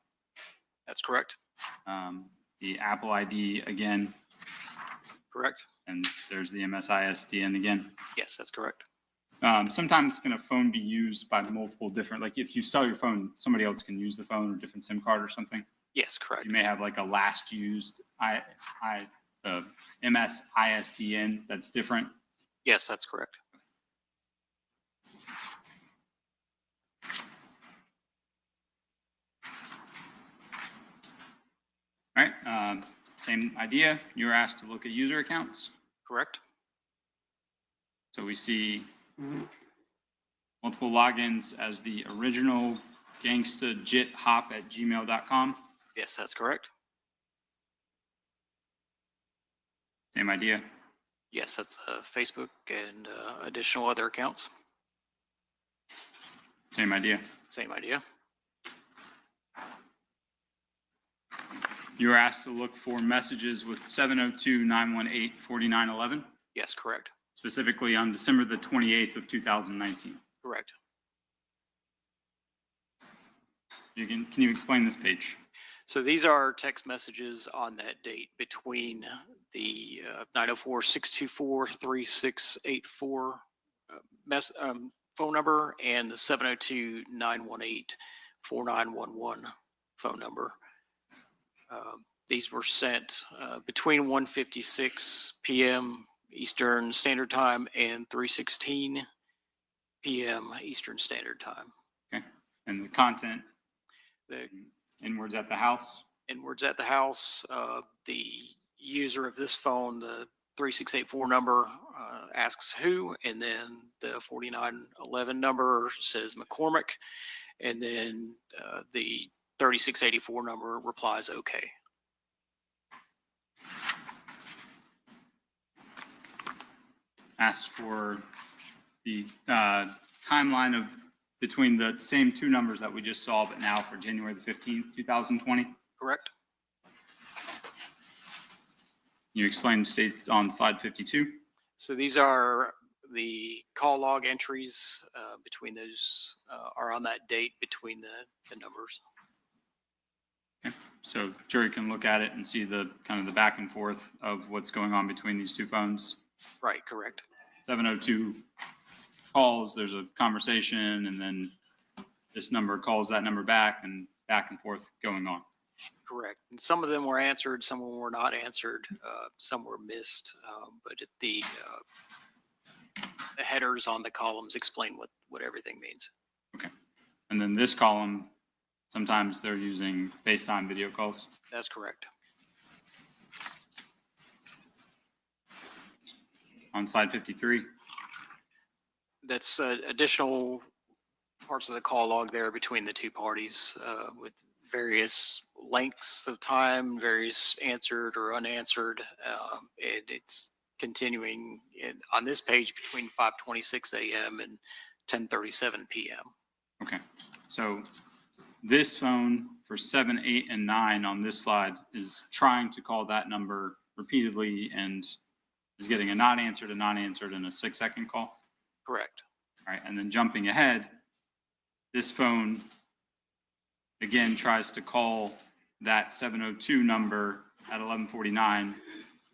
That's correct. The Apple ID again. Correct. And there's the MS ISDN again. Yes, that's correct. Sometimes can a phone be used by multiple different, like if you sell your phone, somebody else can use the phone or different SIM card or something? Yes, correct. You may have like a last used MS-ISDN that's different. Yes, that's correct. All right, same idea. You were asked to look at user accounts. Correct. So we see multiple logins as the original gangstajithop@gmail.com. Yes, that's correct. Same idea. Yes, that's Facebook and additional other accounts. Same idea. Same idea. You were asked to look for messages with 702-918-4911, Yes, correct. specifically on December the 28th of 2019. Correct. Can you explain this page? So these are text messages on that date between the 904-624-3684 phone number and the 702-918-4911 phone number. These were sent between 1:56 p.m. Eastern Standard Time and 3:16 p.m. Eastern Standard Time. Okay. And the content? The inwards at the house? Inwards at the house. The user of this phone, the 3684 number, asks who, and then the 4911 number says McCormick, and then the 3684 number replies okay. Asks for the timeline of between the same two numbers that we just saw, but now for January the 15th, 2020. Correct. You explained states on slide 52. So these are the call log entries between those are on that date between the numbers. Okay. So jury can look at it and see the kind of the back and forth of what's going on between these two phones. Right, correct. 702 calls, there's a conversation, and then this number calls that number back and forth going on. Correct. And some of them were answered, some of them were not answered, some were missed, but the headers on the columns explain what everything means. Okay. And then this column, sometimes they're using FaceTime video calls. That's correct. On slide 53. That's additional parts of the call log there between the two parties with various lengths of time, various answered or unanswered, and it's continuing on this page between 5:26 a.m. and 10:37 p.m. Okay, so this phone for 7, 8, and 9 on this slide is trying to call that number repeatedly and is getting a not answered, and a 6-second call. Correct. All right, and then jumping ahead, this phone again tries to call that 702 number at 11:49.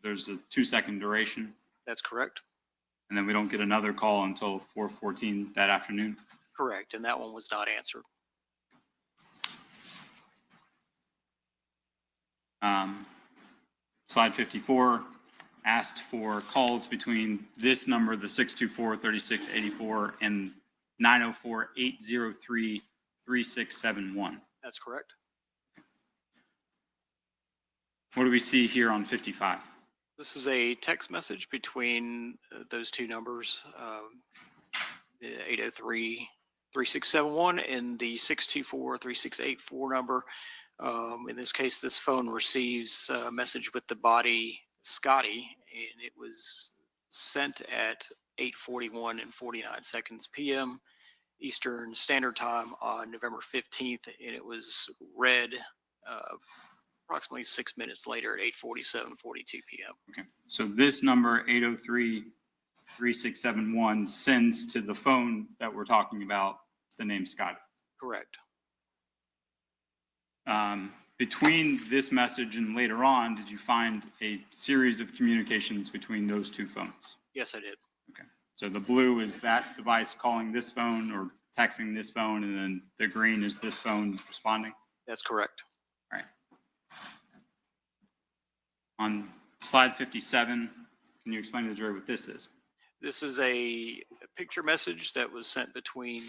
There's a 2-second duration. That's correct. And then we don't get another call until 4:14 that afternoon. Correct, and that one was not answered. Slide 54 asked for calls between this number, the 624-3684, and 904-803-3671. That's correct. What do we see here on 55? This is a text message between those two numbers, the 803-3671 and the 624-3684 number. In this case, this phone receives a message with the body Scotty, and it was sent at 8:41 and 49 seconds p.m. Eastern Standard Time on November 15th, and it was read approximately 6 minutes later at 8:47:42 p.m. Okay, so this number 803-3671 sends to the phone that we're talking about the name Scotty. Correct. Between this message and later on, did you find a series of communications between those two phones? Yes, I did. Okay, so the blue is that device calling this phone or texting this phone, and then the green is this phone responding? That's correct. All right. On slide 57, can you explain to the jury what this is? This is a picture message that was sent between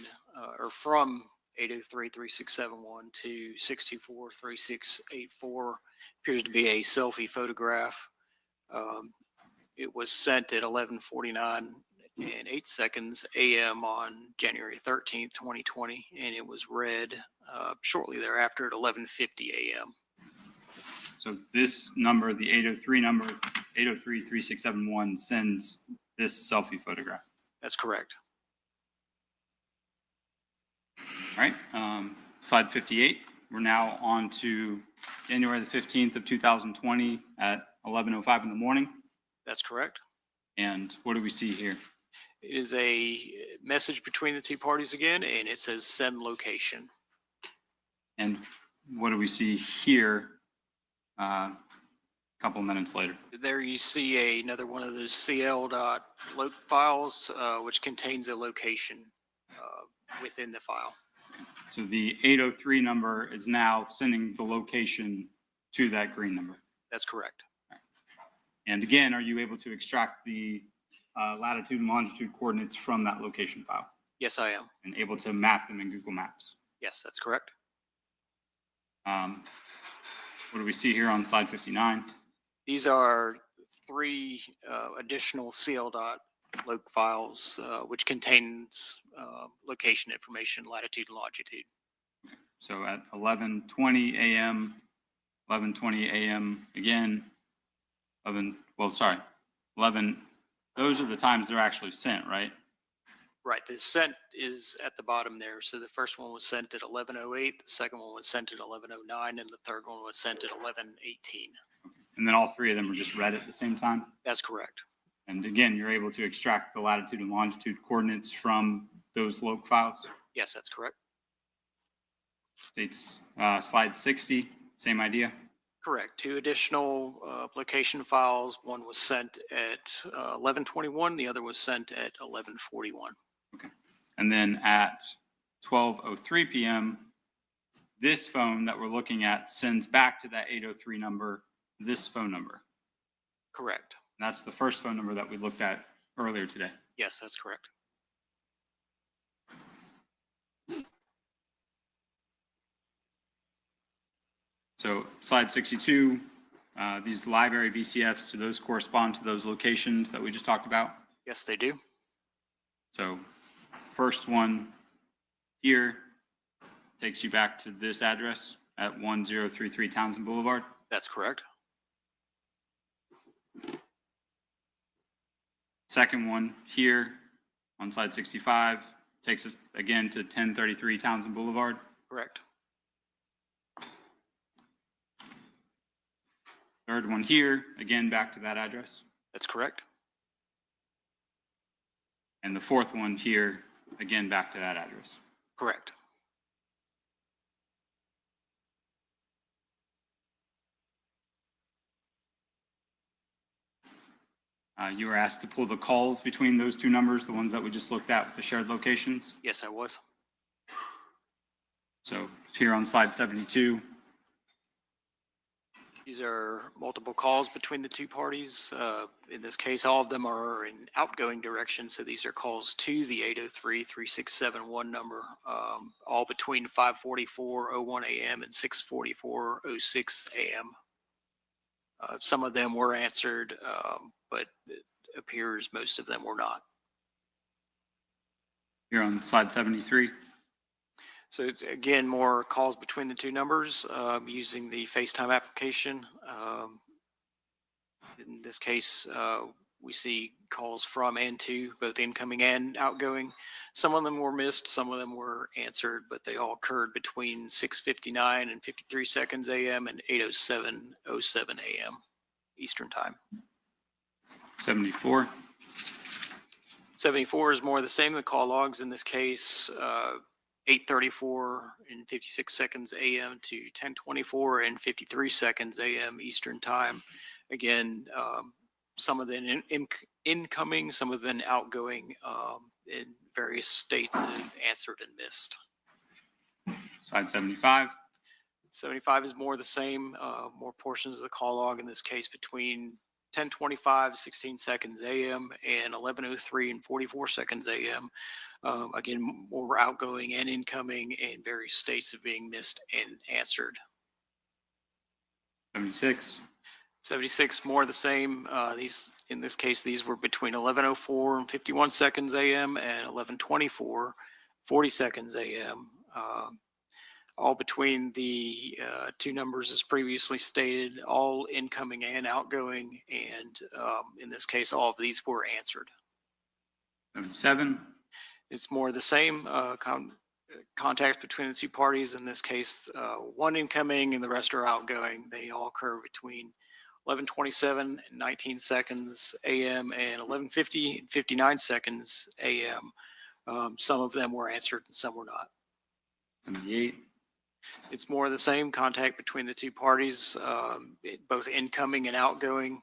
or from 803-3671 to 624-3684. Appears to be a selfie photograph. It was sent at 11:49 and 8 seconds a.m. on January 13th, 2020, and it was read shortly thereafter at 11:50 a.m. So this number, the 803 number, 803-3671, sends this selfie photograph. That's correct. All right, slide 58. We're now on to January the 15th of 2020 at 11:05 in the morning. That's correct. And what do we see here? It is a message between the two parties again, and it says send location. And what do we see here a couple minutes later? There you see another one of those cl.loc files, which contains a location within the file. So the 803 number is now sending the location to that green number. That's correct. And again, are you able to extract the latitude and longitude coordinates from that location file? Yes, I am. And able to map them in Google Maps? Yes, that's correct. What do we see here on slide 59? These are 3 additional cl.loc files, which contains location information, latitude and longitude. So at 11:20 a.m., 11:20 a.m. again, 11, those are the times they're actually sent, right? Right, the sent is at the bottom there. So the first one was sent at 11:08, the second one was sent at 11:09, and the third one was sent at 11:18. And then all 3 of them are just read at the same time? That's correct. And again, you're able to extract the latitude and longitude coordinates from those loc files? Yes, that's correct. It's slide 60, same idea? Correct. 2 additional location files. One was sent at 11:21, the other was sent at 11:41. Okay. And then at 12:03 p.m., this phone that we're looking at sends back to that 803 number this phone number. Correct. And that's the first phone number that we looked at earlier today. Yes, that's correct. So slide 62, these library VCFs, do those correspond to those locations that we just talked about? Yes, they do. So first one here takes you back to this address at 1033 Townsend Boulevard. That's correct. Second one here on slide 65 takes us again to 1033 Townsend Boulevard. Correct. Third one here, again back to that address. That's correct. And the fourth one here, again back to that address. Correct. You were asked to pull the calls between those 2 numbers, the ones that we just looked at with the shared locations. Yes, I was. So here on slide 72. These are multiple calls between the 2 parties. In this case, all of them are in outgoing direction. So these are calls to the 803-3671 number, all between 5:44:01 a.m. and 6:44:06 a.m. Some of them were answered, but it appears most of them were not. Here on slide 73. So it's again more calls between the 2 numbers using the FaceTime application. In this case, we see calls from and to, both incoming and outgoing. Some of them were missed, some of them were answered, but they all occurred between 6:59 and 53 seconds a.m. and 8:07:07 a.m. Eastern Time. 74. 74 is more the same. The call logs in this case, 8:34 and 56 seconds a.m. to 10:24 and 53 seconds a.m. Eastern Time. Again, some of them incoming, some of them outgoing in various states have answered and missed. Slide 75. 75 is more the same, more portions of the call log, in this case between 10:25, 16 seconds AM and 11:03 and 44 seconds AM. Again, more outgoing and incoming, and various states of being missed and answered. 76. 76, more the same. In this case, these were between 11:04 and 51 seconds AM and 11:24, 40 seconds AM. All between the two numbers as previously stated, all incoming and outgoing, and in this case, all of these were answered. 77. It's more the same. Contacts between the two parties, in this case, one incoming and the rest are outgoing. They all occur between 11:27 and 19 seconds AM and 11:50 and 59 seconds AM. Some of them were answered and some were not. 78. It's more the same. Contact between the two parties, both incoming and outgoing.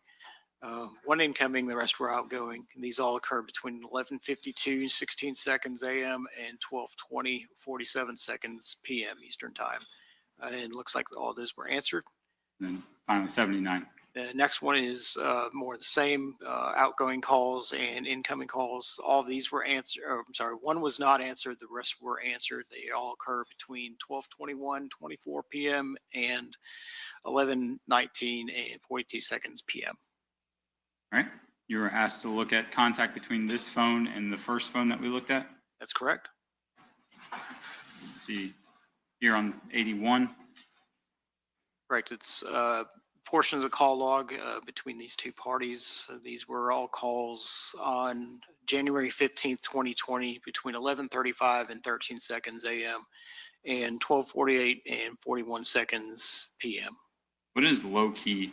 One incoming, the rest were outgoing. And these all occurred between 11:52, 16 seconds AM and 12:20, 47 seconds PM Eastern Time. And it looks like all those were answered. And then finally 79. The next one is more the same, outgoing calls and incoming calls. All of these were answered. I'm sorry, one was not answered. The rest were answered. They all occur between 12:21, 24 PM and 11:19 and 42 seconds PM. All right. You were asked to look at contact between this phone and the first phone that we looked at. That's correct. Let's see here on 81. Correct. It's portions of the call log between these two parties. These were all calls on January 15th, 2020 between 11:35 and 13 seconds AM and 12:48 and 41 seconds PM. What is low key?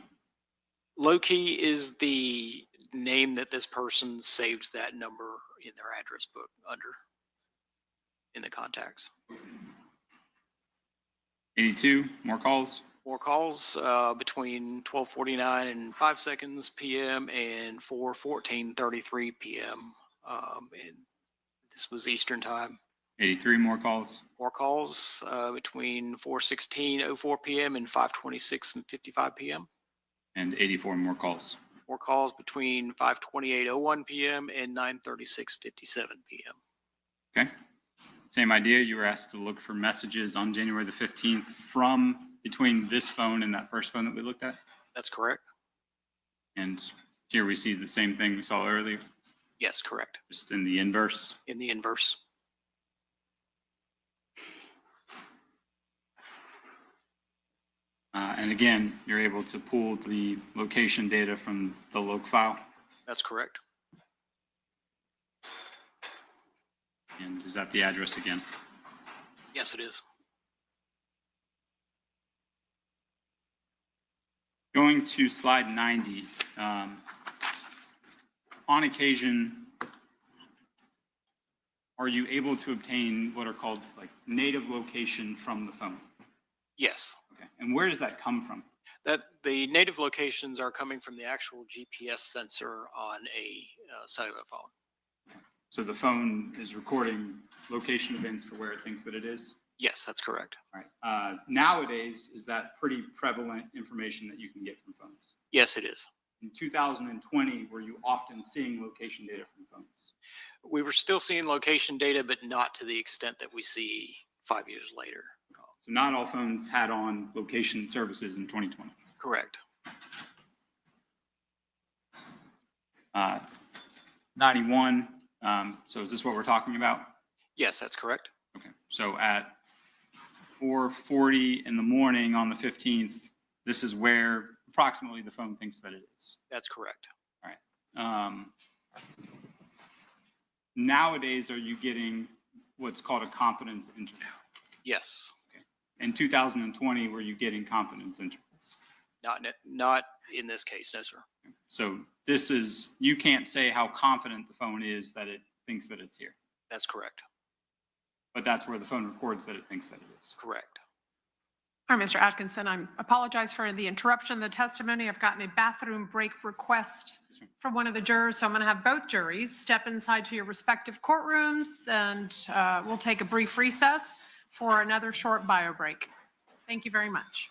Low key is the name that this person saved that number in their address book under in the contacts. 82, more calls. More calls between 12:49 and 5 seconds PM and 4:14:33 PM. And this was Eastern Time. 83, more calls. More calls between 4:16:04 PM and 5:26 and 55 PM. And 84 more calls. More calls between 5:28:01 PM and 9:36:57 PM. Okay. Same idea. You were asked to look for messages on January the 15th from between this phone and that first phone that we looked at. That's correct. And here we see the same thing we saw earlier. Yes, correct. Just in the inverse. In the inverse. And again, you're able to pull the location data from the log file. That's correct. And is that the address again? Yes, it is. Going to slide 90. On occasion, are you able to obtain what are called like native location from the phone? Yes. Okay. And where does that come from? That the native locations are coming from the actual GPS sensor on a cellular phone. So the phone is recording location events for where it thinks that it is? Yes, that's correct. All right. Nowadays, is that pretty prevalent information that you can get from phones? Yes, it is. In 2020, were you often seeing location data from phones? We were still seeing location data, but not to the extent that we see 5 years later. So not all phones had on location services in 2020. Correct. 91. So is this what we're talking about? Yes, that's correct. Okay. So at 4:40 in the morning on the 15th, this is where approximately the phone thinks that it is. That's correct. All right. Nowadays, are you getting what's called a confidence interval? Yes. Okay. In 2020, were you getting confidence intervals? Not in this case, no, sir. So this is, you can't say how confident the phone is that it thinks that it's here. That's correct. But that's where the phone records that it thinks that it is. Correct. All right, Mr. Atkinson, I apologize for the interruption of the testimony. I've gotten a bathroom break request from one of the jurors, so I'm going to have both juries step inside to your respective courtrooms, and we'll take a brief recess for another short bio break. Thank you very much.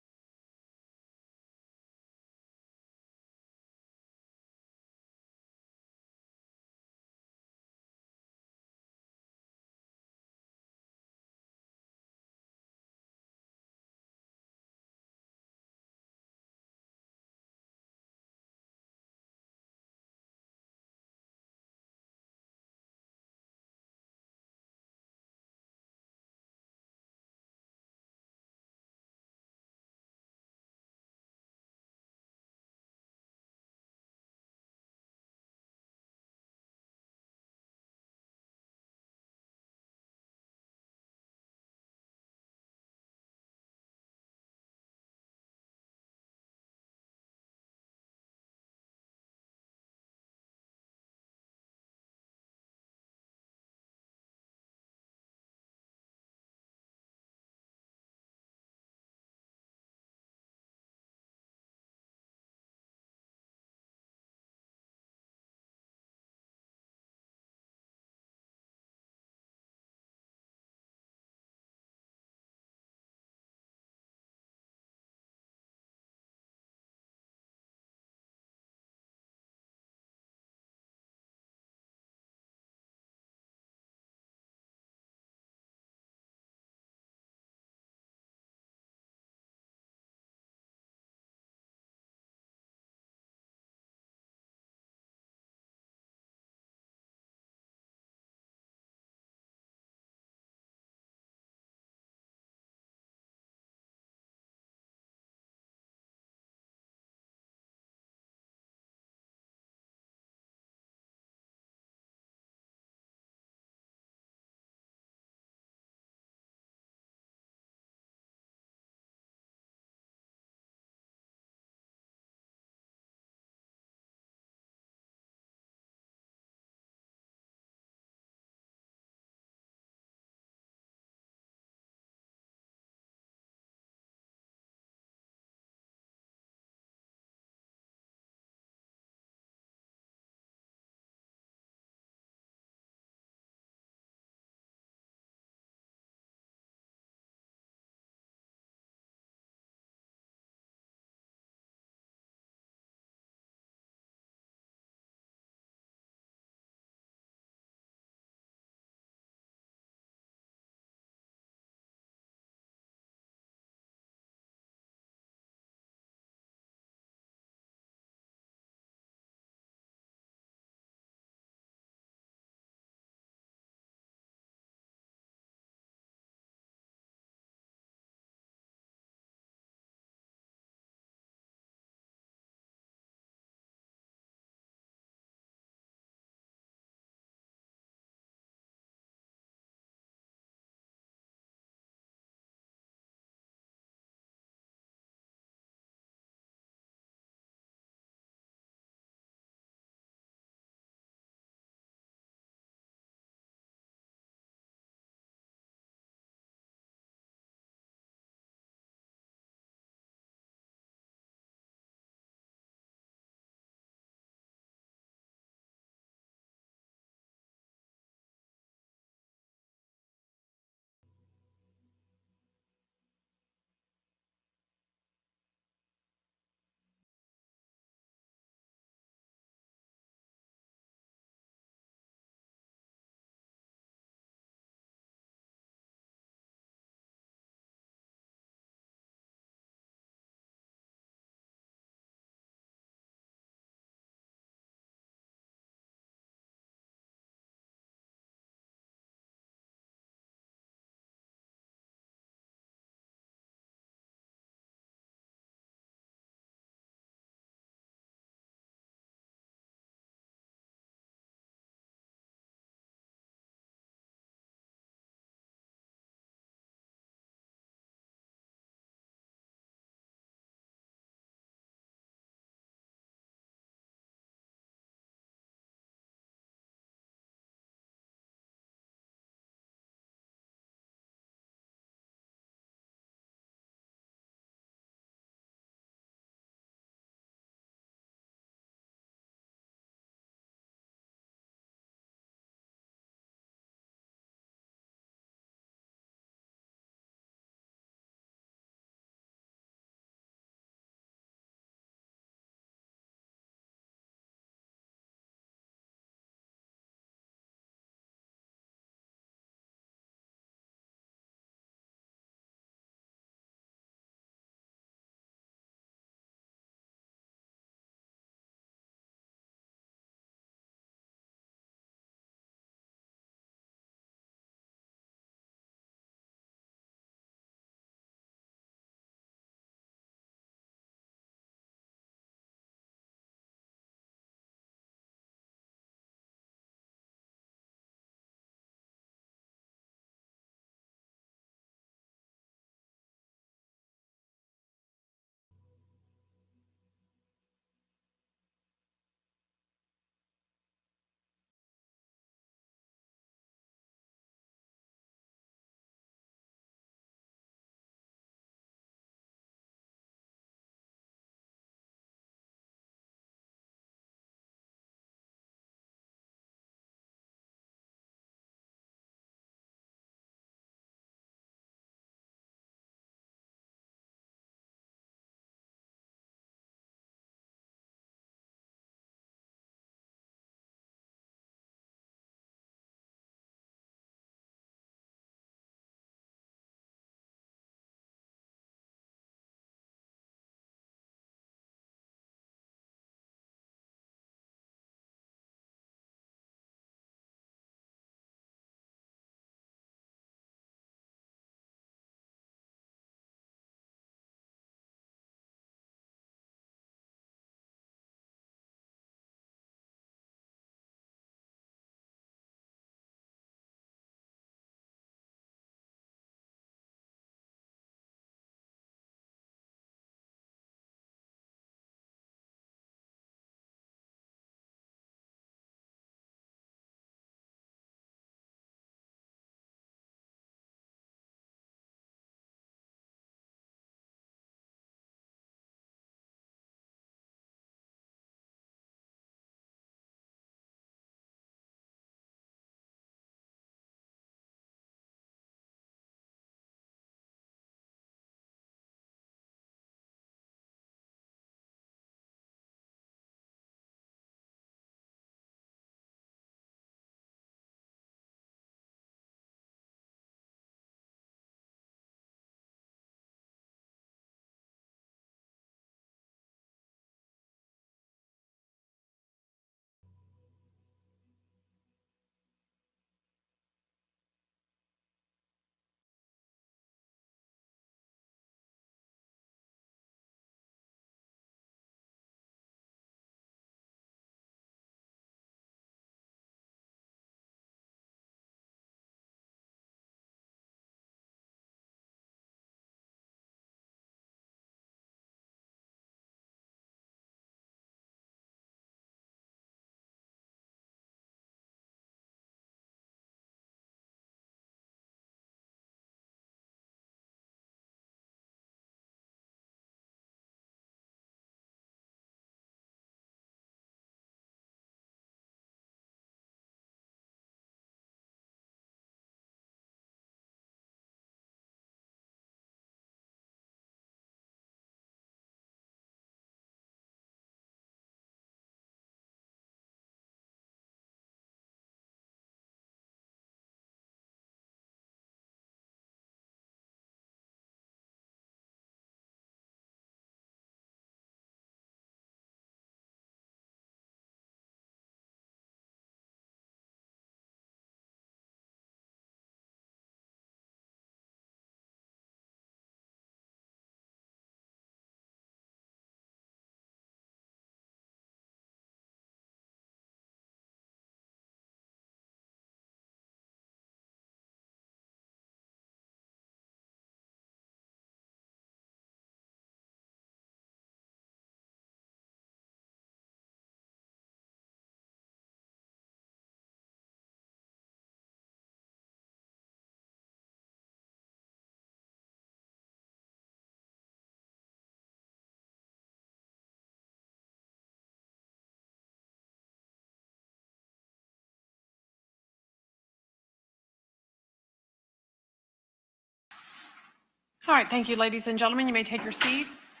All right, thank you, ladies and gentlemen. You may take your seats.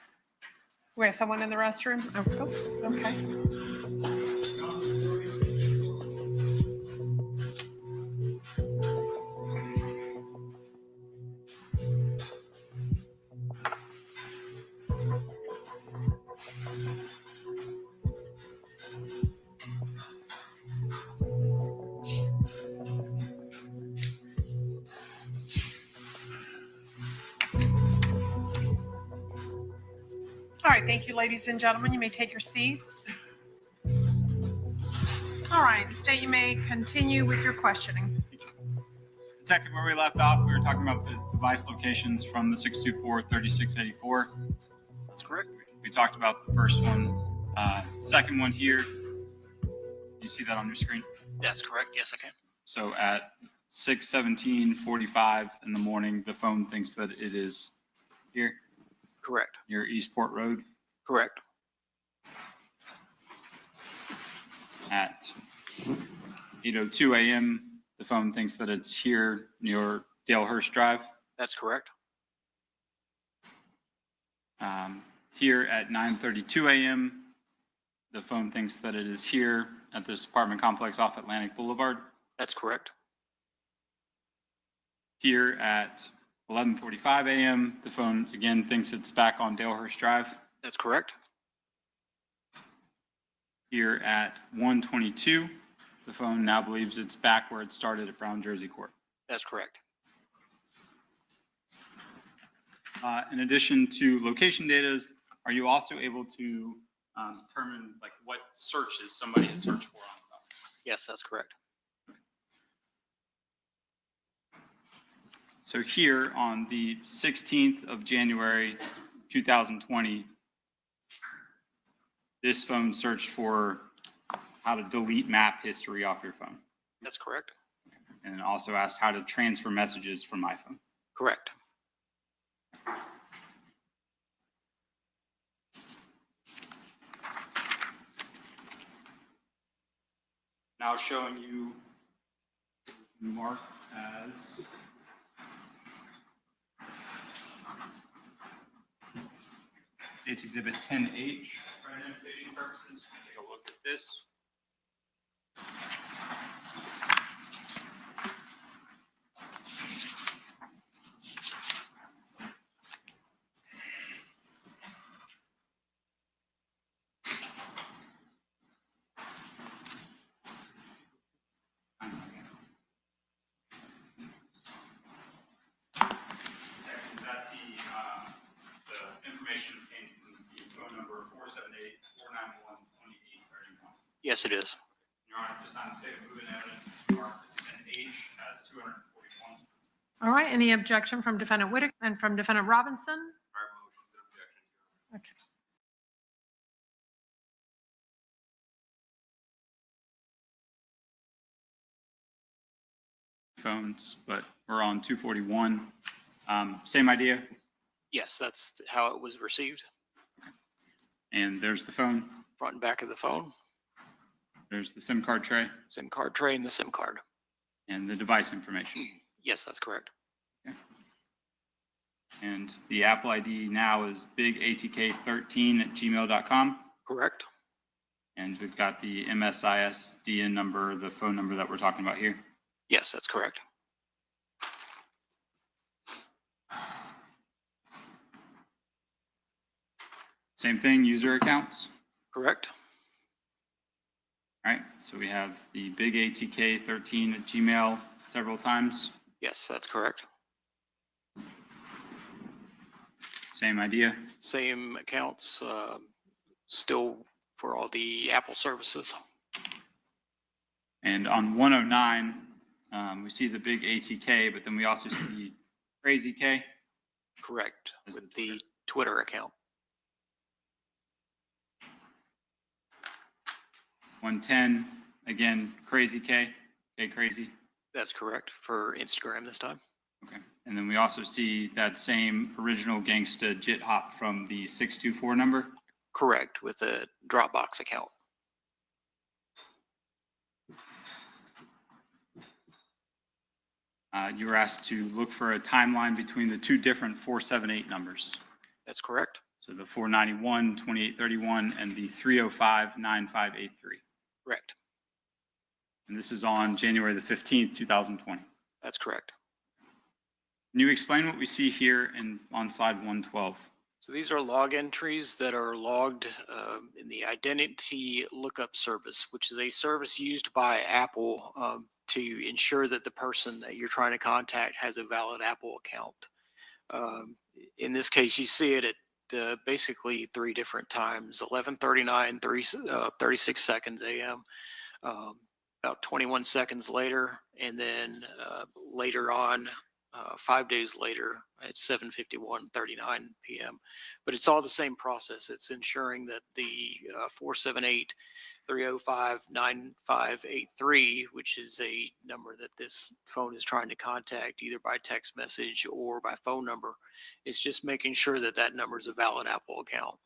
We have someone in the restroom. Oh, okay. All right, thank you, ladies and gentlemen. You may take your seats. All right, State, you may continue with your questioning. Detective, where we left off, we were talking about the device locations from the 624-3684. That's correct. We talked about the first one. Second one here, you see that on your screen? That's correct. Yes, I can. So at 6:17:45 in the morning, the phone thinks that it is here. Correct. Near Eastport Road. Correct. At 8:02 a.m., the phone thinks that it's here near Dalehurst Drive. That's correct. Here at 9:32 a.m., the phone thinks that it is here at this apartment complex off Atlantic Boulevard. That's correct. Here at 11:45 a.m., the phone again thinks it's back on Dalehurst Drive. That's correct. Here at 1:22, the phone now believes it's back where it started at Brown Jersey Court. That's correct. In addition to location data, are you also able to determine like what searches somebody has searched for on the phone? Yes, that's correct. So here on the 16th of January, 2020, this phone searched for how to delete map history off your phone. That's correct. And also asked how to transfer messages from my phone. Correct. Now showing you marked as it's Exhibit 10H for identification purposes. Take a look at this. Is that the information came from the phone number 478-491-2831? Yes, it is. Your Honor, this time the state of moving evidence marked as 10H as 241. All right, any objection from Defendant Whitaker and from Defendant Robinson? Okay. Phones, but we're on 241. Same idea. Yes, that's how it was received. And there's the phone. Front and back of the phone. There's the SIM card tray. SIM card tray and the SIM card. And the device information. Yes, that's correct. Okay. And the Apple ID now is bigatk13@gmail.com. Correct. And we've got the MSISDN number, the phone number that we're talking about here. Yes, that's correct. Same thing, user accounts. Correct. All right, so we have the bigatk13@gmail several times. Yes, that's correct. Same idea. Same accounts, still for all the Apple services. And on 109, we see the big ATK, but then we also see Crazy K. Correct, with the Twitter account. 110, again, Crazy K, Crazy. That's correct, for Instagram this time. Okay, and then we also see that same original gangsta jit hop from the 624 number. Correct, with a Dropbox account. You were asked to look for a timeline between the two different 478 numbers. That's correct. So the 491, 2831, and the 305, 9583. Correct. And this is on January the 15th, 2020. That's correct. Can you explain what we see here on slide 112? So these are log entries that are logged in the identity lookup service, which is a service used by Apple to ensure that the person that you're trying to contact has a valid Apple account. In this case, you see it at basically 3 different times: 11:39, 36 seconds a.m., about 21 seconds later, and then later on, 5 days later at 7:51:39 p.m. But it's all the same process. It's ensuring that the 478-305-9583, which is a number that this phone is trying to contact either by text message or by phone number, is just making sure that that number is a valid Apple account.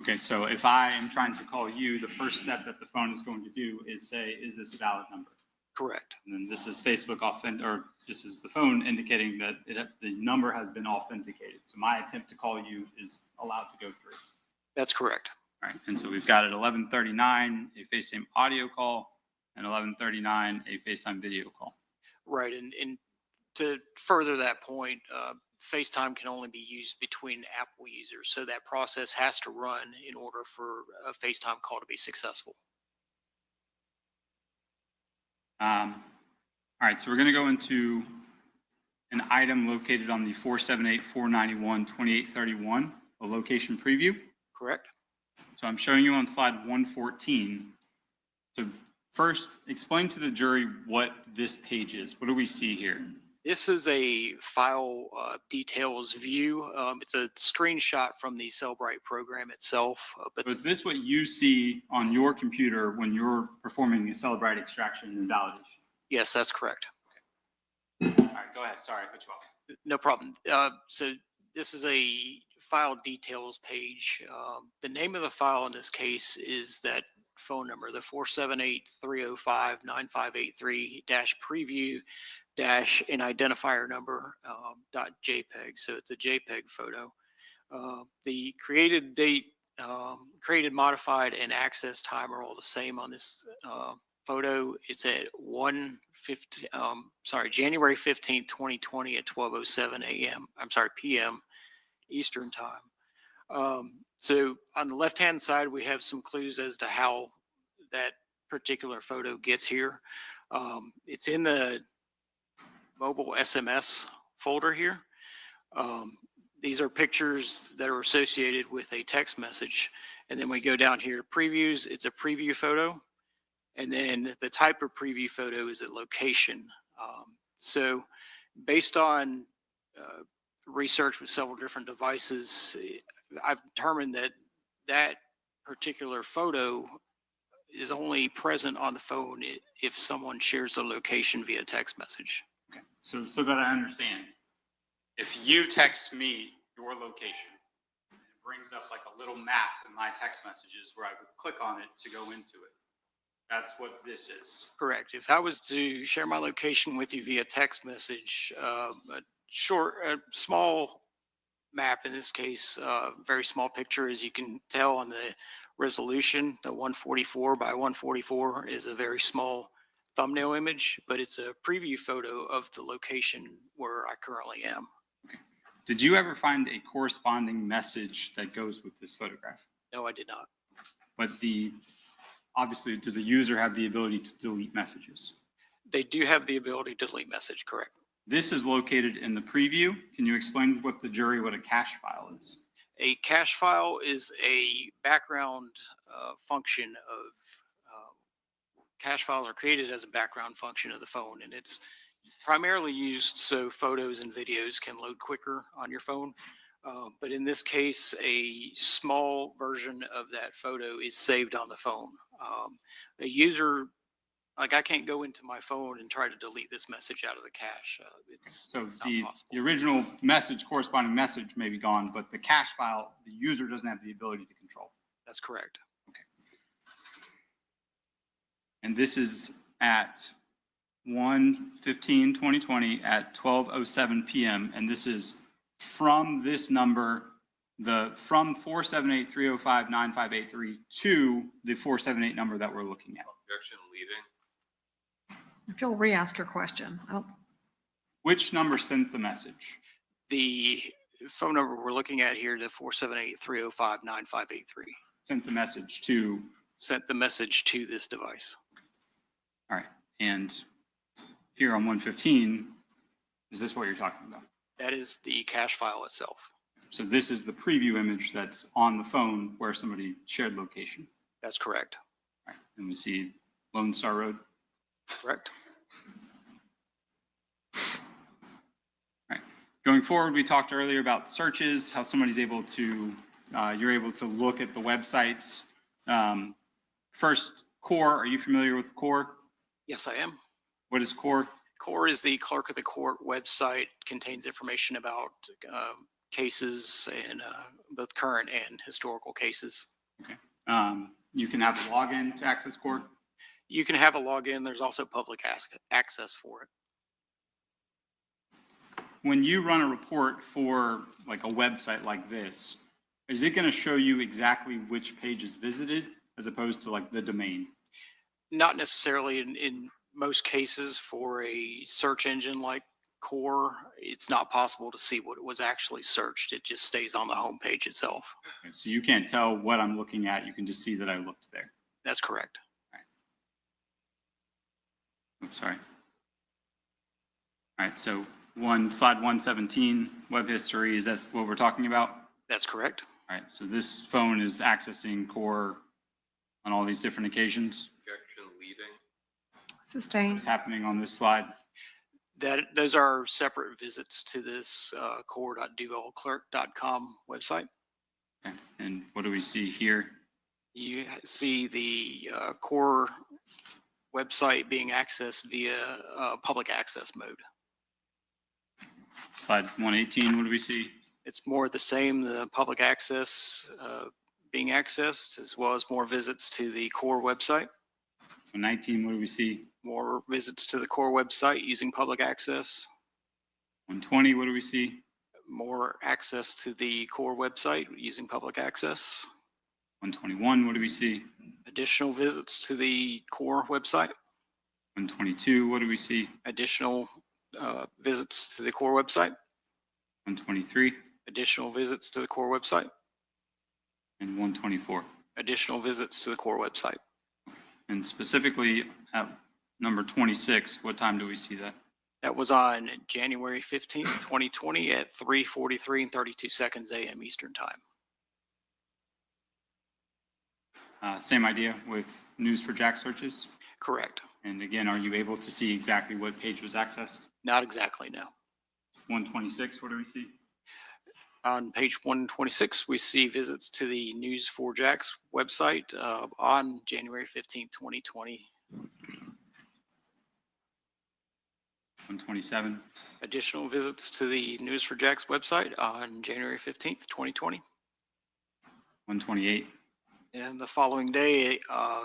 Okay, so if I am trying to call you, the first step that the phone is going to do is say, is this a valid number? Correct. And then this is Facebook or this is the phone indicating that the number has been authenticated. So my attempt to call you is allowed to go through. That's correct. All right, and so we've got at 11:39 a FaceTime audio call and 11:39 a FaceTime video call. Right, and to further that point, FaceTime can only be used between Apple users, so that process has to run in order for a FaceTime call to be successful. All right, so we're going to go into an item located on the 478-491-2831, a location preview. Correct. So I'm showing you on slide 114. So first, explain to the jury what this page is. What do we see here? This is a file details view. It's a screenshot from the Cellbrite program itself. But is this what you see on your computer when you're performing a Cellbrite extraction and validation? Yes, that's correct. Okay. All right, go ahead. Sorry, I cut you off. No problem. So this is a file details page. The name of the file in this case is that phone number, the 478-305-9583-preview an identifier number .jpeg. So it's a JPEG photo. The created date, created, modified, and access time are all the same on this photo. It's at January 15th, 2020 at 12:07 a.m. PM Eastern time. So on the left-hand side, we have some clues as to how that particular photo gets here. It's in the mobile SMS folder here. These are pictures that are associated with a text message. And then we go down here to previews. It's a preview photo. And then the type of preview photo is a location. So based on research with several different devices, I've determined that that particular photo is only present on the phone if someone shares the location via text message. Okay, so that I understand, if you text me your location, it brings up like a little map in my text messages where I would click on it to go into it. That's what this is. Correct. If I was to share my location with you via text message, a small map in this case, very small picture, as you can tell on the resolution, the 144 by 144 is a very small thumbnail image, but it's a preview photo of the location where I currently am. Okay. Did you ever find a corresponding message that goes with this photograph? No, I did not. But obviously, does the user have the ability to delete messages? They do have the ability to delete message, correct. This is located in the preview. Can you explain what a cache file is? A cache file is a background function of cache files are created as a background function of the phone, and it's primarily used so photos and videos can load quicker on your phone. But in this case, a small version of that photo is saved on the phone. A user, I can't go into my phone and try to delete this message out of the cache. So the original message, corresponding message may be gone, but the cache file, the user doesn't have the ability to control. That's correct. Okay. And this is at 1/15/2020 at 12:07 p.m. And this is from this number, from 478-305-9583 to the 478 number that we're looking at. Objection leading. If you'll re-ask your question. Which number sent the message? The phone number we're looking at here, the 478-305-9583. Sent the message to? Sent the message to this device. All right. And here on 115, is this what you're talking about? That is the cache file itself. So this is the preview image that's on the phone where somebody shared location. That's correct. All right. And we see Lone Star Road. Correct. All right. Going forward, we talked earlier about searches, how somebody's able to, you're able to look at the websites. First, Core. Are you familiar with Core? Yes, I am. What is Core? Core is the clerk of the court website, contains information about cases and both current and historical cases. Okay. You can have a login to access Core? You can have a login. There's also public access for it. When you run a report for like a website like this, is it going to show you exactly which page is visited as opposed to like the domain? Not necessarily in most cases. For a search engine like Core, it's not possible to see what was actually searched. It just stays on the home page itself. Okay, so you can't tell what I'm looking at. You can just see that I looked there. That's correct. Oops, sorry. All right, so slide 117, web history, is that what we're talking about? That's correct. All right, so this phone is accessing Core on all these different occasions. Objection leading. Sustained. What's happening on this slide? Those are separate visits to this core.duvalclerk.com website. Okay. And what do we see here? You see the Core website being accessed via public access mode. Slide 118, what do we see? It's more the same, the public access being accessed, as well as more visits to the Core website. 119, what do we see? More visits to the Core website using public access. 120, what do we see? More access to the Core website using public access. 121, what do we see? Additional visits to the Core website. 122, what do we see? Additional visits to the Core website. 123. Additional visits to the Core website. And 124. Additional visits to the Core website. And specifically at number 26, what time do we see that? That was on January 15th, 2020 at 3:43 and 32 seconds a.m. Eastern Time. Same idea with News4JAX searches? Correct. And again, are you able to see exactly what page was accessed? Not exactly, no. 126, what do we see? On page 126, we see visits to the News4JAX website on January 15th, 2020. 127. Additional visits to the News4JAX website on January 15th, 2020. 128. And the following day,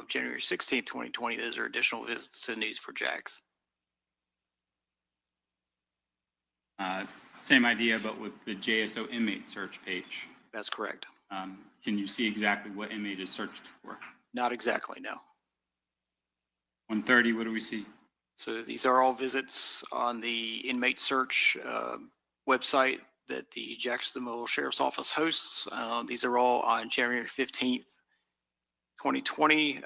January 16th, 2020, those are additional visits to News4JAX. Same idea, but with the JSO inmate search page. That's correct. Can you see exactly what inmate is searched for? Not exactly, no. 130, what do we see? So these are all visits on the inmate search website that the Jacksonville Sheriff's Office hosts. These are all on January 15th, 2020,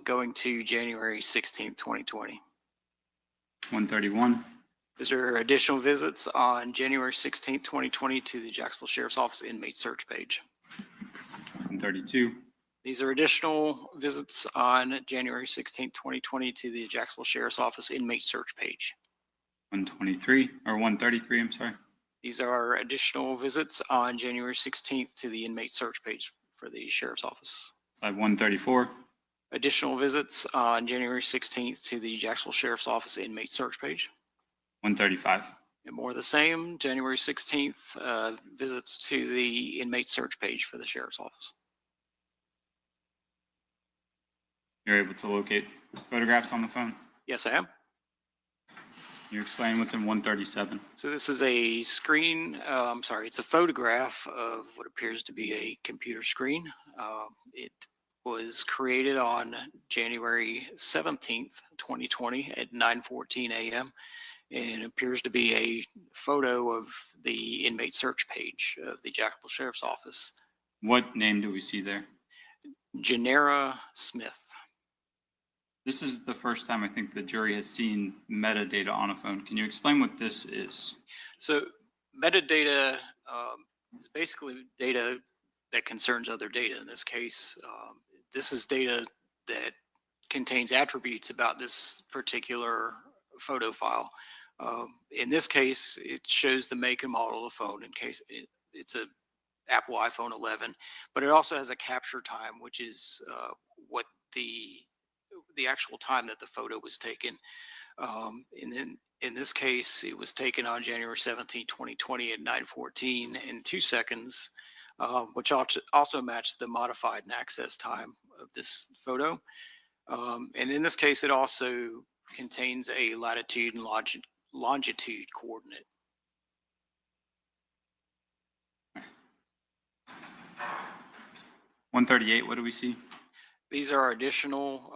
going to January 16th, 2020. 131. These are additional visits on January 16th, 2020 to the Jacksonville Sheriff's Office inmate search page. 132. These are additional visits on January 16th, 2020 to the Jacksonville Sheriff's Office inmate search page. 123, or 133, I'm sorry. These are additional visits on January 16th to the inmate search page for the Sheriff's Office. Slide 134. Additional visits on January 16th to the Jacksonville Sheriff's Office inmate search page. 135. And more of the same, January 16th, visits to the inmate search page for the Sheriff's Office. You're able to locate photographs on the phone? Yes, I am. Can you explain what's in 137? So this is a screen, it's a photograph of what appears to be a computer screen. It was created on January 17th, 2020 at 9:14 a.m. and appears to be a photo of the inmate search page of the Jacksonville Sheriff's Office. What name do we see there? Genera Smith. This is the first time I think the jury has seen metadata on a phone. Can you explain what this is? So metadata is basically data that concerns other data. In this case, this is data that contains attributes about this particular photo file. In this case, it shows the make and model of the phone. In case it's a Apple iPhone 11, but it also has a capture time, which is what the actual time that the photo was taken. And then in this case, it was taken on January 17, 2020 at 9:14 and 2 seconds, which also matched the modified and access time of this photo. And in this case, it also contains a latitude and longitude coordinate. $138, what do we see? These are additional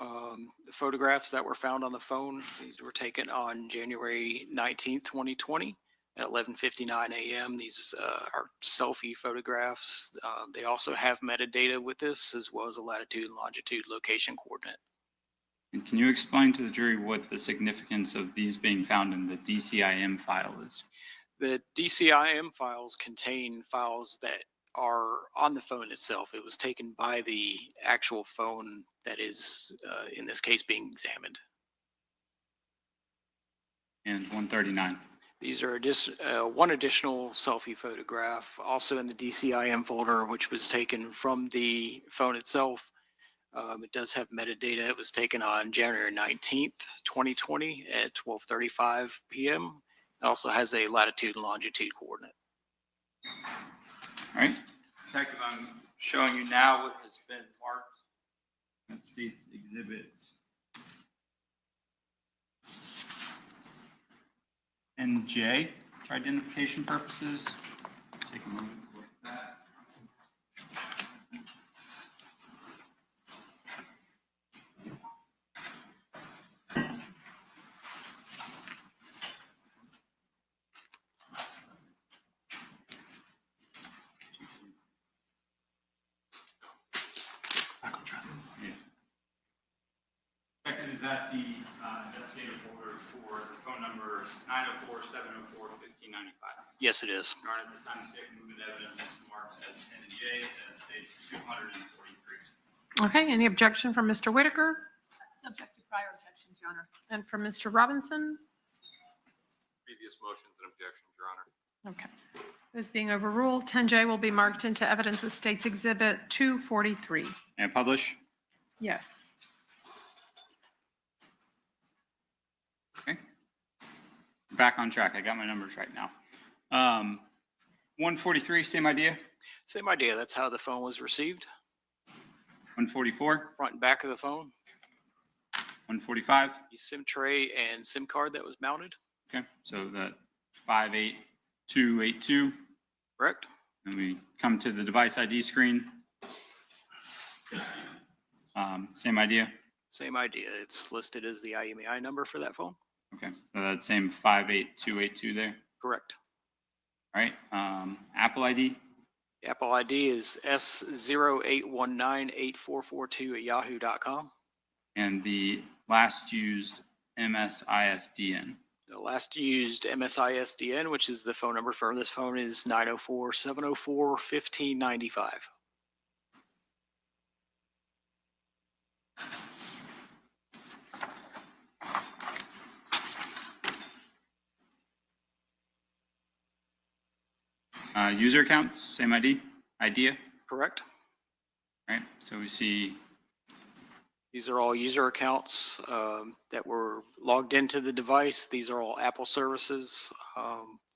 photographs that were found on the phone. These were taken on January 19th, 2020 at 11:59 a.m. These are selfie photographs. They also have metadata with this, as well as a latitude and longitude location coordinate. And can you explain to the jury what the significance of these being found in the DCIM file is? The DCIM files contain files that are on the phone itself. It was taken by the actual phone that is, in this case, being examined. And 139. These are one additional selfie photograph, also in the DCIM folder, which was taken from the phone itself. It does have metadata. It was taken on January 19th, 2020 at 12:35 p.m. It also has a latitude and longitude coordinate. All right. Detective, I'm showing you now what has been marked as state's exhibit NJ for identification purposes. Take a moment to look at that. Is that the investigative folder for the phone number 904-704-1595? Yes, it is. Your Honor, at this time, the state will move evidence marked as NJ as states 243. Okay, any objection from Mr. Whitaker? Subject to prior objections, Your Honor. And from Mr. Robinson? Previous motions and objections, Your Honor. Okay. This being overruled, 10J will be marked into evidence as State's Exhibit 243. And publish? Yes. Okay. Back on track. I got my numbers right now. 143, same idea? Same idea. That's how the phone was received. 144? Front and back of the phone. 145? The SIM tray and SIM card that was mounted. Okay, so that 58282. Correct. And we come to the device ID screen. Same idea? Same idea. It's listed as the IMEI number for that phone. Okay, so that same 58282 there? Correct. All right, Apple ID? The Apple ID is S08198442 at yahoo.com. And the last used MSISDN? The last used MSISDN, which is the phone number for this phone, is 904-704-1595. User accounts, same idea? Correct. All right, so we see. These are all user accounts that were logged into the device. These are all Apple services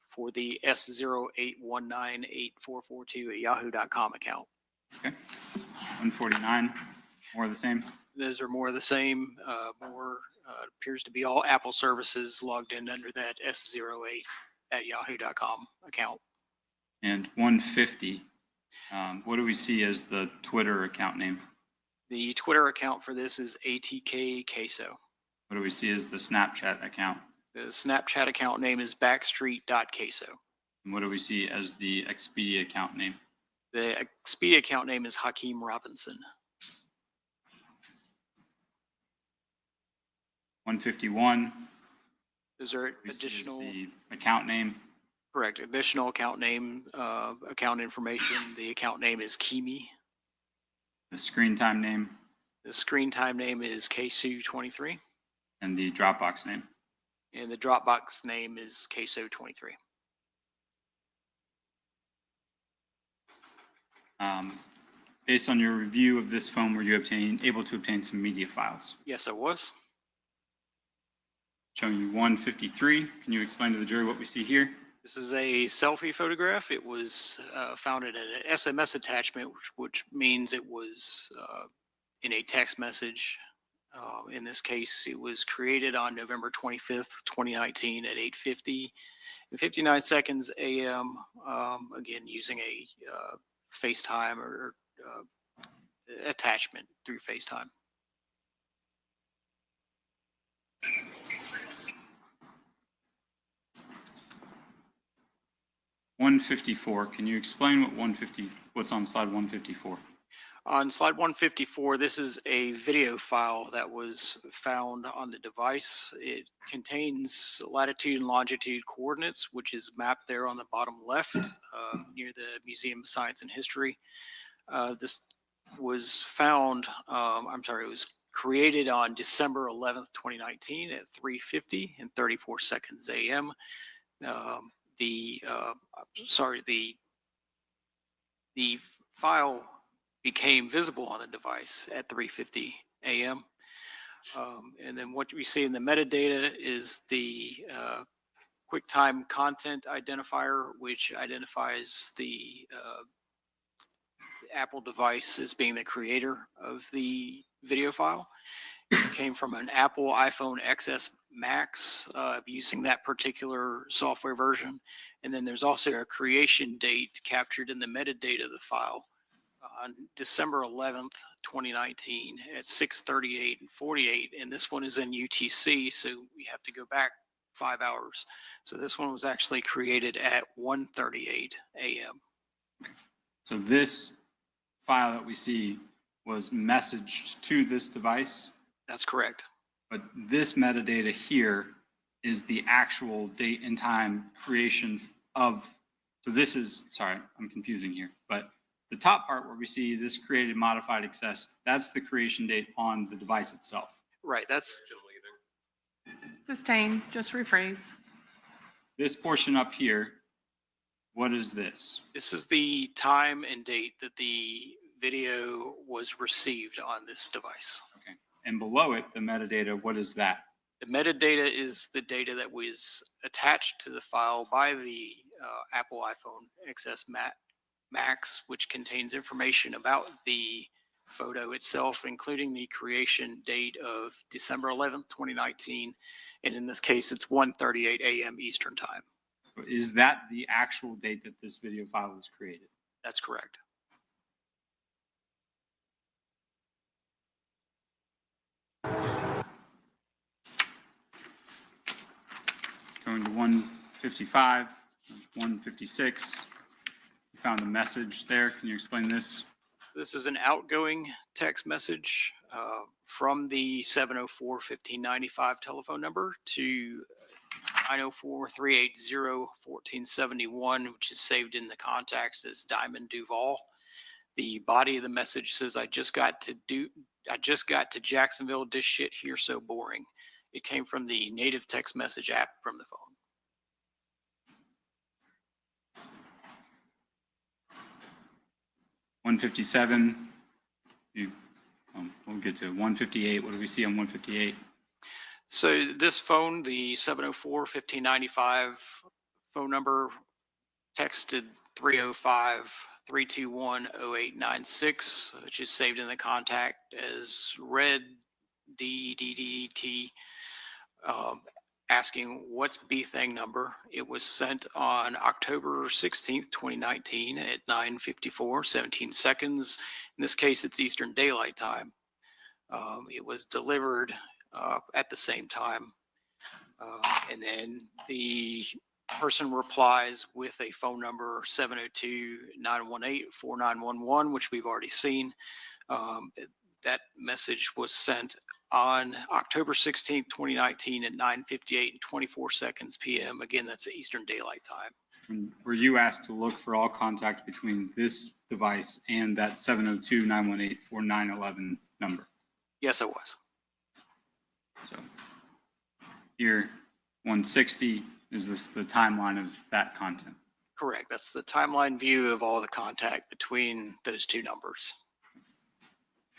for the S08198442 at yahoo.com account. Okay. 149, more of the same? Those are more of the same, more Appears to be all Apple services logged in under that s08@yahoo.com account. And 150, what do we see as the Twitter account name? The Twitter account for this is ATK Ksoo. What do we see as the Snapchat account? The Snapchat account name is backstreet.ksoo. And what do we see as the Expedia account name? The Expedia account name is Hakeem Robinson. 151. Is there we see as additional? the account name? Correct. Additional account name, account information. The account name is Kimi. The screen time name? The screen time name is Ksoo23. And the Dropbox name? And the Dropbox name is Ksoo23. Based on your review of this phone, were you able to obtain some media files? Yes, I was. Showing you 153. Can you explain to the jury what we see here? This is a selfie photograph. It was found in an SMS attachment, which means it was in a text message. In this case, it was created on November 25th, 2019 at 8:50 and 59 seconds a.m. Again, using a FaceTime or attachment through FaceTime. $154. Can you explain what's on slide 154? On slide 154, this is a video file that was found on the device. It contains latitude and longitude coordinates, which is mapped there on the bottom left near the Museum of Science and History. This was found, it was created on December 11th, 2019 at 3:50 and 34 seconds a.m. The file became visible on the device at 3:50 a.m. And then what we see in the metadata is the QuickTime content identifier, which identifies the Apple device as being the creator of the video file. It came from an Apple iPhone XS Max using that particular software version. And then there's also a creation date captured in the metadata of the file on December 11th, 2019 at 6:38 and 48. And this one is in UTC, so we have to go back 5 hours. So this one was actually created at 1:38 a.m. So this file that we see was messaged to this device? That's correct. But this metadata here is the actual date and time creation of, so this is, sorry, I'm confusing here, but the top part where we see this created, modified, accessed, that's the creation date on the device itself. Right, that's... Sustain, just rephrase. This portion up here, what is this? This is the time and date that the video was received on this device. Okay. And below it, the metadata, what is that? The metadata is the data that was attached to the file by the Apple iPhone XS Max, which contains information about the photo itself, including the creation date of December 11th, 2019. And in this case, it's 1:38 a.m. Eastern time. Is that the actual date that this video file was created? That's correct. Going to 155, 156. You found a message there. Can you explain this? This is an outgoing text message from the 704-1595 telephone number to 904-380-1471, which is saved in the contacts as Diamond Duval. The body of the message says, I just got to Jacksonville. This shit here so boring. It came from the native text message app from the phone. $157. We'll get to 158. What do we see on 158? So this phone, the 704-1595 phone number, texted 305-321-0896, which is saved in the contact as red DDDT. asking what's B thing number. It was sent on October 16th, 2019 at 9:54, 17 seconds. In this case, it's Eastern Daylight Time. It was delivered at the same time. And then the person replies with a phone number 702-918-4911, which we've already seen. That message was sent on October 16th, 2019 at 9:58 and 24 seconds PM. Again, that's Eastern Daylight Time. Were you asked to look for all contact between this device and that 702-918-4911 number? Yes, I was. So here, 160, is this the timeline of that content? Correct. That's the timeline view of all the contact between those two numbers.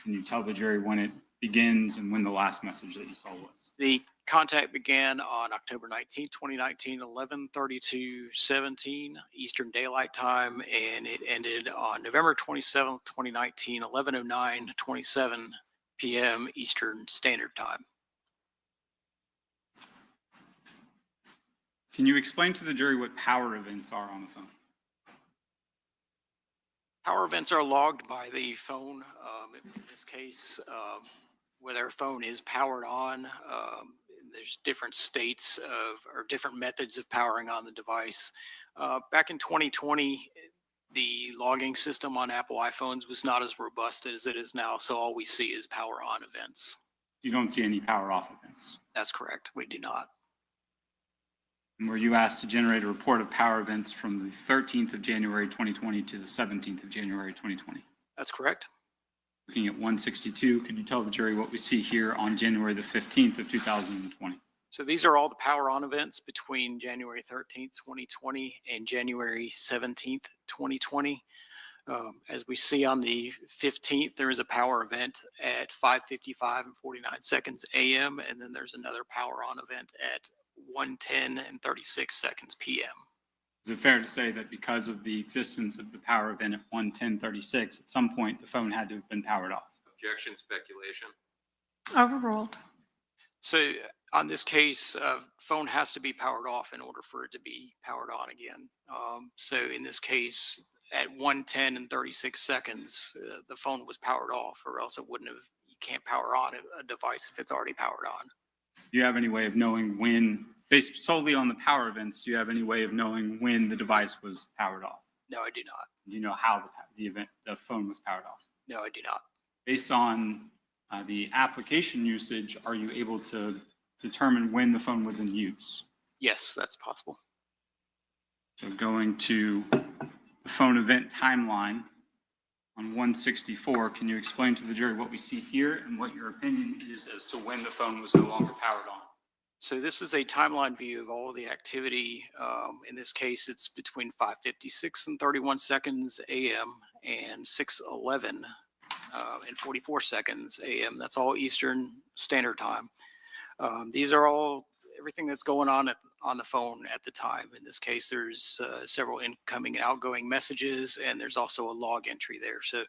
Can you tell the jury when it begins and when the last message that you saw was? The contact began on October 19th, 2019, 11:32:17 Eastern Daylight Time, and it ended on November 27th, 2019, 11:09:27 PM Eastern Standard Time. Can you explain to the jury what power events are on the phone? Power events are logged by the phone. In this case, whether a phone is powered on, there's different states or different methods of powering on the device. Back in 2020, the logging system on Apple iPhones was not as robust as it is now, so all we see is power on events. You don't see any power off events? That's correct. We do not. And were you asked to generate a report of power events from the 13th of January 2020 to the 17th of January 2020? That's correct. Looking at 162, can you tell the jury what we see here on January the 15th of 2020? So these are all the power on events between January 13th, 2020 and January 17th, 2020. As we see on the 15th, there is a power event at 5:55 and 49 seconds AM, and then there's another power on event at 1:10 and 36 seconds PM. Is it fair to say that because of the existence of the power event at 1:10:36, at some point the phone had to have been powered off? Objection, speculation. Overruled. So on this case, phone has to be powered off in order for it to be powered on again. So in this case, at 1:10 and 36 seconds, the phone was powered off, or else it wouldn't have. You can't power on a device if it's already powered on. Do you have any way of knowing when, based solely on the power events, do you have any way of knowing when the device was powered off? No, I do not. Do you know how the phone was powered off? No, I do not. Based on the application usage, are you able to determine when the phone was in use? Yes, that's possible. So going to the phone event timeline on 164, can you explain to the jury what we see here and what your opinion is as to when the phone was no longer powered on? So this is a timeline view of all the activity. In this case, it's between 5:56 and 31 seconds AM and 6:11 and 44 seconds AM. That's all Eastern Standard Time. These are all everything that's going on the phone at the time. In this case, there's several incoming and outgoing messages, and there's also a log entry there. So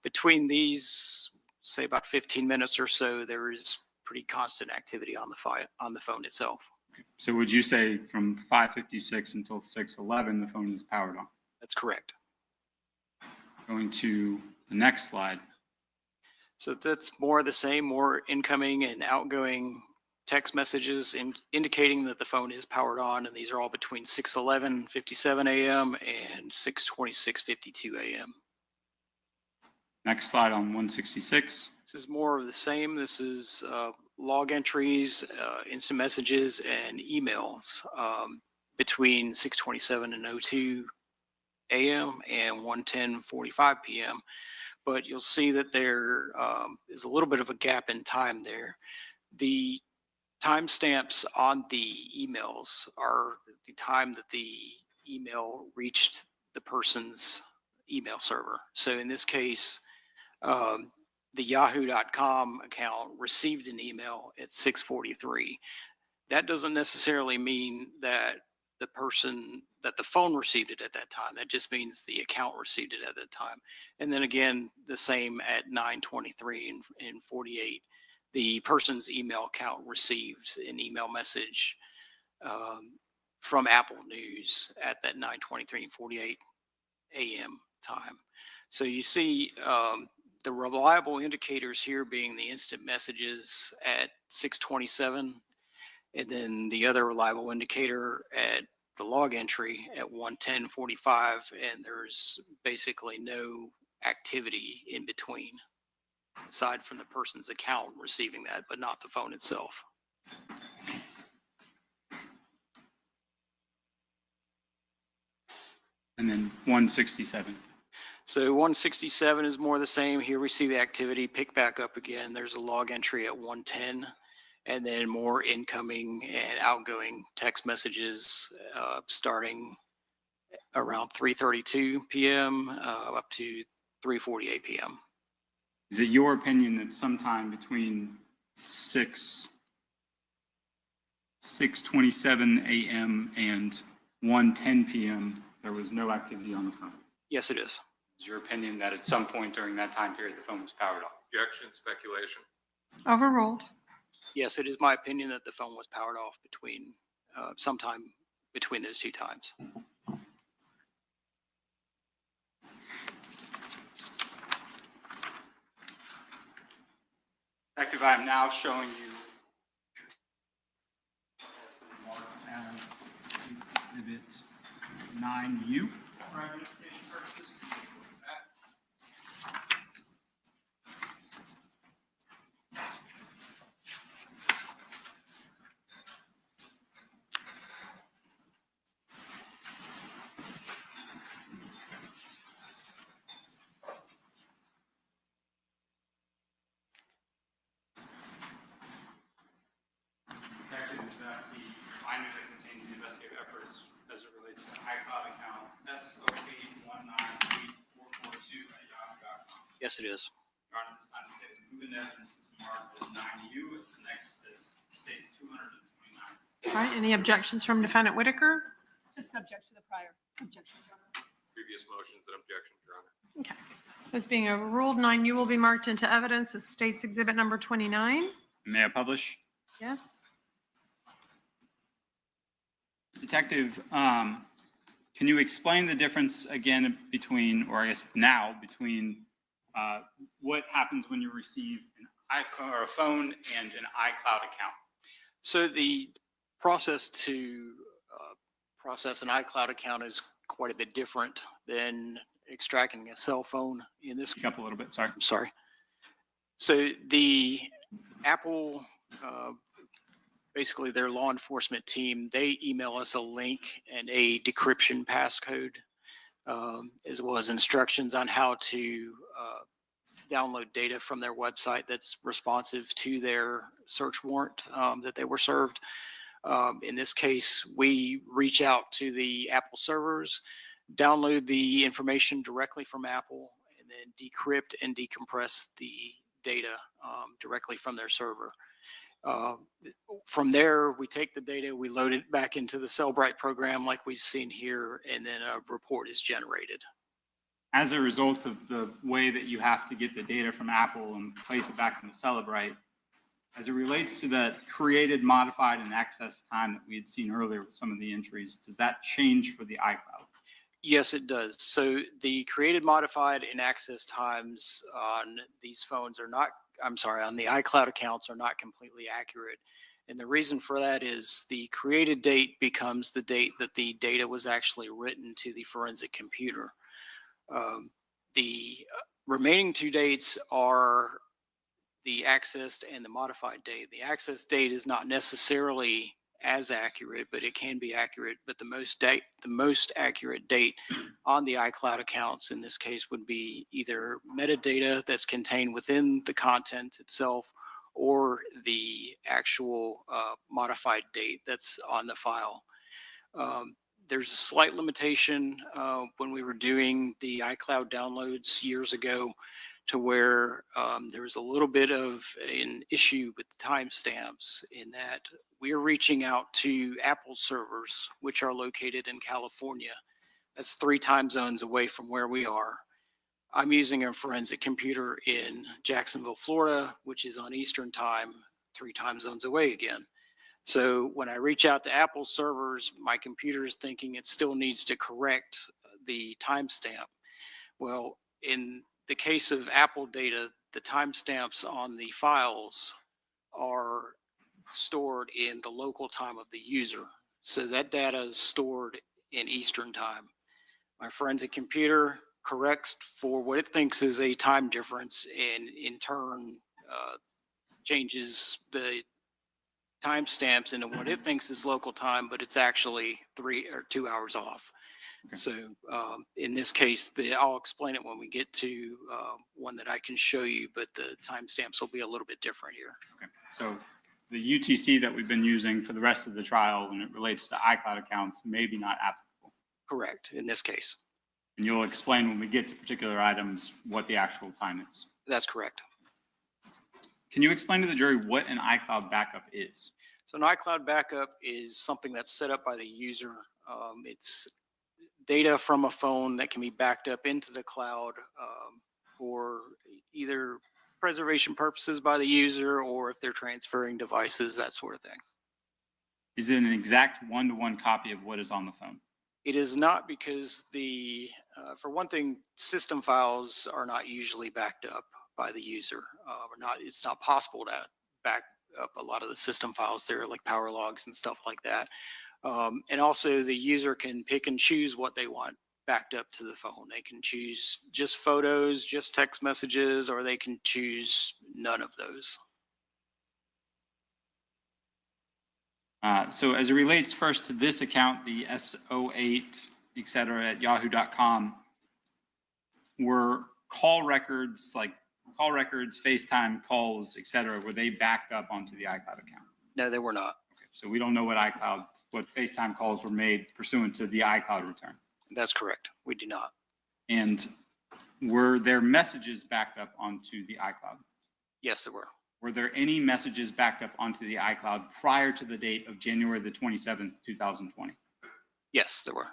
between these, say about 15 minutes or so, there is pretty constant activity on the phone itself. So would you say from 5:56 until 6:11, the phone is powered on? That's correct. Going to the next slide. So that's more of the same, more incoming and outgoing text messages indicating that the phone is powered on, and these are all between 6:11:57 AM and 6:26:52 AM. Next slide on 166. This is more of the same. This is log entries, instant messages, and emails between 6:27 and 02 AM and 1:10:45 PM. But you'll see that there is a little bit of a gap in time there. The timestamps on the emails are the time that the email reached the person's email server. So in this case, the yahoo.com account received an email at 6:43. That doesn't necessarily mean that the phone received it at that time. That just means the account received it at that time. And then again, the same at 9:23 and 48. the person's email account received an email message from Apple News at that 9:23 and 48 a.m. time. So you see the reliable indicators here being the instant messages at 6:27, and then the other reliable indicator at the log entry at 1:10:45, and there's basically no activity in between, aside from the person's account receiving that, but not the phone itself. And then 167. So 167 is more the same. Here we see the activity pick back up again. There's a log entry at 1:10, and then more incoming and outgoing text messages starting around 3:32 p.m. Up to 3:48 p.m. Is it your opinion that sometime between 6:27 a.m. and 1:10 p.m. there was no activity on the phone? Yes, it is. Is your opinion that at some point during that time period the phone was powered off? Objection, speculation. Overruled. Yes, it is my opinion that the phone was powered off between sometime between those two times. Detective, I am now showing you Exhibit 9U for identification purposes. Detective, is that the binder that contains the investigative efforts as it relates to iCloud account SO81934442@yahoo.com? Yes, it is. Your Honor, this time to say the moving evidence was marked as 9U, as the next is states 229. All right, any objections from Defendant Whitaker? Just subject to the prior objection, Your Honor. Previous motions and objections, Your Honor. Okay. As being overruled, 9U will be marked into evidence as State's Exhibit number 29. May I publish? Yes. Detective, can you explain the difference again between, or I guess now, between what happens when you receive an iPhone or a phone and an iCloud account? So the process to process an iCloud account is quite a bit different than extracting a cell phone in this. Speak up a little bit, sorry. I'm sorry. So the Apple, basically their law enforcement team, they email us a link and a decryption passcode, as well as instructions on how to download data from their website that's responsive to their search warrant that they were served. In this case, we reach out to the Apple servers, download the information directly from Apple, and then decrypt and decompress the data directly from their server. From there, we take the data, we load it back into the Cellbrite program like we've seen here, and then a report is generated. As a result of the way that you have to get the data from Apple and place it back in the Cellbrite, as it relates to that created, modified, and access time that we had seen earlier with some of the entries, does that change for the iCloud? Yes, it does. So the created, modified, and access times on these phones are not, I'm sorry, on the iCloud accounts are not completely accurate. And the reason for that is the created date becomes the date that the data was actually written to the forensic computer. The remaining two dates are the accessed and the modified date. The access date is not necessarily as accurate, but it can be accurate. But the most accurate date on the iCloud accounts in this case would be either metadata that's contained within the content itself, or the actual modified date that's on the file. There's a slight limitation when we were doing the iCloud downloads years ago, to where there was a little bit of an issue with the timestamps, in that we're reaching out to Apple servers, which are located in California. That's 3 time zones away from where we are. I'm using a forensic computer in Jacksonville, Florida, which is on Eastern time, 3 time zones away again. So when I reach out to Apple servers, my computer is thinking it still needs to correct the timestamp. Well, in the case of Apple data, the timestamps on the files are stored in the local time of the user. So that data is stored in Eastern time. My forensic computer corrects for what it thinks is a time difference and in turn changes the timestamps into what it thinks is local time, but it's actually 3 or 2 hours off. Okay. So in this case, I'll explain it when we get to one that I can show you, but the timestamps will be a little bit different here. Okay. So the UTC that we've been using for the rest of the trial when it relates to iCloud accounts may be not applicable. Correct, in this case. And you'll explain when we get to particular items what the actual time is. That's correct. Can you explain to the jury what an iCloud backup is? So an iCloud backup is something that's set up by the user. It's data from a phone that can be backed up into the cloud for either preservation purposes by the user or if they're transferring devices, that sort of thing. Is it an exact one-to-one copy of what is on the phone? It is not, because for one thing, system files are not usually backed up by the user. It's not possible to back up a lot of the system files there, like power logs and stuff like that. And also the user can pick and choose what they want backed up to the phone. They can choose just photos, just text messages, or they can choose none of those. So as it relates first to this account, the S08, et cetera, at yahoo.com, were call records, like call records, FaceTime calls, et cetera, were they backed up onto the iCloud account? No, they were not. Okay, so we don't know what FaceTime calls were made pursuant to the iCloud return. That's correct. We do not. And were there messages backed up onto the iCloud? Yes, there were. Were there any messages backed up onto the iCloud prior to the date of January the 27th, 2020? Yes, there were.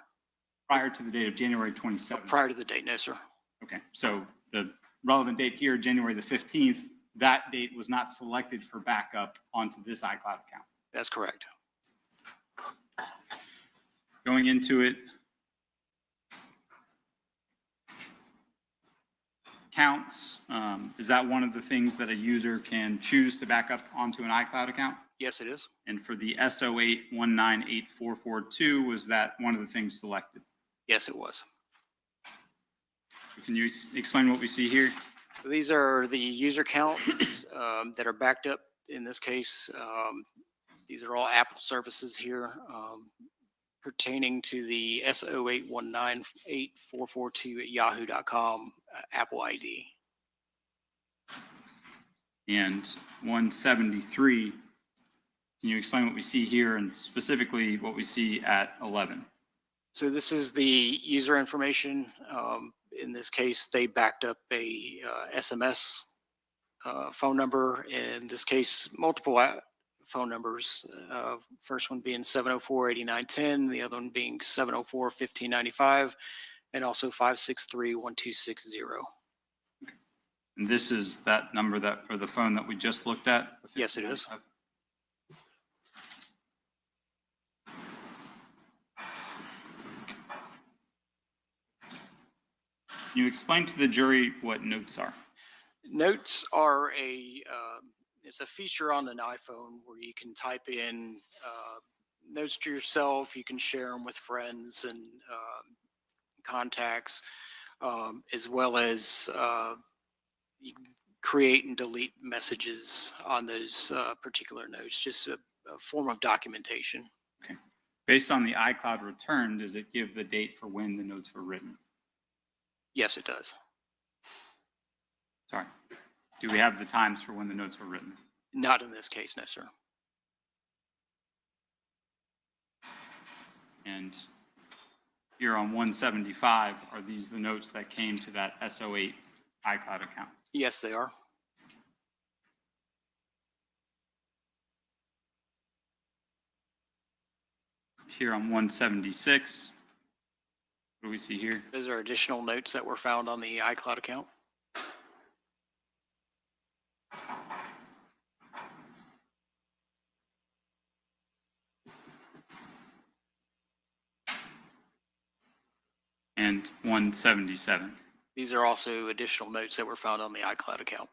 Prior to the date of January 27th? Prior to the date, no, sir. Okay, so the relevant date here, January the 15th, that date was not selected for backup onto this iCloud account. That's correct. Going into it, counts, is that one of the things that a user can choose to back up onto an iCloud account? Yes, it is. And for the S08198442, was that one of the things selected? Yes, it was. Can you explain what we see here? These are the user counts that are backed up. In this case, these are all Apple services here pertaining to the S08198442 at yahoo.com Apple ID. And 173, can you explain what we see here and specifically what we see at 11? So this is the user information. In this case, they backed up a SMS phone number. In this case, multiple phone numbers. First one being 704-8910, the other one being 704-1595, and also 563-1260. And this is that number or the phone that we just looked at? Yes, it is. Can you explain to the jury what notes are? Notes are it's a feature on an iPhone where you can type in notes to yourself. You can share them with friends and contacts, as well as you can create and delete messages on those particular notes, just a form of documentation. Okay. Based on the iCloud return, does it give the date for when the notes were written? Yes, it does. Sorry. Do we have the times for when the notes were written? Not in this case, no, sir. And here on 175, are these the notes that came to that S08 iCloud account? Yes, they are. Here on 176, What do we see here? Those are additional notes that were found on the iCloud account. And 177. These are also additional notes that were found on the iCloud account.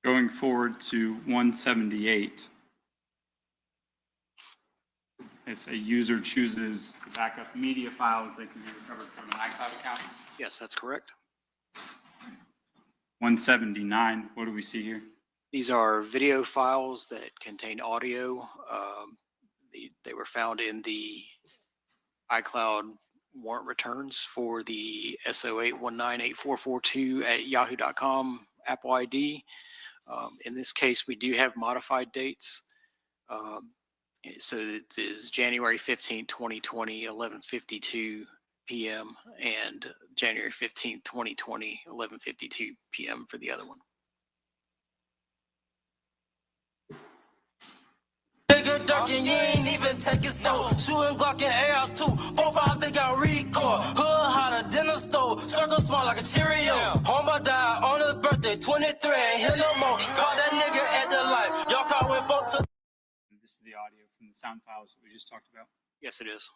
Going forward to 178. If a user chooses to back up media files, they can be recovered from an iCloud account. Yes, that's correct. 179, what do we see here? These are video files that contain audio. They were found in the iCloud warrant returns for the SO8198442 at yahoo.com Apple ID. In this case, we do have modified dates. So it is January 15, 2020, 11:52 p.m. and January 15, 2020, 11:52 p.m. for the other one. Nigga dark and you ain't even take it so. Shooting Glock and ARs too. 4-5 big got record. Hood hotter than a stove. Circle small like a Cheerio. Homeboy died on his birthday, 23. Ain't here no more. Call that nigga at the light. Y'all call when folks to. This is the audio from the sound files that we just talked about. Yes, it is.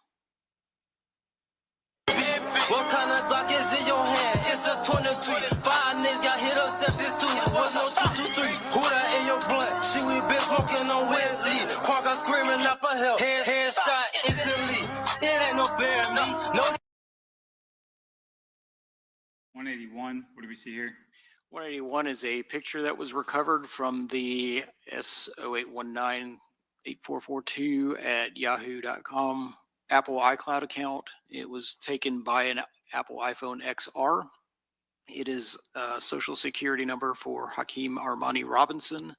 What kind of Glock is in your hand? It's a 23. 5 niggas got hit up, sepsis 2. What's no 223? Who that in your blunt? She we been smoking on Whitley. Quanka screaming out for help. Headshot instantly. It ain't no fair me. No. 181, what do we see here? 181 is a picture that was recovered from the SO8198442 at yahoo.com Apple iCloud account. It was taken by an Apple iPhone XR. It is a social security number for Hakeem Armani Robinson.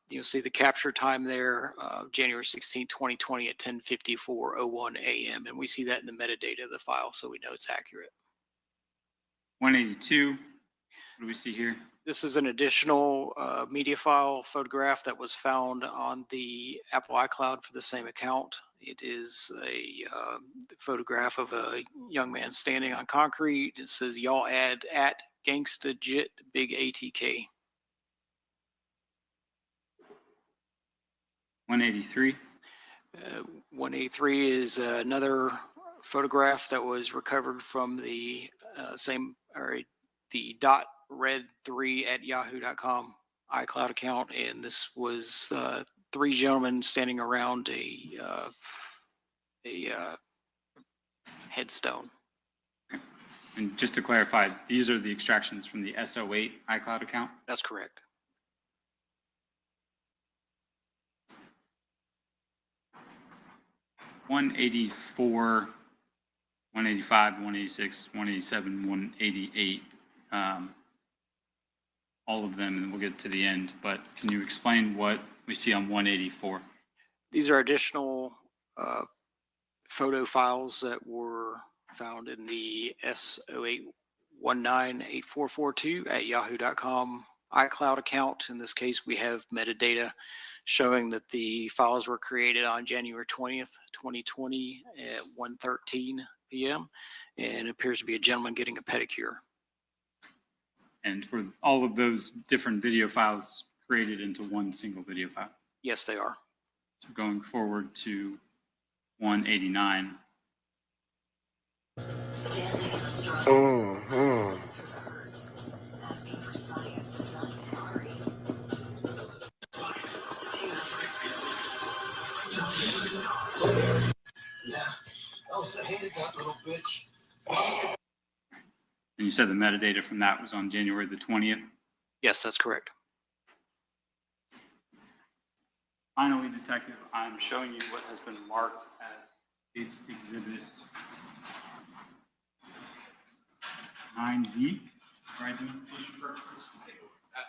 You'll see the capture time there, January 16, 2020 at 10:54:01 a.m. And we see that in the metadata of the file, so we know it's accurate. 182, what do we see here? This is an additional media file photograph that was found on the Apple iCloud for the same account. It is a photograph of a young man standing on concrete. It says, y'all add at Gangsta Jit Big ATK. 183. 183 is another photograph that was recovered from the the .red3 at yahoo.com iCloud account, and this was 3 gentlemen standing around a headstone. And just to clarify, these are the extractions from the SO8 iCloud account? That's correct. .184, 185, 186, 187, 188. All of them, and we'll get to the end, but can you explain what we see on 184? These are additional photo files that were found in the SO8198442 at yahoo.com iCloud account. In this case, we have metadata showing that the files were created on January 20th, 2020 at 1:13 p.m. and it appears to be a gentleman getting a pedicure. And for all of those different video files created into one single video file? Yes, they are. So going forward to 189. And you said the metadata from that was on January the 20th? Yes, that's correct. Finally, Detective, I'm showing you what has been marked as its exhibit 9D for identification purposes. We'll take a look at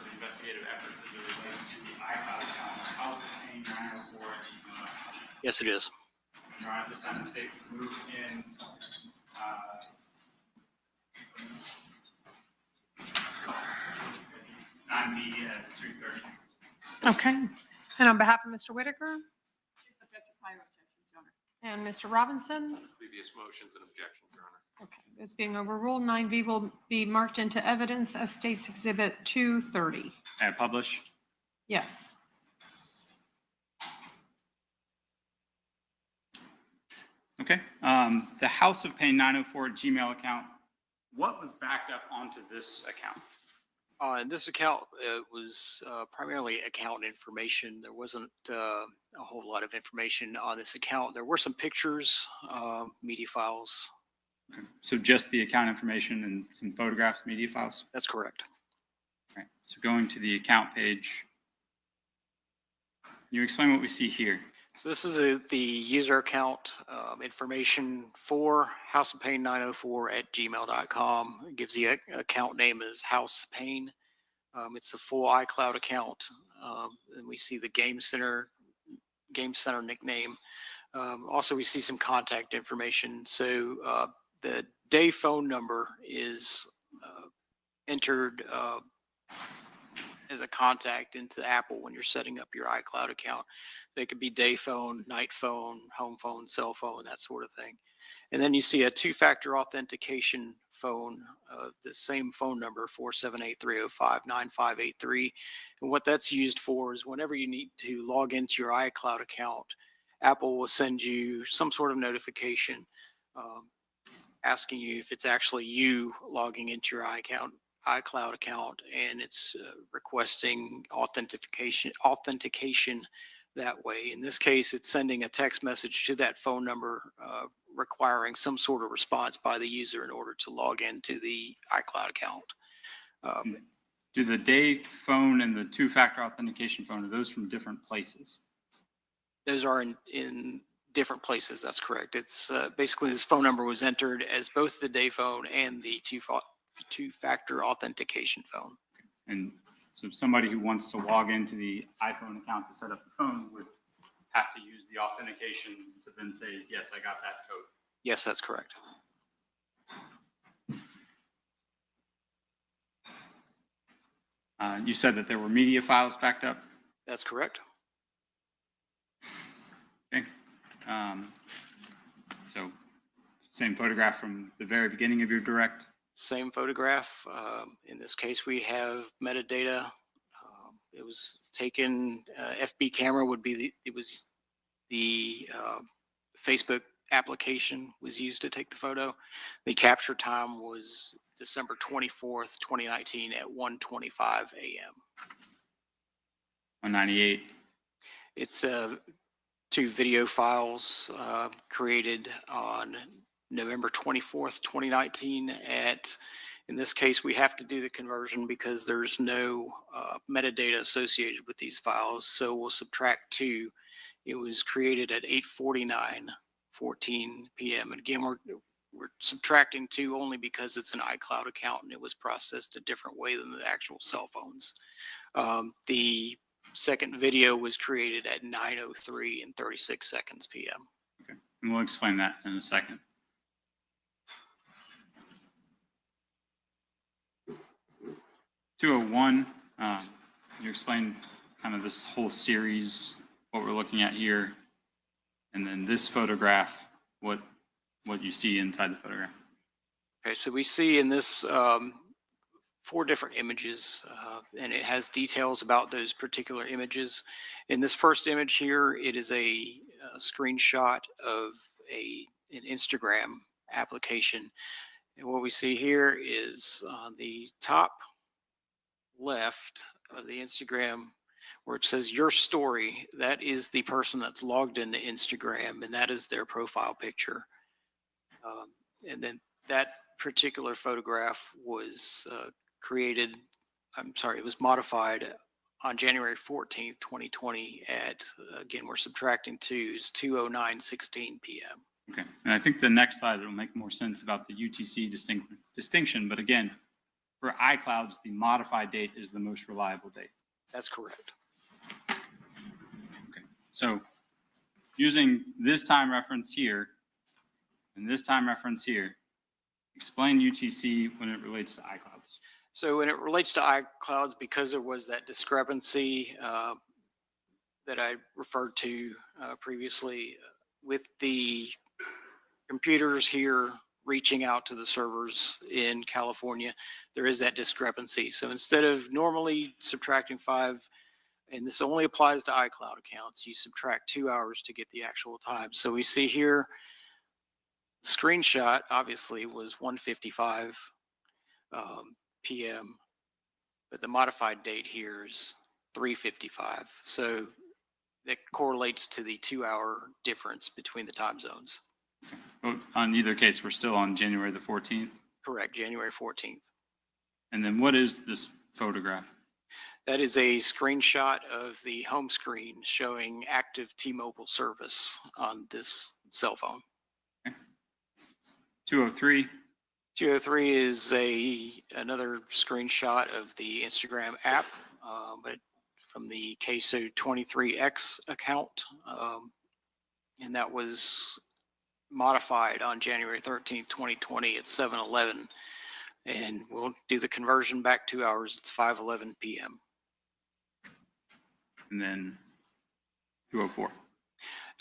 the investigative efforts as it relates to the iCloud account, House Payne 904@gmail.com. Yes, it is. Your Honor, this time the state moved in 9B as 230. Okay. And on behalf of Mr. Whitaker and Mr. Robinson, Previous motions and objections, Your Honor. okay, this being overruled, 9V will be marked into evidence as State's Exhibit 230. And publish. Yes. Okay. The House of Payne 904 Gmail account, what was backed up onto this account? In this account, it was primarily account information. There wasn't a whole lot of information on this account. There were some pictures, media files. Okay. So just the account information and some photographs, media files? That's correct. All right. So going to the account page, can you explain what we see here? So this is the user account information for House of Payne 904@gmail.com. It gives the account name as House Payne. It's a full iCloud account. And we see the Game Center nickname. Also, we see some contact information. So the day phone number is entered as a contact into Apple when you're setting up your iCloud account. They could be day phone, night phone, home phone, cell phone, that sort of thing. And then you see a two-factor authentication phone, the same phone number, 478-305-9583. And what that's used for is whenever you need to log into your iCloud account, Apple will send you some sort of notification asking you if it's actually you logging into your iCloud account, and it's requesting authentication that way. In this case, it's sending a text message to that phone number requiring some sort of response by the user in order to log into the iCloud account. Do the day phone and the two-factor authentication phone, are those from different places? Those are in different places, that's correct. It's basically this phone number was entered as both the day phone and the two-factor authentication phone. And so somebody who wants to log into the iPhone account to set up the phone would have to use the authentication to then say, yes, I got that code. Yes, that's correct. You said that there were media files backed up? That's correct. Okay. So same photograph from the very beginning of your direct? Same photograph. In this case, we have metadata. It was taken, FB camera would be the Facebook application was used to take the photo. The capture time was December 24th, 2019 at 1:25 a.m. 198. It's two video files created on November 24th, 2019 in this case, we have to do the conversion because there's no metadata associated with these files. So we'll subtract 2. It was created at 8:49:14 p.m. And again, we're subtracting 2 only because it's an iCloud account and it was processed a different way than the actual cell phones. The second video was created at 9:03:36 p.m. Okay, and we'll explain that in a second. (201), you explained kind of this whole series, what we're looking at here, and then this photograph, what you see inside the photograph. Okay, so we see in this 4 different images, and it has details about those particular images. In this first image here, it is a screenshot of an Instagram application. And what we see here is on the top left of the Instagram where it says your story, that is the person that's logged into Instagram, and that is their profile picture. And then that particular photograph was it was modified on January 14th, 2020 at, again, we're subtracting 2, is 2:09:16 p.m. Okay, and I think the next slide will make more sense about the UTC distinction, but again, for iClouds, the modified date is the most reliable date. That's correct. So using this time reference here and this time reference here, explain UTC when it relates to iClouds. So when it relates to iClouds, because there was that discrepancy that I referred to previously with the computers here reaching out to the servers in California, there is that discrepancy. So instead of normally subtracting 5, and this only applies to iCloud accounts, you subtract 2 hours to get the actual time. So we see here, screenshot obviously was 1:55 p.m., but the modified date here is 3:55. So that correlates to the 2-hour difference between the time zones. But on either case, we're still on January the 14th. Correct, January 14th. And then what is this photograph? That is a screenshot of the home screen showing active T-Mobile service on this cell phone. 203. 203 is another screenshot of the Instagram app, but from the Ksoo 23X account. And that was modified on January 13th, 2020 at 7:11. And we'll do the conversion back 2 hours. It's 5:11 p.m. And then 204.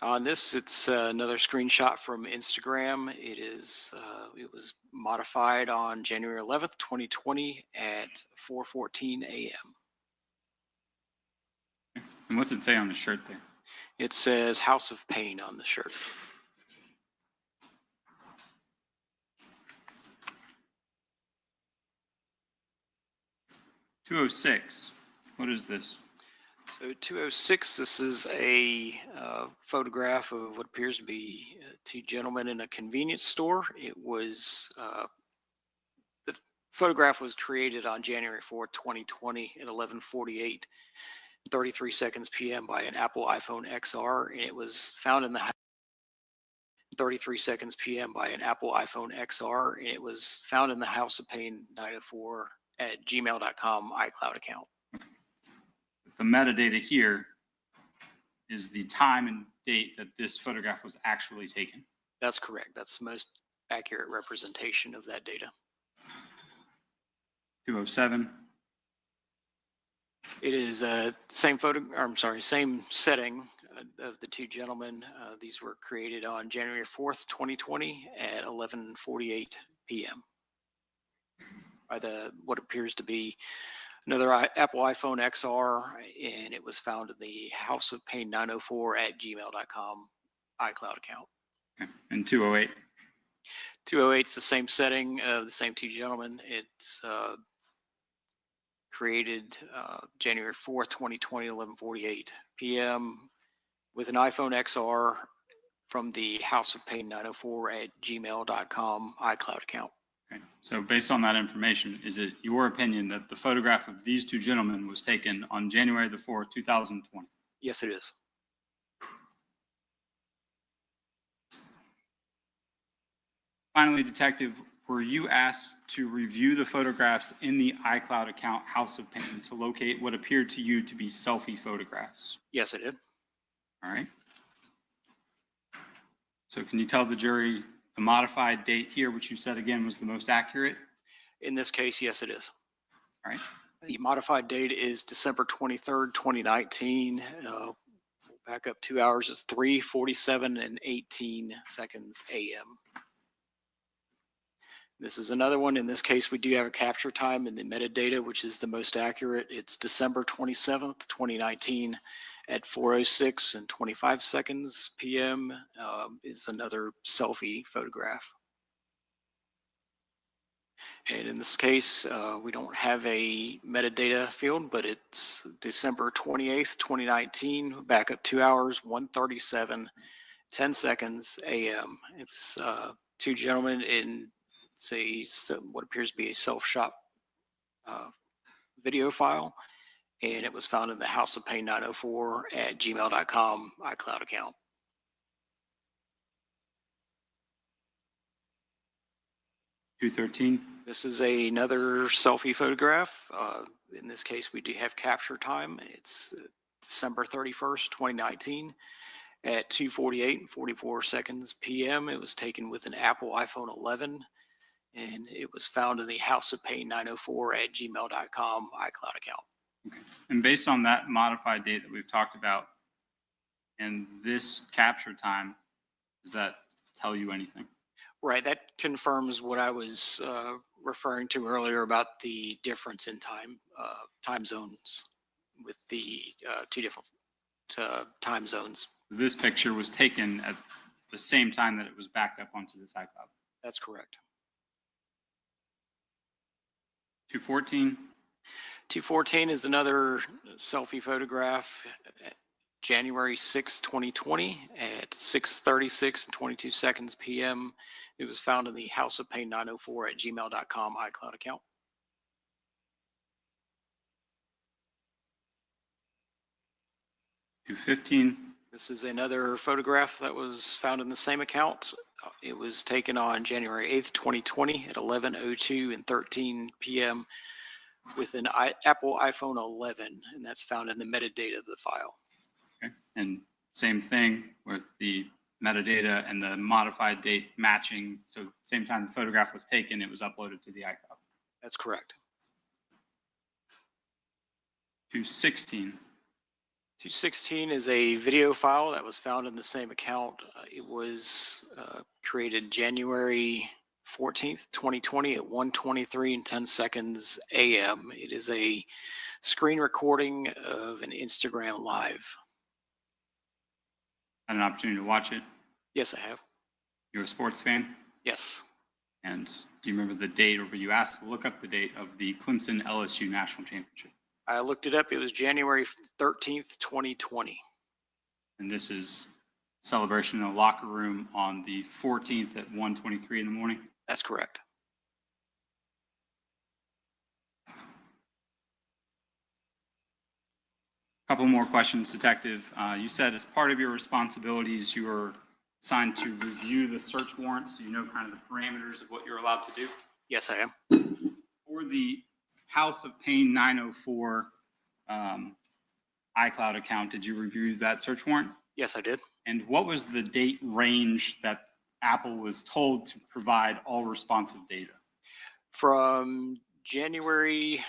On this, it's another screenshot from Instagram. It was modified on January 11th, 2020 at 4:14 a.m. And what's it say on the shirt there? It says House of Pain on the shirt. .206. What is this? So 206, this is a photograph of what appears to be two gentlemen in a convenience store. It was, the photograph was created on January 4th, 2020 at 11:48, 33 seconds p.m. by an Apple iPhone XR, and it was found in the 33 seconds p.m. by an Apple iPhone XR, and it was found in the House of Pain 904 at gmail.com iCloud account. The metadata here is the time and date that this photograph was actually taken. That's correct. That's the most accurate representation of that data. 207. It is same setting of the two gentlemen. These were created on January 4th, 2020 at 11:48 p.m. by what appears to be another Apple iPhone XR, and it was found in the House of Pain 904 at gmail.com iCloud account. Okay. And 208. 208 is the same setting of the same two gentlemen. It's created January 4th, 2020, 11:48 p.m. with an iPhone XR from the House of Pain 904 at gmail.com iCloud account. Okay. So based on that information, is it your opinion that the photograph of these two gentlemen was taken on January the 4th, 2020? Yes, it is. Finally, Detective, were you asked to review the photographs in the iCloud account House of Pain to locate what appeared to you to be selfie photographs? Yes, I did. All right. So can you tell the jury the modified date here, which you said again was the most accurate? In this case, yes, it is. All right. The modified date is December 23rd, 2019. Back up 2 hours is 3:47 and 18 seconds a.m. This is another one. In this case, we do have a capture time in the metadata, which is the most accurate. It's December 27th, 2019 at 4:06 and 25 seconds p.m. Is another selfie photograph. And in this case, we don't have a metadata field, but it's December 28th, 2019, back up 2 hours, 1:37, 10 seconds a.m. It's two gentlemen in what appears to be a self-shot video file, and it was found in the House of Pain 904 at gmail.com iCloud account. 213. This is another selfie photograph. In this case, we do have capture time. It's December 31st, 2019 at 2:48 and 44 seconds p.m. It was taken with an Apple iPhone 11, and it was found in the houseofpain904@gmail.com iCloud account. Okay. And based on that modified date that we've talked about and this capture time, does that tell you anything? Right, that confirms what I was referring to earlier about the difference in time zones with the two different time zones. This picture was taken at the same time that it was backed up onto this iCloud. That's correct. 214. 214 is another selfie photograph. January 6, 2020 at 6:36 and 22 seconds p.m. It was found in the houseofpain904@gmail.com iCloud account. 215. This is another photograph that was found in the same account. It was taken on January 8th, 2020 at 11:02 and 13 p.m. with an Apple iPhone 11, and that's found in the metadata of the file. Okay. And same thing with the metadata and the modified date matching. So same time the photograph was taken, it was uploaded to the iCloud. That's correct. 216. 216 is a video file that was found in the same account. It was created January 14th, 2020 at 1:23 and 10 seconds a.m. It is a screen recording of an Instagram Live. Had an opportunity to watch it? Yes, I have. You're a sports fan? Yes. And do you remember the date, or were you asked to look up the date of the Clemson LSU National Championship? I looked it up. It was January 13th, 2020. And this is celebration in a locker room on the 14th at 1:23 in the morning? That's correct. Couple more questions, Detective. You said as part of your responsibilities, you were assigned to review the search warrant, so you know kind of the parameters of what you're allowed to do? Yes, I am. For the House of Pain 904 iCloud account, did you review that search warrant? Yes, I did. And what was the date range that Apple was told to provide all responsive data? From January,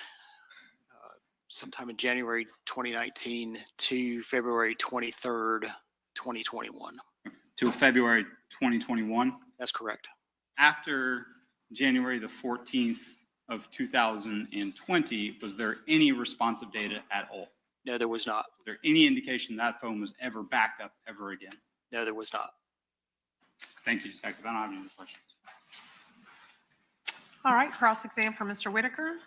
sometime in January 2019 to February 23rd, 2021. To February 2021? That's correct. After January the 14th of 2020, was there any responsive data at all? No, there was not. Was there any indication that phone was ever backed up ever again? No, there was not. Thank you, Detective. I don't have any other questions. All right, cross-exam for Mr. Whitaker.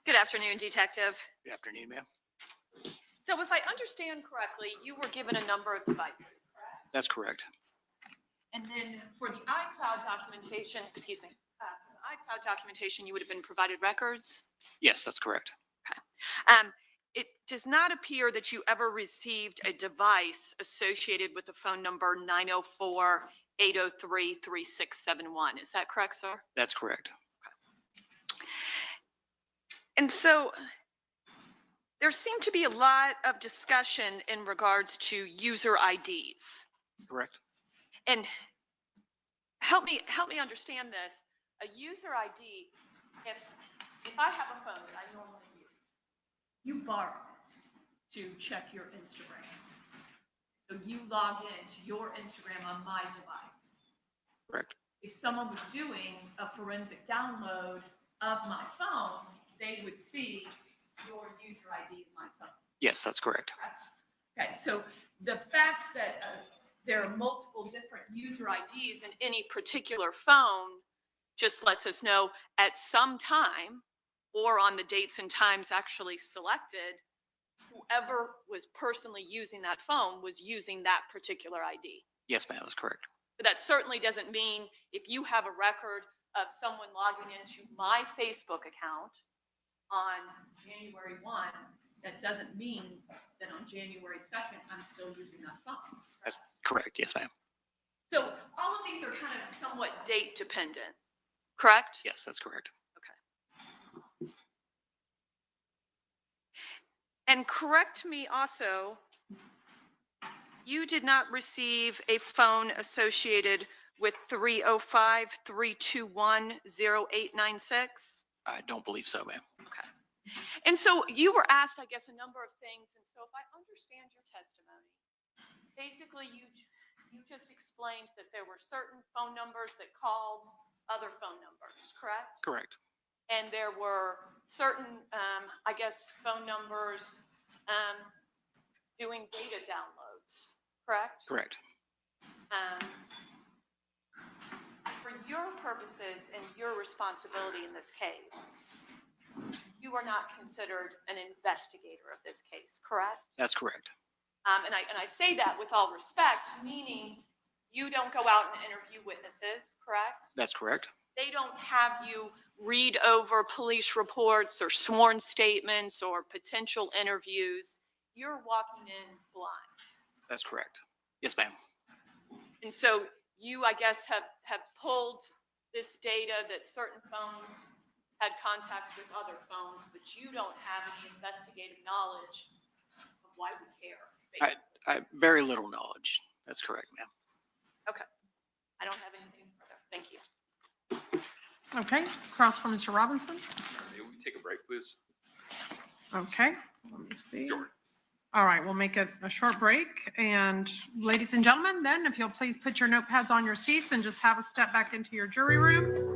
Good afternoon, Detective. Good afternoon, ma'am. So if I understand correctly, you were given a number of devices, correct? That's correct. And then for the iCloud documentation, excuse me, iCloud documentation, you would have been provided records? Yes, that's correct. It does not appear that you ever received a device associated with the phone number 904-803-3671. Is that correct, sir? That's correct. And so there seemed to be a lot of discussion in regards to user IDs. Correct. And help me understand this. A user ID, if I have a phone that I normally use, you borrow it to check your Instagram. So you log into your Instagram on my device. Correct. If someone was doing a forensic download of my phone, they would see your user ID in my phone. Yes, that's correct. Okay, so the fact that there are multiple different user IDs in any particular phone just lets us know at some time or on the dates and times actually selected, whoever was personally using that phone was using that particular ID. Yes, ma'am, that's correct. But that certainly doesn't mean if you have a record of someone logging into my Facebook account on January 1, that doesn't mean that on January 2nd, I'm still using that phone. That's correct. Yes, ma'am. So all of these are kind of somewhat date dependent, correct? Yes, that's correct. Okay. And correct me also, you did not receive a phone associated with 305-321-0896? I don't believe so, ma'am. Okay. And so you were asked, I guess, a number of things. And so if I understand your testimony, basically you just explained that there were certain phone numbers that called other phone numbers, correct? Correct. And there were certain, I guess, phone numbers doing data downloads, correct? Correct. For your purposes and your responsibility in this case, you are not considered an investigator of this case, correct? That's correct. And I say that with all respect, meaning you don't go out and interview witnesses, correct? That's correct. They don't have you read over police reports or sworn statements or potential interviews. You're walking in blind. That's correct. Yes, ma'am. And so you, I guess, have pulled this data that certain phones had contacts with other phones, but you don't have any investigative knowledge of why we care. I have very little knowledge. That's correct, ma'am. Okay. I don't have anything further. Thank you. Okay, across from Mr. Robinson. Maybe we take a break, please. Okay, let me see. All right, we'll make a short break. And ladies and gentlemen, then if you'll please put your notepads on your seats and just have a step back into your jury room.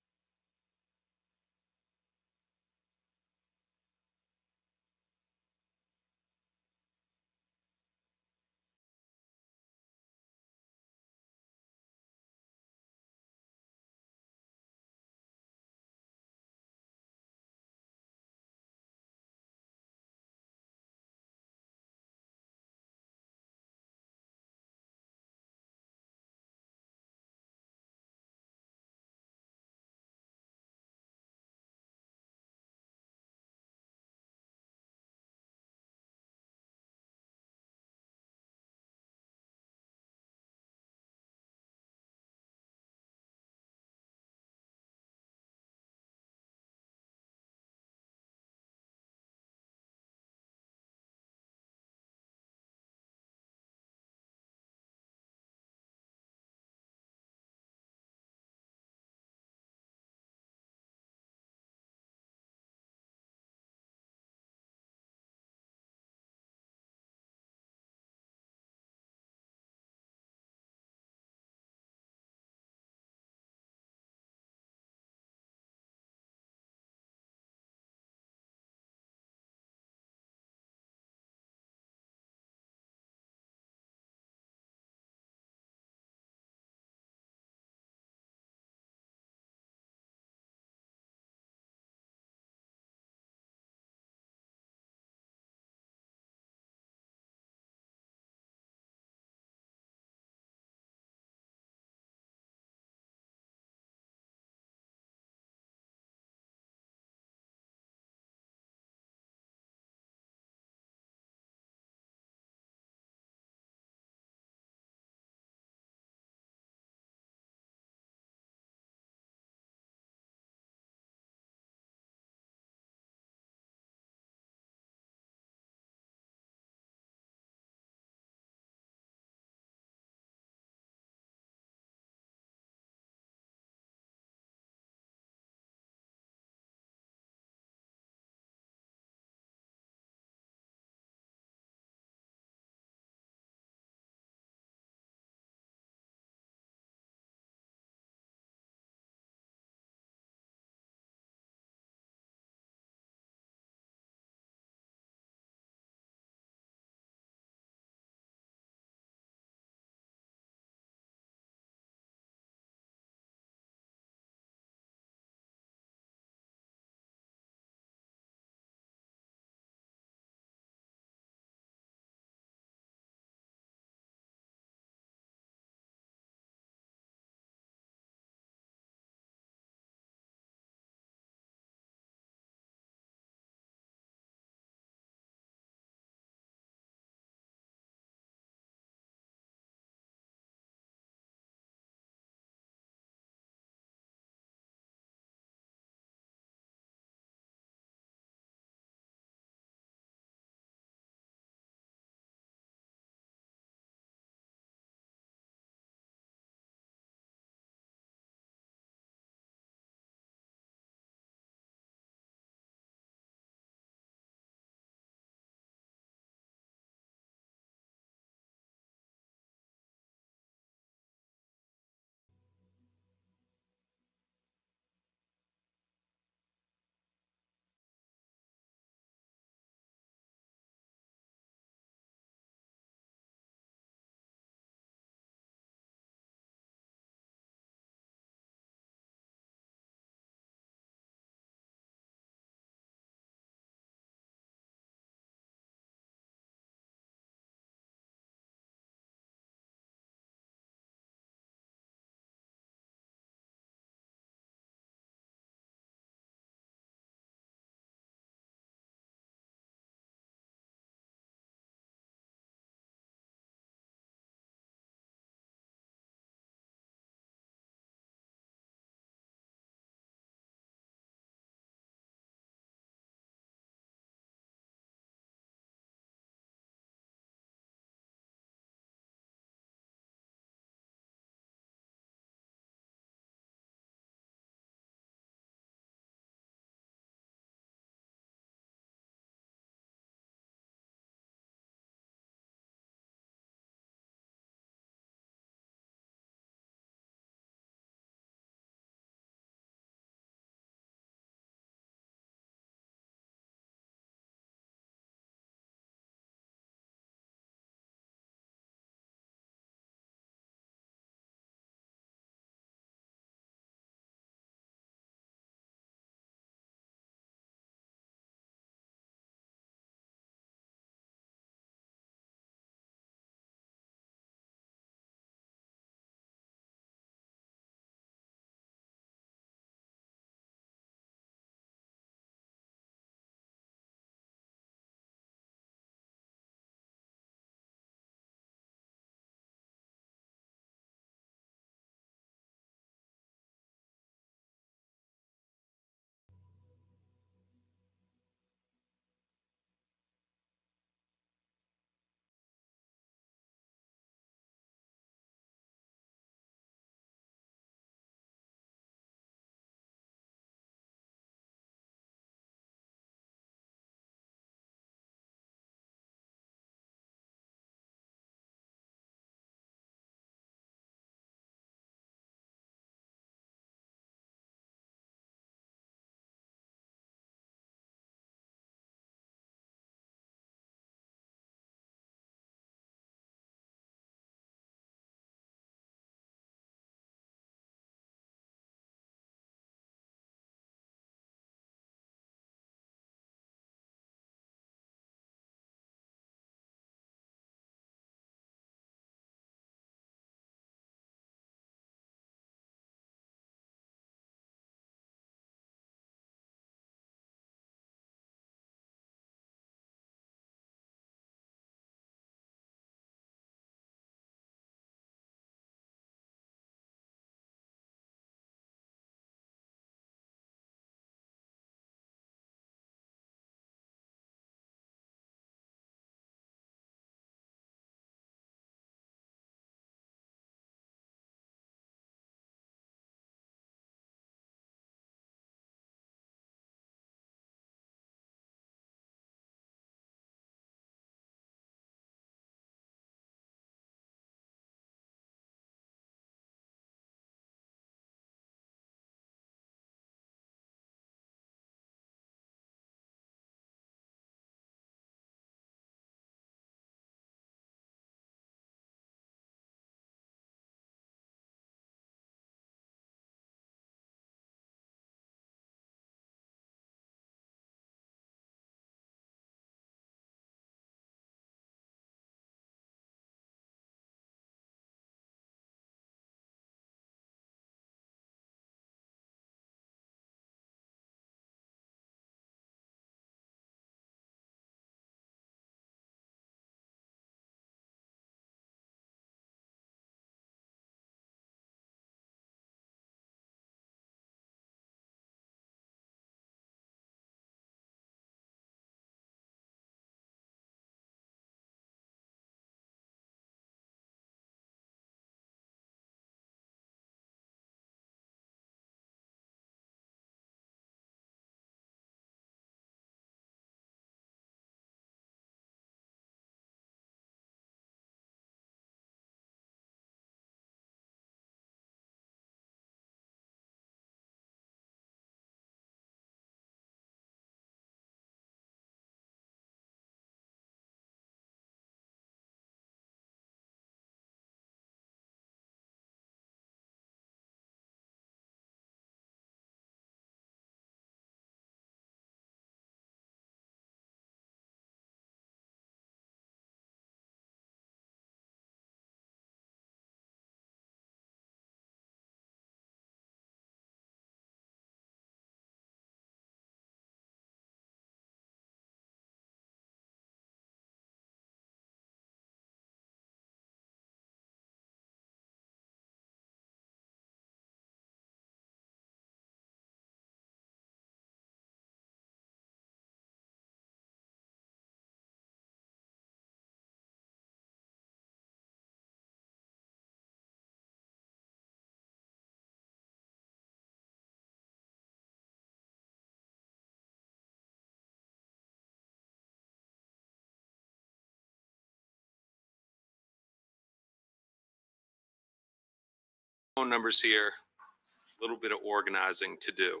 phone numbers here, a little bit of organizing to do.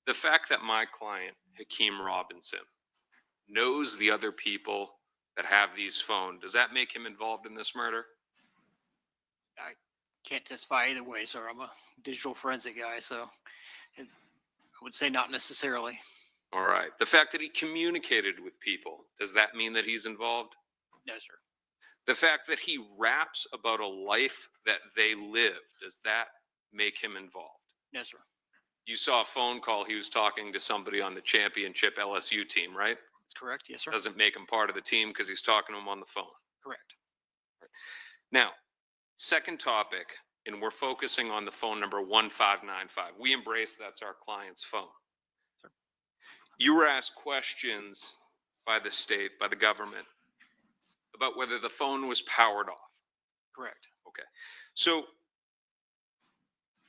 The fact that my client, Hakeem Robinson, knows the other people that have these phones, does that make him involved in this murder? I can't testify either way, sir. I'm a digital forensic guy, so I would say not necessarily. All right. The fact that he communicated with people, does that mean that he's involved? No, sir. The fact that he raps about a life that they live, does that make him involved? No, sir. You saw a phone call, he was talking to somebody on the championship LSU team, right? That's correct. Yes, sir. Doesn't make him part of the team because he's talking to him on the phone. Correct. Now, second topic, and we're focusing on the phone number 1595. We embrace that's our client's phone. Sure. You were asked questions by the state, by the government, about whether the phone was powered off. Correct. Okay. So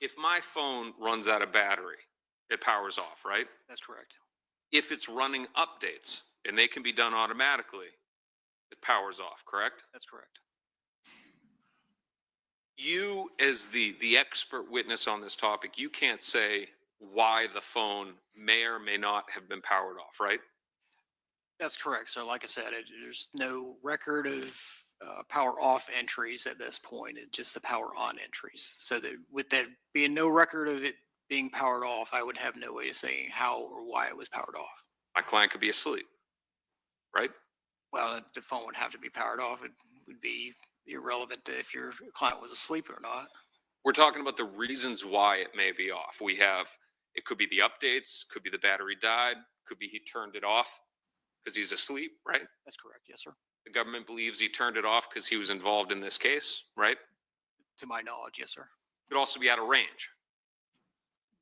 if my phone runs out of battery, it powers off, right? That's correct. If it's running updates, and they can be done automatically, it powers off, correct? That's correct. You, as the expert witness on this topic, you can't say why the phone may or may not have been powered off, right? That's correct. So like I said, there's no record of power off entries at this point. It's just the power on entries. So that with there being no record of it being powered off, I would have no way of saying how or why it was powered off. My client could be asleep, right? Well, the phone would have to be powered off. It would be irrelevant to if your client was asleep or not. We're talking about the reasons why it may be off. We have, it could be the updates, could be the battery died, could be he turned it off because he's asleep, right? That's correct. Yes, sir. The government believes he turned it off because he was involved in this case, right? To my knowledge, yes, sir. It could also be out of range.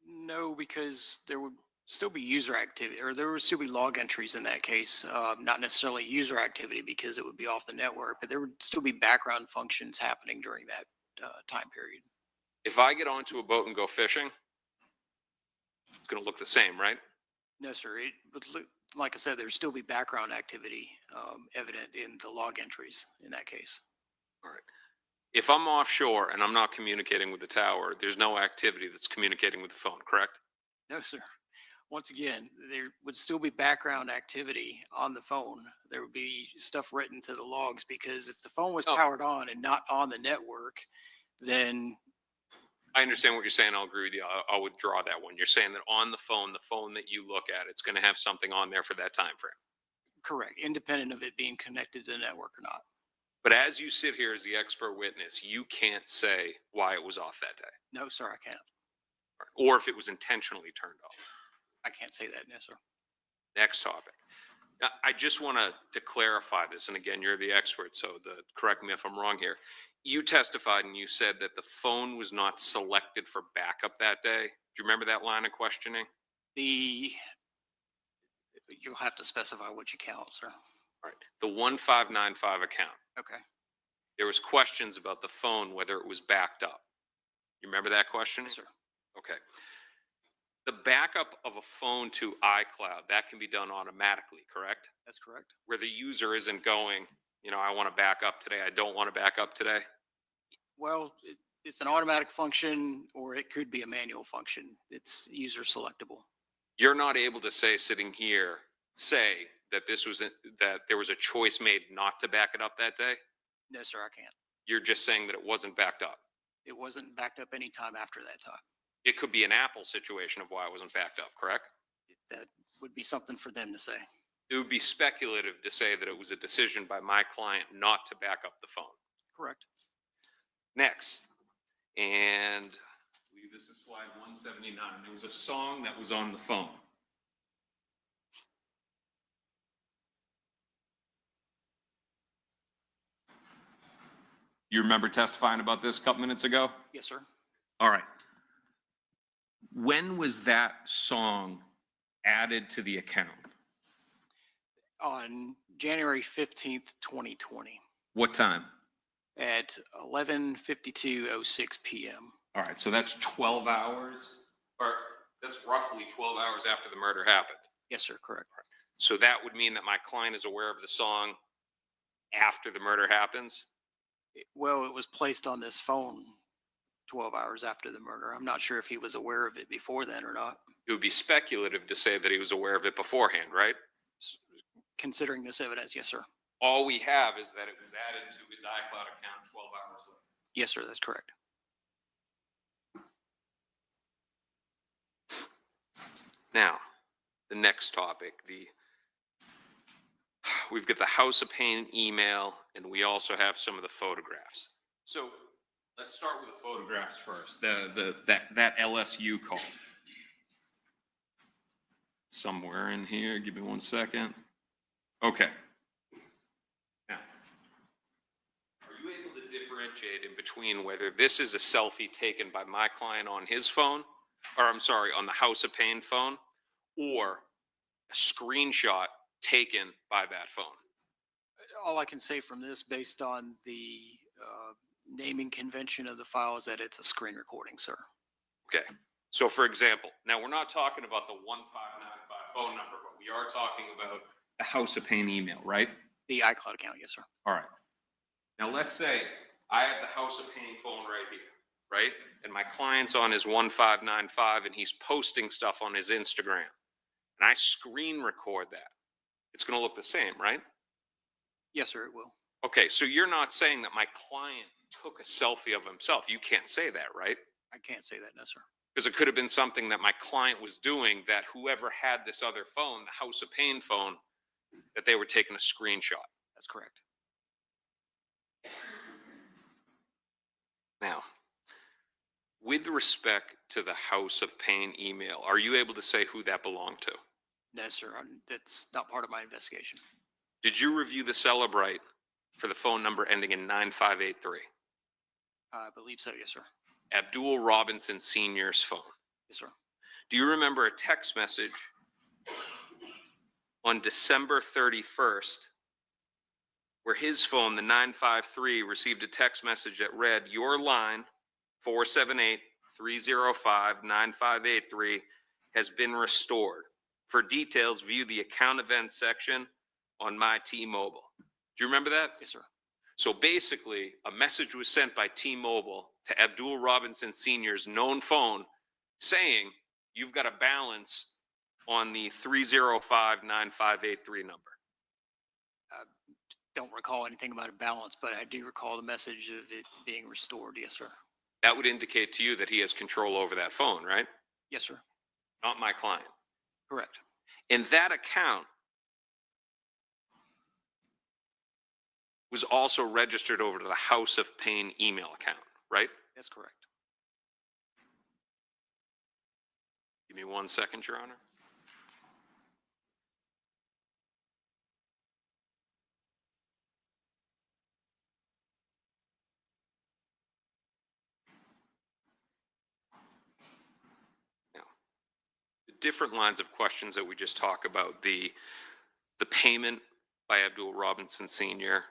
No, because there would still be user activity, or there would still be log entries in that case. Not necessarily user activity because it would be off the network, but there would still be background functions happening during that time period. If I get onto a boat and go fishing, it's going to look the same, right? No, sir. It would look, like I said, there'd still be background activity evident in the log entries in that case. All right. If I'm offshore and I'm not communicating with the tower, there's no activity that's communicating with the phone, correct? No, sir. Once again, there would still be background activity on the phone. There would be stuff written to the logs because if the phone was powered on and not on the network, then... I understand what you're saying. I'll agree with you. I'll withdraw that one. You're saying that on the phone that you look at, it's going to have something on there for that time frame. Correct. Independent of it being connected to the network or not. But as you sit here as the expert witness, you can't say why it was off that day. No, sir, I can't. Or if it was intentionally turned off. I can't say that, no, sir. Next topic. Now, I just want to clarify this, and again, you're the expert, so correct me if I'm wrong here. You testified and you said that the phone was not selected for backup that day. Do you remember that line of questioning? You'll have to specify what you count, sir. All right. The 1595 account. Okay. There was questions about the phone, whether it was backed up. You remember that question? Yes, sir. Okay. The backup of a phone to iCloud, that can be done automatically, correct? That's correct. Where the user isn't going, I want to back up today. I don't want to back up today. Well, it's an automatic function or it could be a manual function. It's user selectable. You're not able to say sitting here, say that that there was a choice made not to back it up that day? No, sir, I can't. You're just saying that it wasn't backed up. It wasn't backed up any time after that time. It could be an Apple situation of why it wasn't backed up, correct? That would be something for them to say. It would be speculative to say that it was a decision by my client not to back up the phone. Correct. Next, and I believe this is slide 179. There was a song that was on the phone. You remember testifying about this a couple minutes ago? Yes, sir. All right. When was that song added to the account? On January 15th, 2020 What time? at 11:52:06 p.m. All right, so that's 12 hours, or that's roughly 12 hours after the murder happened. Yes, sir, correct. So that would mean that my client is aware of the song after the murder happens? Well, it was placed on this phone 12 hours after the murder. I'm not sure if he was aware of it before then or not. It would be speculative to say that he was aware of it beforehand, right? Considering this evidence, yes, sir. All we have is that it was added to his iCloud account 12 hours later. Yes, sir, that's correct. Now, the next topic, we've got the House of Pain email, and we also have some of the photographs. So let's start with the photographs first. That LSU call. Somewhere in here, give me 1 second. Okay. Now, are you able to differentiate in between whether this is a selfie taken by my client on his phone, or I'm sorry, on the House of Pain phone, or a screenshot taken by that phone? All I can say from this, based on the naming convention of the file, is that it's a screen recording, sir. Okay. So for example, now we're not talking about the 1595 phone number, but we are talking about the House of Pain email, right? The iCloud account, yes, sir. All right. Now let's say I have the House of Pain phone right here, right? And my client's on his 1595 and he's posting stuff on his Instagram. And I screen record that. It's going to look the same, right? Yes, sir, it will. Okay, so you're not saying that my client took a selfie of himself. You can't say that, right? I can't say that, no, sir. Because it could have been something that my client was doing that whoever had this other phone, the House of Pain phone, that they were taking a screenshot. That's correct. Now, with respect to the House of Pain email, are you able to say who that belonged to? No, sir, that's not part of my investigation. Did you review the Celebrite for the phone number ending in 9583? I believe so, yes, sir. Abdul Robinson Sr.'s phone. Yes, sir. Do you remember a text message on December 31st where his phone, the 953, received a text message that read, "Your line 478-305-9583 has been restored. For details, view the account events section on my T-Mobile." Do you remember that? Yes, sir. So basically, a message was sent by T-Mobile to Abdul Robinson Sr.'s known phone saying, you've got a balance on the 305-9583 number. Don't recall anything about a balance, but I do recall the message of it being restored. Yes, sir. That would indicate to you that he has control over that phone, right? Yes, sir. Not my client. Correct. And that account was also registered over to the House of Pain email account, right? That's correct. Give me 1 second, Your Honor. Now, the different lines of questions that we just talked about, the payment by Abdul Robinson Sr.,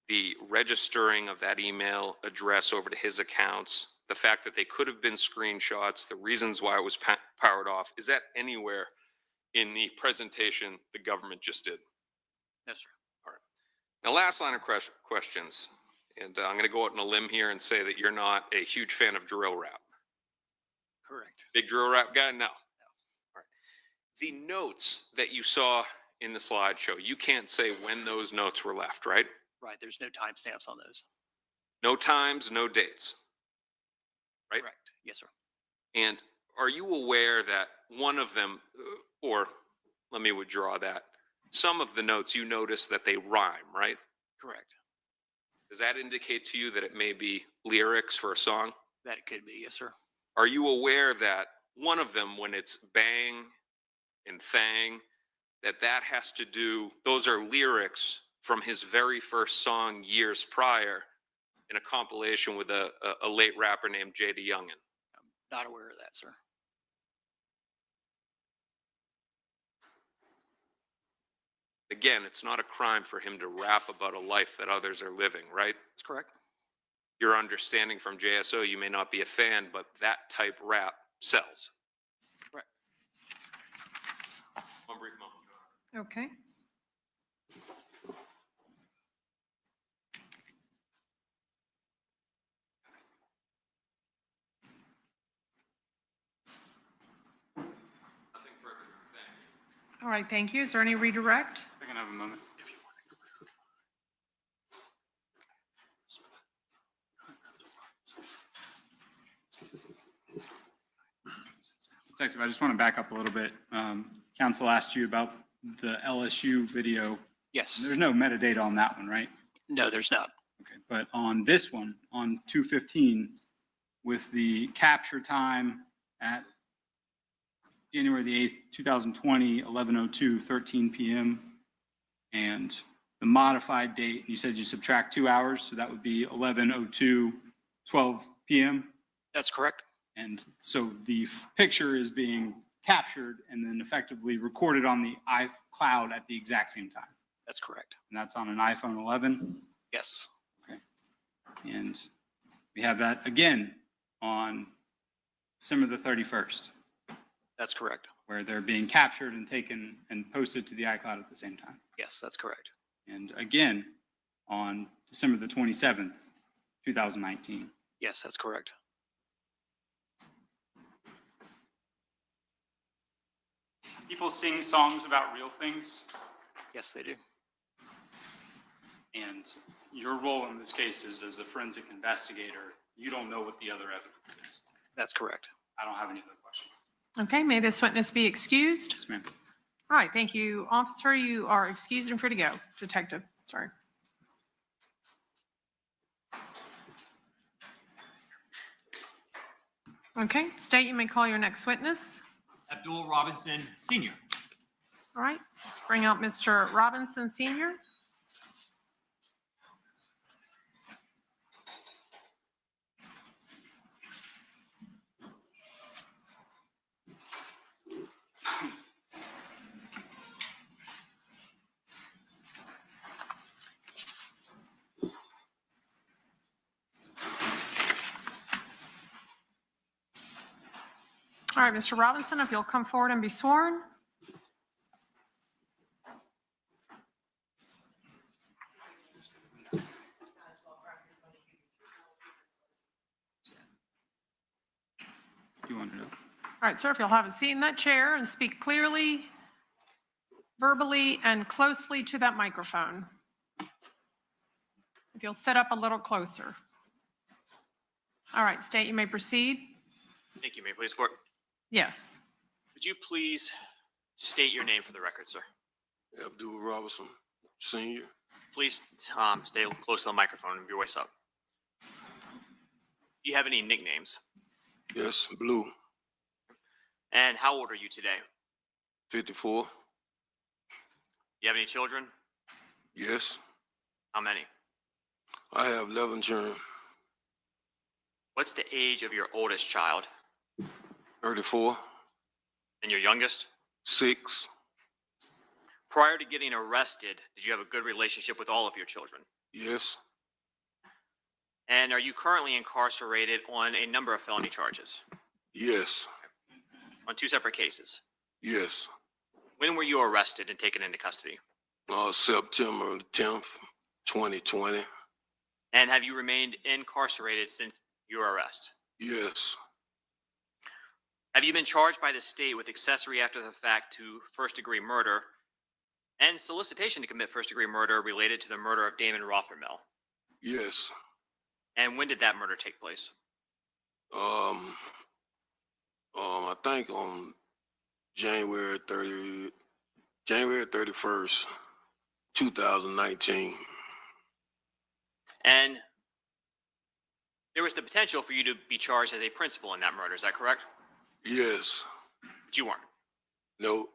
the registering of that email address over to his accounts, the fact that they could have been screenshots, the reasons why it was powered off, is that anywhere in the presentation the government just did? Yes, sir. All right. Now, last line of questions, and I'm going to go out on a limb here and say that you're not a huge fan of drill rap. Correct. Big drill rap guy? No. All right. The notes that you saw in the slideshow, you can't say when those notes were left, right? Right. There's no timestamps on those. No times, no dates. Right? Correct. Yes, sir. And are you aware that one of them, or let me withdraw that, some of the notes you notice that they rhyme, right? Correct. Does that indicate to you that it may be lyrics for a song? That it could be. Yes, sir. Are you aware that one of them, when it's bang and thang, that has to do, those are lyrics from his very first song years prior in a compilation with a late rapper named J.D. Youngin? I'm not aware of that, sir. Again, it's not a crime for him to rap about a life that others are living, right? That's correct. Your understanding from JSO, you may not be a fan, but that type rap sells. Right. One brief moment. Okay. All right, thank you. Is there any redirect? I can have a moment. Detective, I just want to back up a little bit. Council asked you about the LSU video. Yes. There's no metadata on that one, right? No, there's not. Okay, but on this one, on 215, with the capture time at January the 8th, 2020, 11:02, 13 p.m., and the modified date, you said you subtract 2 hours, so that would be 11:02, 12 p.m.? That's correct. And so the picture is being captured and then effectively recorded on the iCloud at the exact same time. That's correct. And that's on an iPhone 11? Yes. Okay. And we have that again on December the 31st. That's correct. Where they're being captured and taken and posted to the iCloud at the same time. Yes, that's correct. And again on December the 27th, 2019. Yes, that's correct. People sing songs about real things. Yes, they do. And your role in this case is as a forensic investigator. You don't know what the other evidence is. That's correct. I don't have any other questions. Okay, may this witness be excused? Yes, ma'am. All right, thank you. Officer, you are excused and free to go. Detective, sorry. Okay, State, you may call your next witness. Abdul Robinson Sr. All right, let's bring out Mr. Robinson Sr. All right, Mr. Robinson, if you'll come forward and be sworn. Do you want to know? All right, sir, if you'll have a seat in that chair and speak clearly, verbally, and closely to that microphone. If you'll sit up a little closer. All right, State, you may proceed. Thank you. May it please court. Yes. Could you please state your name for the record, sir? Abdul Robinson Sr. Please stay close to the microphone and your voice up. Do you have any nicknames? Yes, Blue. And how old are you today? 54. Do you have any children? Yes. How many? I have 11 children. What's the age of your oldest child? 34. And your youngest? 6. Prior to getting arrested, did you have a good relationship with all of your children? Yes. And are you currently incarcerated on a number of felony charges? Yes. On 2 separate cases? Yes. When were you arrested and taken into custody? September 10th, 2020. And have you remained incarcerated since your arrest? Yes. Have you been charged by the state with accessory after the fact to first-degree murder and solicitation to commit first-degree murder related to the murder of Damon Rothermel? Yes. And when did that murder take place? I think on January 31st, 2019. And there was the potential for you to be charged as a principal in that murder, is that correct? Yes. But you weren't. No.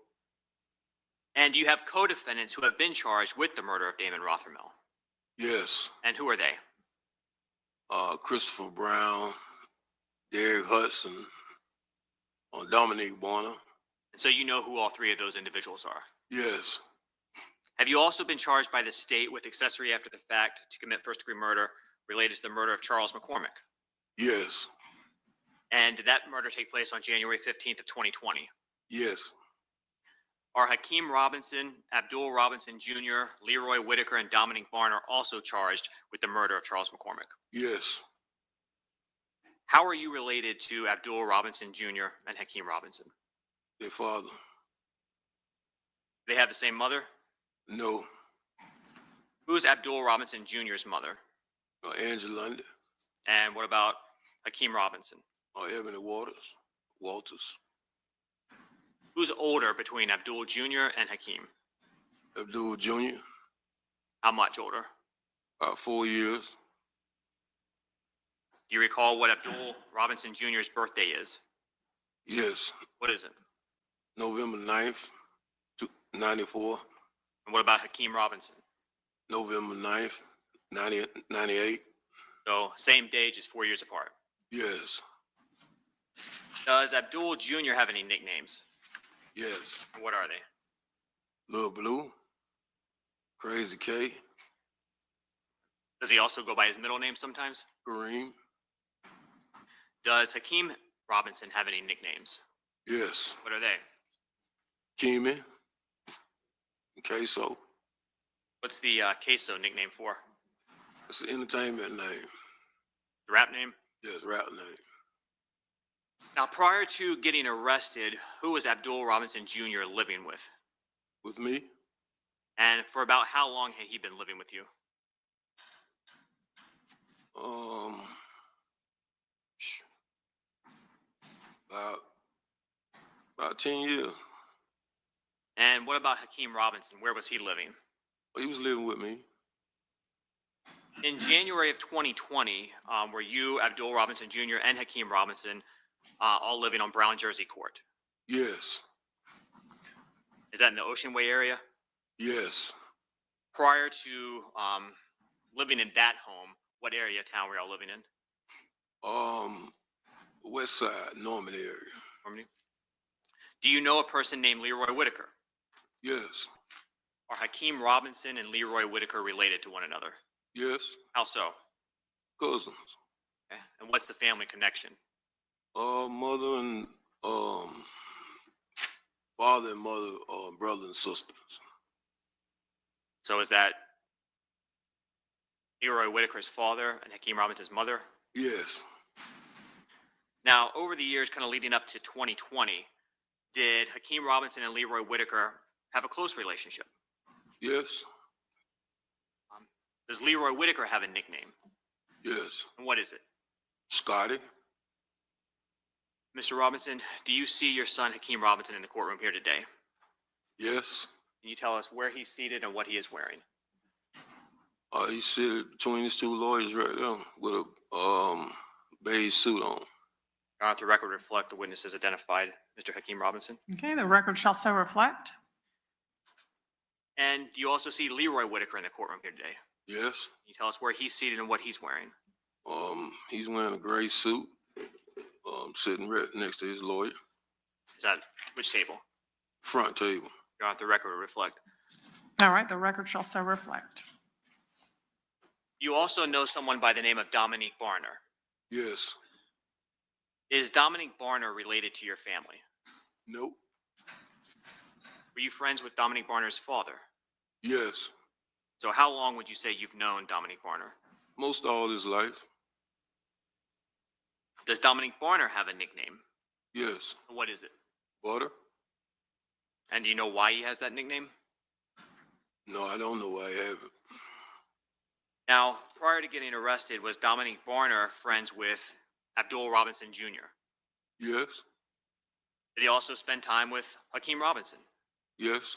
And do you have co-defendants who have been charged with the murder of Damon Rothermel? Yes. And who are they? Christopher Brown, Derek Hudson, Dominique Warner. And so you know who all 3 of those individuals are? Yes. Have you also been charged by the state with accessory after the fact to commit first-degree murder related to the murder of Charles McCormick? Yes. And did that murder take place on January 15th of 2020? Yes. Are Hakeem Robinson, Abdul Robinson Jr., Leroy Whitaker, and Dominique Barner also charged with the murder of Charles McCormick? Yes. How are you related to Abdul Robinson Jr. and Hakeem Robinson? Their father. They have the same mother? No. Who's Abdul Robinson Jr.'s mother? Angela London. And what about Hakeem Robinson? Ebony Walters. Who's older between Abdul Jr. and Hakeem? Abdul Jr. How much older? About 4 years. Do you recall what Abdul Robinson Jr.'s birthday is? Yes. What is it? November 9th, 94. And what about Hakeem Robinson? November 9th, 98. So same day, just 4 years apart. Yes. Does Abdul Jr. have any nicknames? Yes. What are they? Little Blue. Crazy K. Does he also go by his middle name sometimes? Kareem. Does Hakeem Robinson have any nicknames? Yes. What are they? Keemy. Ksoo. What's the Ksoo nickname for? It's an entertainment name. The rap name? Yes, rap name. Now, prior to getting arrested, who was Abdul Robinson Jr. living with? With me? And for about how long had he been living with you? About 10 years. And what about Hakeem Robinson? Where was he living? He was living with me. In January of 2020, were you, Abdul Robinson Jr., and Hakeem Robinson all living on Brown Jersey Court? Yes. Is that in the Ocean Way area? Yes. Prior to living in that home, what area of town were y'all living in? West Side, Norman area. Normandy? Do you know a person named Leroy Whitaker? Yes. Are Hakeem Robinson and Leroy Whitaker related to one another? Yes. How so? Cousins. Okay. And what's the family connection? Mother and father and mother, brother and sisters. So is that Leroy Whitaker's father and Hakeem Robinson's mother? Yes. Now, over the years, kind of leading up to 2020, did Hakeem Robinson and Leroy Whitaker have a close relationship? Yes. Does Leroy Whitaker have a nickname? Yes. And what is it? Scotty. Mr. Robinson, do you see your son Hakeem Robinson in the courtroom here today? Yes. Can you tell us where he's seated and what he is wearing? He's seated between his two lawyers right there with a beige suit on. The record reflect the witnesses identified Mr. Hakeem Robinson. Okay, the record shall so reflect. And do you also see Leroy Whitaker in the courtroom here today? Yes. Can you tell us where he's seated and what he's wearing? He's wearing a gray suit, sitting right next to his lawyer. Is that which table? Front table. The record will reflect. All right, the record shall so reflect. You also know someone by the name of Dominique Barner. Yes. Is Dominique Barner related to your family? Nope. Were you friends with Dominique Barner's father? Yes. So how long would you say you've known Dominique Barner? Most all his life. Does Dominique Barner have a nickname? Yes. What is it? Butter. And do you know why he has that nickname? No, I don't know why I have it. Now, prior to getting arrested, was Dominique Barner friends with Abdul Robinson Jr.? Yes. Did he also spend time with Hakeem Robinson? Yes.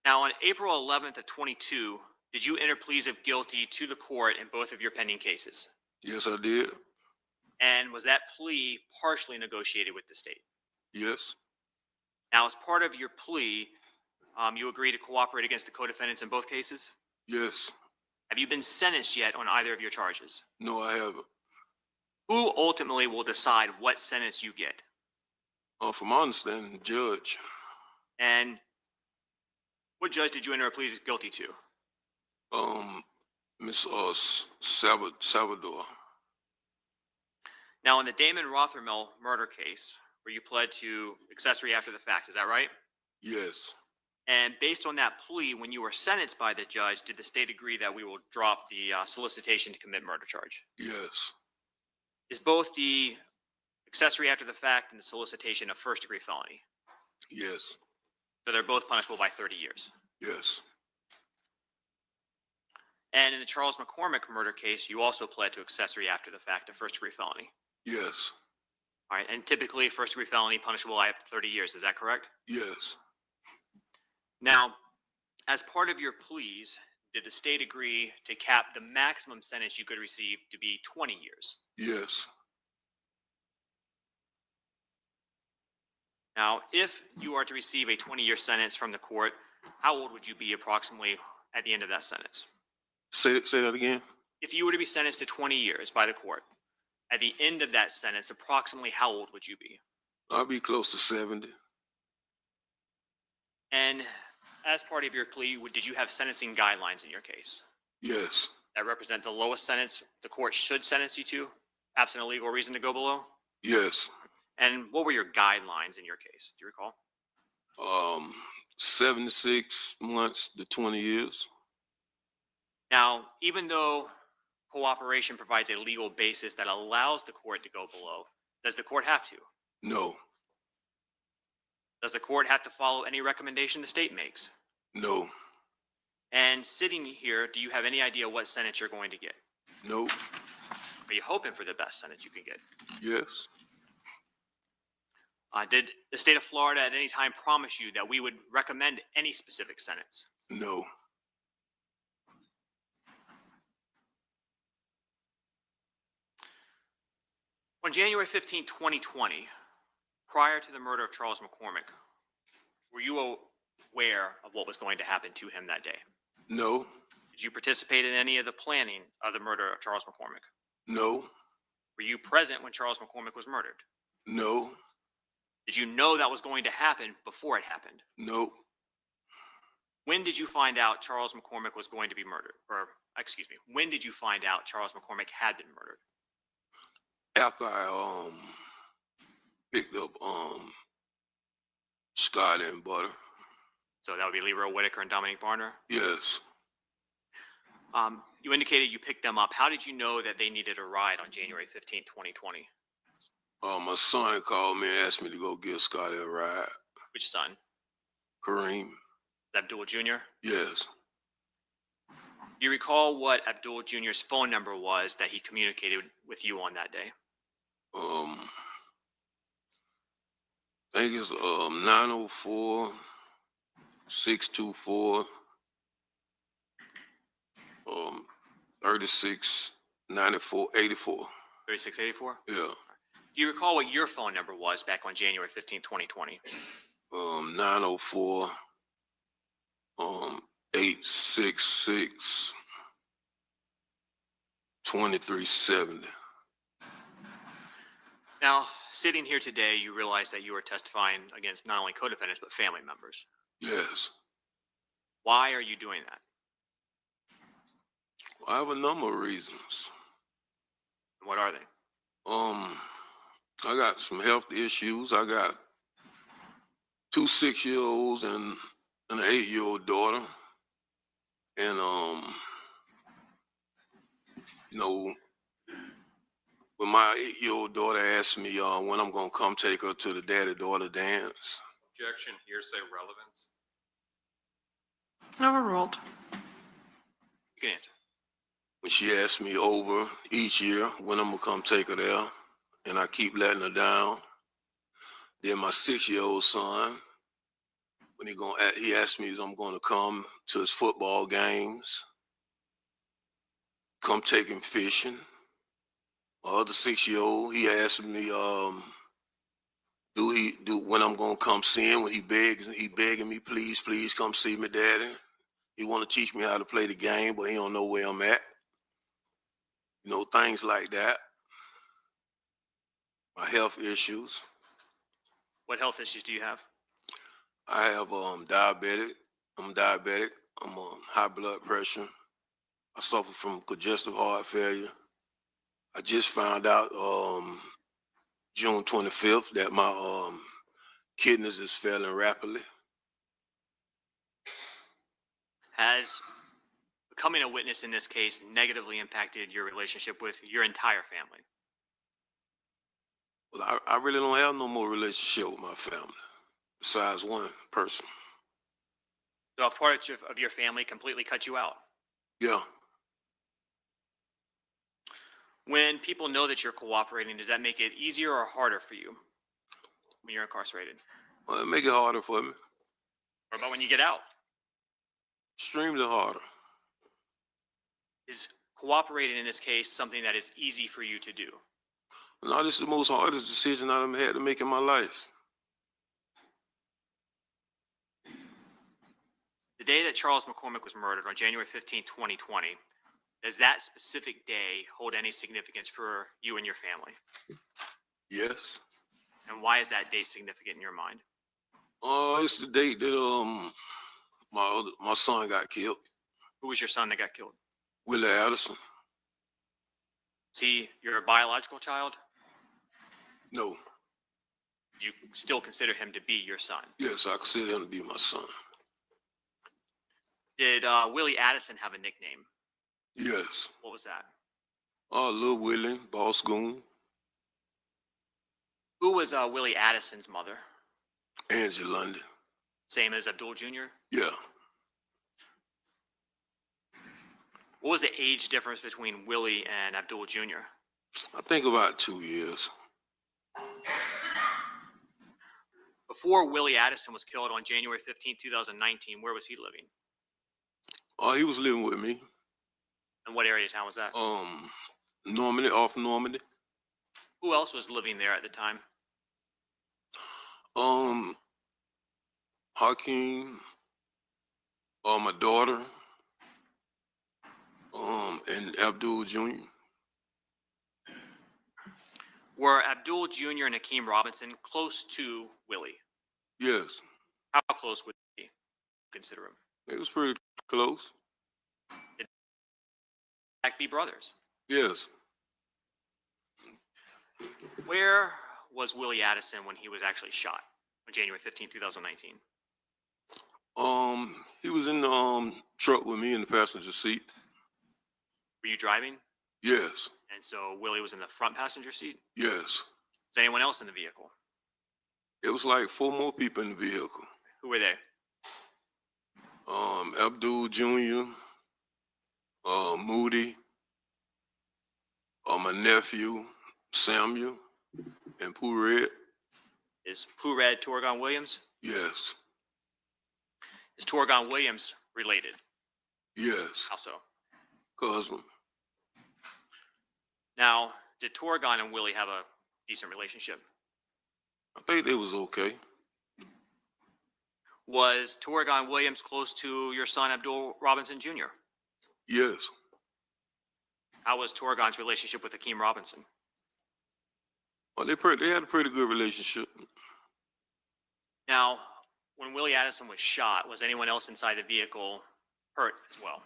Now, on April 11th of 22, did you enter pleas of guilty to the court in both of your pending cases? Yes, I did. And was that plea partially negotiated with the state? Yes. Now, as part of your plea, you agreed to cooperate against the co-defendants in both cases? Yes. Have you been sentenced yet on either of your charges? No, I haven't. Who ultimately will decide what sentence you get? From my understanding, the judge. And what judge did you enter a plea guilty to? Miss Salvador. Now, in the Damon Rothermel murder case, where you pled to accessory after the fact, is that right? Yes. And based on that plea, when you were sentenced by the judge, did the state agree that we will drop the solicitation to commit murder charge? Yes. Is both the accessory after the fact and the solicitation a first-degree felony? Yes. So they're both punishable by 30 years. Yes. And in the Charles McCormick murder case, you also pled to accessory after the fact of first-degree felony. Yes. All right, and typically first-degree felony punishable by up to 30 years. Is that correct? Yes. Now, as part of your pleas, did the state agree to cap the maximum sentence you could receive to be 20 years? Yes. Now, if you are to receive a 20-year sentence from the court, how old would you be approximately at the end of that sentence? Say that again. If you were to be sentenced to 20 years by the court, at the end of that sentence, approximately how old would you be? I'll be close to 70. And as part of your plea, did you have sentencing guidelines in your case Yes. that represent the lowest sentence the court should sentence you to, absent a legal reason to go below? Yes. And what were your guidelines in your case? Do you recall? 76 months to 20 years. Now, even though cooperation provides a legal basis that allows the court to go below, does the court have to? No. Does the court have to follow any recommendation the state makes? No. And sitting here, do you have any idea what sentence you're going to get? Nope. Are you hoping for the best sentence you can get? Yes. Did the state of Florida at any time promise you that we would recommend any specific sentence? No. On January 15, 2020, prior to the murder of Charles McCormick, were you aware of what was going to happen to him that day? No. Did you participate in any of the planning of the murder of Charles McCormick? No. Were you present when Charles McCormick was murdered? No. Did you know that was going to happen before it happened? No. When did you find out Charles McCormick was going to be murdered? Or, excuse me, when did you find out Charles McCormick had been murdered? After I picked up Scotty and Butter. So that would be Leroy Whitaker and Dominique Barner? Yes. You indicated you picked them up. How did you know that they needed a ride on January 15, 2020? My son called me and asked me to go give Scotty a ride. Which son? Kareem. Abdul Jr.? Yes. Do you recall what Abdul Jr.'s phone number was that he communicated with you on that day? I think it's 904 624 3694 84. 3684? Yeah. Do you recall what your phone number was back on January 15, 2020? 904 866 2370. Now, sitting here today, you realize that you are testifying against not only co-defendants, but family members. Yes. Why are you doing that? I have a number of reasons. What are they? I got some health issues. I got 2 6-year-olds and an 8-year-old daughter. And, when my 8-year-old daughter asked me when I'm going to come take her to the daddy-daughter dance. Objection, hearsay relevance. Overruled. You can answer. When she asked me over each year when I'm going to come take her there, and I keep letting her down. Then my 6-year-old son, when he asked me if I'm going to come to his football games, come take him fishing. My other 6-year-old, he asked me, when I'm going to come see him, when he begging me, please come see me, daddy. He want to teach me how to play the game, but he don't know where I'm at. Things like that. My health issues. What health issues do you have? I have diabetic. I'm diabetic. I'm on high blood pressure. I suffer from congestive heart failure. I just found out June 25th that my kidneys is failing rapidly. Has becoming a witness in this case negatively impacted your relationship with your entire family? Well, I really don't have no more relationship with my family besides one person. So if parts of your family completely cut you out. Yeah. When people know that you're cooperating, does that make it easier or harder for you when you're incarcerated? Well, it make it harder for me. What about when you get out? Extremely harder. Is cooperating in this case something that is easy for you to do? No, this is the most hardest decision I've ever had to make in my life. The day that Charles McCormick was murdered on January 15, 2020, does that specific day hold any significance for you and your family? Yes. And why is that date significant in your mind? It's the date that my son got killed. Who was your son that got killed? Willie Addison. Is he your biological child? No. Do you still consider him to be your son? Yes, I consider him to be my son. Did Willie Addison have a nickname? Yes. What was that? Lil Willie, Boss Goon. Who was Willie Addison's mother? Angie London. Same as Abdul Jr.? Yeah. What was the age difference between Willie and Abdul Jr.? I think about 2 years. Before Willie Addison was killed on January 15, 2019, where was he living? He was living with me. And what area of town was that? Normandy, off Normandy. Who else was living there at the time? Hakeem, my daughter, and Abdul Jr. Were Abdul Jr. and Hakeem Robinson close to Willie? Yes. How close would you consider him? It was pretty close. Did they be brothers? Yes. Where was Willie Addison when he was actually shot on January 15, 2019? He was in the truck with me in the passenger seat. Were you driving? Yes. And so Willie was in the front passenger seat? Yes. Is anyone else in the vehicle? It was like 4 more people in the vehicle. Who were they? Abdul Jr., Moody, my nephew, Samuel, and Pooh Red. Is Pooh Red Torgon Williams? Yes. Is Torgon Williams related? Yes. How so? Cousin. Now, did Torgon and Willie have a decent relationship? I think it was okay. Was Torgon Williams close to your son Abdul Robinson Jr.? Yes. How was Torgon's relationship with Hakeem Robinson? Well, they had a pretty good relationship. Now, when Willie Addison was shot, was anyone else inside the vehicle hurt as well?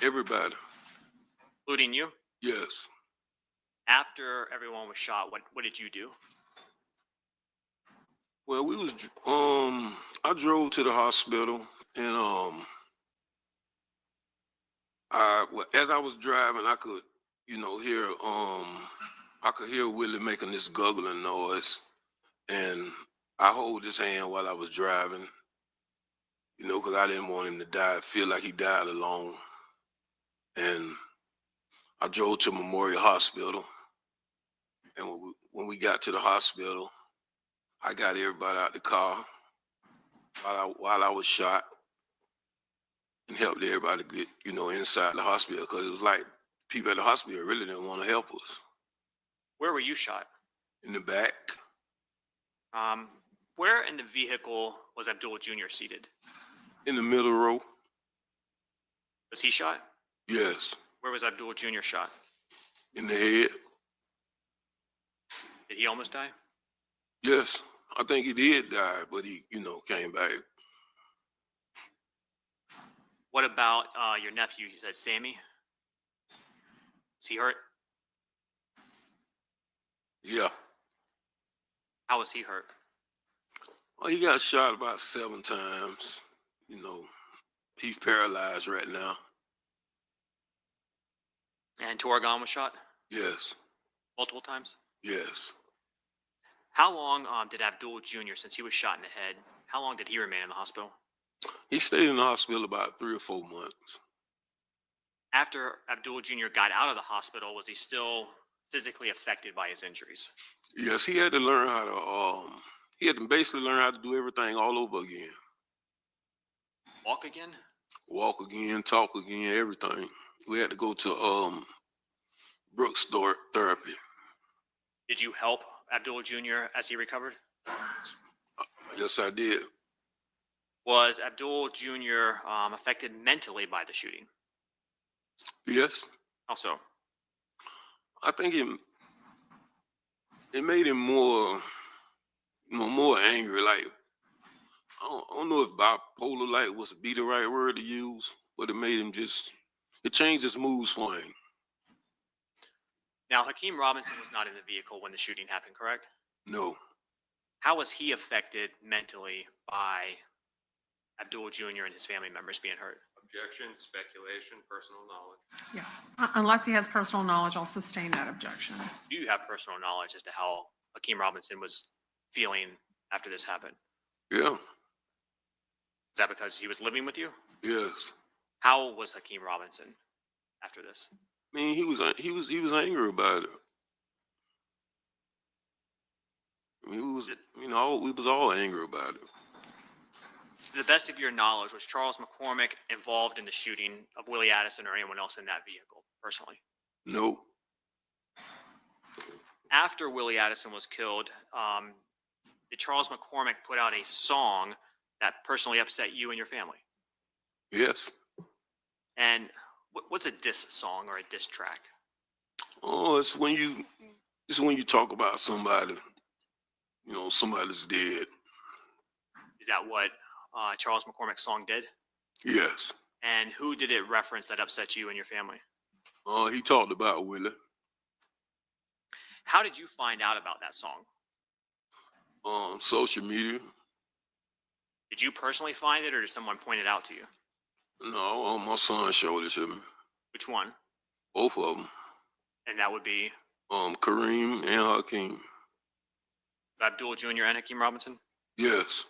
Everybody. Including you? Yes. After everyone was shot, what did you do? Well, I drove to the hospital, and as I was driving, I could, hear Willie making this guggling noise, and I hold his hand while I was driving, because I didn't want him to feel like he died alone. And I drove to Memorial Hospital, and when we got to the hospital, I got everybody out the car while I was shot and helped everybody get, inside the hospital, because it was like people at the hospital really didn't want to help us. Where were you shot? In the back. Where in the vehicle was Abdul Jr. seated? In the middle row. Was he shot? Yes. Where was Abdul Jr. shot? In the head. Did he almost die? Yes. I think he did die, but he, came back. What about your nephew? You said Sammy? Is he hurt? Yeah. How was he hurt? Well, he got shot about 7 times. He's paralyzed right now. And Torgon was shot? Yes. Multiple times? Yes. How long did Abdul Jr., since he was shot in the head, how long did he remain in the hospital? He stayed in the hospital about 3 or 4 months. After Abdul Jr. got out of the hospital, was he still physically affected by his injuries? Yes, he had to learn how to, he had to basically learn how to do everything all over again. Walk again? Walk again, talk again, everything. We had to go to Brooks therapy. Did you help Abdul Jr. as he recovered? Yes, I did. Was Abdul Jr. Affected mentally by the shooting? Yes. How so? I think it made him more, more angry. Like, I don't know if bipolar like was be the right word to use, but it made him it changed his moods for him. Now, Hakeem Robinson was not in the vehicle when the shooting happened, correct? No. How was he affected mentally by Abdul Jr. and his family members being hurt? Objection, speculation, personal knowledge. Yeah, unless he has personal knowledge, I'll sustain that objection. Do you have personal knowledge as to how Hakeem Robinson was feeling after this happened? Yeah. Is that because he was living with you? Yes. How was Hakeem Robinson after this? I mean, he was angry about it. I mean, we was all angry about it. To the best of your knowledge, was Charles McCormick involved in the shooting of Willie Addison or anyone else in that vehicle, personally? No. After Willie Addison was killed, did Charles McCormick put out a song that personally upset you and your family? Yes. And what's a diss song or a diss track? Oh, it's when you talk about somebody, somebody's dead. Is that what Charles McCormick's song did? Yes. And who did it reference that upset you and your family? He talked about Willie. How did you find out about that song? Social media. Did you personally find it or did someone point it out to you? No, my son showed it to me. Which one? Both of them. And that would be? Kareem and Hakeem. Abdul Jr. and Hakeem Robinson? Yes.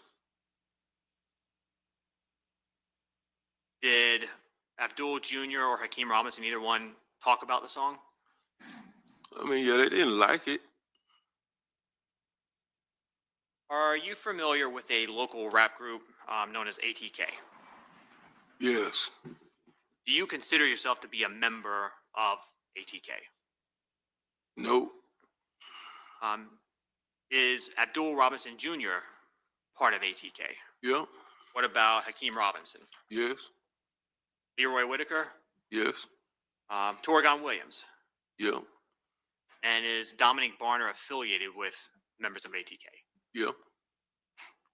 Did Abdul Jr. or Hakeem Robinson, either one, talk about the song? I mean, yeah, they didn't like it. Are you familiar with a local rap group known as ATK? Yes. Do you consider yourself to be a member of ATK? No. Is Abdul Robinson Jr. part of ATK? Yeah. What about Hakeem Robinson? Yes. Leroy Whitaker? Yes. Torgon Williams? Yeah. And is Dominic Barner affiliated with members of ATK? Yeah.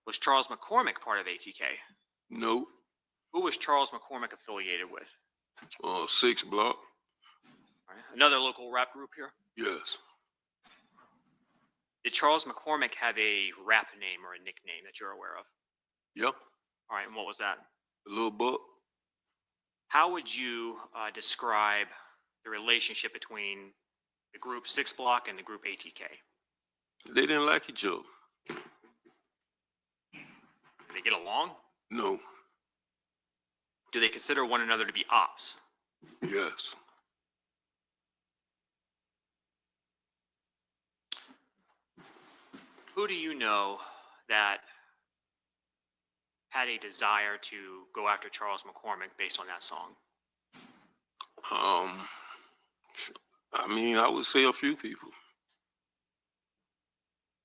Was Charles McCormick part of ATK? No. Who was Charles McCormick affiliated with? 6 Block. All right. Another local rap group here? Yes. Did Charles McCormick have a rap name or a nickname that you're aware of? Yeah. All right, and what was that? Little Buck. How would you describe the relationship between the group 6 Block and the group ATK? They didn't like each other. Did they get along? No. Do they consider one another to be ops? Yes. Who do you know that had a desire to go after Charles McCormick based on that song? I mean, I would say a few people.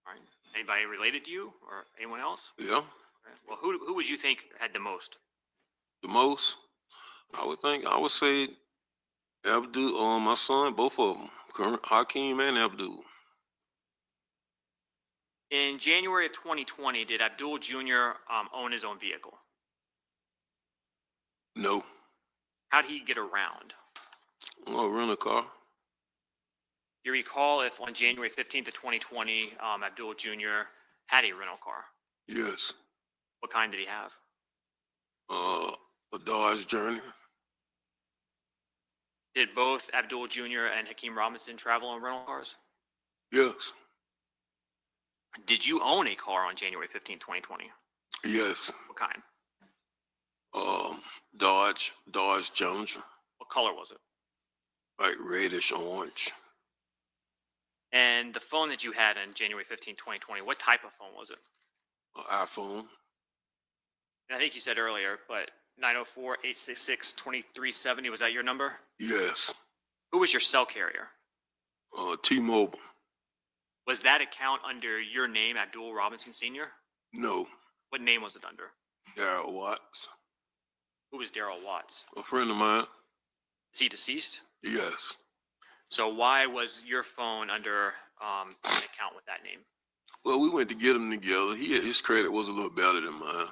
All right. Anybody related to you or anyone else? Yeah. Okay. Well, who would you think had the most? The most? I would say Abdul, my son, both of them, Hakeem and Abdul. In January of 2020, did Abdul Jr. Own his own vehicle? No. How did he get around? Rent a car. Do you recall if on January 15th of 2020, Abdul Jr. had a rental car? Yes. What kind did he have? A Dodge Journey. Did both Abdul Jr. and Hakeem Robinson travel in rental cars? Yes. Did you own a car on January 15th, 2020? Yes. What kind? Dodge Challenger, What color was it? like reddish orange. And the phone that you had on January 15, 2020, what type of phone was it? iPhone. And I think you said earlier, but 904-866-2370, was that your number? Yes. Who was your cell carrier? T-Mobile. Was that account under your name, Abdul Robinson Sr.? No. What name was it under? Darryl Watts. Who was Daryl Watts? A friend of mine. Is he deceased? Yes. So why was your phone under an account with that name? Well, we went to get them together. His credit was a little better than mine.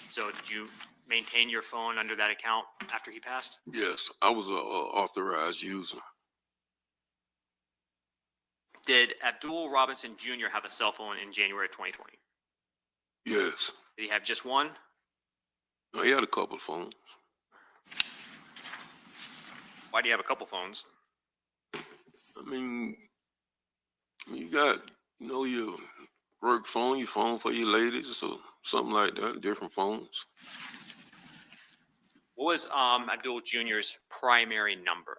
So did you maintain your phone under that account after he passed? Yes, I was a authorized user. Did Abdul Robinson Jr. have a cell phone in January of 2020? Yes. Did he have just one? No, he had a couple of phones. Why do you have a couple phones? I mean, you got, your work phone, your phone for your ladies, or something like that, different phones. What was Abdul Jr.'s primary number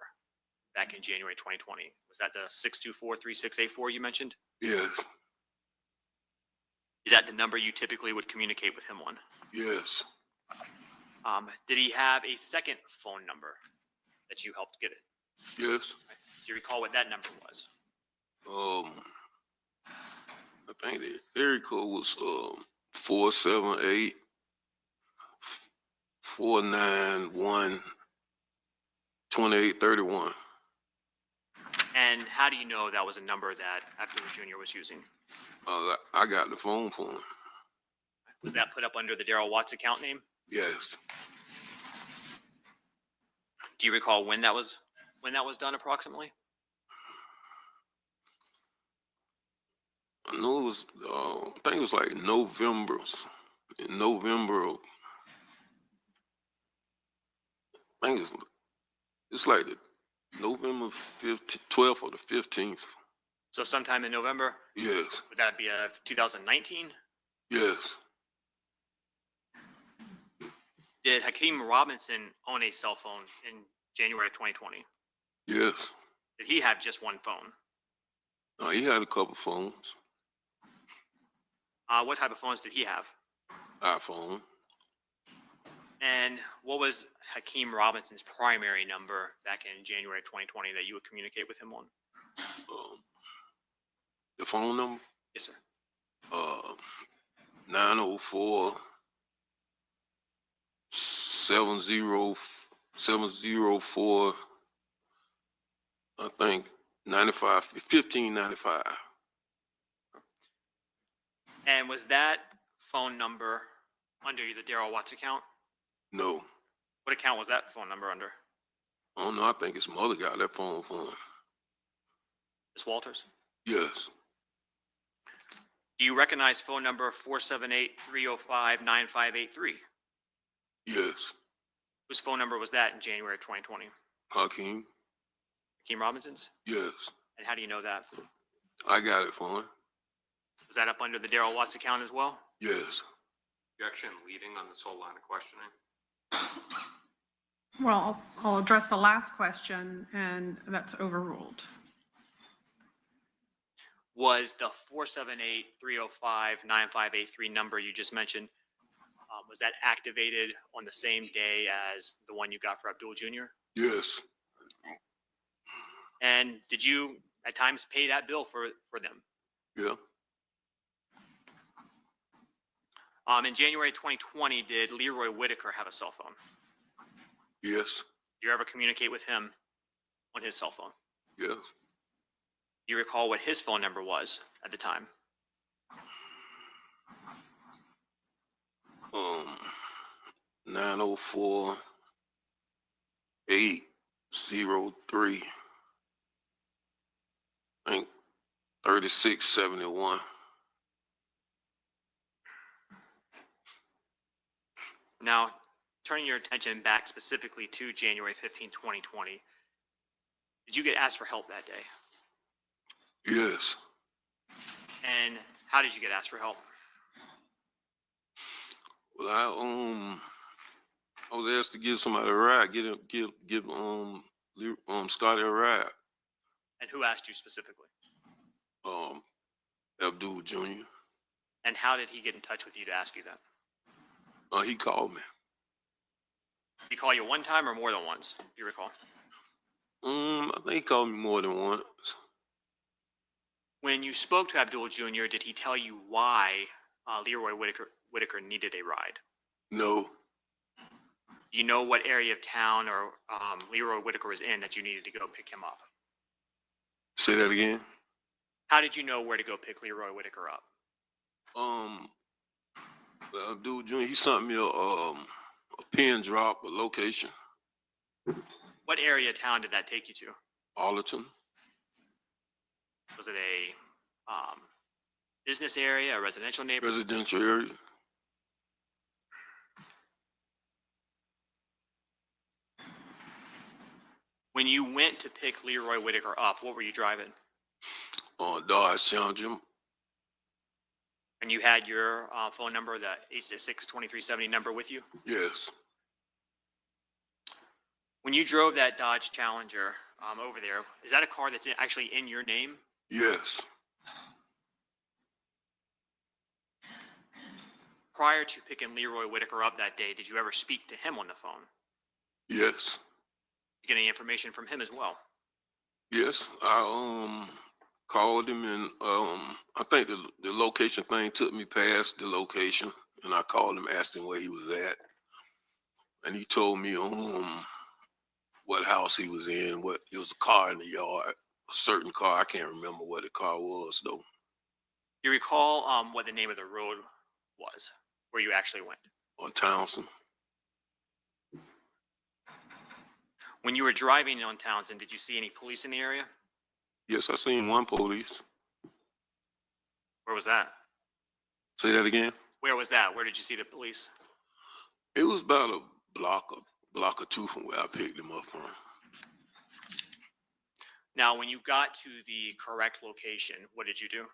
back in January 2020? Was that the 624-3684 you mentioned? Yes. Is that the number you typically would communicate with him on? Yes. Did he have a second phone number that you helped get it? Yes. Do you recall what that number was? I think the area code was 478 491 2831. And how do you know that was a number that Abdul Jr. was using? I got the phone for him. Was that put up under the Daryl Watts account name? Yes. Do you recall when that was done approximately? I know it was, I think it was like November. In November, I think it's like the November 12th or the 15th. So sometime in November? Yes. Would that be 2019? Yes. Did Hakeem Robinson own a cell phone in January of 2020? Yes. Did he have just one phone? He had a couple phones. What type of phones did he have? iPhone. And what was Hakeem Robinson's primary number back in January of 2020 that you would communicate with him on? The phone number? Yes, sir. 904 704, I think 1595. And was that phone number under the Daryl Watts account? No. What account was that phone number under? I don't know. I think his mother got that phone for him. Miss Walters? Yes. Do you recognize phone number 478-305-9583? Yes. Whose phone number was that in January of 2020? Hakeem? Hakeem Robinson's? Yes. And how do you know that? I got it for him. Was that up under the Daryl Watts account as well? Yes. Objection leading on this whole line of questioning. Well, I'll address the last question, and that's overruled. Was the 478-305-9583 number you just mentioned, was that activated on the same day as the one you got for Abdul Jr.? Yes. And did you at times pay that bill for them? Yeah. In January 2020, did Leroy Whitaker have a cell phone? Yes. Did you ever communicate with him on his cell phone? Yes. Do you recall what his phone number was at the time? 904 803. I think 3671. Now, turning your attention back specifically to January 15, 2020, did you get asked for help that day? Yes. And how did you get asked for help? Well, I was asked to give somebody a ride, give Scotty a ride. And who asked you specifically? Abdul Jr. And how did he get in touch with you to ask you that? He called me. Did he call you one time or more than once, if you recall? I think he called me more than once. When you spoke to Abdul Jr., did he tell you why Leroy Whitaker needed a ride? No. Do you know what area of town or Leroy Whitaker was in that you needed to go pick him up? Say that again. How did you know where to go pick Leroy Whitaker up? Abdul Jr. He sent me a pin drop, a location. What area of town did that take you to? Arlington. Was it a business area, a residential neighborhood? Residential area. When you went to pick Leroy Whitaker up, what were you driving? Dodge Challenger. And you had your phone number, the 866-2370 number with you? Yes. When you drove that Dodge Challenger over there, is that a car that's actually in your name? Yes. Prior to picking Leroy Whitaker up that day, did you ever speak to him on the phone? Yes. You get any information from him as well? Yes. I called him and I think the location thing took me past the location, and I called him, asked him where he was at, and he told me what house he was in. What it was, a car in the yard, a certain car. I can't remember what the car was though. You recall what the name of the road was where you actually went? On Townsend. When you were driving on Townsend, did you see any police in the area? Yes, I seen one police. Where was that? Say that again. Where was that? Where did you see the police? It was about a block or two from where I picked him up from. Now, when you got to the correct location, what did you do?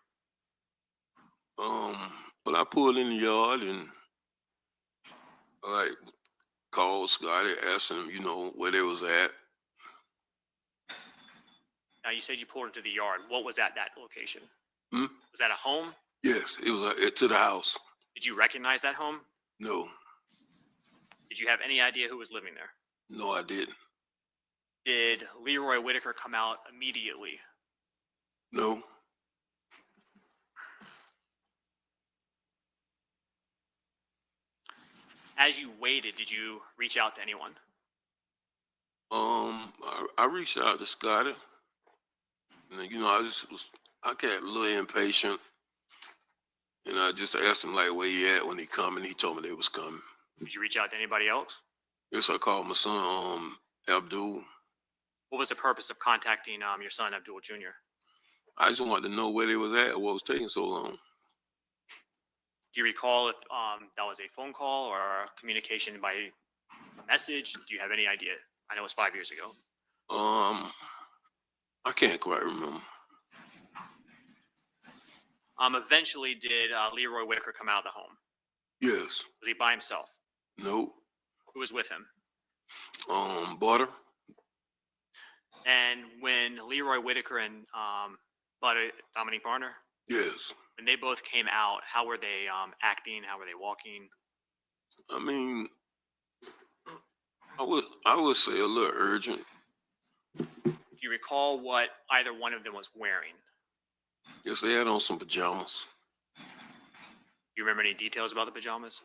Well, I pulled in the yard and like called Scotty, asked him, where they was at. Now, you said you pulled into the yard. What was at that location? Hmm? Was that a home? Yes, it was to the house. Did you recognize that home? No. Did you have any idea who was living there? No, I didn't. Did Leroy Whitaker come out immediately? No. As you waited, did you reach out to anyone? I reached out to Scotty, and I got a little impatient, and I just asked him like where he at when he coming. He told me they was coming. Did you reach out to anybody else? Yes, I called my son, Abdul. What was the purpose of contacting your son, Abdul Jr.? I just wanted to know where they was at, what was taking so long. Do you recall if that was a phone call or a communication by a message? Do you have any idea? I know it was 5 years ago. I can't quite remember. Eventually, did Leroy Whitaker come out of the home? Yes. Was he by himself? Nope. Who was with him? Butter. And when Leroy Whitaker and Butter, Dominique Barner? Yes. When they both came out, how were they acting? How were they walking? I mean, I would say a little urgent. Do you recall what either one of them was wearing? Yes, they had on some pajamas. Do you remember any details about the pajamas?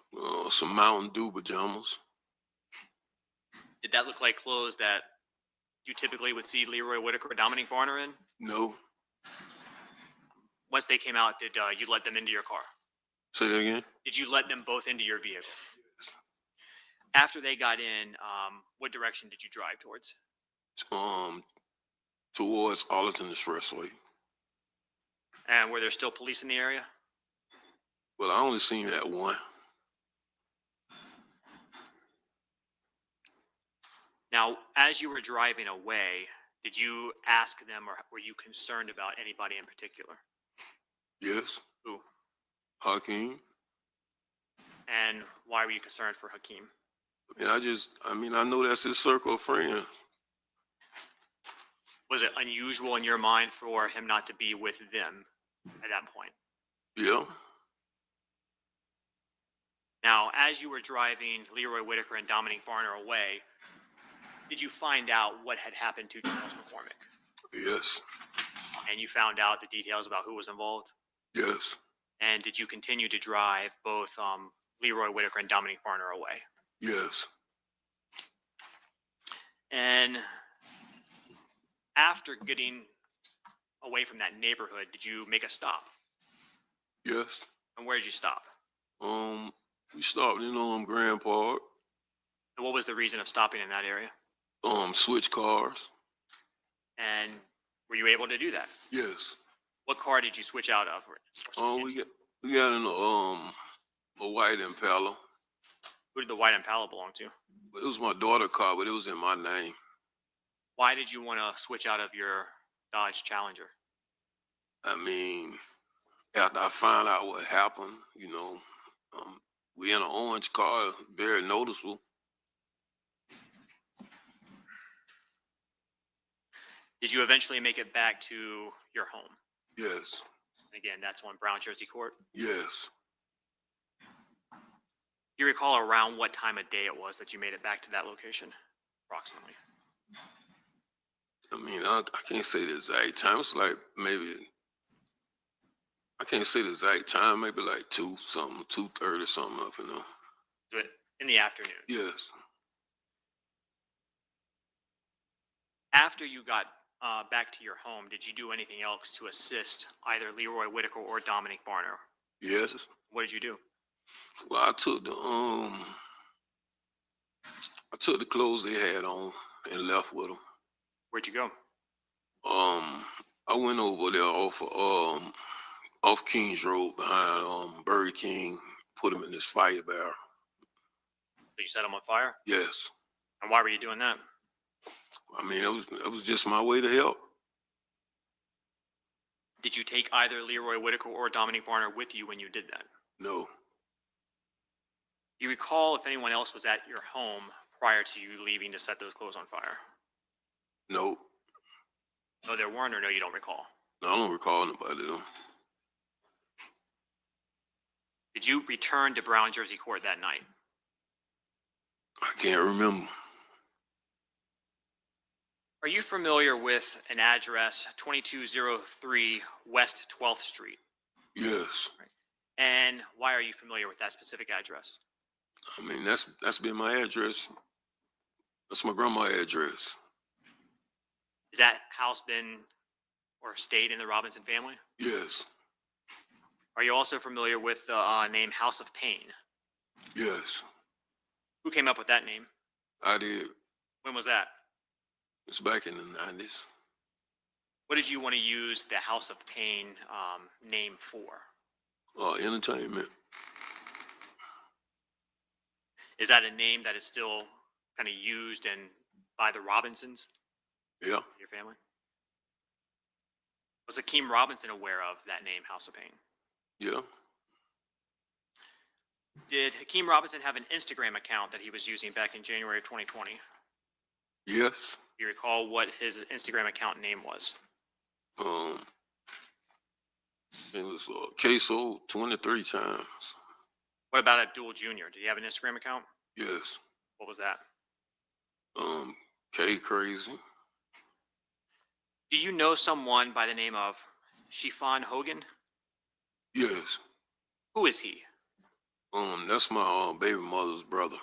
Some Mountain Dew pajamas. Did that look like clothes that you typically would see Leroy Whitaker or Dominique Barner in? No. Once they came out, did you let them into your car? Say that again? Did you let them both into your vehicle? Yes. After they got in, what direction did you drive towards? Towards Arlington Expressway. And were there still police in the area? Well, I only seen that one. Now, as you were driving away, did you ask them or were you concerned about anybody in particular? Yes. Who? Hakeem. And why were you concerned for Hakeem? I know that's his circle of friends. Was it unusual in your mind for him not to be with them at that point? Yeah. Now, as you were driving Leroy Whitaker and Dominique Barner away, did you find out what had happened to Charles McCormick? Yes. And you found out the details about who was involved? Yes. And did you continue to drive both Leroy Whitaker and Dominique Barner away? Yes. And after getting away from that neighborhood, did you make a stop? Yes. And where did you stop? We stopped in Grand Park. And what was the reason of stopping in that area? Switch cars. And were you able to do that? Yes. What car did you switch out of? We got in a white Impala. Who did the white Impala belong to? It was my daughter's car, but it was in my name. Why did you want to switch out of your Dodge Challenger? After I found out what happened, we in an orange car, very noticeable. Did you eventually make it back to your home? Yes. Again, that's on Brown Jersey Court. Yes. Do you recall around what time of day it was that you made it back to that location, approximately? I can't say the exact time. It's like maybe, I can't say the exact time, maybe like 2:30 something up, In the afternoon? Yes. After you got back to your home, did you do anything else to assist either Leroy Whitaker or Dominique Barner? Yes. What did you do? Well, I took the clothes they had on and left with them. Where'd you go? I went over there off Kings Road behind Burger King, put them in this fire barrel. Did you set them on fire? Yes. And why were you doing that? It was just my way to help. Did you take either Leroy Whitaker or Dominique Barner with you when you did that? No. Do you recall if anyone else was at your home prior to you leaving to set those clothes on fire? No. No, there weren't, or no, you don't recall? No, I don't recall nobody though. Did you return to Brown Jersey Court that night? I can't remember. Are you familiar with an address, 2203 West 12th Street? Yes. And why are you familiar with that specific address? That's been my address. That's my grandma's address. Has that house been or stayed in the Robinson family? Yes. Are you also familiar with the name House of Pain? Yes. Who came up with that name? I did. When was that? It's back in the 90s. What did you want to use the House of Pain name for? Entertainment. Is that a name that is still kind of used by the Robinsons? Yeah. Your family? Was Hakeem Robinson aware of that name, House of Pain? Yeah. Did Hakeem Robinson have an Instagram account that he was using back in January of 2020? Yes. Do you recall what his Instagram account name was? It was Ksoo 23 times. What about Abdul Jr.? Did he have an Instagram account? Yes. What was that? K Crazy. Do you know someone by the name of Shifan Hogan? Yes. Who is he? That's my baby mother's brother.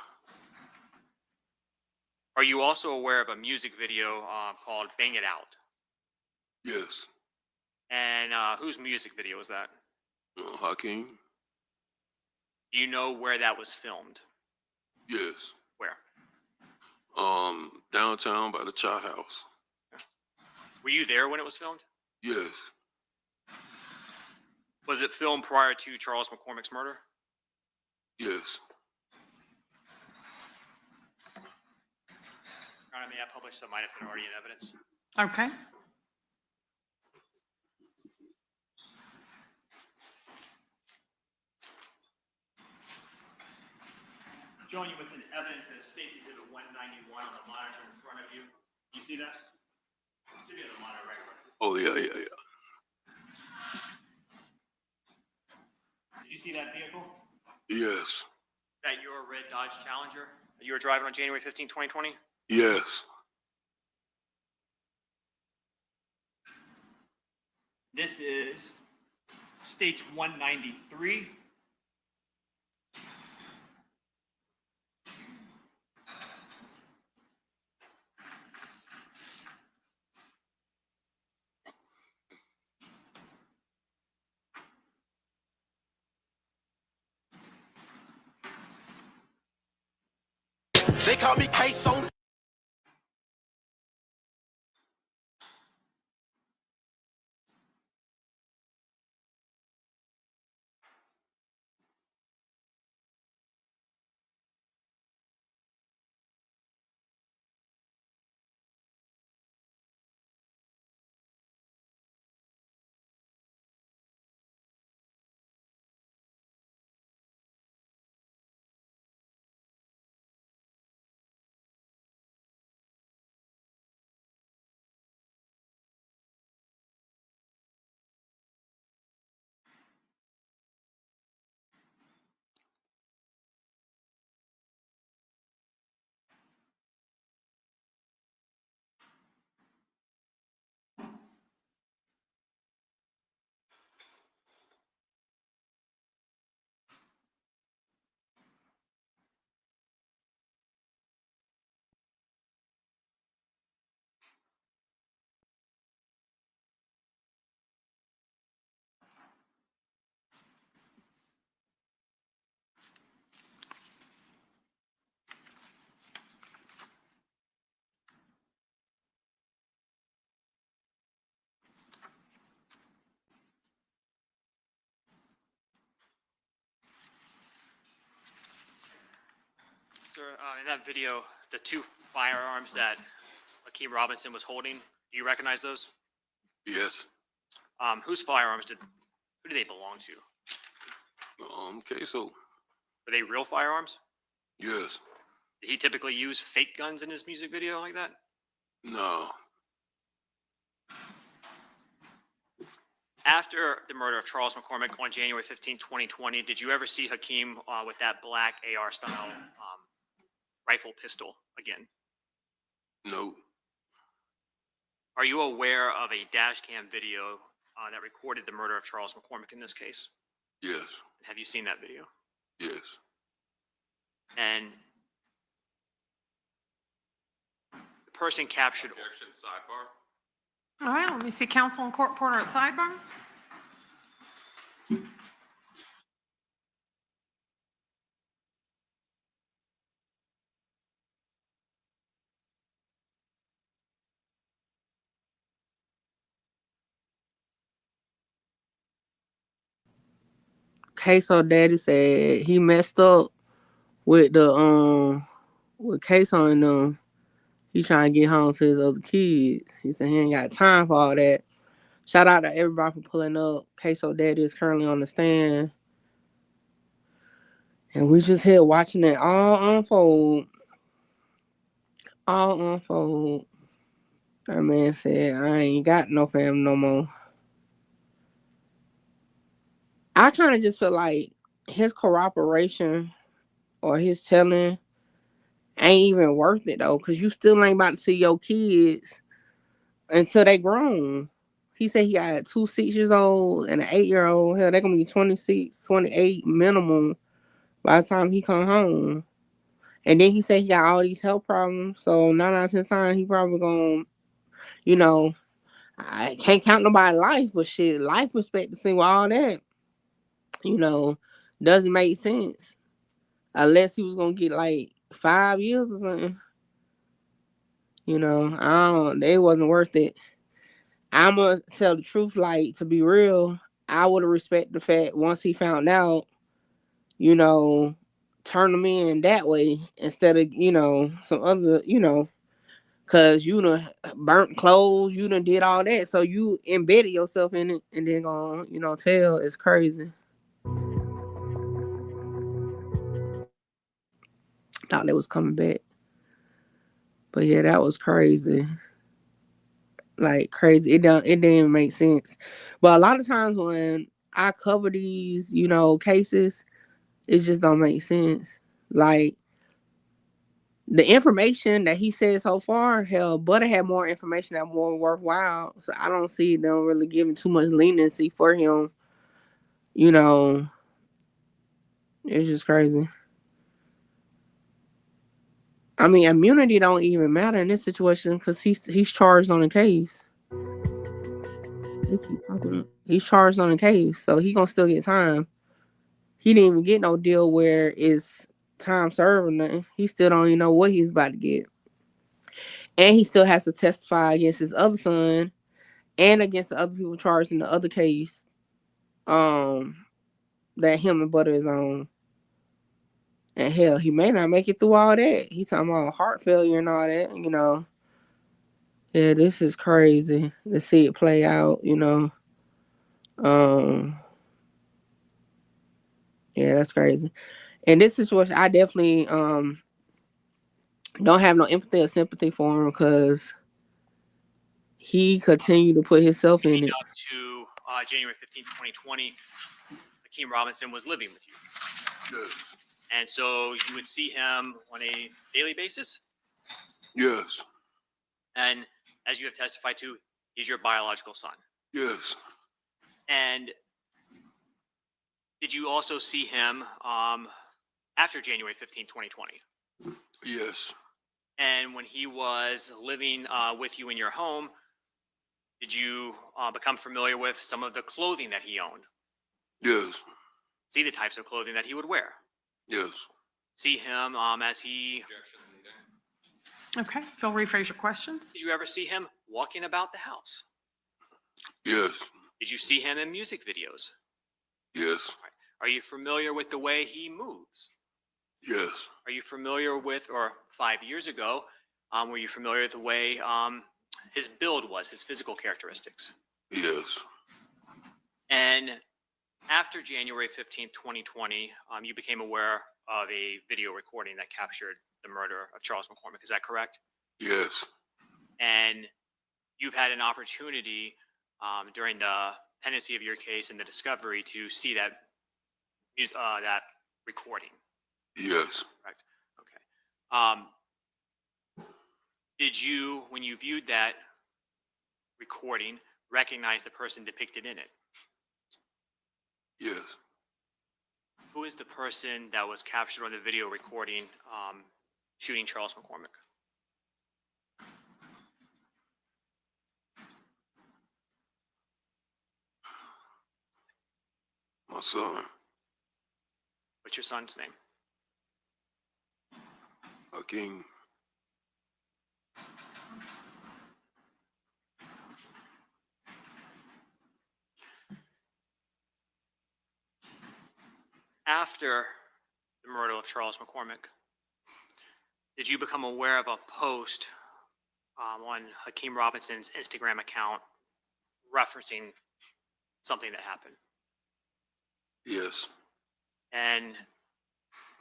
Are you also aware of a music video called Bang It Out? Yes. And whose music video was that? Hakeem. Do you know where that was filmed? Yes. Where? Downtown by the Chop House. Were you there when it was filmed? Yes. Was it filmed prior to Charles McCormick's murder? Yes. Your Honor, may I publish some items that are already in evidence? Okay. showing you what's in evidence as State's Exhibit 191 on the monitor in front of you. You see that? Should be on the monitor right away. Oh, yeah. Did you see that vehicle? Yes. That your red Dodge Challenger that you were driving on January 15, 2020? Yes. This is State's 193. They call me Ksoo. Sir, in that video, the two firearms that Akeem Robinson was holding, do you recognize those? Yes. Whose firearms who do they belong to? Ksoo. Were they real firearms? Yes. Did he typically use fake guns in his music video like that? No. After the murder of Charles McCormick on January 15, 2020, did you ever see Hakeem with that black AR-style rifle pistol again? No. Are you aware of a dash cam video that recorded the murder of Charles McCormick in this case? Yes. Have you seen that video? Yes. And the person captured. Objection, sidebar. All right, let me see counsel and court reporter at sidebar. Ksoo daddy said he messed up with the with Ksoo and them. He trying to get home to his other kids. He said he ain't got time for all that. Shout out to everybody for pulling up. Ksoo daddy is currently on the stand. And we just here watching it all unfold. All unfold. That man said, I ain't got no family no more. I kind of just feel like his cooperation or his telling ain't even worth it though, because you still ain't about to see your kids until they grown. He said he got 2 6-year-olds and an 8-year-old. Hell, they're gonna be 26, 28 minimum by the time he come home. And then he said he got all these health problems. So 9 out of 10 times he probably gonna, I can't count nobody's life, but shit, life expectancy with all that, doesn't make sense. Unless he was gonna get like 5 years or something. They wasn't worth it. I'm gonna tell the truth, like, to be real, I would have respected the fact once he found out, turn him in that way instead of, some other, because you done burnt clothes, you done did all that. So you embedded yourself in it and then gonna, tell. It's crazy. Thought they was coming back. But yeah, that was crazy. Like crazy. It didn't make sense. But a lot of times when I cover these, cases, it just don't make sense. Like the information that he said so far, hell, Butter had more information that more worthwhile. So I don't see them really giving too much leniency for him. It's just crazy. I mean, immunity don't even matter in this situation because he's charged on a case. He's charged on a case, so he gonna still get time. He didn't even get no deal where it's time served or nothing. He still don't even know what he's about to get. And he still has to testify against his other son and against the other people charged in the other case that him and Butter is on. And hell, he may not make it through all that. He talking about heart failure and all that, Yeah, this is crazy to see it play out, Yeah, that's crazy. In this situation, I definitely don't have no empathy or sympathy for him because he continued to put himself in it. Up to January 15th, 2020, Hakeem Robinson was living with you. Yes. And so you would see him on a daily basis? Yes. And as you have testified to, he's your biological son. Yes. And did you also see him after January 15, 2020? Yes. And when he was living with you in your home, did you become familiar with some of the clothing that he owned? Yes. See the types of clothing that he would wear? Yes. See him as he... Okay, Phil, rephrase your questions. Did you ever see him walking about the house? Yes. Did you see him in music videos? Yes. Are you familiar with the way he moves? Yes. Are you familiar with, or 5 years ago, were you familiar with the way his build was, his physical characteristics? Yes. And after January 15th, 2020, you became aware of a video recording that captured the murder of Charles McCormick. Is that correct? Yes. And you've had an opportunity during the pendency of your case and the discovery to see that recording. Yes. Correct. Okay. Did you, when you viewed that recording, recognize the person depicted in it? Yes. Who is the person that was captured on the video recording shooting Charles McCormick? My son. What's your son's name? Hakeem. After the murder of Charles McCormick, did you become aware of a post on Hakeem Robinson's Instagram account referencing something that happened? Yes. And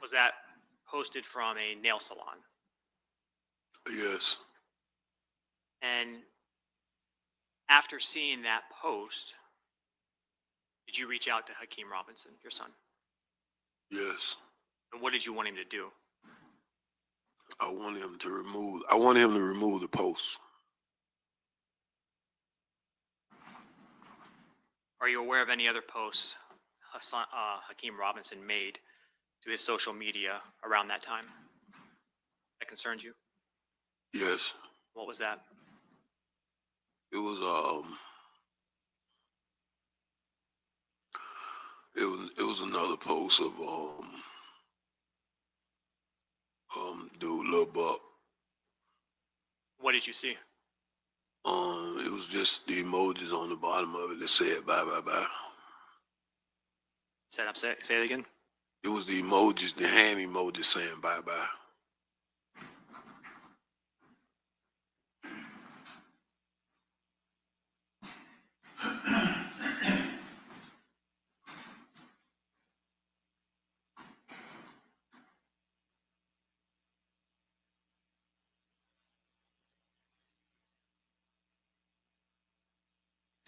was that posted from a nail salon? Yes. And after seeing that post, did you reach out to Hakeem Robinson, your son? Yes. And what did you want him to do? I want him to remove the post. Are you aware of any other posts Hakeem Robinson made to his social media around that time that concerns you? Yes. What was that? It was another post of dude Lil Buck. What did you see? It was just the emojis on the bottom of it that said bye bye bye. Say it again. It was the emojis, the hand emojis saying bye bye.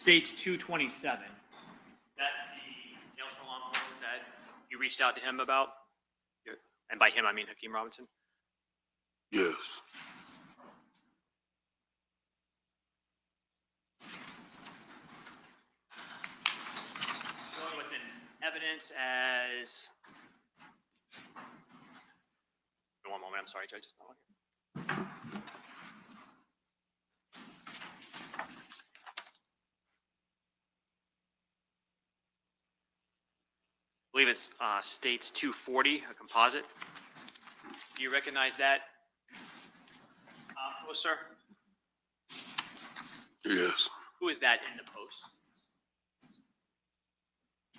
States 227. Is that the nail salon place that you reached out to him about? And by him, I mean Hakeem Robinson. Yes. Showing what's in evidence as. One moment, I'm sorry, Judge. It's not working. I believe it's States 240, a composite. Do you recognize that, poster? Yes. Who is that in the post?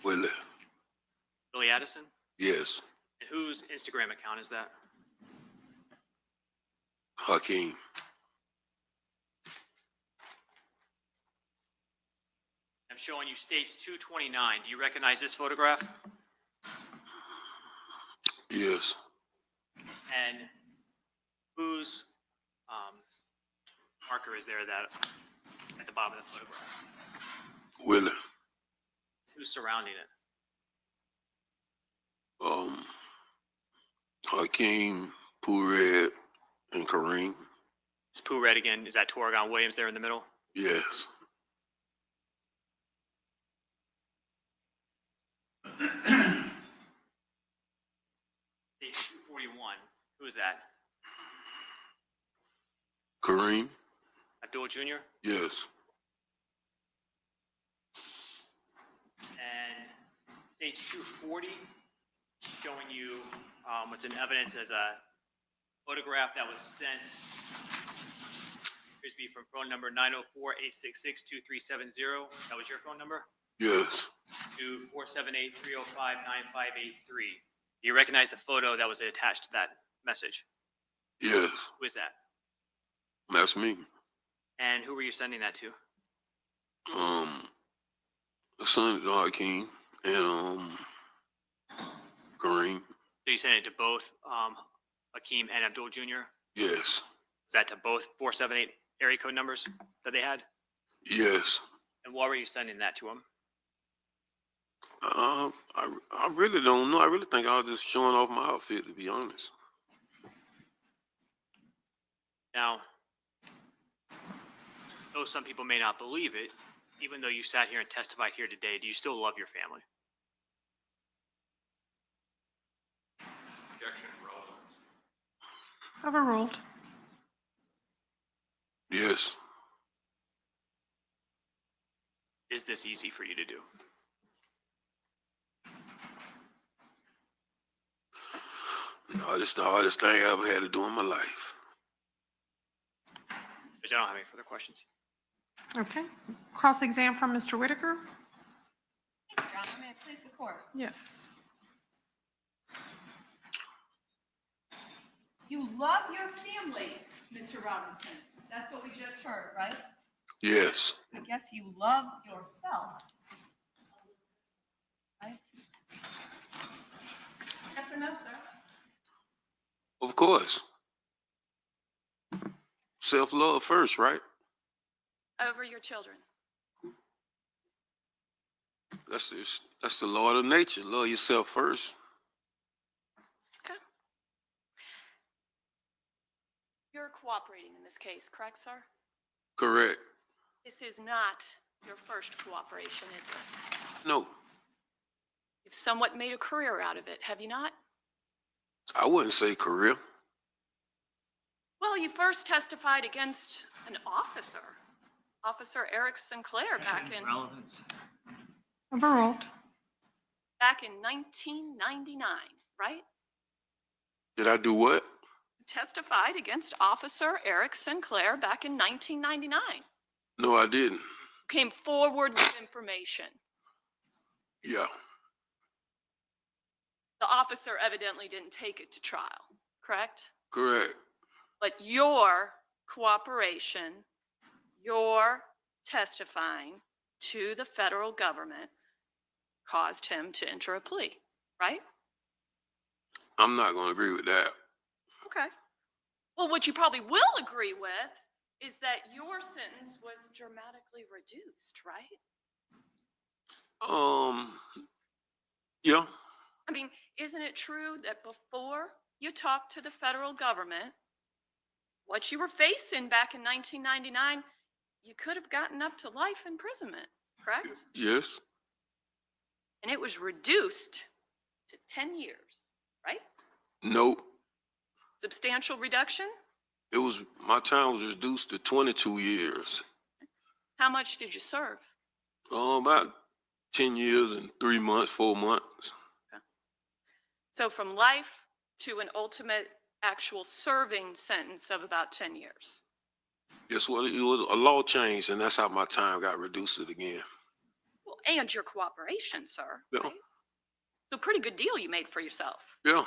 Willie. Billy Addison? Yes. And whose Instagram account is that? Hakeem. I'm showing you States 229. Do you recognize this photograph? Yes. And whose marker is there that at the bottom of the photograph? Willie. Who's surrounding it? Hakeem, Pooh Red, and Kareem. Is Pooh Red again? Is that Torgon Williams there in the middle? Yes. State 241. Who is that? Kareem. Abdul Jr.? Yes. And Stage 240, showing you what's in evidence as a photograph that was sent, appears to be from phone number 904-866-2370. That was your phone number? Yes. To 478-305-9583. Do you recognize the photo that was attached to that message? Yes. Who is that? That's me. And who were you sending that to? I sent it to Hakeem and Kareem. So you sent it to both Hakeem and Abdul Jr.? Yes. Is that to both 478 area code numbers that they had? Yes. And why were you sending that to them? I really don't know. I really think I was just showing off my outfit, to be honest. Now, though some people may not believe it, even though you sat here and testified here today, do you still love your family? Objection, relevance. Overruled. Yes. Is this easy for you to do? No, this is the hardest thing I ever had to do in my life. Judge, I don't have any further questions. Okay. Cross-exam from Mr. Whitaker? Your Honor, may I please the court? Yes. You love your family, Mr. Robinson. That's what we just heard, right? Yes. I guess you love yourself. Right? Yes or no, sir? Of course. Self-love first, right? Over your children. That's the law of nature. Love yourself first. Okay. You're cooperating in this case, correct, sir? Correct. This is not your first cooperation, is it? No, You've somewhat made a career out of it, have you not? I wouldn't say career. Well, you first testified against an officer, Officer Eric Sinclair, back in Relevance. Overruled. 1999, right? Did I do what? You testified against Officer Eric Sinclair back in 1999. No, I didn't. Came forward with information. Yeah. The officer evidently didn't take it to trial, correct? Correct. But your cooperation, your testifying to the federal government caused him to enter a plea, right? I'm not going to agree with that. Okay. Well, what you probably will agree with is that your sentence was dramatically reduced, right? Yeah. I mean, isn't it true that before you talked to the federal government, what you were facing back in 1999, you could have gotten up to life imprisonment, correct? Yes. And it was reduced to 10 years, right? Nope. Substantial reduction? My time was reduced to 22 years. How much did you serve? About 10 years and 3 months, 4 months. So from life to an ultimate actual serving sentence of about 10 years. Guess what? It was a law change, and that's how my time got reduced again. Well, and your cooperation, sir. Yeah. Right? So pretty good deal you made for yourself. Yeah.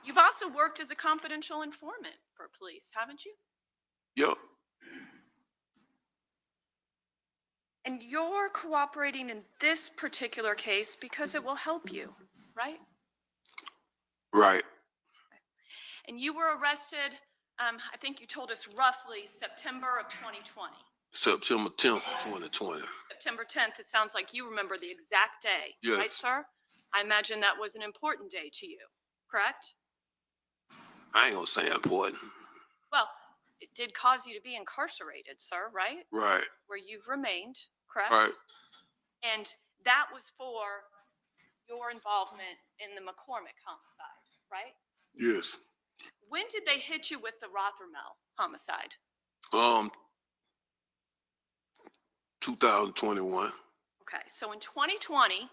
You've also worked as a confidential informant for police, haven't you? Yep. And you're cooperating in this particular case because it will help you, right? Right. And you were arrested, I think you told us roughly September of 2020. September 10th, 2020. September 10th, it sounds like you remember the exact day, Yes. right, sir? I imagine that was an important day to you, correct? I ain't gonna say important. Well, it did cause you to be incarcerated, sir, right? Right. Where you've remained, correct? Right. And that was for your involvement in the McCormick homicide, right? Yes. When did they hit you with the Rothermel homicide? 2021. Okay, so in 2020,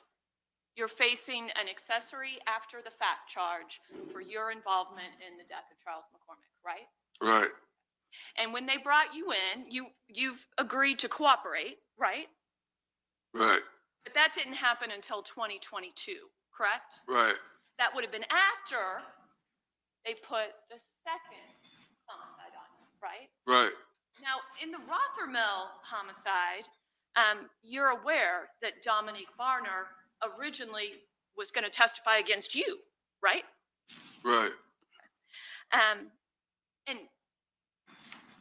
you're facing an accessory after the fact charge for your involvement in the death of Charles McCormick, right? Right. And when they brought you in, you've agreed to cooperate, right? Right. But that didn't happen until 2022, correct? Right. That would have been after they put the second homicide on you, right? Right. Now, in the Rothermel homicide, you're aware that Dominique Varner originally was going to testify against you, right? Right. And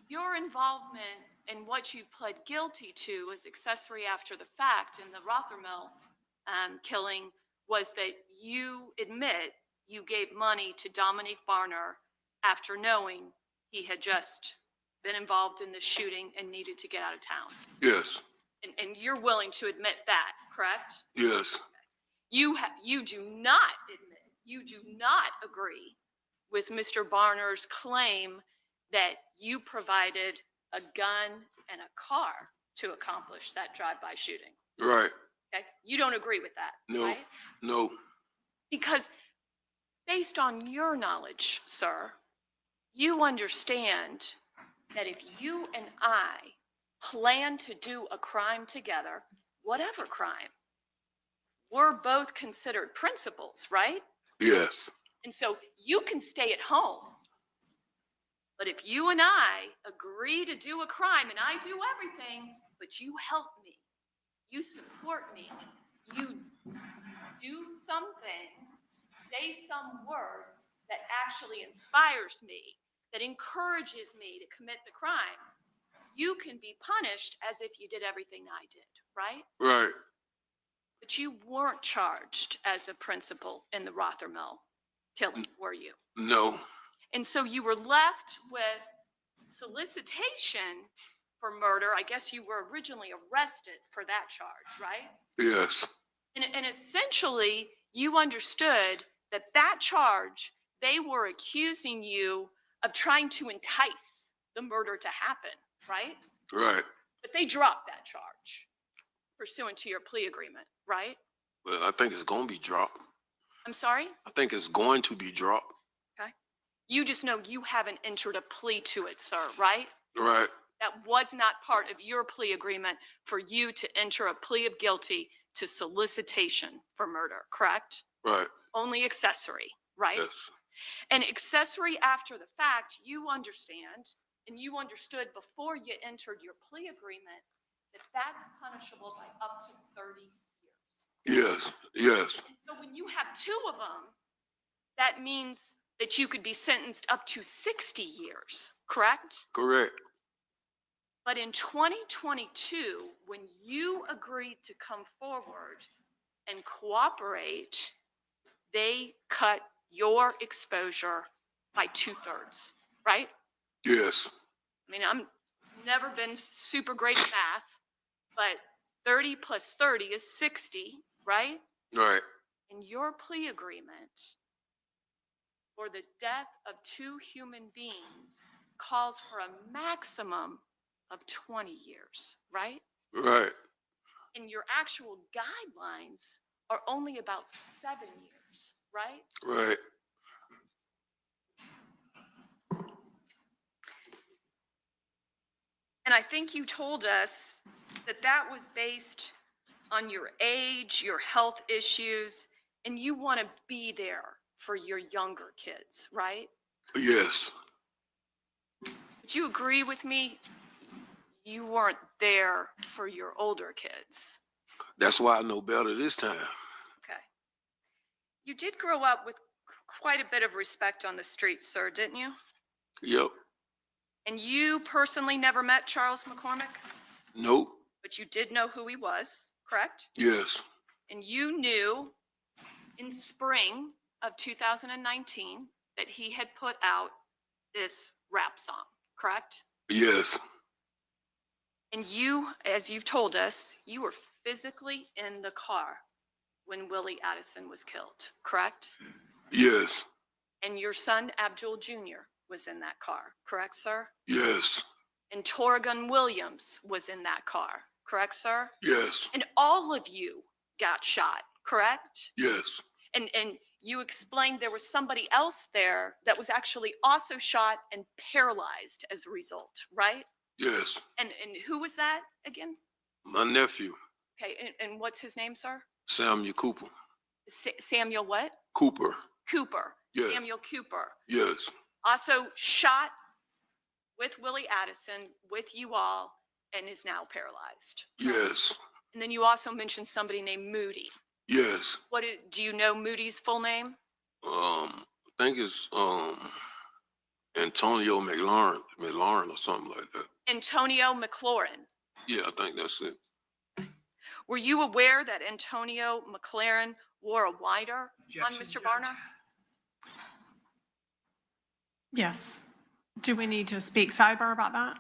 your involvement in what you pled guilty to as accessory after the fact in the Rothermel killing was that you admit you gave money to Dominique Varner after knowing he had just been involved in the shooting and needed to get out of town. Yes. And you're willing to admit that, correct? Yes. You do not admit, you do not agree with Mr. Varner's claim that you provided a gun and a car to accomplish that drive-by shooting. Right. Okay? You don't agree with that, No. right? No. Because based on your knowledge, sir, you understand that if you and I plan to do a crime together, whatever crime, we're both considered principals, right? Yes. And so you can stay at home. But if you and I agree to do a crime and I do everything, but you help me, you support me, you do something, say some word that actually inspires me, that encourages me to commit the crime, you can be punished as if you did everything I did, right? Right. But you weren't charged as a principal in the Rothermel killing, were you? No. And so you were left with solicitation for murder. I guess you were originally arrested for that charge, right? Yes. And essentially, you understood that that charge, they were accusing you of trying to entice the murder to happen, right? Right. But they dropped that charge pursuant to your plea agreement, right? Well, I think it's going to be dropped. I'm sorry? I think it's going to be dropped. Okay. You just know you haven't entered a plea to it, sir, right? Right. That was not part of your plea agreement for you to enter a plea of guilty to solicitation for murder, correct? Right. Only accessory, right? Yes. And accessory after the fact, you understand, and you understood before you entered your plea agreement, that that's punishable by up to 30 years. Yes. Yes. And so when you have two of them, that means that you could be sentenced up to 60 years, correct? Correct. But in 2022, when you agreed to come forward and cooperate, they cut your exposure by 2/3, right? Yes. I mean, I'm never been super great at math, but 30 plus 30 is 60, right? Right. In your plea agreement for the death of 2 human beings calls for a maximum of 20 years, right? Right. And your actual guidelines are only about 7 years, right? Right. And I think you told us that that was based on your age, your health issues, and you want to be there for your younger kids, right? Yes. Would you agree with me? You weren't there for your older kids. That's why I know better this time. Okay. You did grow up with quite a bit of respect on the streets, sir, didn't you? Yep. And you personally never met Charles McCormick, Nope. but you did know who he was, correct? Yes. And you knew in spring of 2019 that he had put out this rap song, correct? Yes. And you, as you've told us, you were physically in the car when Willie Addison was killed, correct? Yes. And your son, Abdul Jr., was in that car, correct, sir? Yes. And Torrigan Williams was in that car, correct, sir? Yes. And all of you got shot, correct? Yes. And you explained there was somebody else there that was actually also shot and paralyzed as a result, right? Yes. And who was that again? My nephew, Okay, and what's his name, sir? Samuel Cooper. Samuel what? Cooper. Cooper. Yes. Samuel Cooper. Yes. Also shot with Willie Addison, with you all, and is now paralyzed. Yes. And then you also mentioned somebody named Moody. Yes. Do you know Moody's full name? I think it's Antonio McLaurin or something like that. Antonio McLaurin. Yeah, I think that's it. Were you aware that Antonio McLaurin wore a wider on Objection, Mr. Barner? Yes. Do we need to speak sidebar about that?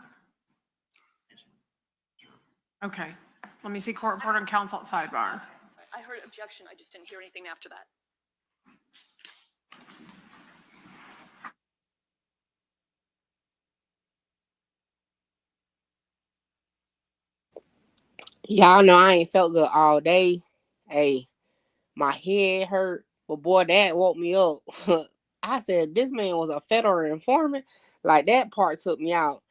Okay. Let me see court reporter and counsel at sidebar. I heard objection. I just didn't hear anything after that. Y'all know I ain't felt good all day. Hey, my head hurt, but boy, that woke me up. I said, this man was a federal informant. Like, that part took me out.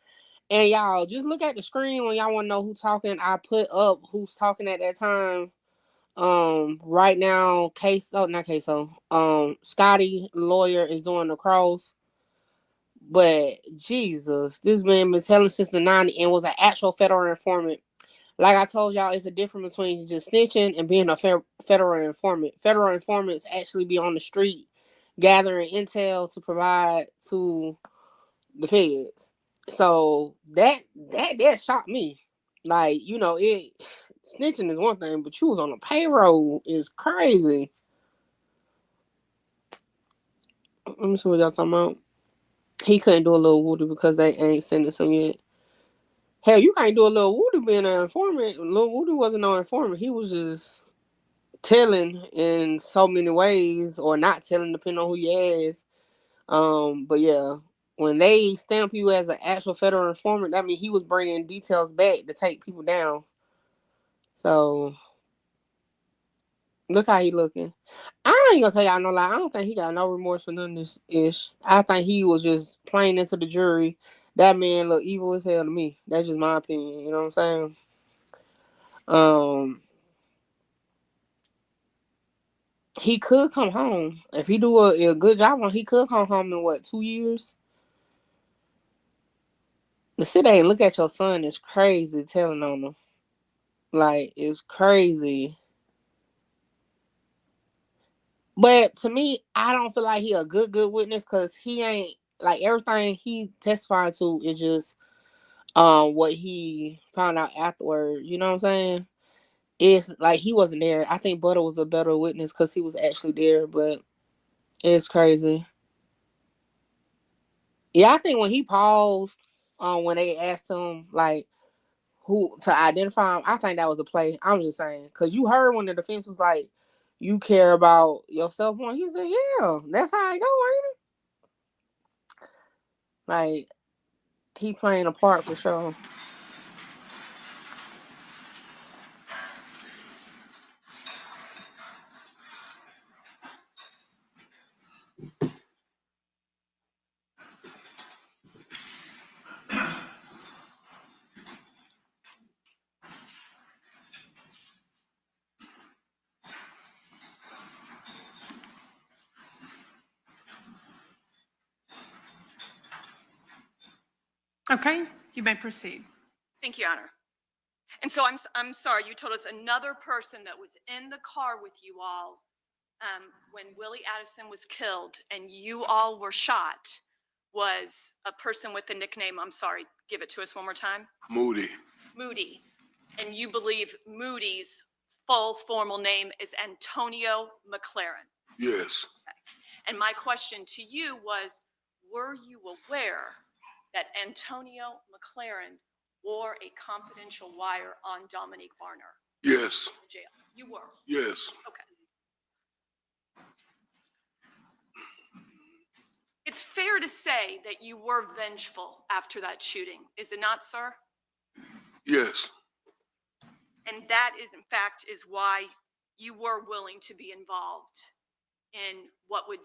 And y'all, just look at the screen when y'all want to know who's talking. I put up who's talking at that time. Right now, Scotty, lawyer, is doing the cross. But Jesus, this man been telling since the 90s and was an actual federal informant. Like I told y'all, it's a difference between just snitching and being a federal informant. Federal informants actually be on the street gathering intel to provide to the feds. So that shocked me. Like, snitching is one thing, but you was on a payroll is crazy. Let me see what y'all talking about. He couldn't do a little woody because they ain't sentenced him yet. Hell, you can't do a little woody being an informant. Lil Woody wasn't no informant. He was just telling in so many ways, or not telling, depending on who you ask. But yeah, when they stamp you as an actual federal informant, that means he was bringing details back to take people down. So look how he looking. I ain't gonna tell y'all no lie. I don't think he got no remorse for none of this ish. I think he was just playing into the jury. That man look evil as hell to me. That's just my opinion. You know what I'm saying? He could come home if he do a good job on. He could come home in 2 years. To sit there and look at your son is crazy. Telling on him, like, it's crazy. But to me, I don't feel like he a good witness because he ain't like everything he testified to is just what he found out afterward. You know what I'm saying? It's like he wasn't there. I think Butter was a better witness because he was actually there, but it's crazy. Yeah, I think when he paused, when they asked him like who to identify him, I think that was a play. I'm just saying because you heard when the defense was like, "You care about yourself more." He said, "Yeah, that's how I go, ain't it?" Like he playing a part for sure. Okay, you may proceed. Thank you, Your Honor. And so I'm sorry, you told us another person that was in the car with you all when Willie Addison was killed and you all were shot was a person with the nickname, I'm sorry, give it to us one more time. Moody. Moody. And you believe Moody's full formal name is Antonio McLaren. Yes. And my question to you was, were you aware that Antonio McLaren wore a confidential wire on Dominique Varner? Yes. In jail. You were? Yes. Okay. It's fair to say that you were vengeful after that shooting, is it not, sir? Yes. And that is, in fact, is why you were willing to be involved in what would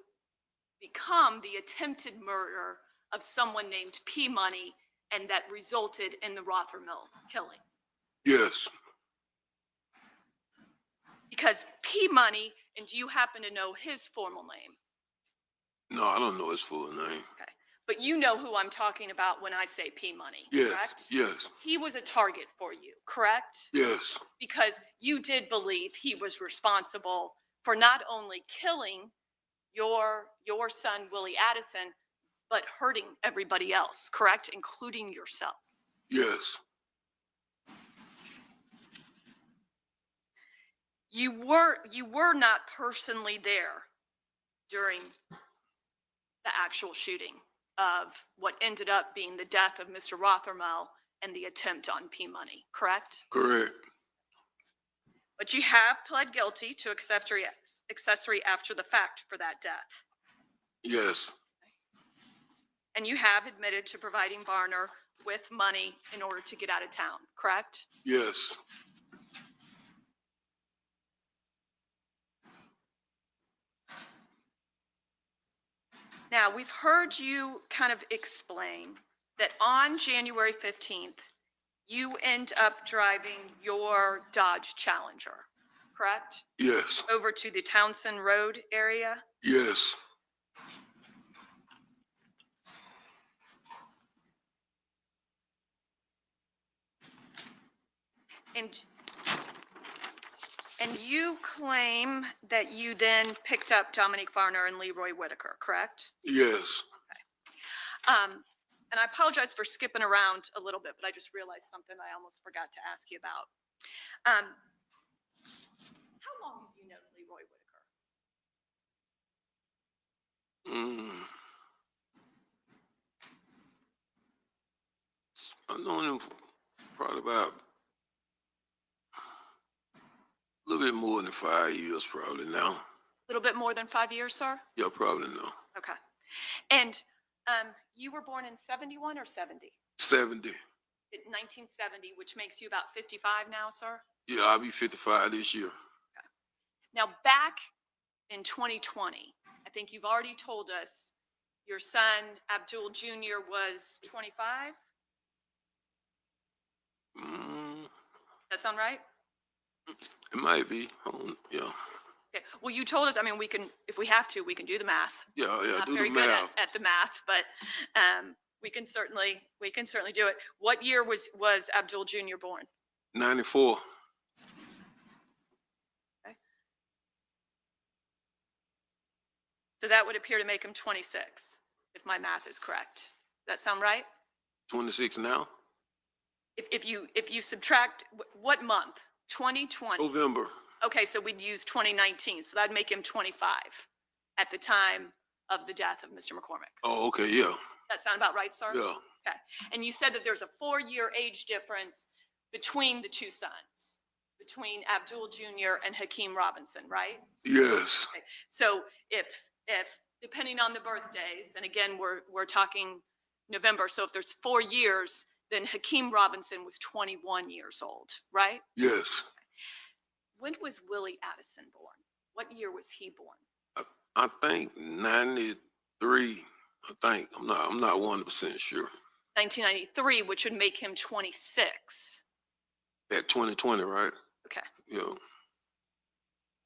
become the attempted murder of someone named P. Money, and that resulted in the Rothermill killing. Yes. Because P. Money, and do you happen to know his formal name? No, I don't know his full name. Okay. But you know who I'm talking about when I say P. Money, Yes. correct? Yes. He was a target for you, correct? Yes. Because you did believe he was responsible for not only killing your son, Willie Addison, but hurting everybody else, correct? Including yourself. Yes. You were not personally there during the actual shooting of what ended up being the death of Mr. Rothermel and the attempt on P. Money, correct? Correct. But you have pled guilty to accessory after the fact for that death. Yes. And you have admitted to providing Varner with money in order to get out of town, correct? Yes. Now, we've heard you kind of explain that on January 15th, you end up driving your Dodge Challenger, correct? Yes. Over to the Townsend Road area? Yes. And you claim that you then picked up Dominique Varner and Leroy Whitaker, correct? Yes. And I apologize for skipping around a little bit, but I just realized something I almost forgot to ask you about. How long have you known Leroy Whitaker? I've known him for probably about a little bit more than 5 years, probably now. A little bit more than 5 years, sir? Yeah, probably now. Okay. And you were born in 71 or 70? 70. 1970, which makes you about 55 now, sir? Yeah, I'll be 55 this year. Okay. Now, back in 2020, I think you've already told us your son, Abdul Jr., was 25? That sound right? It might be. Yeah. Okay. Well, you told us, I mean, we can, if we have to, we can do the math. Yeah, Not do very the good math. at the math, but we can certainly do it. What year was Abdul Jr. born? 94. Okay. So that would appear to make him 26. if my math is correct. Does that sound right? 26 now? If you subtract, what month? 2020? November. Okay, so we'd use 2019, so that'd make him 25 at the time of the death of Mr. McCormick. Oh, okay, yeah. That sound about right, sir? Yeah. Okay. And you said that there's a 4-year age difference between the two sons, between Abdul Jr. and Hakeem Robinson, right? Yes. Okay. So if depending on the birthdays, and again, we're talking November, so if there's 4 years, then Hakeem Robinson was 21 years old, right? Yes. When was Willie Addison born? What year was he born? I think 93. I think. I'm not 100% sure. 1993, which would make him 26. At 2020, right? Okay. Yeah.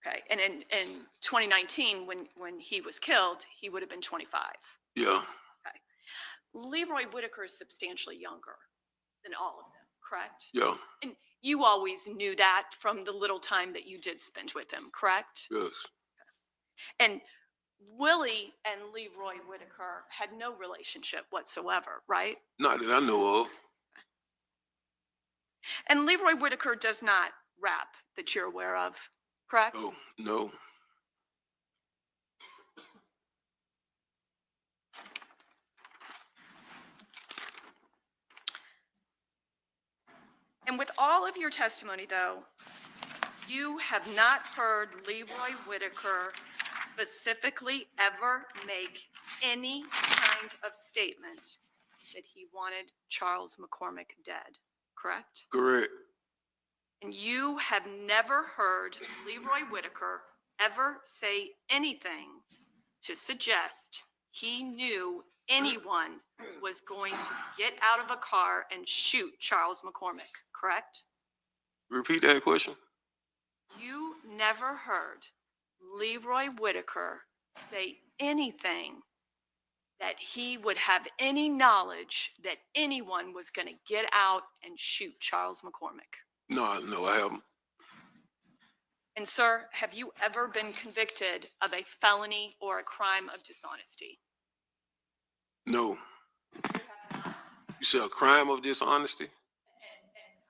Okay. And in 2019, when he was killed, he would have been 25. Yeah. Okay. Leroy Whitaker is substantially younger than all of them, correct? Yeah. And you always knew that from the little time that you did spend with him, correct? Yes. And Willie and Leroy Whitaker had no relationship whatsoever, right? Not that I know of. And Leroy Whitaker does not rap that you're aware of, correct? No, no. And with all of your testimony, though, you have not heard Leroy Whitaker specifically ever make any kind of statement that he wanted Charles McCormick dead, correct? Correct. And you have never heard Leroy Whitaker ever say anything to suggest he knew anyone was going to get out of a car and shoot Charles McCormick, correct? Repeat that question. You never heard Leroy Whitaker say anything that he would have any knowledge that anyone was going to get out and shoot Charles McCormick. No, I haven't. And sir, have you ever been convicted of a felony or a crime of dishonesty? No. You said a crime of dishonesty? And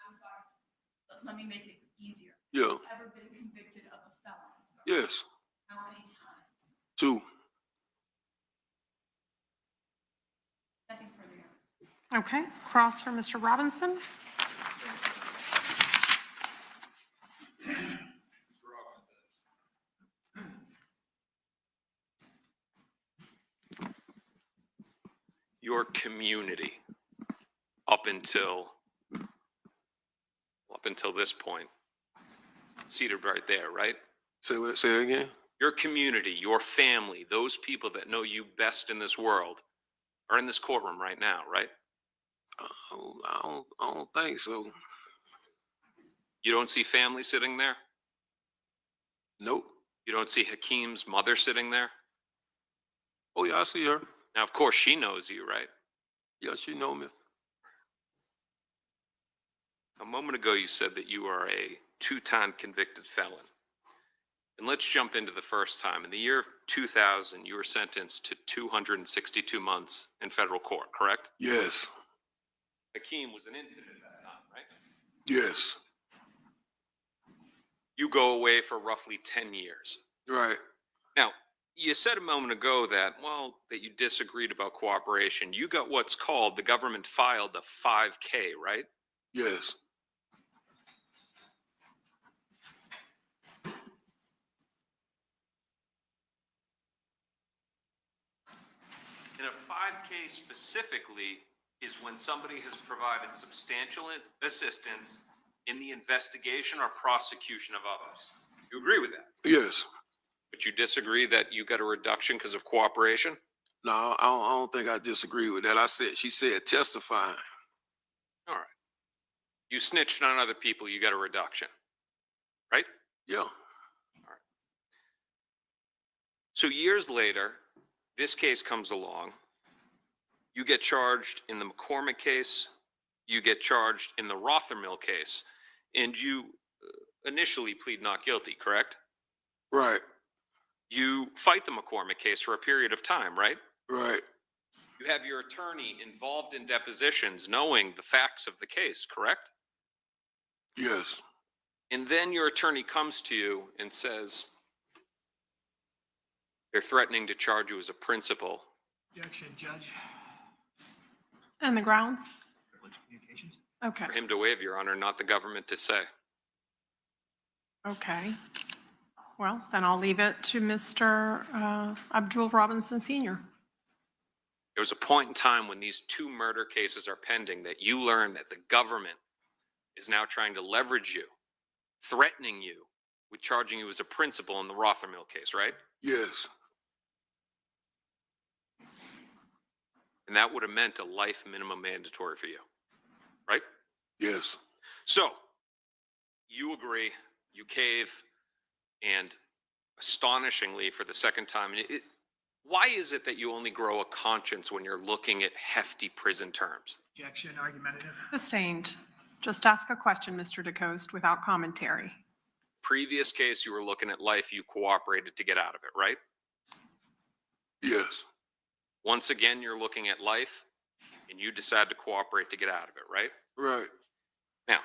I'm sorry, let me make it easier. Yeah. Have you ever been convicted of a felony, sir? Yes. How many times? 2. Nothing further. Okay, cross for Mr. Robinson. Your community up until this point, seated right there, right? Say it again? Your community, your family, those people that know you best in this world are in this courtroom right now, right? I don't think so. You don't see family sitting there? Nope. You don't see Hakeem's mother sitting there? Oh, yeah, I see her. Now, of course, she knows you, right? Yeah, she know me. A moment ago, you said that you are a 2-time convicted felon. And let's jump into the first time. In the year of 2000, you were sentenced to 262 months in federal court, correct? Yes. Hakeem was an infant at that time, right? Yes. You go away for roughly 10 years. Right. Now, you said a moment ago that, well, that you disagreed about cooperation. You got what's called, the government filed a 5K, right? Yes. And a 5K specifically is when somebody has provided substantial assistance in the investigation or prosecution of others. You agree with that? Yes. But you disagree that you got a reduction because of cooperation? No, I don't think I disagree with that. She said testifying. All right. You snitched on other people, you got a reduction, right? Yeah. All right. So years later, this case comes along. You get charged in the McCormick case. You get charged in the Rothermill case. And you initially plead not guilty, correct? Right. You fight the McCormick case for a period of time, right? Right. You have your attorney involved in depositions knowing the facts of the case, correct? Yes. And then your attorney comes to you and says, they're threatening to charge you as a principal. Objection, Judge. And the grounds? Privileged communications. Okay, For him to waive, Your Honor, not the government to say. okay. Well, then I'll leave it to Mr. Abdul Robinson Sr. There was a point in time when these two murder cases are pending that you learn that the government is now trying to leverage you, threatening you with charging you as a principal in the Rothermill case, right? Yes. And that would have meant a life minimum mandatory for you, right? Yes. So, you agree, you cave, and astonishingly, for the second time, why is it that you only grow a conscience when you're looking at hefty prison terms? Objection, argumentative. Sustained. Just ask a question, Mr. DeCoste, without commentary. Previous case, you were looking at life, you cooperated to get out of it, right? Yes. Once again, you're looking at life, and you decide to cooperate to get out of it, right? Right. Now,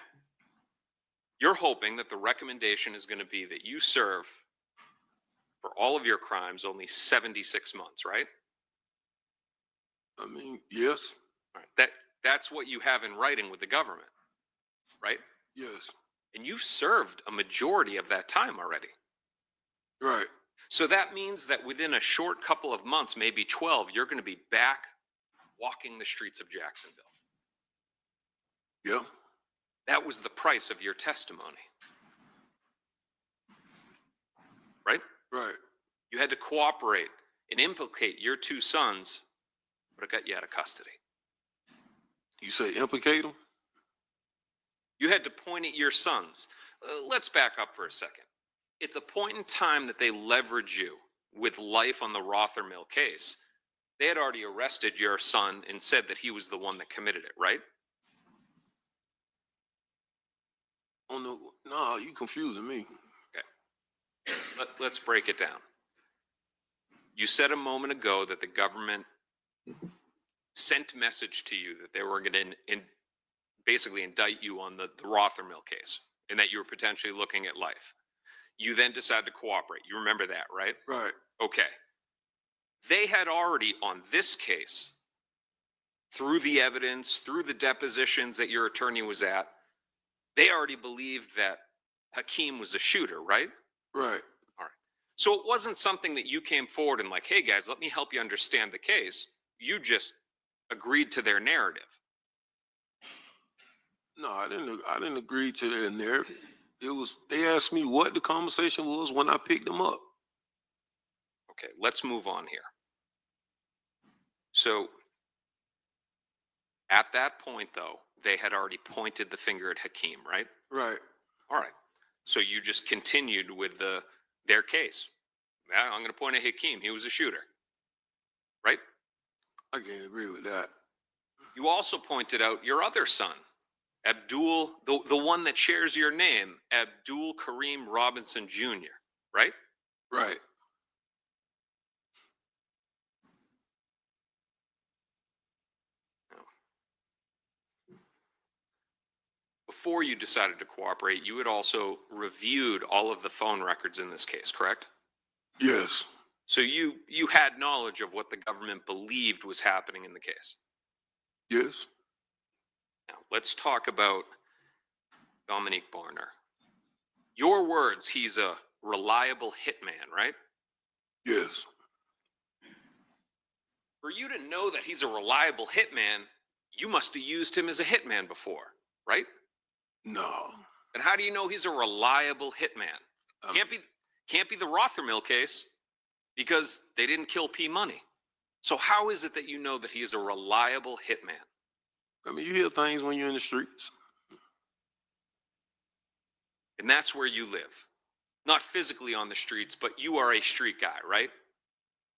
you're hoping that the recommendation is going to be that you serve for all of your crimes only 76 months, right? I mean, yes. All right. That's what you have in writing with the government, right? Yes. And you've served a majority of that time already. Right. So that means that within a short couple of months, maybe 12, you're going to be back walking the streets of Jacksonville. Yeah. That was the price of your testimony. Right? Right. You had to cooperate and implicate your two sons, but it got you out of custody. You say implicate them? You had to point at your sons. Let's back up for a second. At the point in time that they leverage you with life on the Rothermill case, they had already arrested your son and said that he was the one that committed it, right? Oh, no, you confusing me. Okay. Let's break it down. You said a moment ago that the government sent message to you that they were going to basically indict you on the Rothermill case and that you were potentially looking at life. You then decided to cooperate. You remember that, right? Right. Okay. They had already, on this case, through the evidence, through the depositions that your attorney was at, they already believed that Hakeem was a shooter, right? Right. All right. So it wasn't something that you came forward and like, hey guys, let me help you understand the case. You just agreed to their narrative. No, I didn't agree to their narrative. They asked me what the conversation was when I picked them up. Okay, let's move on here. So at that point, though, they had already pointed the finger at Hakeem, right? Right. All right. So you just continued with their case. Yeah, I'm going to point at Hakeem. He was a shooter, right? I can't agree with that. You also pointed out your other son, Abdul, the one that shares your name, Abdul Kareem Robinson Jr., right? Right. Before you decided to cooperate, you had also reviewed all of the phone records in this case, correct? Yes. So you had knowledge of what the government believed was happening in the case. Yes. Now, let's talk about Dominique Barner. Your words, he's a reliable hitman, right? Yes. For you to know that he's a reliable hitman, you must have used him as a hitman before, right? No. And how do you know he's a reliable hitman? Can't be the Rothermill case because they didn't kill P Money. So how is it that you know that he is a reliable hitman? I mean, you hear things when you're in the streets. And that's where you live. Not physically on the streets, but you are a street guy, right?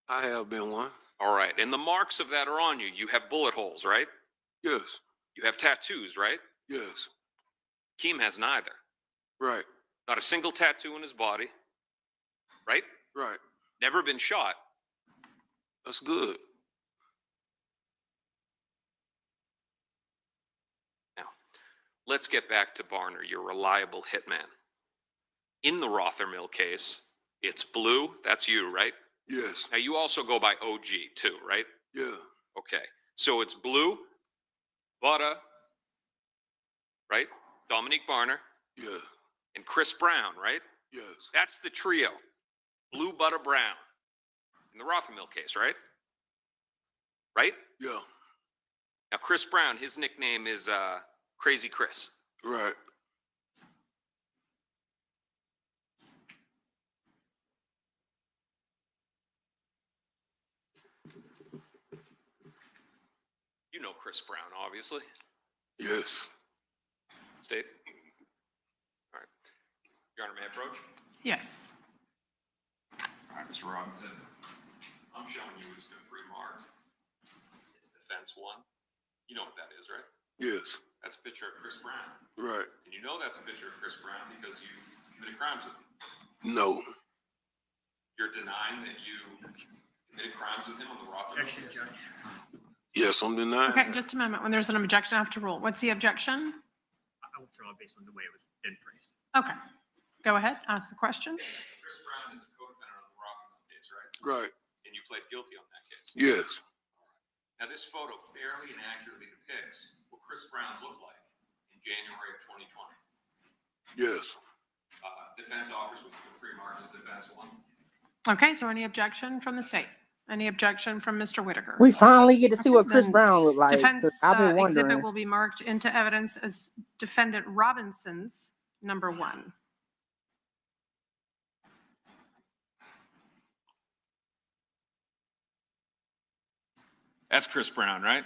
I have been one. All right. And the marks of that are on you. You have bullet holes, right? Yes. You have tattoos, right? Yes. Keem has neither. Right. Not a single tattoo on his body, right? Right. Never been shot. That's good. let's get back to Barner, your reliable hitman. In the Rothermill case, it's Blue. That's you, right? Yes. Now, you also go by OG too, right? Yeah. Okay. So it's Blue, Butter, right? Dominique Barner. Yeah. And Chris Brown, right? Yes. That's the trio. Blue, Butter, Brown. In the Rothermill case, right? Right? Yeah. Now, Chris Brown, his nickname is Crazy Chris. Right. You know Chris Brown, obviously. Yes. State. All right. Your Honor, may I approach? Yes. All right, Mr. Robinson. I'm showing you it's been pre-marked. It's defense 1. You know what that is, right? Yes. That's a picture of Chris Brown. Right. And you know that's a picture of Chris Brown because you committed crimes with him. No. You're denying that you committed crimes with him on the Rothermill case? Judge. Yes, I'm denying. Okay, just a moment. When there's an objection, I have to rule. What's the objection? I will draw based on the way it was then phrased. Okay. Go ahead. Ask the question. Chris Brown is a co-defendant on the Rothermill case, right? Right. And you pled guilty on that case? Yes. Now, this photo fairly and accurately depicts what Chris Brown looked like in January of 2020. Yes. Defense offers which were pre-marked as defense 1. Okay, so any objection from the state? Any objection from Mr. Whitaker? We finally get to see what Chris Then Brown looked like. 'Cause Defense I've been exhibit wondering. will be marked into evidence as defendant Robinson's number 1. That's Chris Brown, right?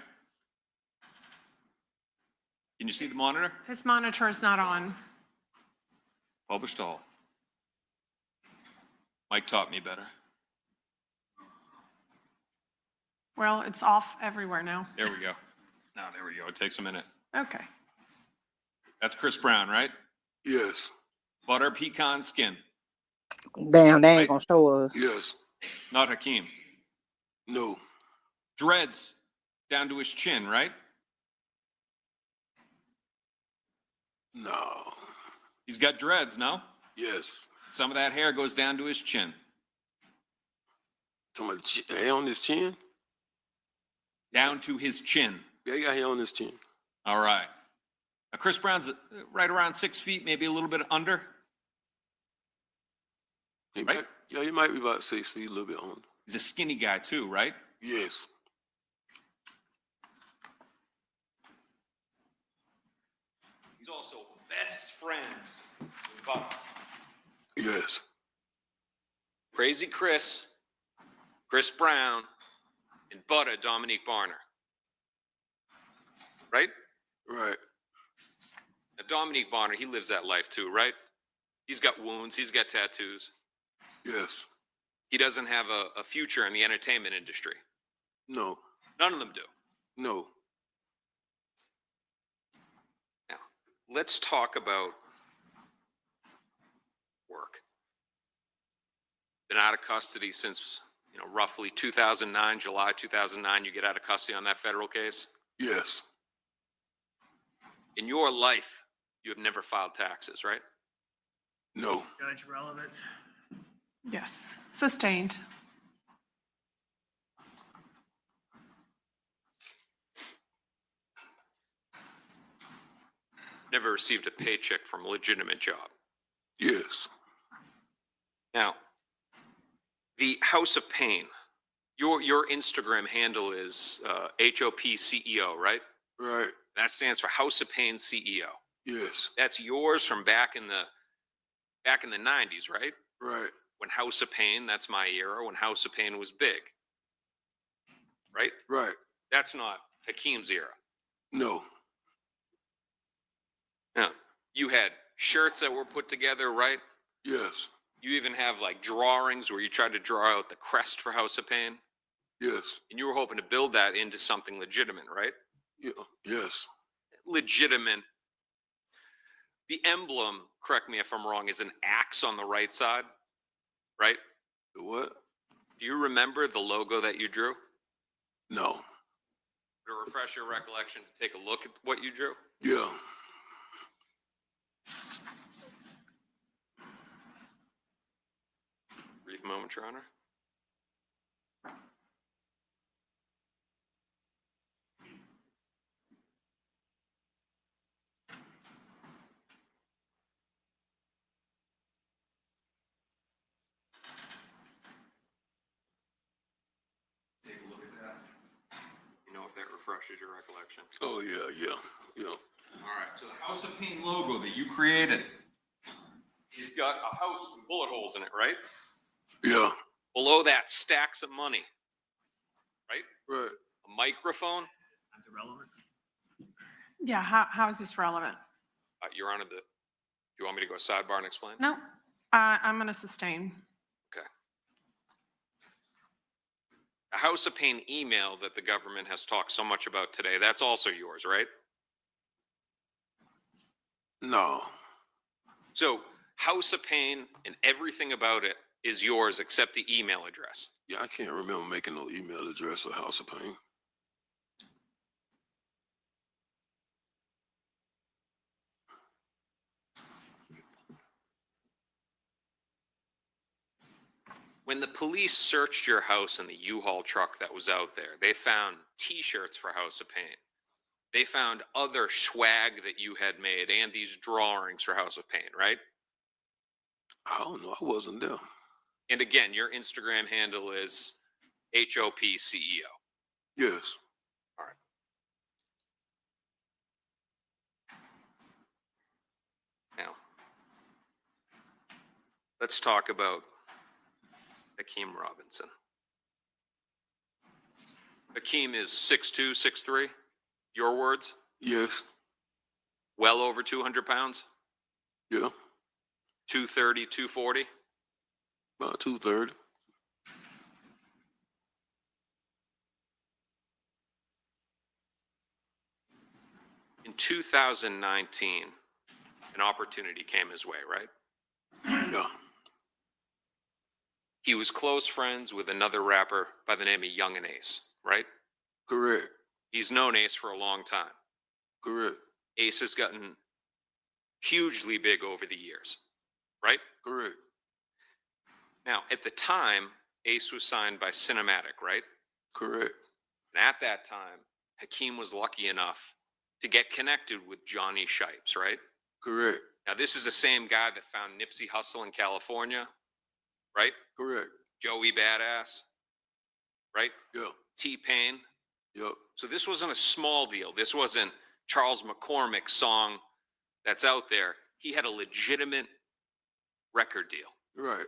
Can you see the monitor? His monitor is not on. Published all. Mike taught me better. Well, it's off everywhere now. There we go. Now, there we go. It takes a minute. Okay. That's Chris Brown, right? Yes. Butter pecan skin. Damn, they ain't gonna show us. Yes. Not Hakeem. No. Dreads down to his chin, right? No. He's got dreads, no? Yes. Some of that hair goes down to his chin. Talking about hair on his chin? Down to his chin. Yeah, he got hair on his chin. All right. Now, Chris Brown's right around 6 feet, maybe a little bit under. He Right? might, yeah, he might be about 6 feet, a little bit on. He's a skinny guy too, right? Yes. He's also best friends with Butter. Yes. Crazy Chris, Chris Brown, and Butter Dominique Barner. Right? Right. Now, Dominique Barner, he lives that life too, right? He's got wounds, he's got tattoos. Yes. He doesn't have a future in the entertainment industry. No. None of them do. No. Now, let's talk about work. Been out of custody since, roughly 2009, July 2009, you get out of custody on that federal case. Yes. In your life, you have never filed taxes, right? No. Judge, relevant. Yes. Sustained. Never received a paycheck from a legitimate job. Yes. Now, the House of Pain, your Instagram handle is HOP CEO, right? Right. That stands for House of Pain CEO. Yes. That's yours from back in the 90s, right? Right. When House of Pain, that's my era, when House of Pain was big. Right? Right. That's not Hakeem's era. No. Now, you had shirts that were put together, right? Yes. You even have like drawings where you tried to draw out the crest for House of Pain. Yes. And you were hoping to build that into something legitimate, right? Yeah. Yes. Legitimate. The emblem, correct me if I'm wrong, is an axe on the right side, right? The what? Do you remember the logo that you drew? No. To refresh your recollection, to take a look at what you drew? Yeah. a moment, Your Honor. Take a look at that. You know if that refreshes your recollection. Oh, yeah. All right, so the House of Pain logo that you created, it's got a house with bullet holes in it, right? Yeah. Below that, stacks of money, right? Right. A microphone. Under relevance. Yeah, how is this relevant? Your Honor, do you want me to go sidebar and explain? No, I'm going to sustain. Okay. A House of Pain email that the government has talked so much about today, that's also yours, right? No. So House of Pain and everything about it is yours except the email address. Yeah, I can't remember making no email address for House of Pain. When the police searched your house in the U-Haul truck that was out there, they found T-shirts for House of Pain. They found other swag that you had made and these drawings for House of Pain, right? I don't know. I wasn't there. And again, your Instagram handle is HOPCEO. Yes. All right. Now, let's talk about Hakeem Robinson. Hakeem is 6'2", 6'3", your words? Yes. Well over 200 pounds? Yeah. 230, 240? About 230. In 2019, an opportunity came his way, right? Yeah. He was close friends with another rapper by the name of Young and Ace, right? Correct. He's known Ace for a long time. Correct. Ace has gotten hugely big over the years, right? Correct. Now, at the time, Ace was signed by Cinematic, right? Correct. And at that time, Hakeem was lucky enough to get connected with Johnny Shipes, right? Correct. Now, this is the same guy that found Nipsey Hussle in California, right? Correct. Joey Badass, right? Yeah. T-Pain. Yep. So this wasn't a small deal. This wasn't Charles McCormick's song that's out there. He had a legitimate record deal. Right.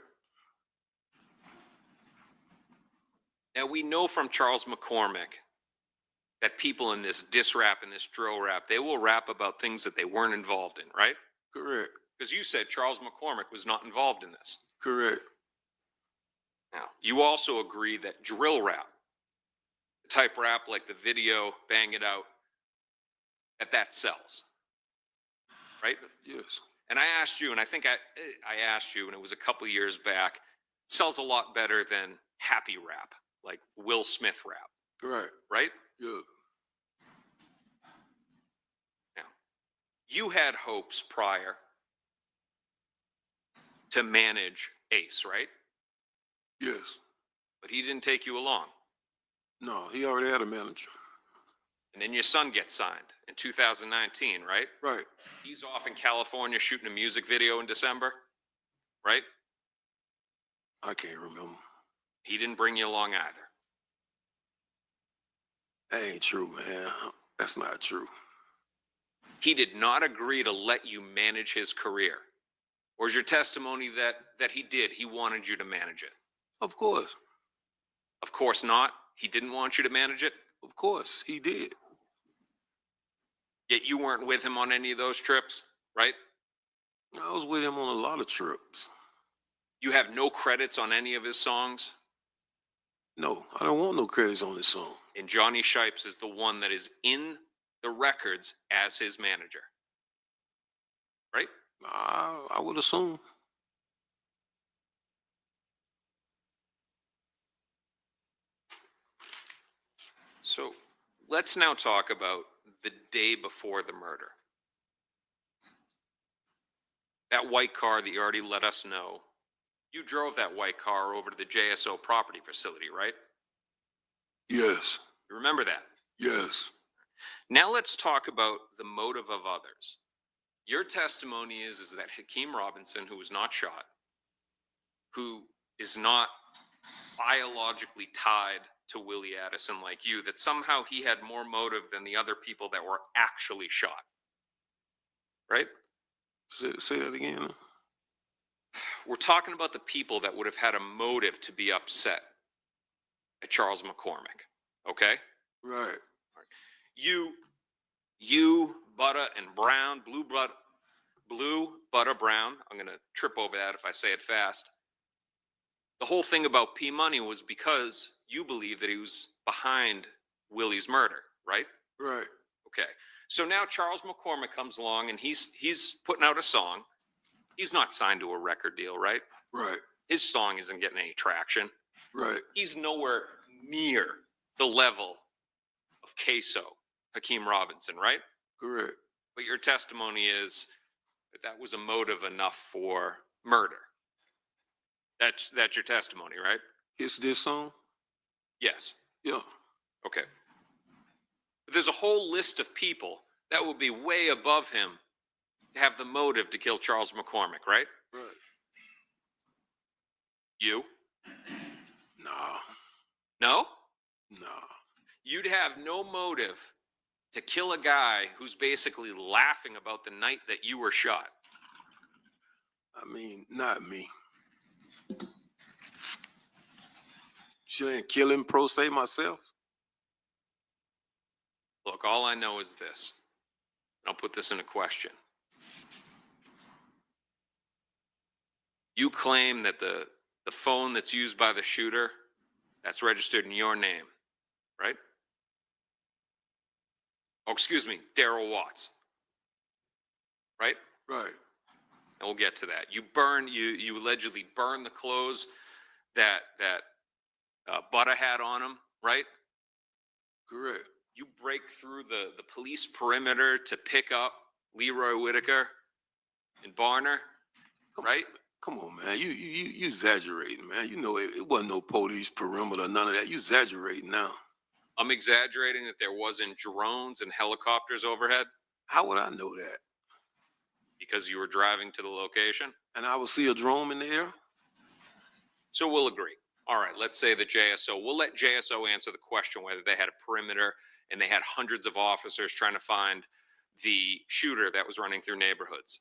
Now, we know from Charles McCormick that people in this diss rap and this drill rap, they will rap about things that they weren't involved in, right? Correct. Because you said Charles McCormick was not involved in this. Correct. Now, you also agree that drill rap, the type rap like the video, Bang It Out, that sells, right? Yes. And I asked you, and I think I asked you, and it was a couple years back, sells a lot better than happy rap, like Will Smith rap. Right. Right? Yeah. Now, you had hopes prior to manage Ace, right? Yes. But he didn't take you along. No, he already had a manager. And then your son gets signed in 2019, right? Right. He's off in California shooting a music video in December, right? I can't remember. He didn't bring you along either. That ain't true, man. That's not true. He did not agree to let you manage his career. Or is your testimony that he did? He wanted you to manage it. Of course. Of course not. He didn't want you to manage it. Of course, he did. Yet you weren't with him on any of those trips, right? I was with him on a lot of trips. You have no credits on any of his songs? No, I don't want no credits on this song. And Johnny Shipes is the one that is in the records as his manager, right? I would assume. So let's now talk about the day before the murder. That white car that you already let us know You drove that white car over to the JSO property facility, right? Yes. You remember that? Yes. Now let's talk about the motive of others. Your testimony is that Hakeem Robinson, who was not shot, who is not biologically tied to Willie Addison like you, that somehow he had more motive than the other people that were actually shot. Right? Say that again. We're talking about the people that would have had a motive to be upset at Charles McCormick. Okay? Right. You, Butter and Brown, Blue Butter Brown, I'm going to trip over that if I say it fast. The whole thing about P Money was because you believe that he was behind Willie's murder, right? Right. Okay. So now Charles McCormick comes along and he's putting out a song. He's not signed to a record deal, right? Right. His song isn't getting any traction. Right. He's nowhere near the level of Ksoo, Hakeem Robinson, right? Correct. But your testimony is that was a motive enough for murder. That's your testimony, right? It's this song? Yes. Yeah. Okay. But there's a whole list of people that would be way above him to have the motive to kill Charles McCormick, right? Right. You? Nah. No? Nah. You'd have no motive to kill a guy who's basically laughing about the night that you were shot. I mean, not me. She ain't killing pro se myself. Look, all I know is this. I'll put this in a question. You claim that the phone that's used by the shooter, that's registered in your name, right? Oh, excuse me, Darrell Watts. Right? Right. And we'll get to that. You allegedly burn the clothes that Butter had on him, right? Correct. You break through the police perimeter to pick up Leroy Whitaker and Barner, right? Come on, man. You exaggerating, man. You know it wasn't no police perimeter, none of that. You exaggerating now. I'm exaggerating that there wasn't drones and helicopters overhead. How would I know that? Because you were driving to the location? And I would see a drone in the air? So we'll agree. All right, let's say that we'll let JSO answer the question whether they had a perimeter and they had hundreds of officers trying to find the shooter that was running through neighborhoods.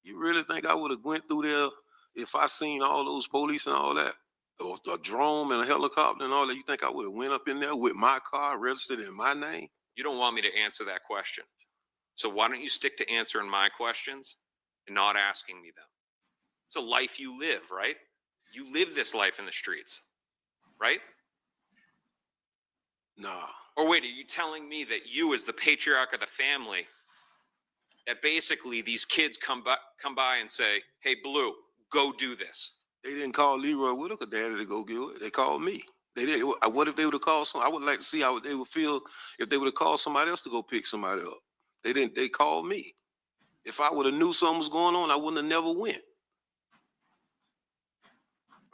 You really think I would have went through there if I seen all those police and all that? Or a drone and a helicopter and all that? You think I would have went up in there with my car registered in my name? You don't want me to answer that question. So why don't you stick to answering my questions and not asking me them? It's a life you live, right? You live this life in the streets, right? Nah. Or wait, are you telling me that you, as the patriarch of the family, that basically these kids come by and say, hey, Blue, go do this? They didn't call Leroy Whitaker daddy to go get it. They called me. They did. What if they would have called I would like to see how they would feel if they would have called somebody else to go pick somebody up. They didn't. They called me. If I would have knew something was going on, I wouldn't have never went.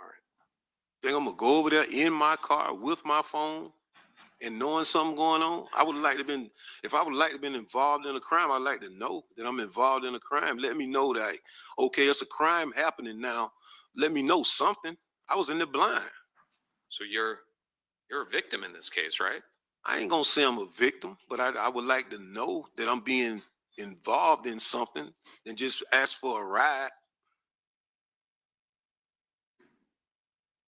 All right. Think I'm gonna go over there in my car with my phone and knowing something going on? I would like to been. If I would like to been involved in a crime, I'd like to know that I'm involved in a crime. Let me know that, okay, it's a crime happening now. Let me know something. I was in the blind. So you're a victim in this case, right? I ain't gonna say I'm a victim, but I would like to know that I'm being involved in something and just ask for a ride.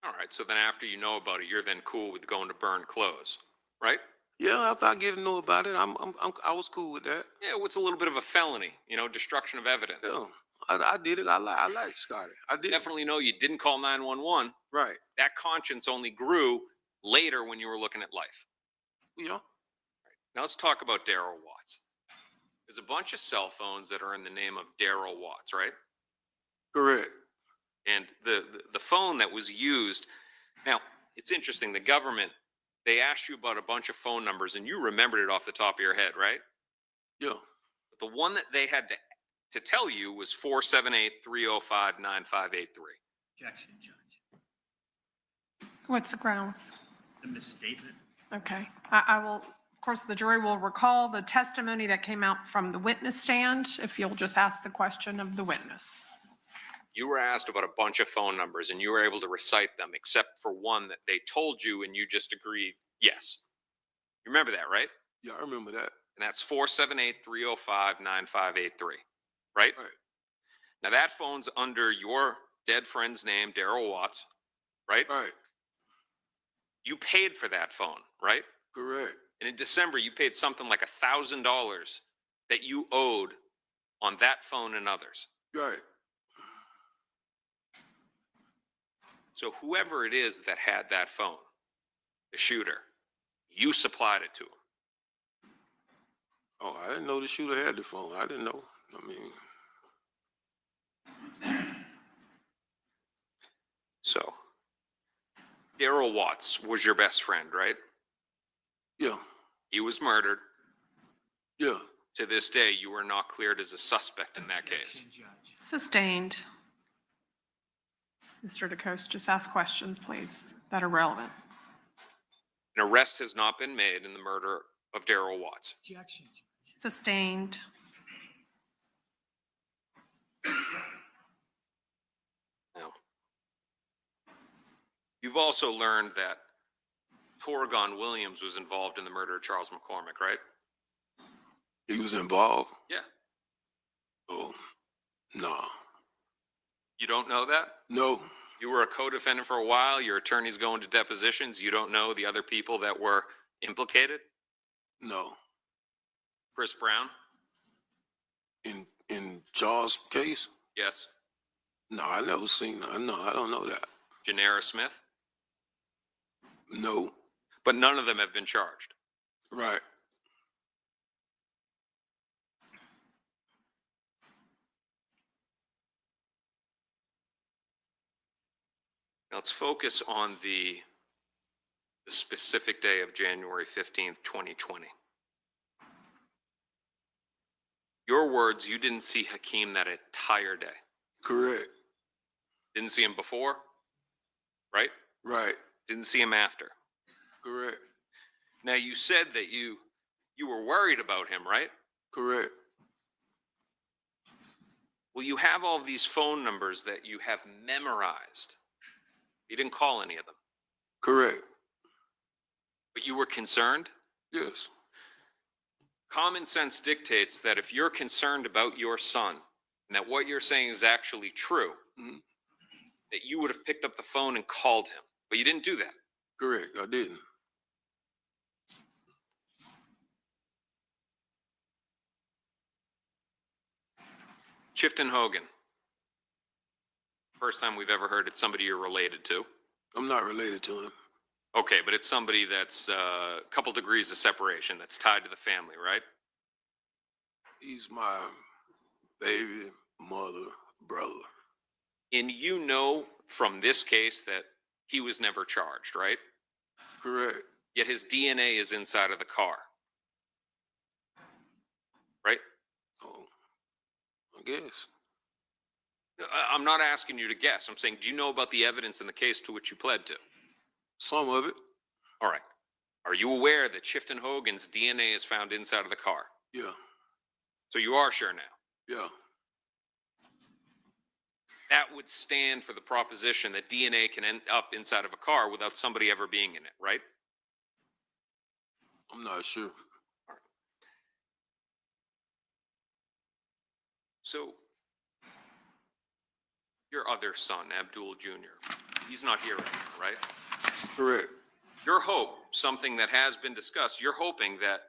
All right. So then after you know about it, you're then cool with going to burn clothes, right? Yeah, after I get to know about it, I was cool with that. Yeah, what's a little bit of a felony? Destruction of evidence. Yeah, I did it. I like Scotty. I did. Definitely know you didn't call 911. Right. That conscience only grew later when you were looking at life. Yeah. Right. Now let's talk about Darrell Watts. There's a bunch of cell phones that are in the name of Darrell Watts, right? Correct. And the phone that was used. Now, it's interesting. The government, they asked you about a bunch of phone numbers and you remembered it off the top of your head, right? Yeah. But the one that they had to tell you was 478-305-9583. Objection, Judge. What's the grounds? The misstatement. Okay, I will, of course, the jury will recall the testimony that came out from the witness stand, if you'll just ask the question of the witness. You were asked about a bunch of phone numbers and you were able to recite them, except for one that they told you and you just agreed, yes. You remember that, right? Yeah, I remember that. And that's 478-305-9583, right? Right. Now that phone's under your dead friend's name, Daryl Watts, right? Right. You paid for that phone, right? Correct. And in December, you paid something like $1,000 that you owed on that phone and others. Right. So whoever it is that had that phone, the shooter, you supplied it to him. Oh, I didn't know the shooter had the phone. I didn't know. I mean. So, Daryl Watts was your best friend, right? Yeah. He was murdered. Yeah. To this day, you were not cleared as a suspect in that case. Sustained. Mr. DeCoste, just ask questions, please, that are relevant. An arrest has not been made in the murder of Daryl Watts. Objection. Sustained. Now, you've also learned that Torgon Williams was involved in the murder of Charles McCormick, right? He was involved? Yeah. Oh, no. You don't know that? No. You were a co-defendant for a while. Your attorney's going to depositions. You don't know the other people that were implicated? No. Chris Brown? In Charles' case? Yes. No, I never seen that. No, I don't know that. Janera Smith? No. But none of them have been charged. Right. Now let's focus on the specific day of January 15th, 2020. Your words, you didn't see Hakeem that entire day. Correct. Didn't see him before, right? Right. Didn't see him after. Correct. Now you said that you were worried about him, right? Correct. Well, you have all these phone numbers that you have memorized. You didn't call any of them. Correct. But you were concerned? Yes. Common sense dictates that if you're concerned about your son and that what you're saying is actually true, that you would have picked up the phone and called him. But you didn't do that. Correct. I didn't. Chifton Hogan. First time we've ever heard it's somebody you're related to. I'm not related to him. Okay, but it's somebody that's a couple degrees of separation, that's tied to the family, right? He's my baby, mother, brother. And you know from this case that he was never charged, right? Correct. Yet his DNA is inside of the car. Right? Oh, I guess. I'm not asking you to guess. I'm saying, do you know about the evidence in the case to which you pled to? Some of it. All right. Are you aware that Chifton Hogan's DNA is found inside of the car? Yeah. So you are sure now? Yeah. That would stand for the proposition that DNA can end up inside of a car without somebody ever being in it, right? I'm not sure. So, your other son, Abdul Jr., he's not here anymore, right? Correct. Your hope, something that has been discussed, you're hoping that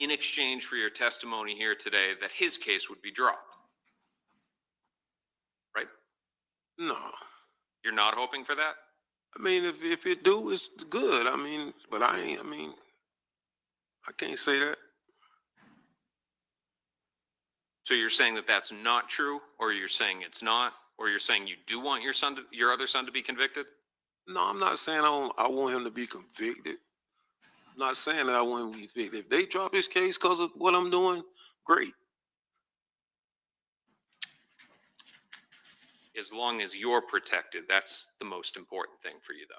in exchange for your testimony here today, that his case would be dropped. Right? No. You're not hoping for that? I mean, if it do, it's good. I mean, but I can't say that. So you're saying that that's not true, or you're saying it's not, or you're saying you do want your other son to be convicted? No, I'm not saying I want him to be convicted. I'm not saying that I want him to be convicted. If they drop his case because of what I'm doing, great. as long as you're protected. That's the most important thing for you, though.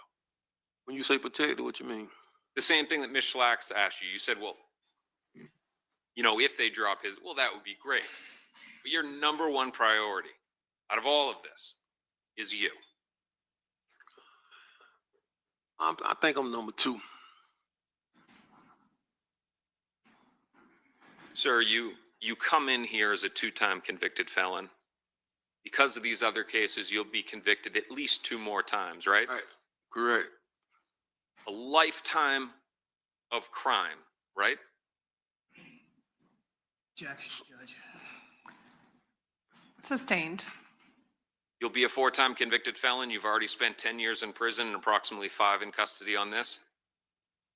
When you say protected, what you mean? The same thing that Ms. Schlax asked you. You said, well, you know, if they drop his, well, that would be great. But your number one priority out of all of this is you. I think I'm number 2. Sir, you come in here as a 2-time convicted felon. Because of these other cases, you'll be convicted at least 2 more times, right? Right. Correct. A lifetime of crime, right? Objection, Judge. Sustained. You'll be a 4-time convicted felon. You've already spent 10 years in prison and approximately 5 in custody on this.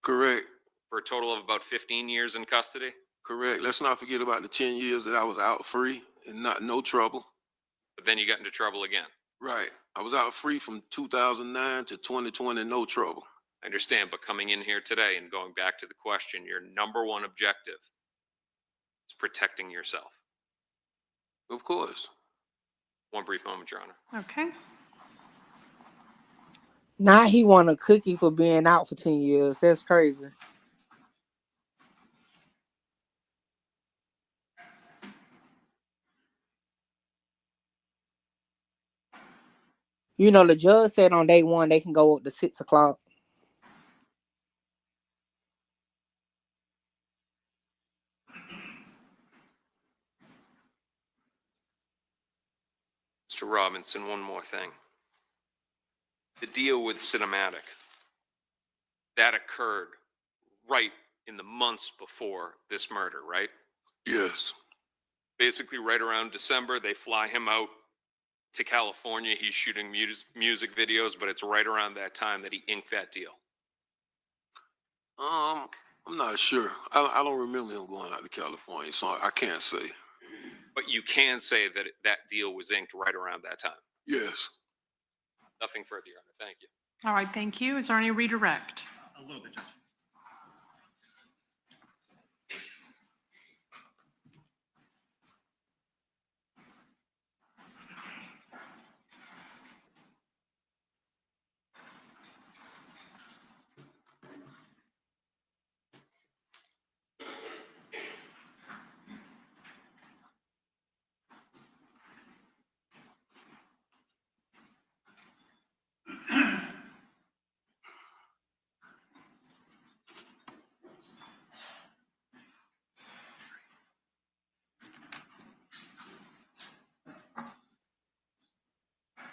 Correct. For a total of about 15 years in custody. Correct. Let's not forget about the 10 years that I was out free and no trouble. But then you got into trouble again. Right. I was out free from 2009 to 2020, no trouble. I understand, but coming in here today and going back to the question, your number one objective is protecting yourself. Of course. One brief moment, Your Honor. Okay. Now he want a cookie for being out for 10 years. That's crazy. You know, the judge said on day 1 they can go up to 6 o'clock. Mr. Robinson, one more thing. The deal with Cinematic, that occurred right in the months before this murder, right? Yes. Basically, right around December, they fly him out to California. He's shooting music videos, but it's right around that time that he inked that deal. I'm not sure. I don't remember him going out to California, so I can't say. But you can say that that deal was inked right around that time. Yes. Nothing further, Your Honor. Thank you. All right, thank you. Is there any redirect? A little bit, Judge.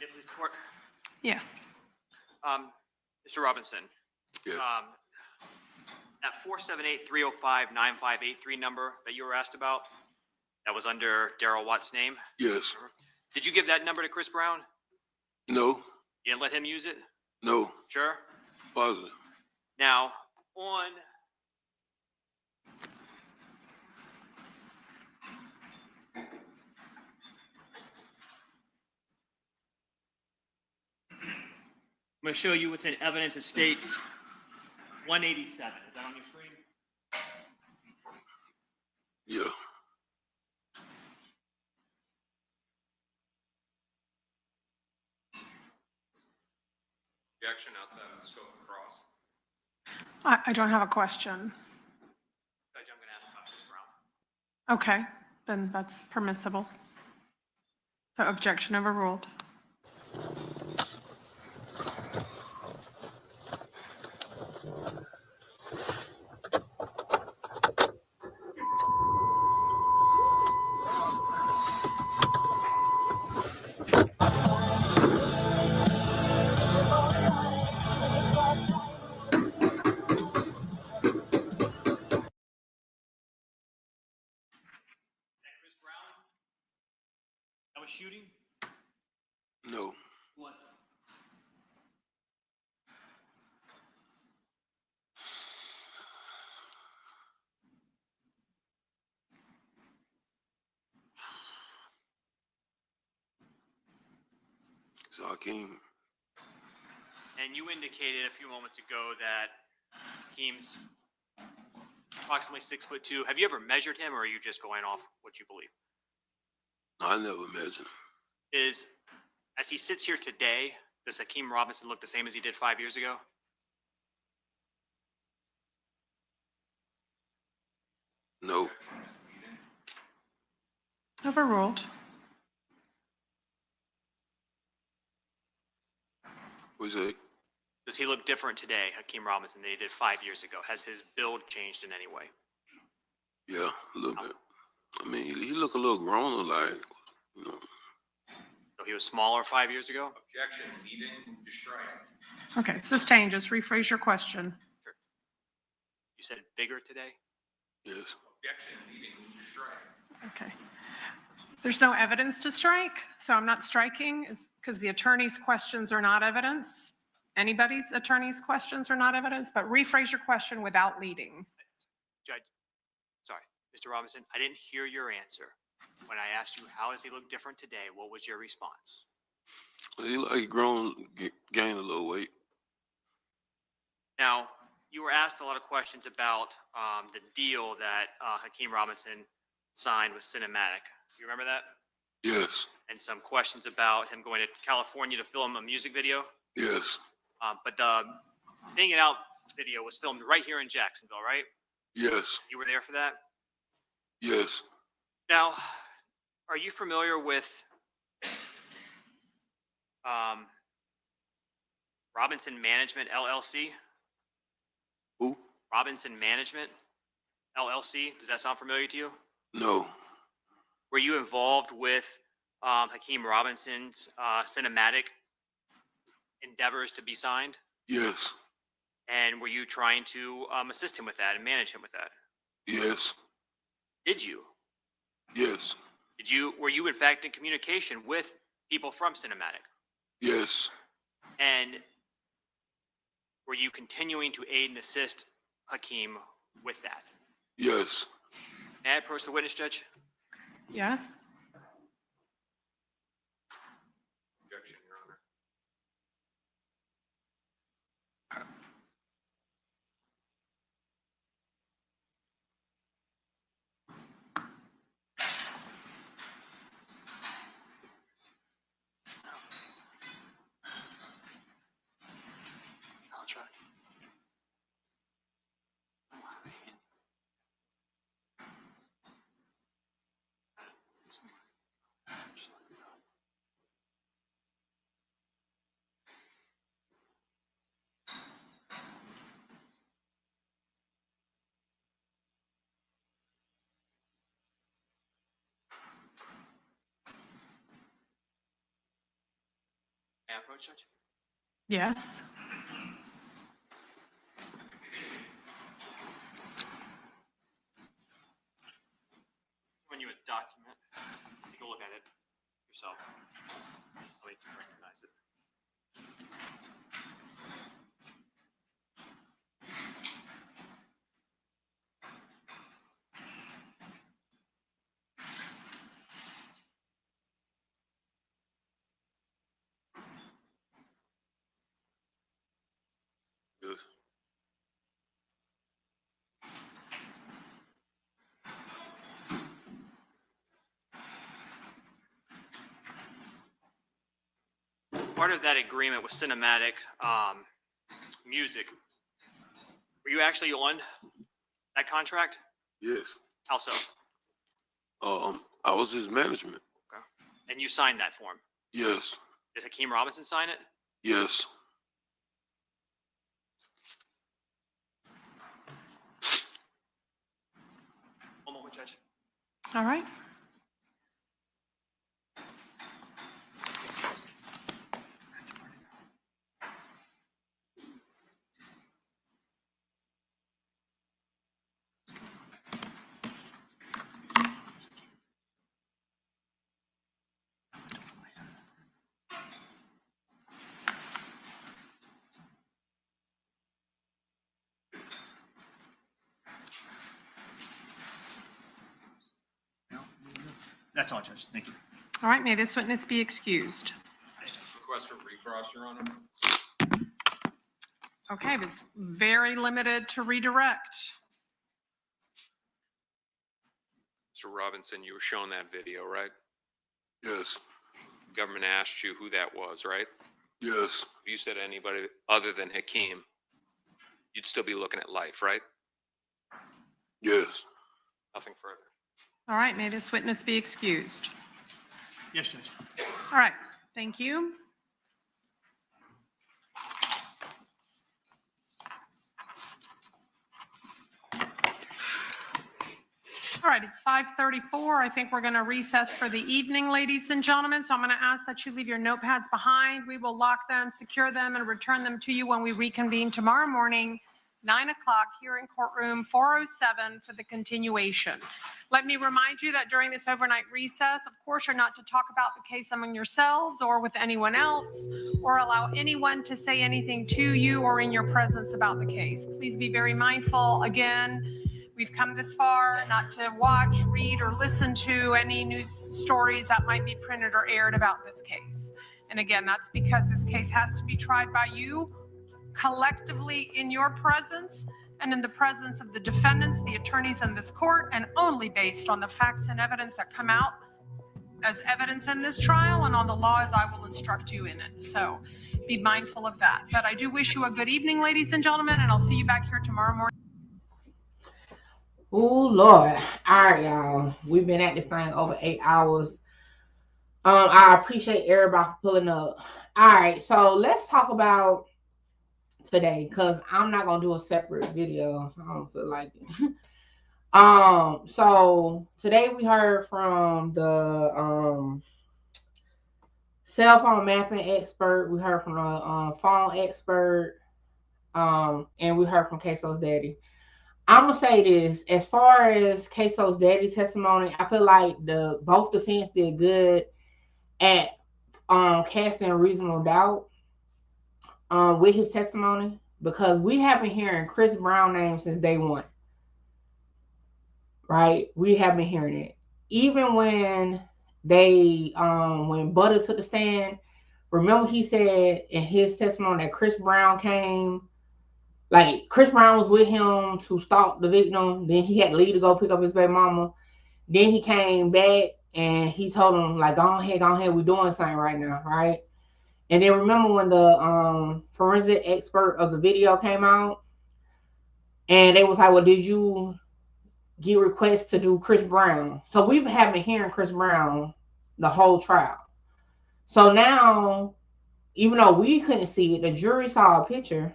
Yeah, police court. Yes. Mr. Robinson. Yeah. That 478-305-9583 number that you were asked about, that was under Darrell Watt's name. Yes. Did you give that number to Chris Brown? No. You didn't let him use it? No. Sure. Positive. Now, on I'm going to show you what's in evidence. It states 187. Is that on your screen? Yeah. Objection outside of the scope of cross. I don't have a question. Judge, I'm going to ask about Chris Brown. Okay, then that's permissible. So objection overruled. That was shooting? No. What? So Hakeem. And you indicated a few moments ago that Hakeem's approximately 6'2". Have you ever measured him, or are you just going off what you believe? I never measured. Is As he sits here today, does Hakeem Robinson look the same as he did 5 years ago? No. Overruled. What's that? Does he look different today, Hakeem Robinson, than he did 5 years ago? Has his build changed in any way? Yeah, a little bit. I mean, he look a little grown, like, you know. So he was smaller 5 years ago? Objection, leading to strike. Okay, sustained. Just rephrase your question. You said bigger today? Yes. Objection, leading to strike. Okay. There's no evidence to strike, so I'm not striking. It's because the attorney's questions are not evidence. Anybody's attorney's questions are not evidence, but rephrase your question without leading. Judge, sorry, Mr. Robinson, I didn't hear your answer. When I asked you, how does he look different today, what was your response? He like grown, gained a little weight. Now, you were asked a lot of questions about the deal that Hakeem Robinson signed with Cinematic. You remember that? Yes. And some questions about him going to California to film a music video. Yes. But the Hang It Out video was filmed right here in Jacksonville, right? Yes. You were there for that? Yes. Now, are you familiar with Robinson Management LLC? Who? Robinson Management LLC. Does that sound familiar to you? No. Were you involved with Hakeem Robinson's cinematic endeavors to be signed? Yes. And were you trying to assist him with that and manage him with that? Yes. Did you? Yes. Were you in fact in communication with people from Cinematic? Yes. And were you continuing to aid and assist Hakeem with that? Yes. May I approach the witness, Judge? Yes. Objection, Your Honor. Contract. May I approach, Judge? Yes. When you a document, take a look at it yourself. Let me recognize it. Yes. Part of that agreement with Cinematic Music, were you actually on that contract? Yes. How so? I was his management. Okay. And you signed that form? Yes. Did Hakeem Robinson sign it? Yes. One moment, Judge. All right. That's all, Judge. Thank you. All right, may this witness be excused. Request for recross, Your Honor. Okay, it's very limited to redirect. Mr. Robinson, you were shown that video, right? Yes. government asked you who that was, right? Yes. If you said anybody other than Hakeem, you'd still be looking at life, right? Yes. Nothing further. All right, may this witness be excused. Yes, Judge. All right, thank you. All right, it's 5:34. I think we're going to recess for the evening, ladies and gentlemen. So I'm going to ask that you leave your notepads behind. We will lock them, secure them, and return them to you when we reconvene tomorrow morning, 9 o'clock, here in courtroom 407 for the continuation. Let me remind you that during this overnight recess, of course, you're not to talk about the case among yourselves or with anyone else, or allow anyone to say anything to you or in your presence about the case. Please be very mindful. Again, we've come this far not to watch, read, or listen to any news stories that might be printed or aired about this case. And again, that's because this case has to be tried by you collectively in your presence and in the presence of the defendants, the attorneys in this court, and only based on the facts and evidence that come out as evidence in this trial and on the law as I will instruct you in it. So be mindful of that. But I do wish you a good evening, ladies and gentlemen, and I'll see you back here tomorrow morning. Oh, Lord. All right, y'all. We've been at this thing over 8 hours. I appreciate everybody for pulling up. All right, so let's talk about today, because I'm not going to do a separate video. I don't feel like it. So today we heard from the cell phone mapping expert. We heard from the phone expert. And we heard from Ksoo's daddy. I'm gonna say this: as far as Ksoo's daddy testimony, I feel like both defense did good at casting reasonable doubt with his testimony, because we have been hearing Chris Brown name since day one. Right? We have been hearing it. Even when when Butter took the stand, remember he said in his testimony that Chris Brown came. Like, Chris Brown was with him to stalk the victim. Then he had to leave to go pick up his baby mama. Then he came back and he told him, like, go ahead, we're doing something right now, right? And then remember when the forensic expert of the video came out and they was like, well, did you get requests to do Chris Brown? So we have been hearing Chris Brown the whole trial. So now, even though we couldn't see it, the jury saw a picture,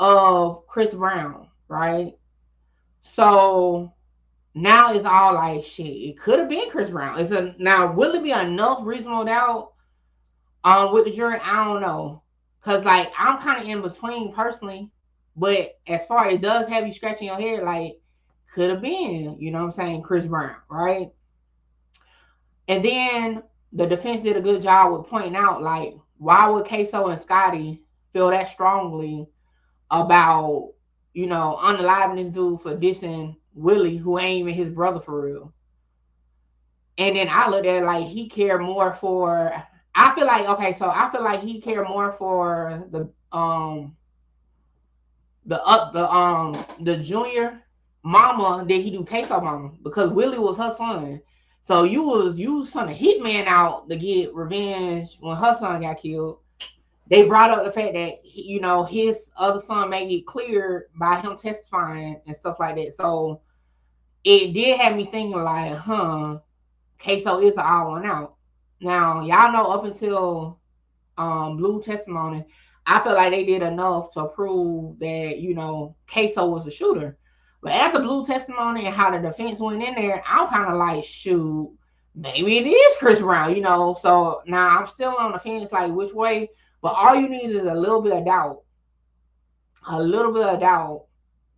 of Chris Brown, right? So now it's all like, shit, it could have been Chris Brown. Now, will it be enough reasonable doubt with the jury? I don't know. Because, like, I'm kind of in between personally. But as far as it does have you scratching your head, like, could have been, Chris Brown, right? And then the defense did a good job with pointing out, like, why would Ksoo and Scotty feel that strongly about, unaliving this dude for dissing Willie, who ain't even his brother for real. And then I looked at it like he cared more for, I feel like he cared more for the junior mama than he do Ksoo mama, because Willie was her son. So you was trying to hitman out to get revenge when her son got killed. They brought up the fact that, his other son may get cleared by him testifying and stuff like that. So it did have me thinking like, Ksoo is the odd one out. Now, y'all know up until Blue testimony, I feel like they did enough to prove that, Ksoo was the shooter. But after Blue testimony and how the defense went in there, I'm kind of like, shoot, maybe it is Chris Brown, So now I'm still on the fence, like, which way? But all you need is a little bit of doubt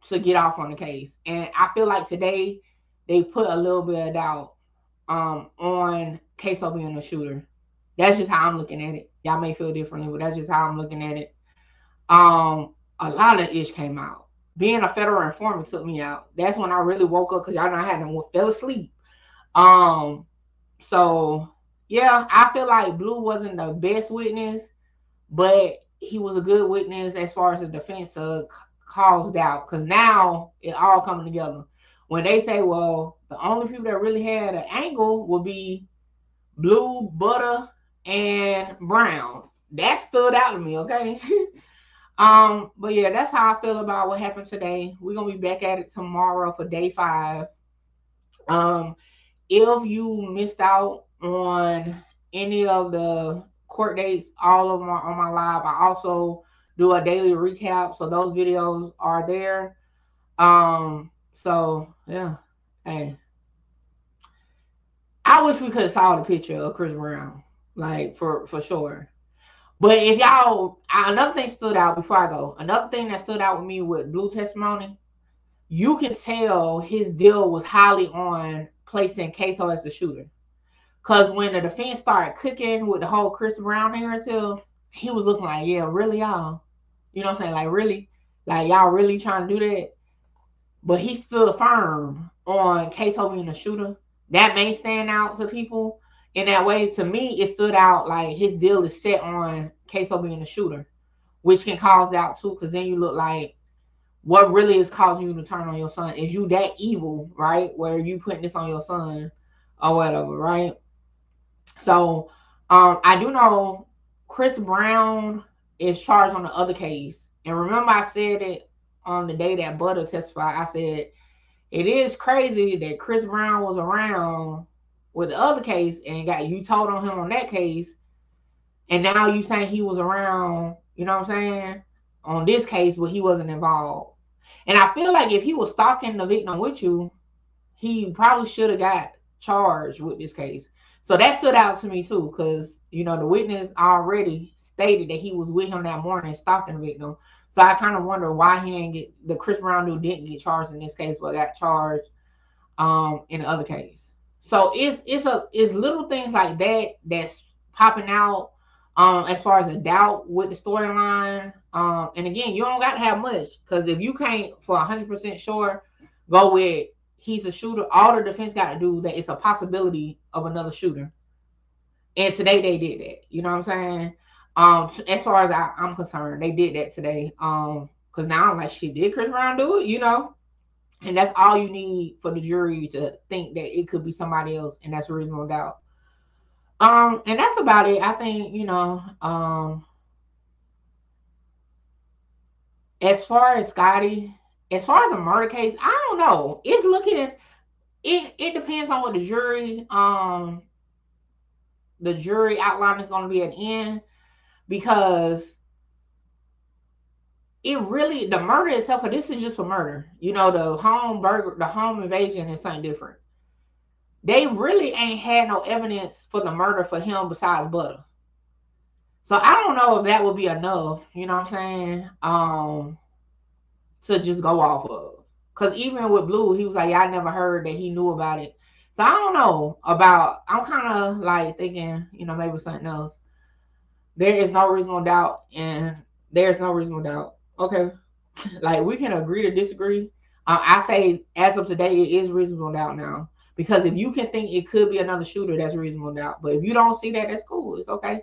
to get off on the case. And I feel like today they put a little bit of doubt on Ksoo being a shooter. That's just how I'm looking at it. Y'all may feel differently, but that's just how I'm looking at it. A lot of ish came out. Being a federal informant took me out. That's when I really woke up, because y'all know I fell asleep. So yeah, I feel like Blue wasn't the best witness, but he was a good witness as far as the defense caused doubt, because now it all coming together. When they say, well, the only people that really had an angle would be blue, butter, and brown. That stood out to me, okay? But yeah, that's how I feel about what happened today. We're gonna be back at it tomorrow for day 5. If you missed out on any of the court dates, all of them are on my live. I also do a daily recap, so those videos are there. So yeah, hey, I wish we could have saw the picture of Chris Brown, like for sure. But if y'all, another thing stood out before I go. Another thing that stood out with me with Blue testimony, you can tell his deal was highly on placing Ksoo as the shooter. Because when the defense started cooking with the whole Chris Brown narrative, he was looking like, yeah, really, y'all? You know what I'm saying? Like, really? Like, y'all really trying to do that? But he stood firm on Ksoo being the shooter. That may stand out to people in that way. To me, it stood out like his deal is set on Ksoo being the shooter, which can cause doubt too, because then you look like, what really is causing you to turn on your son? Is you that evil, right? Where you putting this on your son or whatever, right? So I do know Chris Brown is charged on the other case. And remember I said it on the day that Butter testified. I said, it is crazy that Chris Brown was around with the other case and got you told on him on that case. And now you saying he was around, you know what I'm saying, on this case, but he wasn't involved. And I feel like if he was stalking the victim with you, he probably should have got charged with this case. So that stood out to me too, because you know the witness already stated that he was with him that morning stalking the victim. So I kind of wonder why he didn't get, the Chris Brown dude didn't get charged in this case, but got charged in the other case. So it's little things like that that's popping out as far as a doubt with the storyline. And again, you don't got to have much, because if you can't for 100% sure go with he's a shooter, all the defense got to do that it's a possibility of another shooter. And today they did that. You know what I'm saying? As far as I'm concerned, they did that today. Because now I'm like, shit, did Chris Brown do it? You know? And that's all you need for the jury to think that it could be somebody else, and that's a reasonable doubt. And that's about it. I think, you know, as far as Scotty, as far as the murder case, I don't know. It's looking, it depends on what the jury outline is going to be at the end, because it really, the murder itself, because this is just for murder. You know, the home invasion is something different. They really ain't had no evidence for the murder for him besides Butter. So I don't know if that would be enough, you know what I'm saying, to just go off of. Because even with Blue, he was like, yeah, I never heard that he knew about it. So I don't know about, I'm kind of like thinking, you know, maybe something else. There is no reasonable doubt, and there's no reasonable doubt. Okay. Like, we can agree to disagree. I say, as of today, it is reasonable doubt now. Because if you can think it could be another shooter, that's reasonable doubt. But if you don't see that, that's cool. It's okay.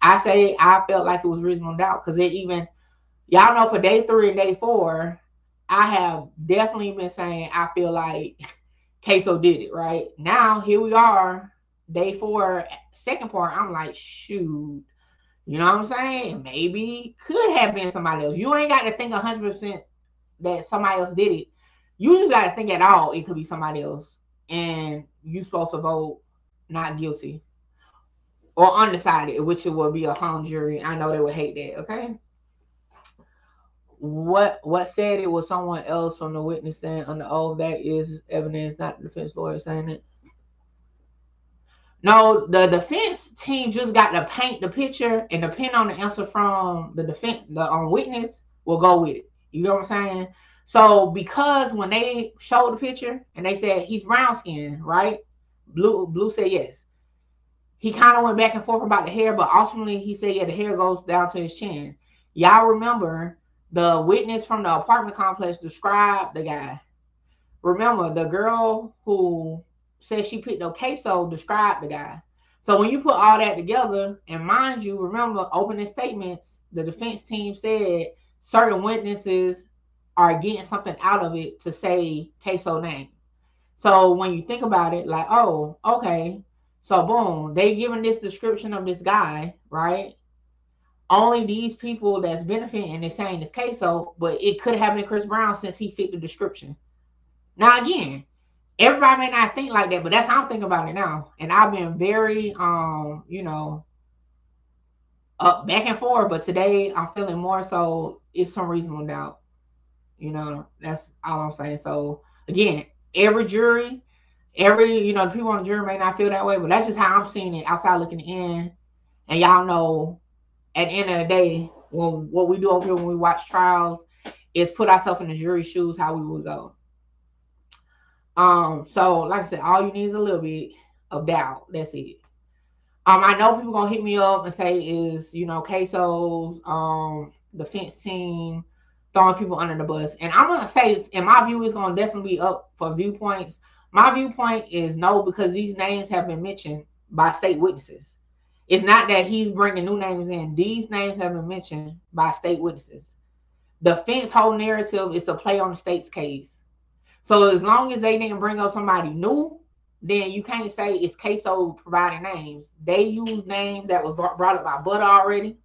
I say I felt like it was reasonable doubt. Because it even, y'all know, for day 3 and day 4, I have definitely been saying I feel like Ksoo did it, right? Now, here we are, day 4, second part, I'm like, shoot. You know what I'm saying? Maybe could have been somebody else. You ain't got to think 100% that somebody else did it. You just got to think at all it could be somebody else. And you supposed to vote not guilty or undecided, which it would be a hung jury. I know they would hate that, okay? What said it was someone else from the witness stand on the oath. That is evidence, not the defense lawyer saying it. No, the defense team just got to paint the picture, and depending on the answer from the defense, the witness will go with it. You know what I'm saying? So because when they showed the picture and they said he's brown skinned, right? Blue said yes. He kind of went back and forth about the hair, but ultimately he said, yeah, the hair goes down to his chin. Y'all remember the witness from the apartment complex described the guy. Remember, the girl who said she picked up Ksoo described the guy. So when you put all that together, and mind you, remember, opening statements, the defense team said certain witnesses are getting something out of it to say Ksoo name. So when you think about it, like, oh, okay, So boom, they giving this description of this guy, right? Only these people that's benefiting is saying it's Ksoo, but it could have been Chris Brown since he fit the description. Now again, everybody may not think like that, but that's how I'm thinking about it now. And I've been very you know, up back and forth, but today I'm feeling more so it's some reasonable doubt. You know, that's all I'm saying. So again, every jury, you know, the people on the jury may not feel that way, but that's just how I'm seeing it outside looking in. And y'all know at the end of the day, what we do over here when we watch trials is put ourselves in the jury's shoes how we would go. So like I said, all you need is a little bit of doubt. That's it. I know people gonna hit me up and say is, you know, Ksoo's defense team throwing people under the bus. And I'm gonna say, in my view, it's gonna definitely be up for viewpoints. My viewpoint is no, because these names have been mentioned by state witnesses. It's not that he's bringing new names in. These names have been mentioned by state witnesses. The defense whole narrative is to play on the state's case. So as long as they didn't bring up somebody new, then you can't say it's Ksoo providing names. They use names that was brought up by Butter already.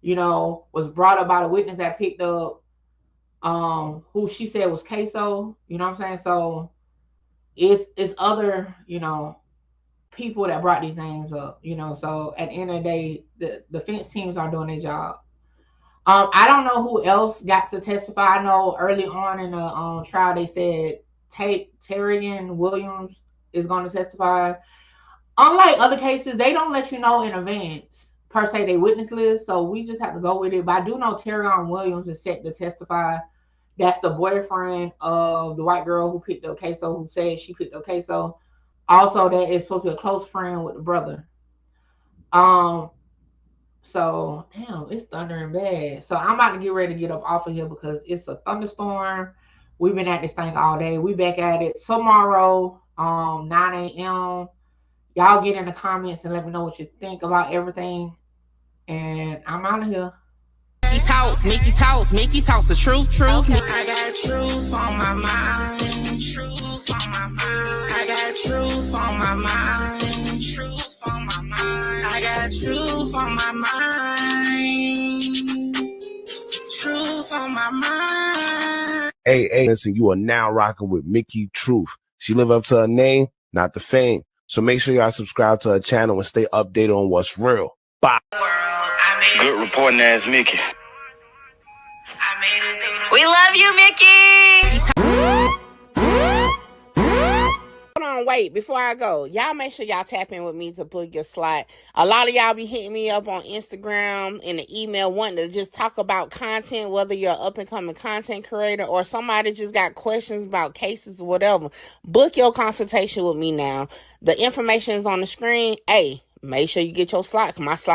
You know, was brought up by the witness that picked up who she said was Ksoo. You know what I'm saying? So it's other, you know, people that brought these names up, you know. So at the end of the day, the defense teams are doing their job. I don't know who else got to testify. I know early on in the trial they said Terrian Williams is going to testify. Unlike other cases, they don't let you know in advance per se they witness list, so we just have to go with it. But I do know Terrian Williams is set to testify. That's the boyfriend of the white girl who picked up Ksoo, who said she picked up Ksoo. Also, that is supposed to be a close friend with the brother. So damn, it's thundering bad. So I'm about to get ready to get up off of here because it's a thunderstorm. We've been at this thing all day. We back at it tomorrow, 9 a.m. Y'all get in the comments and let me know what you think about everything. And I'm out of here. Mickey talks the truth. I got truth on my mind. I got truth on my mind. I got truth on my mind. Truth on my mind. Hey, listen, you are now rocking with Mickey Truth. She live up to her name, not the fame. So make sure y'all subscribe to her channel and stay updated on what's real. Bye. Good reporting ass Mickey. We love you, Mickey. Hold on, wait, before I go, y'all make sure y'all tap in with me to book your slot. A lot of y'all be hitting me up on Instagram and the email wanting to just talk about content, whether you're an up-and-coming content creator or somebody just got questions about cases or whatever. Book your consultation with me now. The information is on the screen. Hey, make sure you get your slot, because my slot